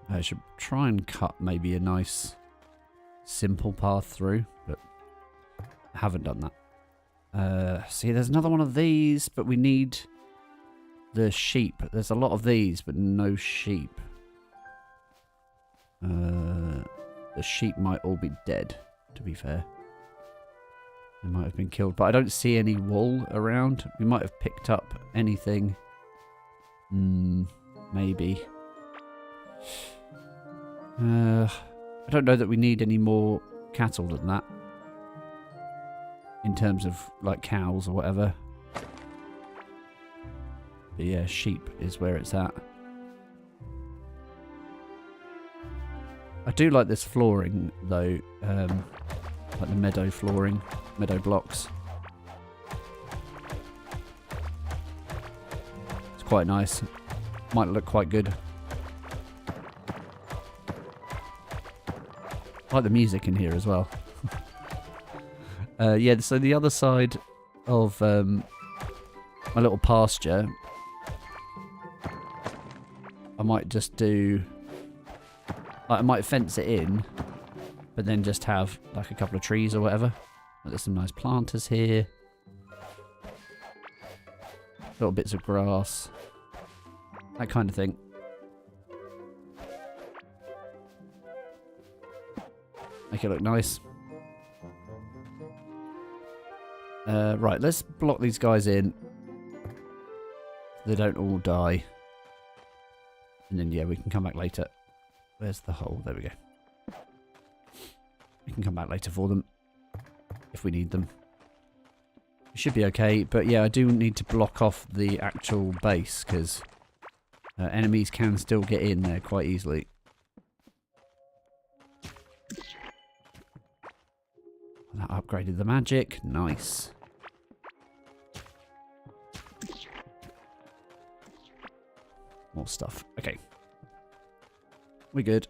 I should try and cut maybe a nice simple path through, but I haven't done that. See, there's another one of these, but we need the sheep. There's a lot of these, but no sheep. The sheep might all be dead, to be fair. They might have been killed, but I don't see any wool around. We might have picked up anything. Maybe. I don't know that we need any more cattle than that. In terms of, like, cows or whatever. But yeah, sheep is where it's at. I do like this flooring, though. Like the meadow flooring. Meadow blocks. It's quite nice. Might look quite good. I like the music in here as well. Yeah, so the other side of my little pasture, I might just do... Like, I might fence it in, but then just have like a couple of trees or whatever. Like, there's some nice planters here. Little bits of grass. That kind of thing. Make it look nice. Right, let's block these guys in. So they don't all die. And then, yeah, we can come back later. Where's the hole? There we go. We can come back later for them. If we need them. It should be okay. But, yeah, I do need to block off the actual base. Because enemies can still get in there quite easily. That upgraded the magic. Nice. stuff. Okay. We're good.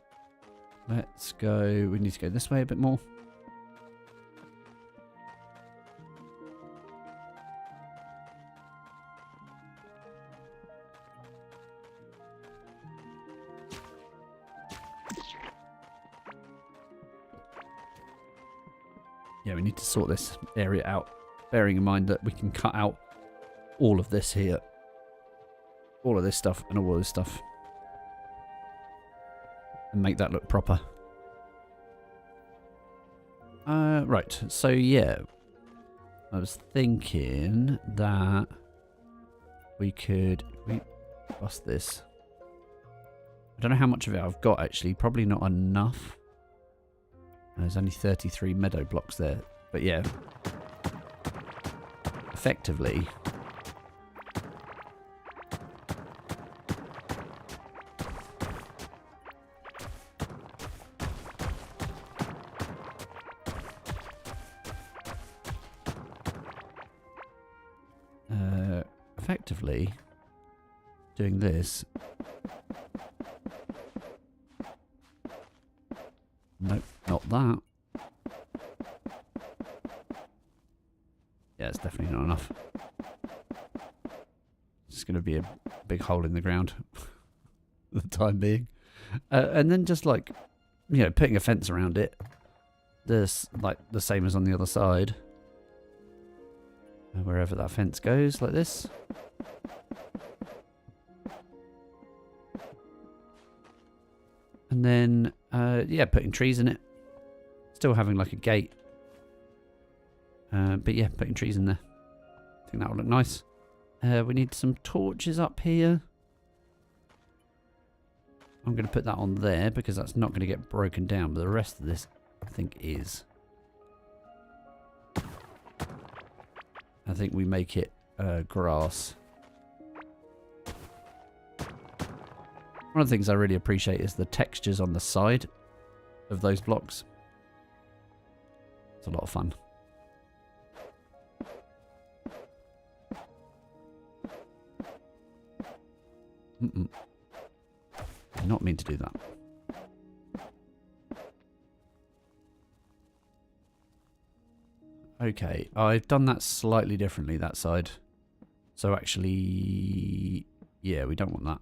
Let's go. We need to go this way a bit more. Yeah, we need to sort this area out, bearing in mind that we can cut out all of this here. All of this stuff and all of this stuff. And make that look proper. Right, so yeah. I was thinking that we could... bust this. I don't know how much of it I've got actually. Probably not enough. There's only 33 meadow blocks there. But yeah. Effectively. Effectively doing this. Nope, not that. Yeah, it's definitely not enough. It's going to be a big hole in the ground for the time being. And then just like, you know, putting a fence around it. This, like, the same as on the other side. Wherever that fence goes, like this. And then, yeah, putting trees in it. Still having like a gate. But yeah, putting trees in there. I think that would look nice. We need some torches up here. I'm going to put that on there because that's not going to get broken down. But the rest of this, I think, is. I think we make it grass. One of the things I really appreciate is the textures on the side of those blocks. It's a lot of fun. Did not mean to do that. Okay, I've done that slightly differently, that side. So actually, yeah, we don't want that.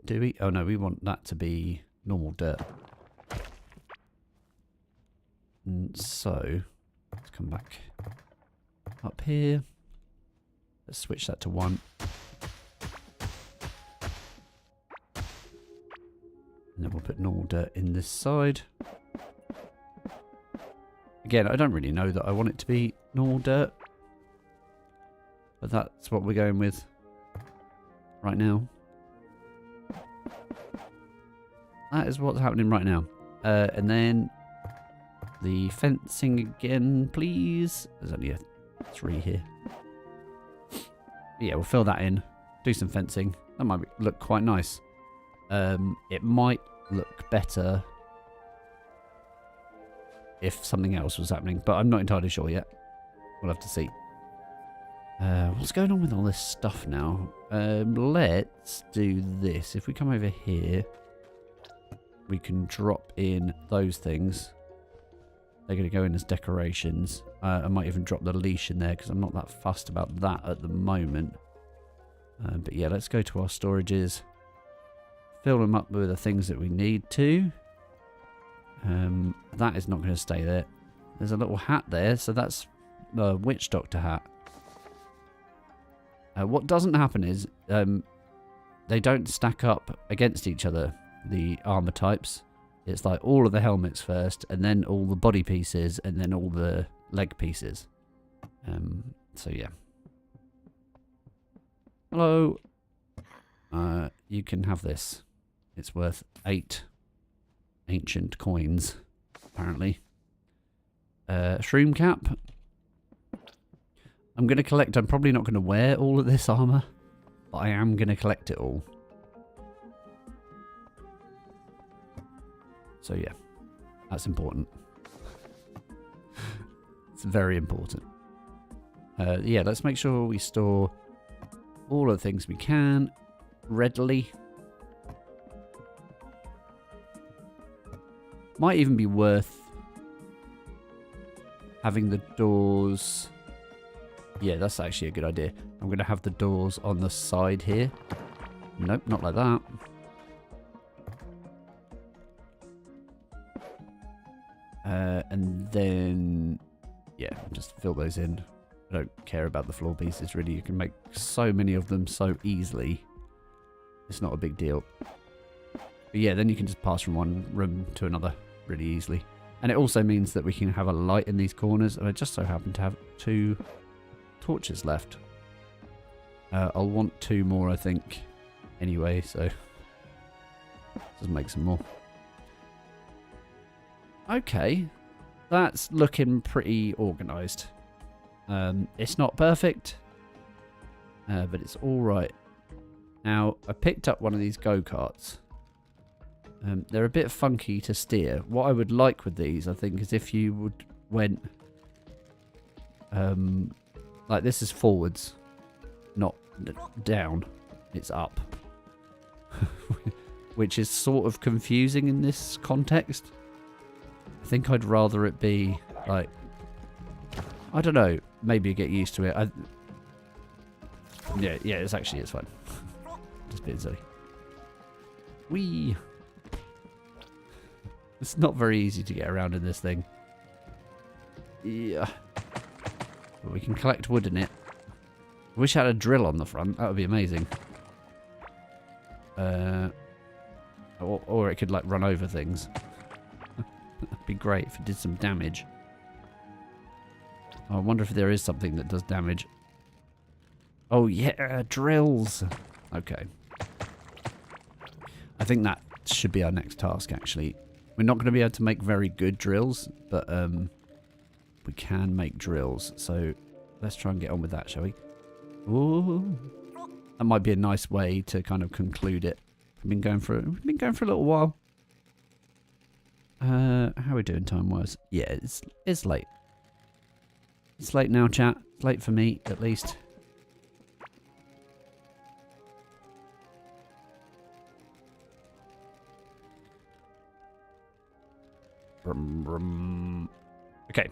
Do we? Oh no, we want that to be normal dirt. And so, let's come back up here. Let's switch that to 1. And then we'll put normal dirt in this side. Again, I don't really know that I want it to be normal dirt. But that's what we're going with right now. That is what's happening right now. And then the fencing again, please. There's only a 3 here. Yeah, we'll fill that in. Do some fencing. That might look quite nice. It might look better if something else was happening, but I'm not entirely sure yet. We'll have to see. What's going on with all this stuff now? Let's do this. If we come over here, we can drop in those things. They're going to go in as decorations. I might even drop the leash in there because I'm not that fussed about that at the moment. But yeah, let's go to our storages. Fill them up with the things that we need to. That is not going to stay there. There's a little hat there, so that's the witch doctor hat. What doesn't happen is they don't stack up against each other, the armor types. It's like all of the helmets first, and then all the body pieces, and then all the leg pieces. So yeah. Hello. You can have this. It's worth 8 ancient coins, apparently. Shroom cap. I'm going to collect. I'm probably not going to wear all of this armor, but I am going to collect it all. So yeah, that's important. It's very important. Yeah, let's make sure we store all of the things we can readily. Might even be worth having the doors. Yeah, that's actually a good idea. I'm going to have the doors on the side here. Nope, not like that. And then, yeah, just fill those in. I don't care about the floor pieces, really. You can make so many of them so easily. It's not a big deal. But yeah, then you can just pass from one room to another really easily. And it also means that we can have a light in these corners. And I just so happen to have 2 torches left. I'll want 2 more, I think, anyway. So just make some more. Okay, that's looking pretty organised. It's not perfect, but it's all right. Now, I picked up one of these go-karts. They're a bit funky to steer. What I would like with these, I think, is if you went... like this is forwards, not down. It's up. Which is sort of confusing in this context. I think I'd rather it be like... I don't know. Maybe you get used to it. Yeah, it's fine. Just being silly. Whee! It's not very easy to get around in this thing. Yeah. But we can collect wood in it. I wish I had a drill on the front. That would be amazing. Or it could like run over things. That'd be great if it did some damage. I wonder if there is something that does damage. Oh yeah, drills. Okay. I think that should be our next task, actually. We're not going to be able to make very good drills, but we can make drills. So let's try and get on with that, shall we? Ooh. That might be a nice way to kind of conclude it. We've been going for a little while. How are we doing time-wise? Yeah, it's late. It's late now, chat. It's late for me, at least. Okay,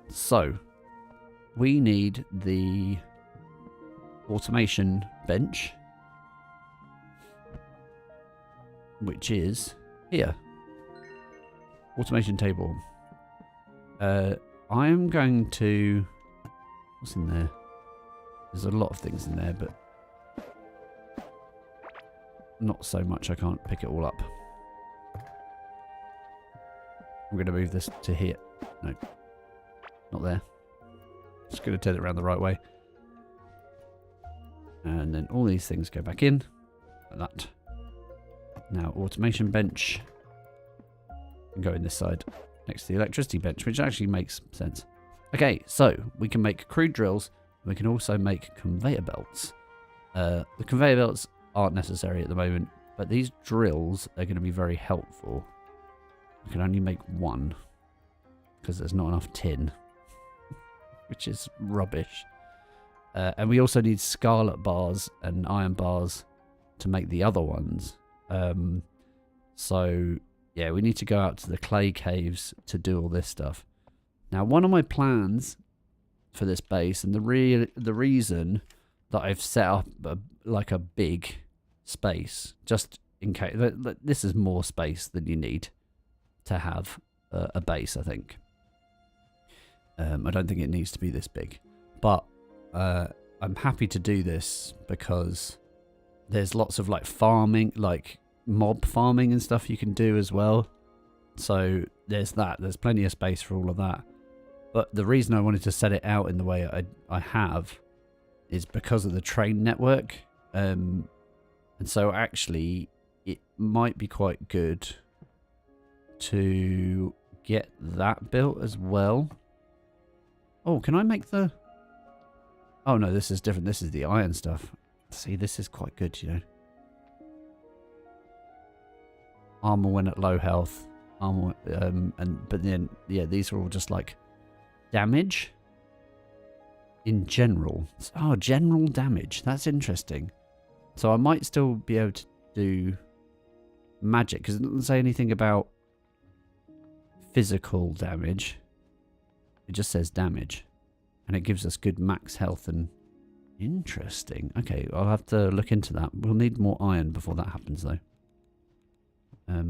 so we need the automation bench, which is here. Automation table. I am going to... What's in there? There's a lot of things in there, but not so much I can't pick it all up. I'm going to move this to here. No, not there. Just going to turn it around the right way. And then all these things go back in. Like that. Now, automation bench. And go in this side. Next to the electricity bench, which actually makes sense. Okay, so we can make crude drills. We can also make conveyor belts. The conveyor belts aren't necessary at the moment, but these drills are going to be very helpful. I can only make one because there's not enough tin, which is rubbish. And we also need scarlet bars and iron bars to make the other ones. So yeah, we need to go out to the clay caves to do all this stuff. Now, one of my plans for this base, and the reason that I've set up like a big space, just in case, this is more space than you need to have a base, I think. I don't think it needs to be this big, but I'm happy to do this because there's lots of like farming, like mob farming and stuff you can do as well. So there's that. There's plenty of space for all of that. But the reason I wanted to set it out in the way I have is because of the train network. And so actually it might be quite good to get that built as well. Oh, can I make the... Oh no, this is different. This is the iron stuff. See, this is quite good, you know. Armor when at low health. Armor, but then, yeah, these are all just like damage. in general. Oh, general damage. That's interesting. So I might still be able to do magic, because it doesn't say anything about physical damage. It just says damage. And it gives us good max health and... Interesting. Okay, I'll have to look into that. We'll need more iron before that happens, though. Now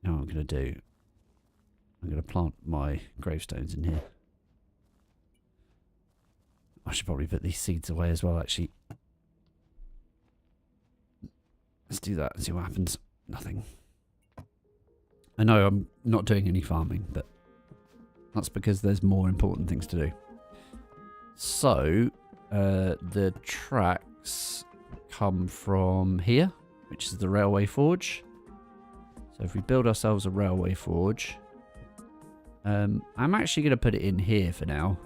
what I'm going to do... I'm going to plant my gravestones in here. I should probably put these seeds away as well, actually. Let's do that and see what happens. Nothing. I know I'm not doing any farming, but that's because there's more important things to do. So, the tracks come from here, which is the railway forge. So if we build ourselves a railway forge, I'm actually going to put it in here for now.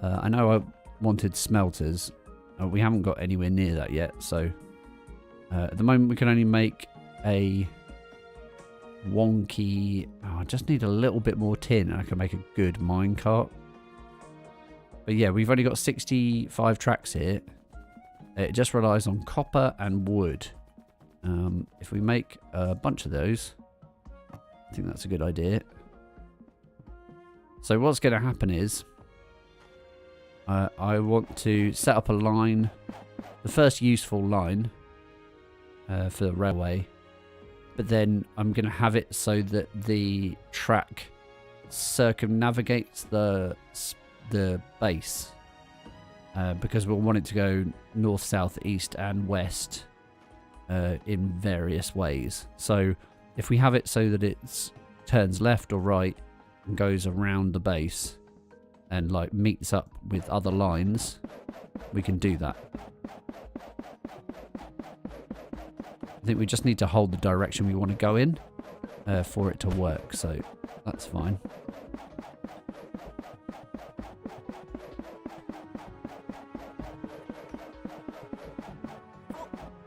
I know I wanted smelters. We haven't got anywhere near that yet, so at the moment we can only make a wonky... Oh, I just need a little bit more tin and I can make a good minecart. But yeah, we've only got 65 tracks here. It just relies on copper and wood. If we make a bunch of those, I think that's a good idea. So what's going to happen is I want to set up a line, the first useful line for the railway, but then I'm going to have it so that the track circumnavigates the base, because we'll want it to go north, south, east and west in various ways. So if we have it so that it turns left or right and goes around the base and like meets up with other lines, we can do that. I think we just need to hold the direction we want to go in for it to work, so that's fine.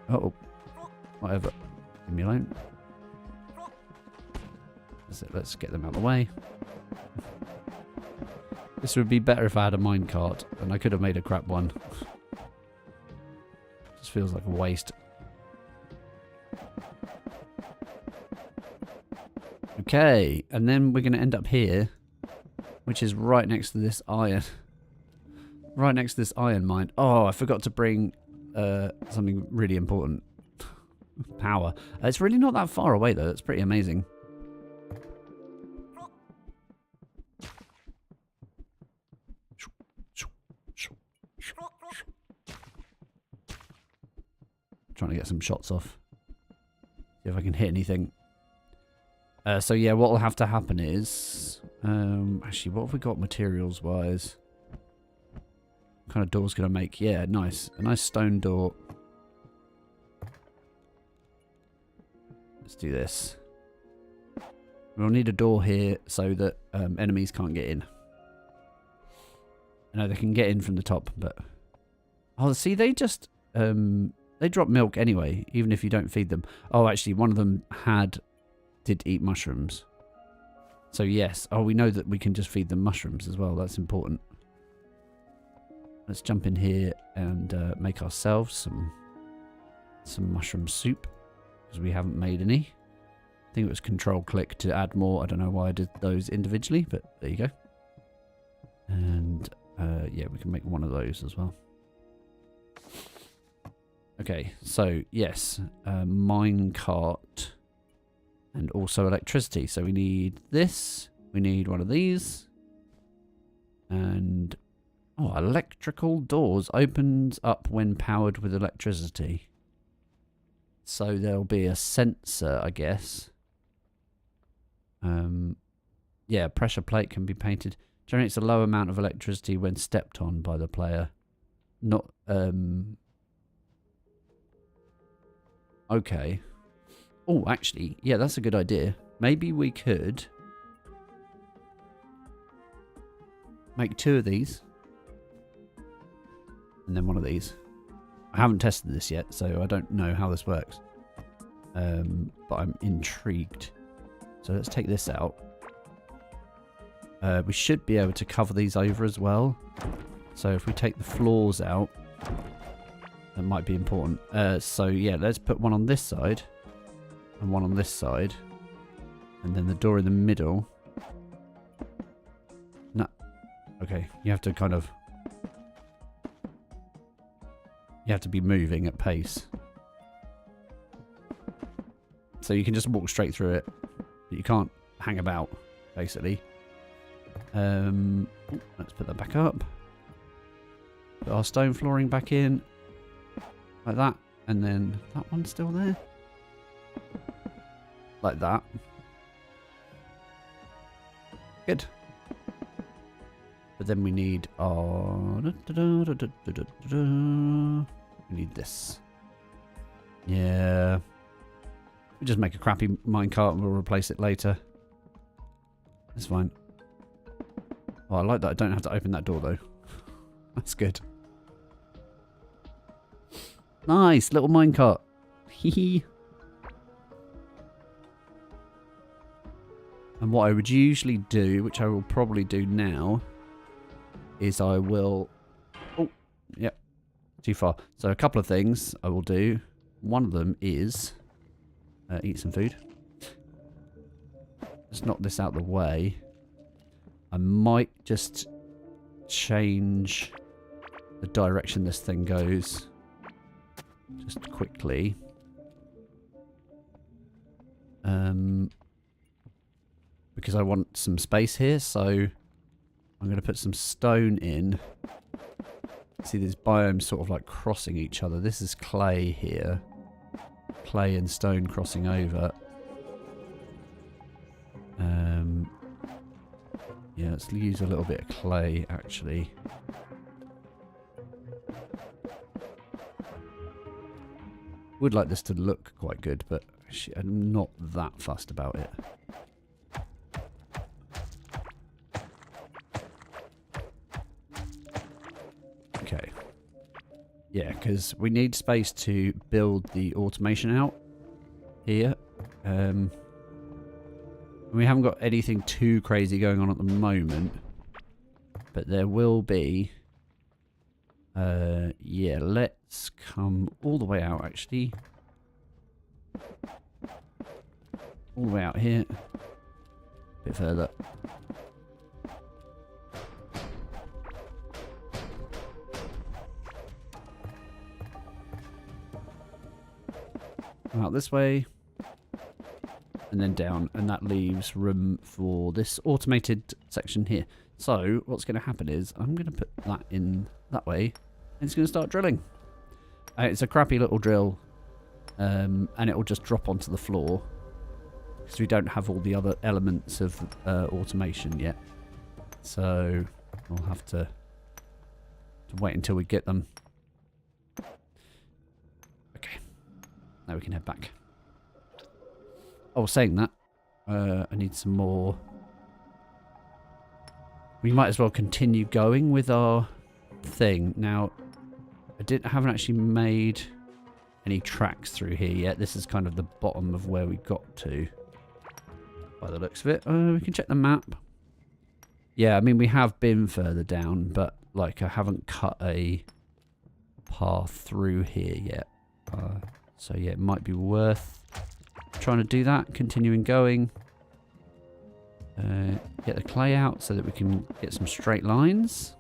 Uh-oh. Whatever. Leave me alone. Let's get them out of the way. This would be better if I had a minecart, and I could have made a crap one. Just feels like a waste. Okay, and then we're going to end up here, which is right next to this iron. Right next to this iron mine. Oh, I forgot to bring something really important. Power. It's really not that far away, though. It's pretty amazing. Trying to get some shots off. See if I can hit anything. So yeah, what will have to happen is... actually, what have we got materials wise? What kind of door's going to make? Yeah, nice. A nice stone door. Let's do this. We'll need a door here so that enemies can't get in. I know they can get in from the top, but... Oh, see, they just... they drop milk anyway, even if you don't feed them. Oh, actually, one of them did eat mushrooms. So yes. Oh, we know that we can just feed them mushrooms as well. That's important. Let's jump in here and make ourselves some mushroom soup, because we haven't made any. I think it was Control-click to add more. I don't know why I did those individually, but there you go. And yeah, we can make one of those as well. Okay, so yes, minecart and also electricity. So we need this. We need one of these. And oh, electrical doors opens up when powered with electricity. So there'll be a sensor, I guess. Yeah, pressure plate can be painted. Generates a low amount of electricity when stepped on by the player. Not okay. Oh, actually, yeah, that's a good idea. Maybe we could make 2 of these. And then one of these. I haven't tested this yet, so I don't know how this works. But I'm intrigued. So let's take this out. We should be able to cover these over as well. So if we take the floors out, that might be important. So yeah, let's put one on this side and one on this side, and then the door in the middle. No, okay, you have to kind of, you have to be moving at pace. So you can just walk straight through it, but you can't hang about, basically. Let's put that back up. Put our stone flooring back in. Like that. And then that one's still there. Like that. Good. But then we need our... We need this. Yeah. We just make a crappy minecart and we'll replace it later. It's fine. Oh, I like that I don't have to open that door though. That's good. Nice, little minecart. Hee. And what I would usually do, which I will probably do now, is I will... Oh, yep. Too far. So a couple of things I will do. One of them is eat some food. Just knock this out of the way. I might just change the direction this thing goes. Just quickly. Because I want some space here, so I'm going to put some stone in. See, these biomes sort of like crossing each other. This is clay here. Clay and stone crossing over. Yeah, let's use a little bit of clay, actually. Would like this to look quite good, but I'm not that fussed about it. Okay. Yeah, because we need space to build the automation out here. We haven't got anything too crazy going on at the moment, but there will be. Yeah, let's come all the way out, actually. All the way out here. A bit further. Out this way. And then down, and that leaves room for this automated section here. So what's going to happen is I'm going to put that in that way, and it's going to start drilling. It's a crappy little drill, and it will just drop onto the floor because we don't have all the other elements of automation yet. So we'll have to wait until we get them. Okay, now we can head back. Oh, saying that, I need some more. We might as well continue going with our thing. Now, I haven't actually made any tracks through here yet. This is kind of the bottom of where we got to, by the looks of it. We can check the map. Yeah, I mean, we have been further down, but like I haven't cut a path through here yet. So yeah, it might be worth trying to do that, continuing going. Get the clay out so that we can get some straight lines.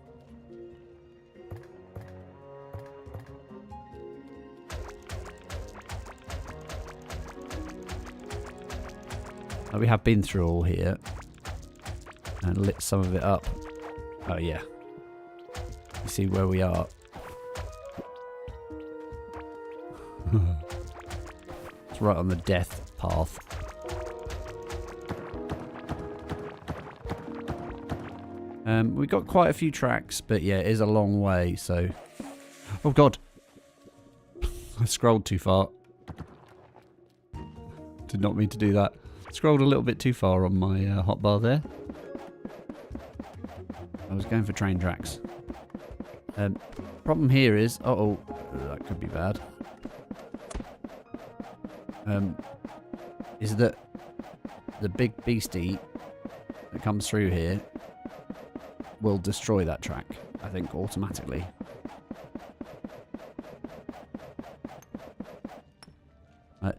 We have been through all here and lit some of it up. Oh yeah, you see where we are. It's right on the death path. We got quite a few tracks, but yeah, it is a long way, so... Oh god! I scrolled too far. Did not mean to do that. Scrolled a little bit too far on my hotbar there. I was going for train tracks. Problem here is... Uh-oh, that could be bad. Is that the big beastie that comes through here will destroy that track. I think, automatically.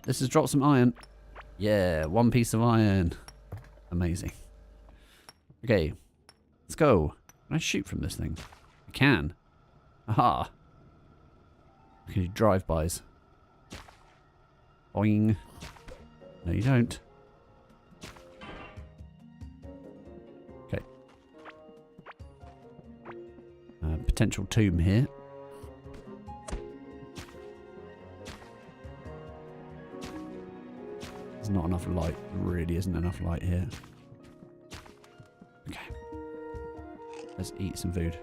This has dropped some iron. Yeah, 1 piece of iron. Amazing. Okay, let's go. Can I shoot from this thing? I can. Aha. I can do drive-bys. Boing. No, you don't. Okay. Potential tomb here. There's not enough light. There really isn't enough light here. Okay. Let's eat some food.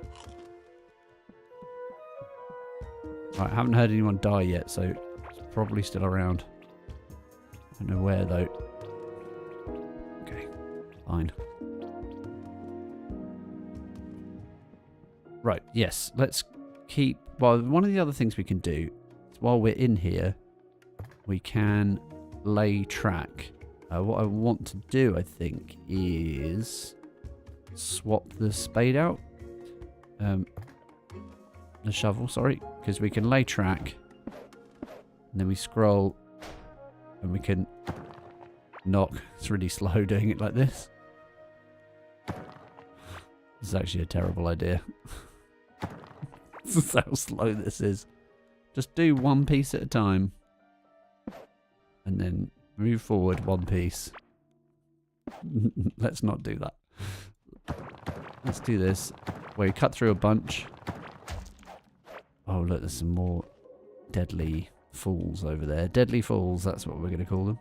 Right, I haven't heard anyone die yet, so it's probably still around. I don't know where though. Okay, fine. Right, yes, let's keep... Well, one of the other things we can do is while we're in here, we can lay track. What I want to do, I think, is swap the spade out. The shovel, sorry, because we can lay track, and then we scroll, and we can knock. It's really slow doing it like this. This is actually a terrible idea. This is how slow this is. Just do 1 piece at a time, and then move forward 1 piece. Let's not do that. Let's do this, where you cut through a bunch. Oh, look, there's some more deadly fools over there. Deadly fools, that's what we're going to call them.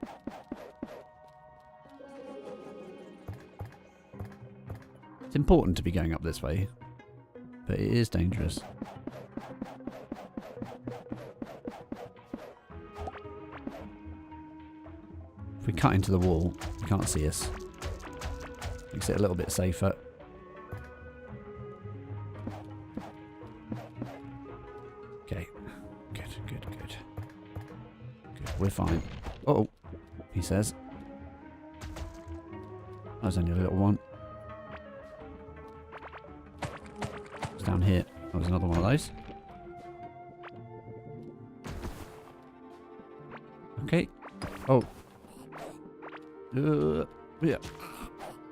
It's important to be going up this way, but it is dangerous. If we cut into the wall, you can't see us. Makes it a little bit safer. Okay, good. We're fine. Uh-oh, he says. That was only a little one. It's down here. That was another one of those. Okay. Oh. Yeah.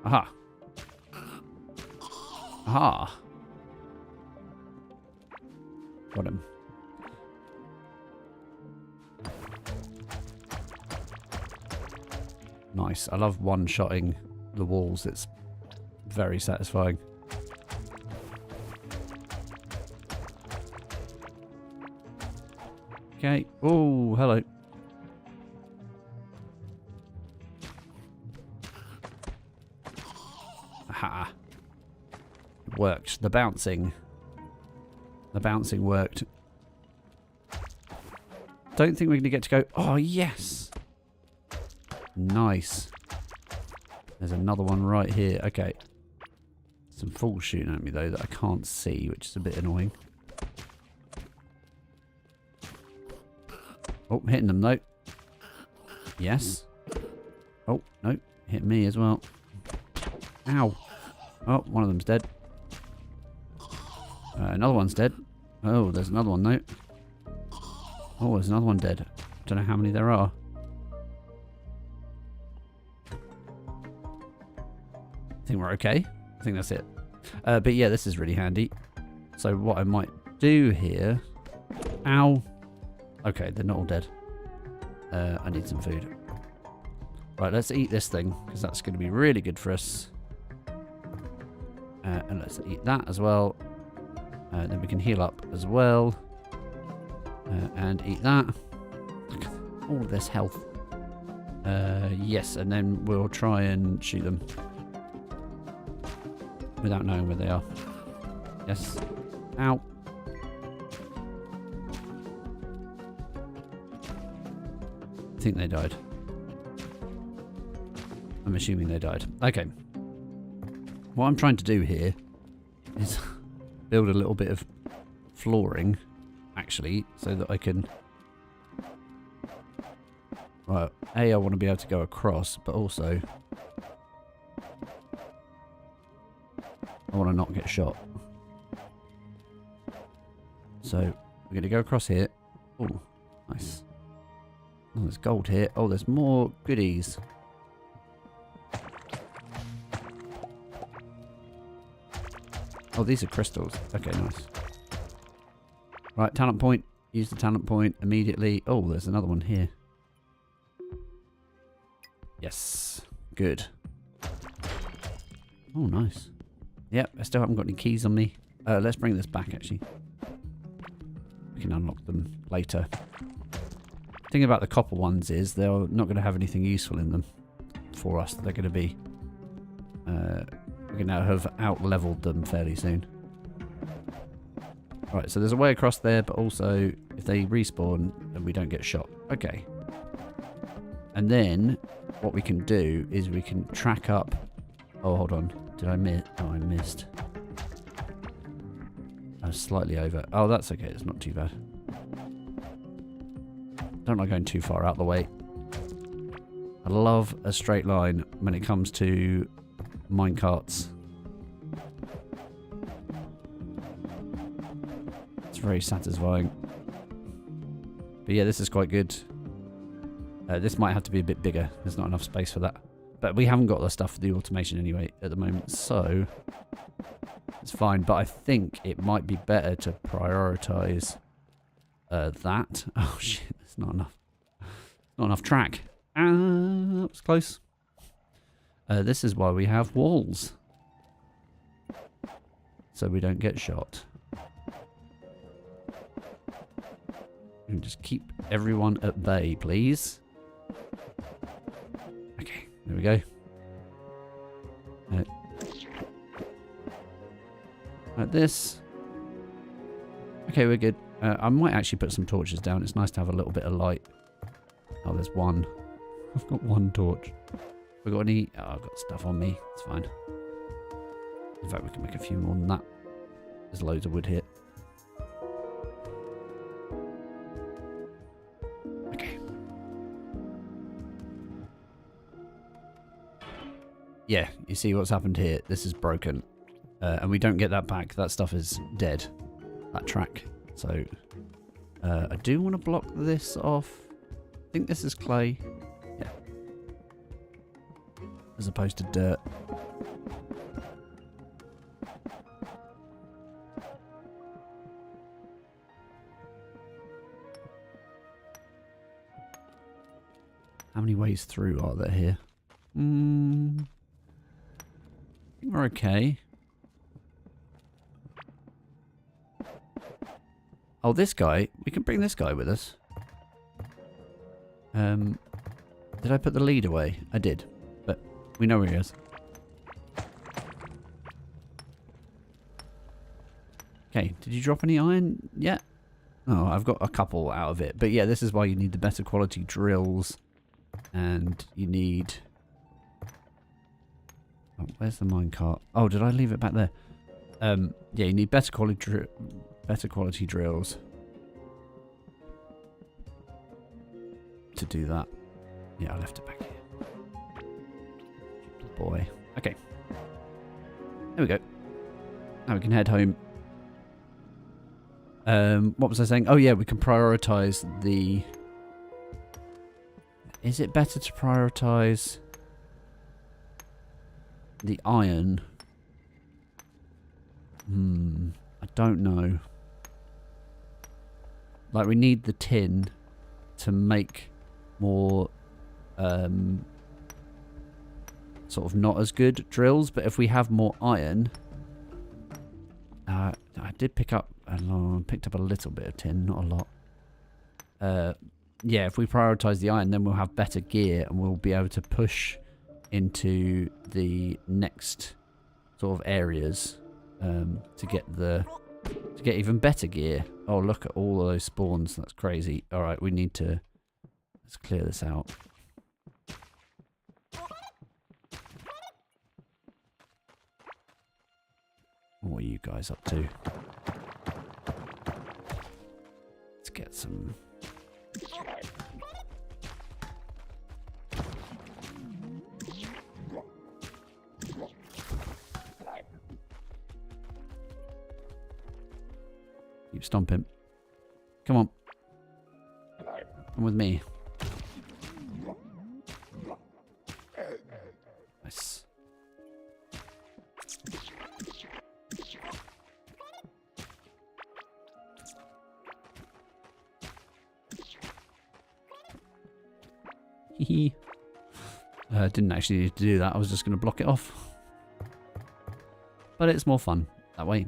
Aha. Aha. Got him. Nice. I love one-shotting the walls. It's very satisfying. Okay. Oh, hello. Aha. It worked. The bouncing worked. Don't think we're going to get to go... Oh, yes! Nice. There's another one right here. Okay. Some fools shooting at me, though, that I can't see, which is a bit annoying. Oh, hitting them, though. Yes. Oh, no. Hit me as well. Ow. Oh, one of them's dead. Another one's dead. Oh, there's another one, though. Oh, there's another one dead. Don't know how many there are. I think we're okay. I think that's it. But yeah, this is really handy. So what I might do here... Ow. Okay, they're not all dead. I need some food. Right, let's eat this thing, because that's going to be really good for us. And let's eat that as well. Then we can heal up as well. And eat that. Look at all of this health. Yes, and then we'll try and shoot them. Without knowing where they are. Yes. Ow. I think they died. I'm assuming they died. Okay. What I'm trying to do here is build a little bit of flooring, actually, so that I can... Well, A, I want to be able to go across, but also... I want to not get shot. So we're going to go across here. Oh, nice. Oh, there's gold here. Oh, there's more goodies. Oh, these are crystals. Okay, nice. Right, talent point. Use the talent point immediately. Oh, there's another one here. Yes. Good. Oh, nice. Yep, I still haven't got any keys on me. Let's bring this back, actually. We can unlock them later. The thing about the copper ones is they're not going to have anything useful in them for us. They're going to be... we're going to have out-leveled them fairly soon. Right, so there's a way across there, but also if they respawn, then we don't get shot. Okay. And then what we can do is we can track up... Oh, hold on. Did I miss? Oh, I missed. I was slightly over. Oh, that's okay. It's not too bad. Don't like going too far out the way. I love a straight line when it comes to minecarts. It's very satisfying. But yeah, this is quite good. This might have to be a bit bigger. There's not enough space for that. But we haven't got the stuff for the automation anyway at the moment, so it's fine. But I think it might be better to prioritize that. Oh shit, there's not enough. Not enough track. That was close. This is why we have walls, so we don't get shot. And just keep everyone at bay, please. Okay, there we go. Like this. Okay, we're good. I might actually put some torches down. It's nice to have a little bit of light. Oh, there's one. I've got one torch. We got any? Oh, I've got stuff on me. It's fine. In fact, we can make a few more than that. There's loads of wood here. Okay. Yeah, you see what's happened here. This is broken. And we don't get that back. That stuff is dead. That track. So, I do want to block this off. I think this is clay. Yeah. As opposed to dirt. How many ways through are there here? I think we're okay. Oh, this guy. We can bring this guy with us. Did I put the lead away? I did. But we know where he is. Okay, did you drop any iron yet? Oh, I've got a couple out of it. But yeah, this is why you need the better quality drills. And you need... Oh, where's the minecart? Oh, did I leave it back there? Yeah, you need better quality drills to do that. Yeah, I left it back here. Good boy. Okay. There we go. Now we can head home. What was I saying? Oh yeah, we can prioritize the... Is it better to prioritize the iron? I don't know. Like, we need the tin to make more sort of not as good drills, but if we have more iron, I did pick up picked up a little bit of tin, not a lot. Yeah, if we prioritize the iron, then we'll have better gear and we'll be able to push into the next sort of areas to get even better gear. Oh, look at all of those spawns. That's crazy. All right, we need to... Let's clear this out. What are you guys up to? Let's get some... You stomp him. Come on. Come with me. Nice. Hee. Didn't actually need to do that. I was just going to block it off. But it's more fun that way.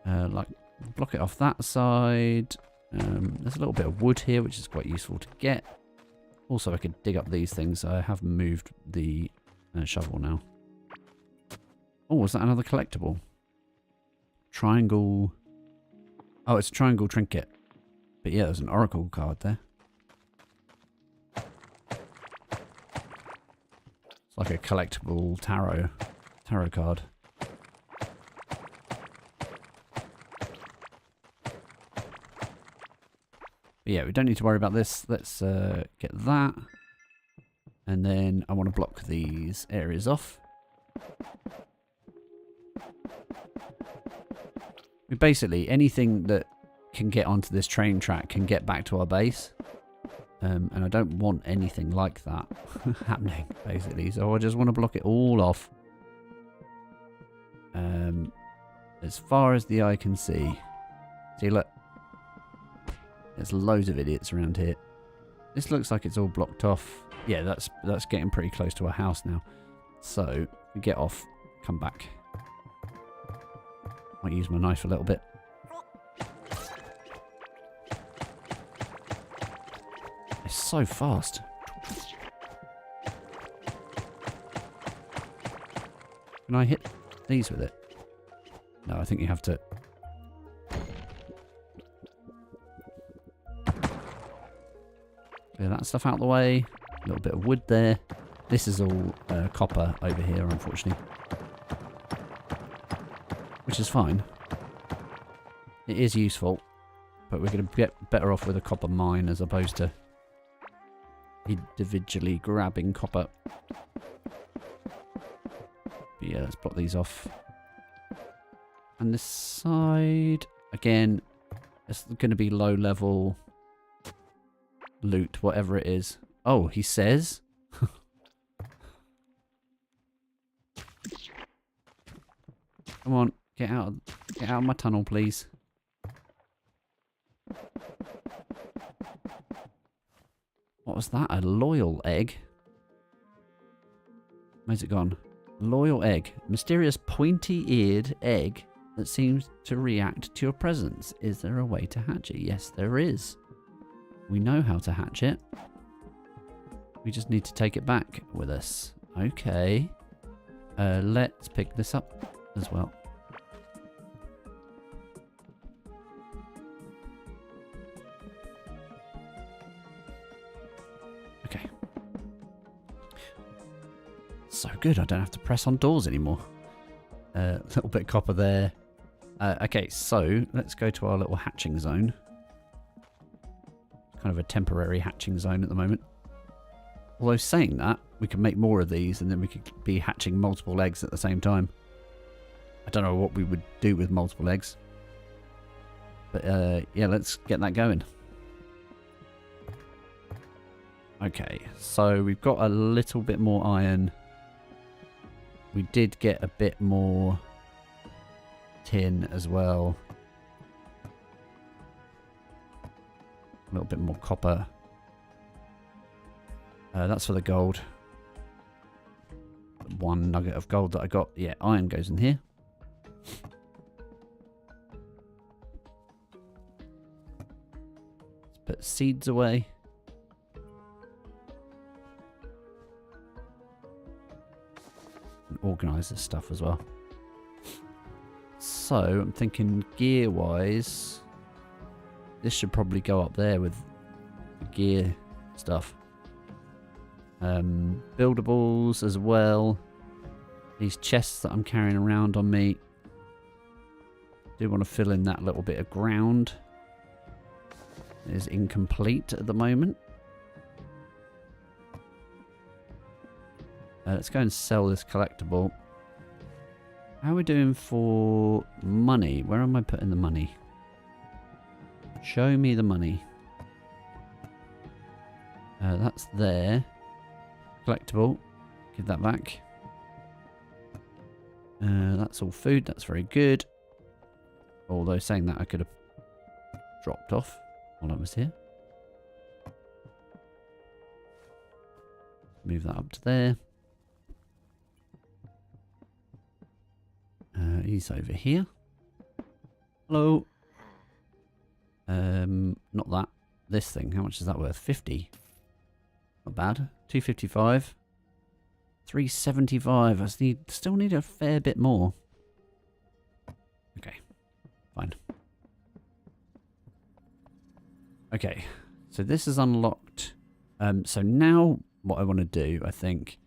Like, block it off that side. There's a little bit of wood here, which is quite useful to get. Also, I could dig up these things. I have moved the shovel now. Oh, is that another collectible? Triangle. Oh, it's a triangle trinket. But yeah, there's an oracle card there. It's like a collectible tarot card. But yeah, we don't need to worry about this. Let's get that. And then I want to block these areas off. Basically, anything that can get onto this train track can get back to our base. And I don't want anything like that happening, basically. So I just want to block it all off. As far as the eye can see. See, look. There's loads of idiots around here. This looks like it's all blocked off. Yeah, that's getting pretty close to our house now. So, we get off, come back. Might use my knife a little bit. It's so fast. Can I hit these with it? No, I think you have to... Clear that stuff out of the way. A little bit of wood there. This is all copper over here, unfortunately. Which is fine. It is useful. But we're going to get better off with a copper mine as opposed to individually grabbing copper. But yeah, let's block these off. And this side, again, it's going to be low level loot, whatever it is. Oh, he says. Come on, get out of my tunnel, please. What was that? A loyal egg? Where's it gone? Loyal egg. Mysterious pointy-eared egg that seems to react to your presence. Is there a way to hatch it? Yes, there is. We know how to hatch it. We just need to take it back with us. Okay. Let's pick this up as well. Okay. So good, I don't have to press on doors anymore. A little bit of copper there. Okay, so let's go to our little hatching zone. Kind of a temporary hatching zone at the moment. Although saying that, we can make more of these and then we could be hatching multiple eggs at the same time. I don't know what we would do with multiple eggs. But yeah, let's get that going. Okay, so we've got a little bit more iron. We did get a bit more tin as well. A little bit more copper. That's for the gold. One nugget of gold that I got. Yeah, iron goes in here. Let's put seeds away. And organise this stuff as well. So, I'm thinking gear-wise, this should probably go up there with the gear stuff. Buildables as well. These chests that I'm carrying around on me. Do want to fill in that little bit of ground. It is incomplete at the moment. Let's go and sell this collectible. How are we doing for money? Where am I putting the money? Show me the money. That's there. Collectible. Give that back. That's all food. That's very good. Although saying that I could have dropped off while I was here. Move that up to there. He's over here. Hello. Not that. This thing. How much is that worth? 50. Not bad. 255. 375. I still need a fair bit more. Okay. Fine. Okay. So this is unlocked. So now what I want to do, I think,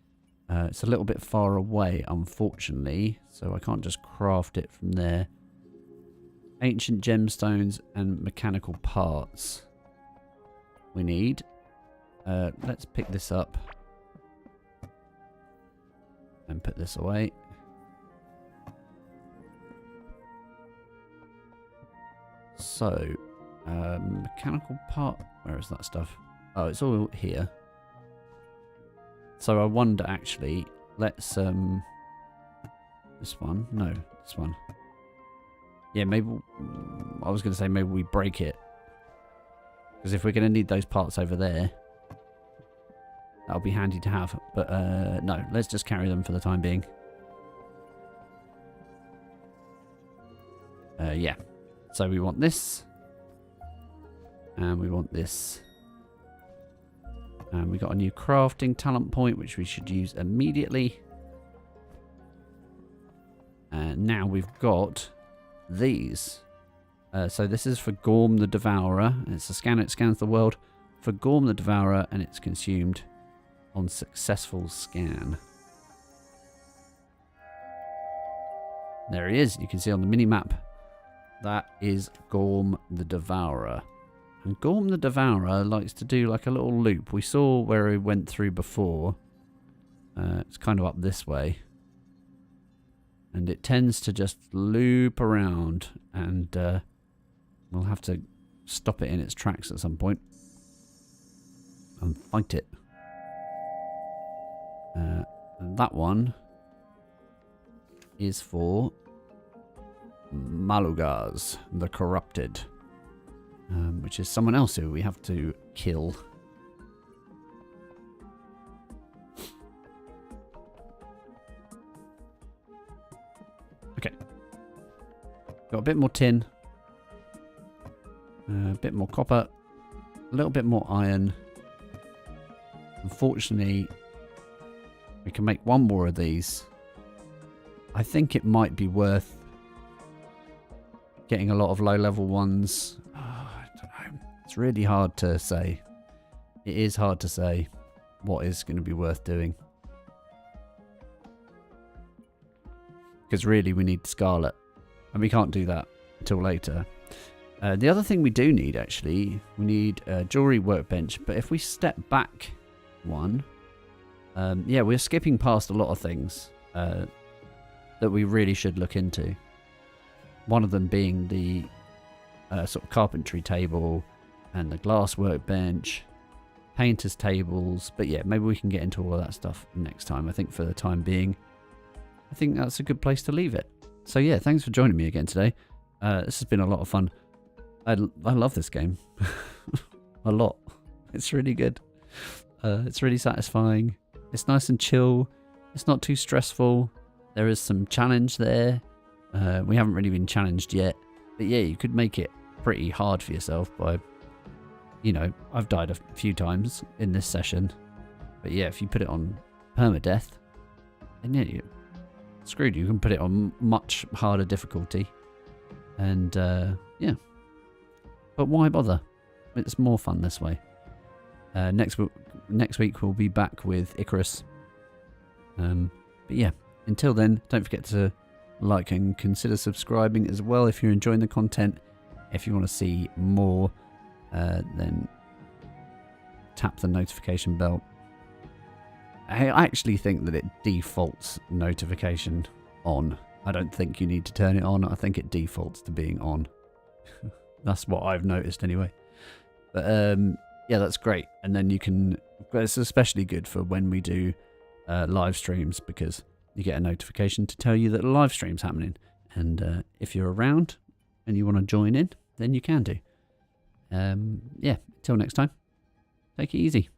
it's a little bit far away, unfortunately, so I can't just craft it from there. Ancient gemstones and mechanical parts we need. Let's pick this up and put this away. So, mechanical part, where is that stuff? Oh, it's all here. So I wonder, actually, let's, this one? No, this one. Yeah, maybe, I was going to say maybe we break it. Because if we're going to need those parts over there, that'll be handy to have. But, no, let's just carry them for the time being. Yeah. So we want this. And we want this. And we got a new crafting talent point, which we should use immediately. And now we've got these. So this is for Gorm the Devourer. It's a scanner. It scans the world for Gorm the Devourer, and it's consumed on successful scan. There he is. You can see on the mini-map. That is Gorm the Devourer. And Gorm the Devourer likes to do like a little loop. We saw where he went through before. It's kind of up this way. And it tends to just loop around. And we'll have to stop it in its tracks at some point. And fight it. That one is for Malugars, the Corrupted. Which is someone else who we have to kill. Okay. Got a bit more tin. A bit more copper. A little bit more iron. Unfortunately, we can make one more of these. I think it might be worth getting a lot of low-level ones. It's really hard to say. It is hard to say what is going to be worth doing. Because really we need Scarlet. And we can't do that until later. The other thing we do need, actually, we need a jewelry workbench. But if we step back one, yeah, we're skipping past a lot of things that we really should look into. One of them being the sort of carpentry table and the glass workbench, painter's tables. But yeah, maybe we can get into all of that stuff next time. I think for the time being, I think that's a good place to leave it. So yeah, thanks for joining me again today. This has been a lot of fun. I love this game. A lot. It's really good. It's really satisfying. It's nice and chill. It's not too stressful. There is some challenge there. We haven't really been challenged yet. But yeah, you could make it pretty hard for yourself by, you know, I've died a few times in this session. But yeah, if you put it on permadeath, then yeah, you're screwed. You can put it on much harder difficulty. And yeah. But why bother? It's more fun this way. Next week we'll be back with Icarus. But yeah, until then, don't forget to like and consider subscribing as well if you're enjoying the content. If you want to see more, then tap the notification bell. I actually think that it defaults notification on I don't think you need to turn it on. I think it defaults to being on. That's what I've noticed anyway. But yeah, that's great. And then you can, it's especially good for when we do live streams, because you get a notification to tell you that a live stream's happening. And if you're around and you want to join in, then you can do. Yeah, till next time, take it easy.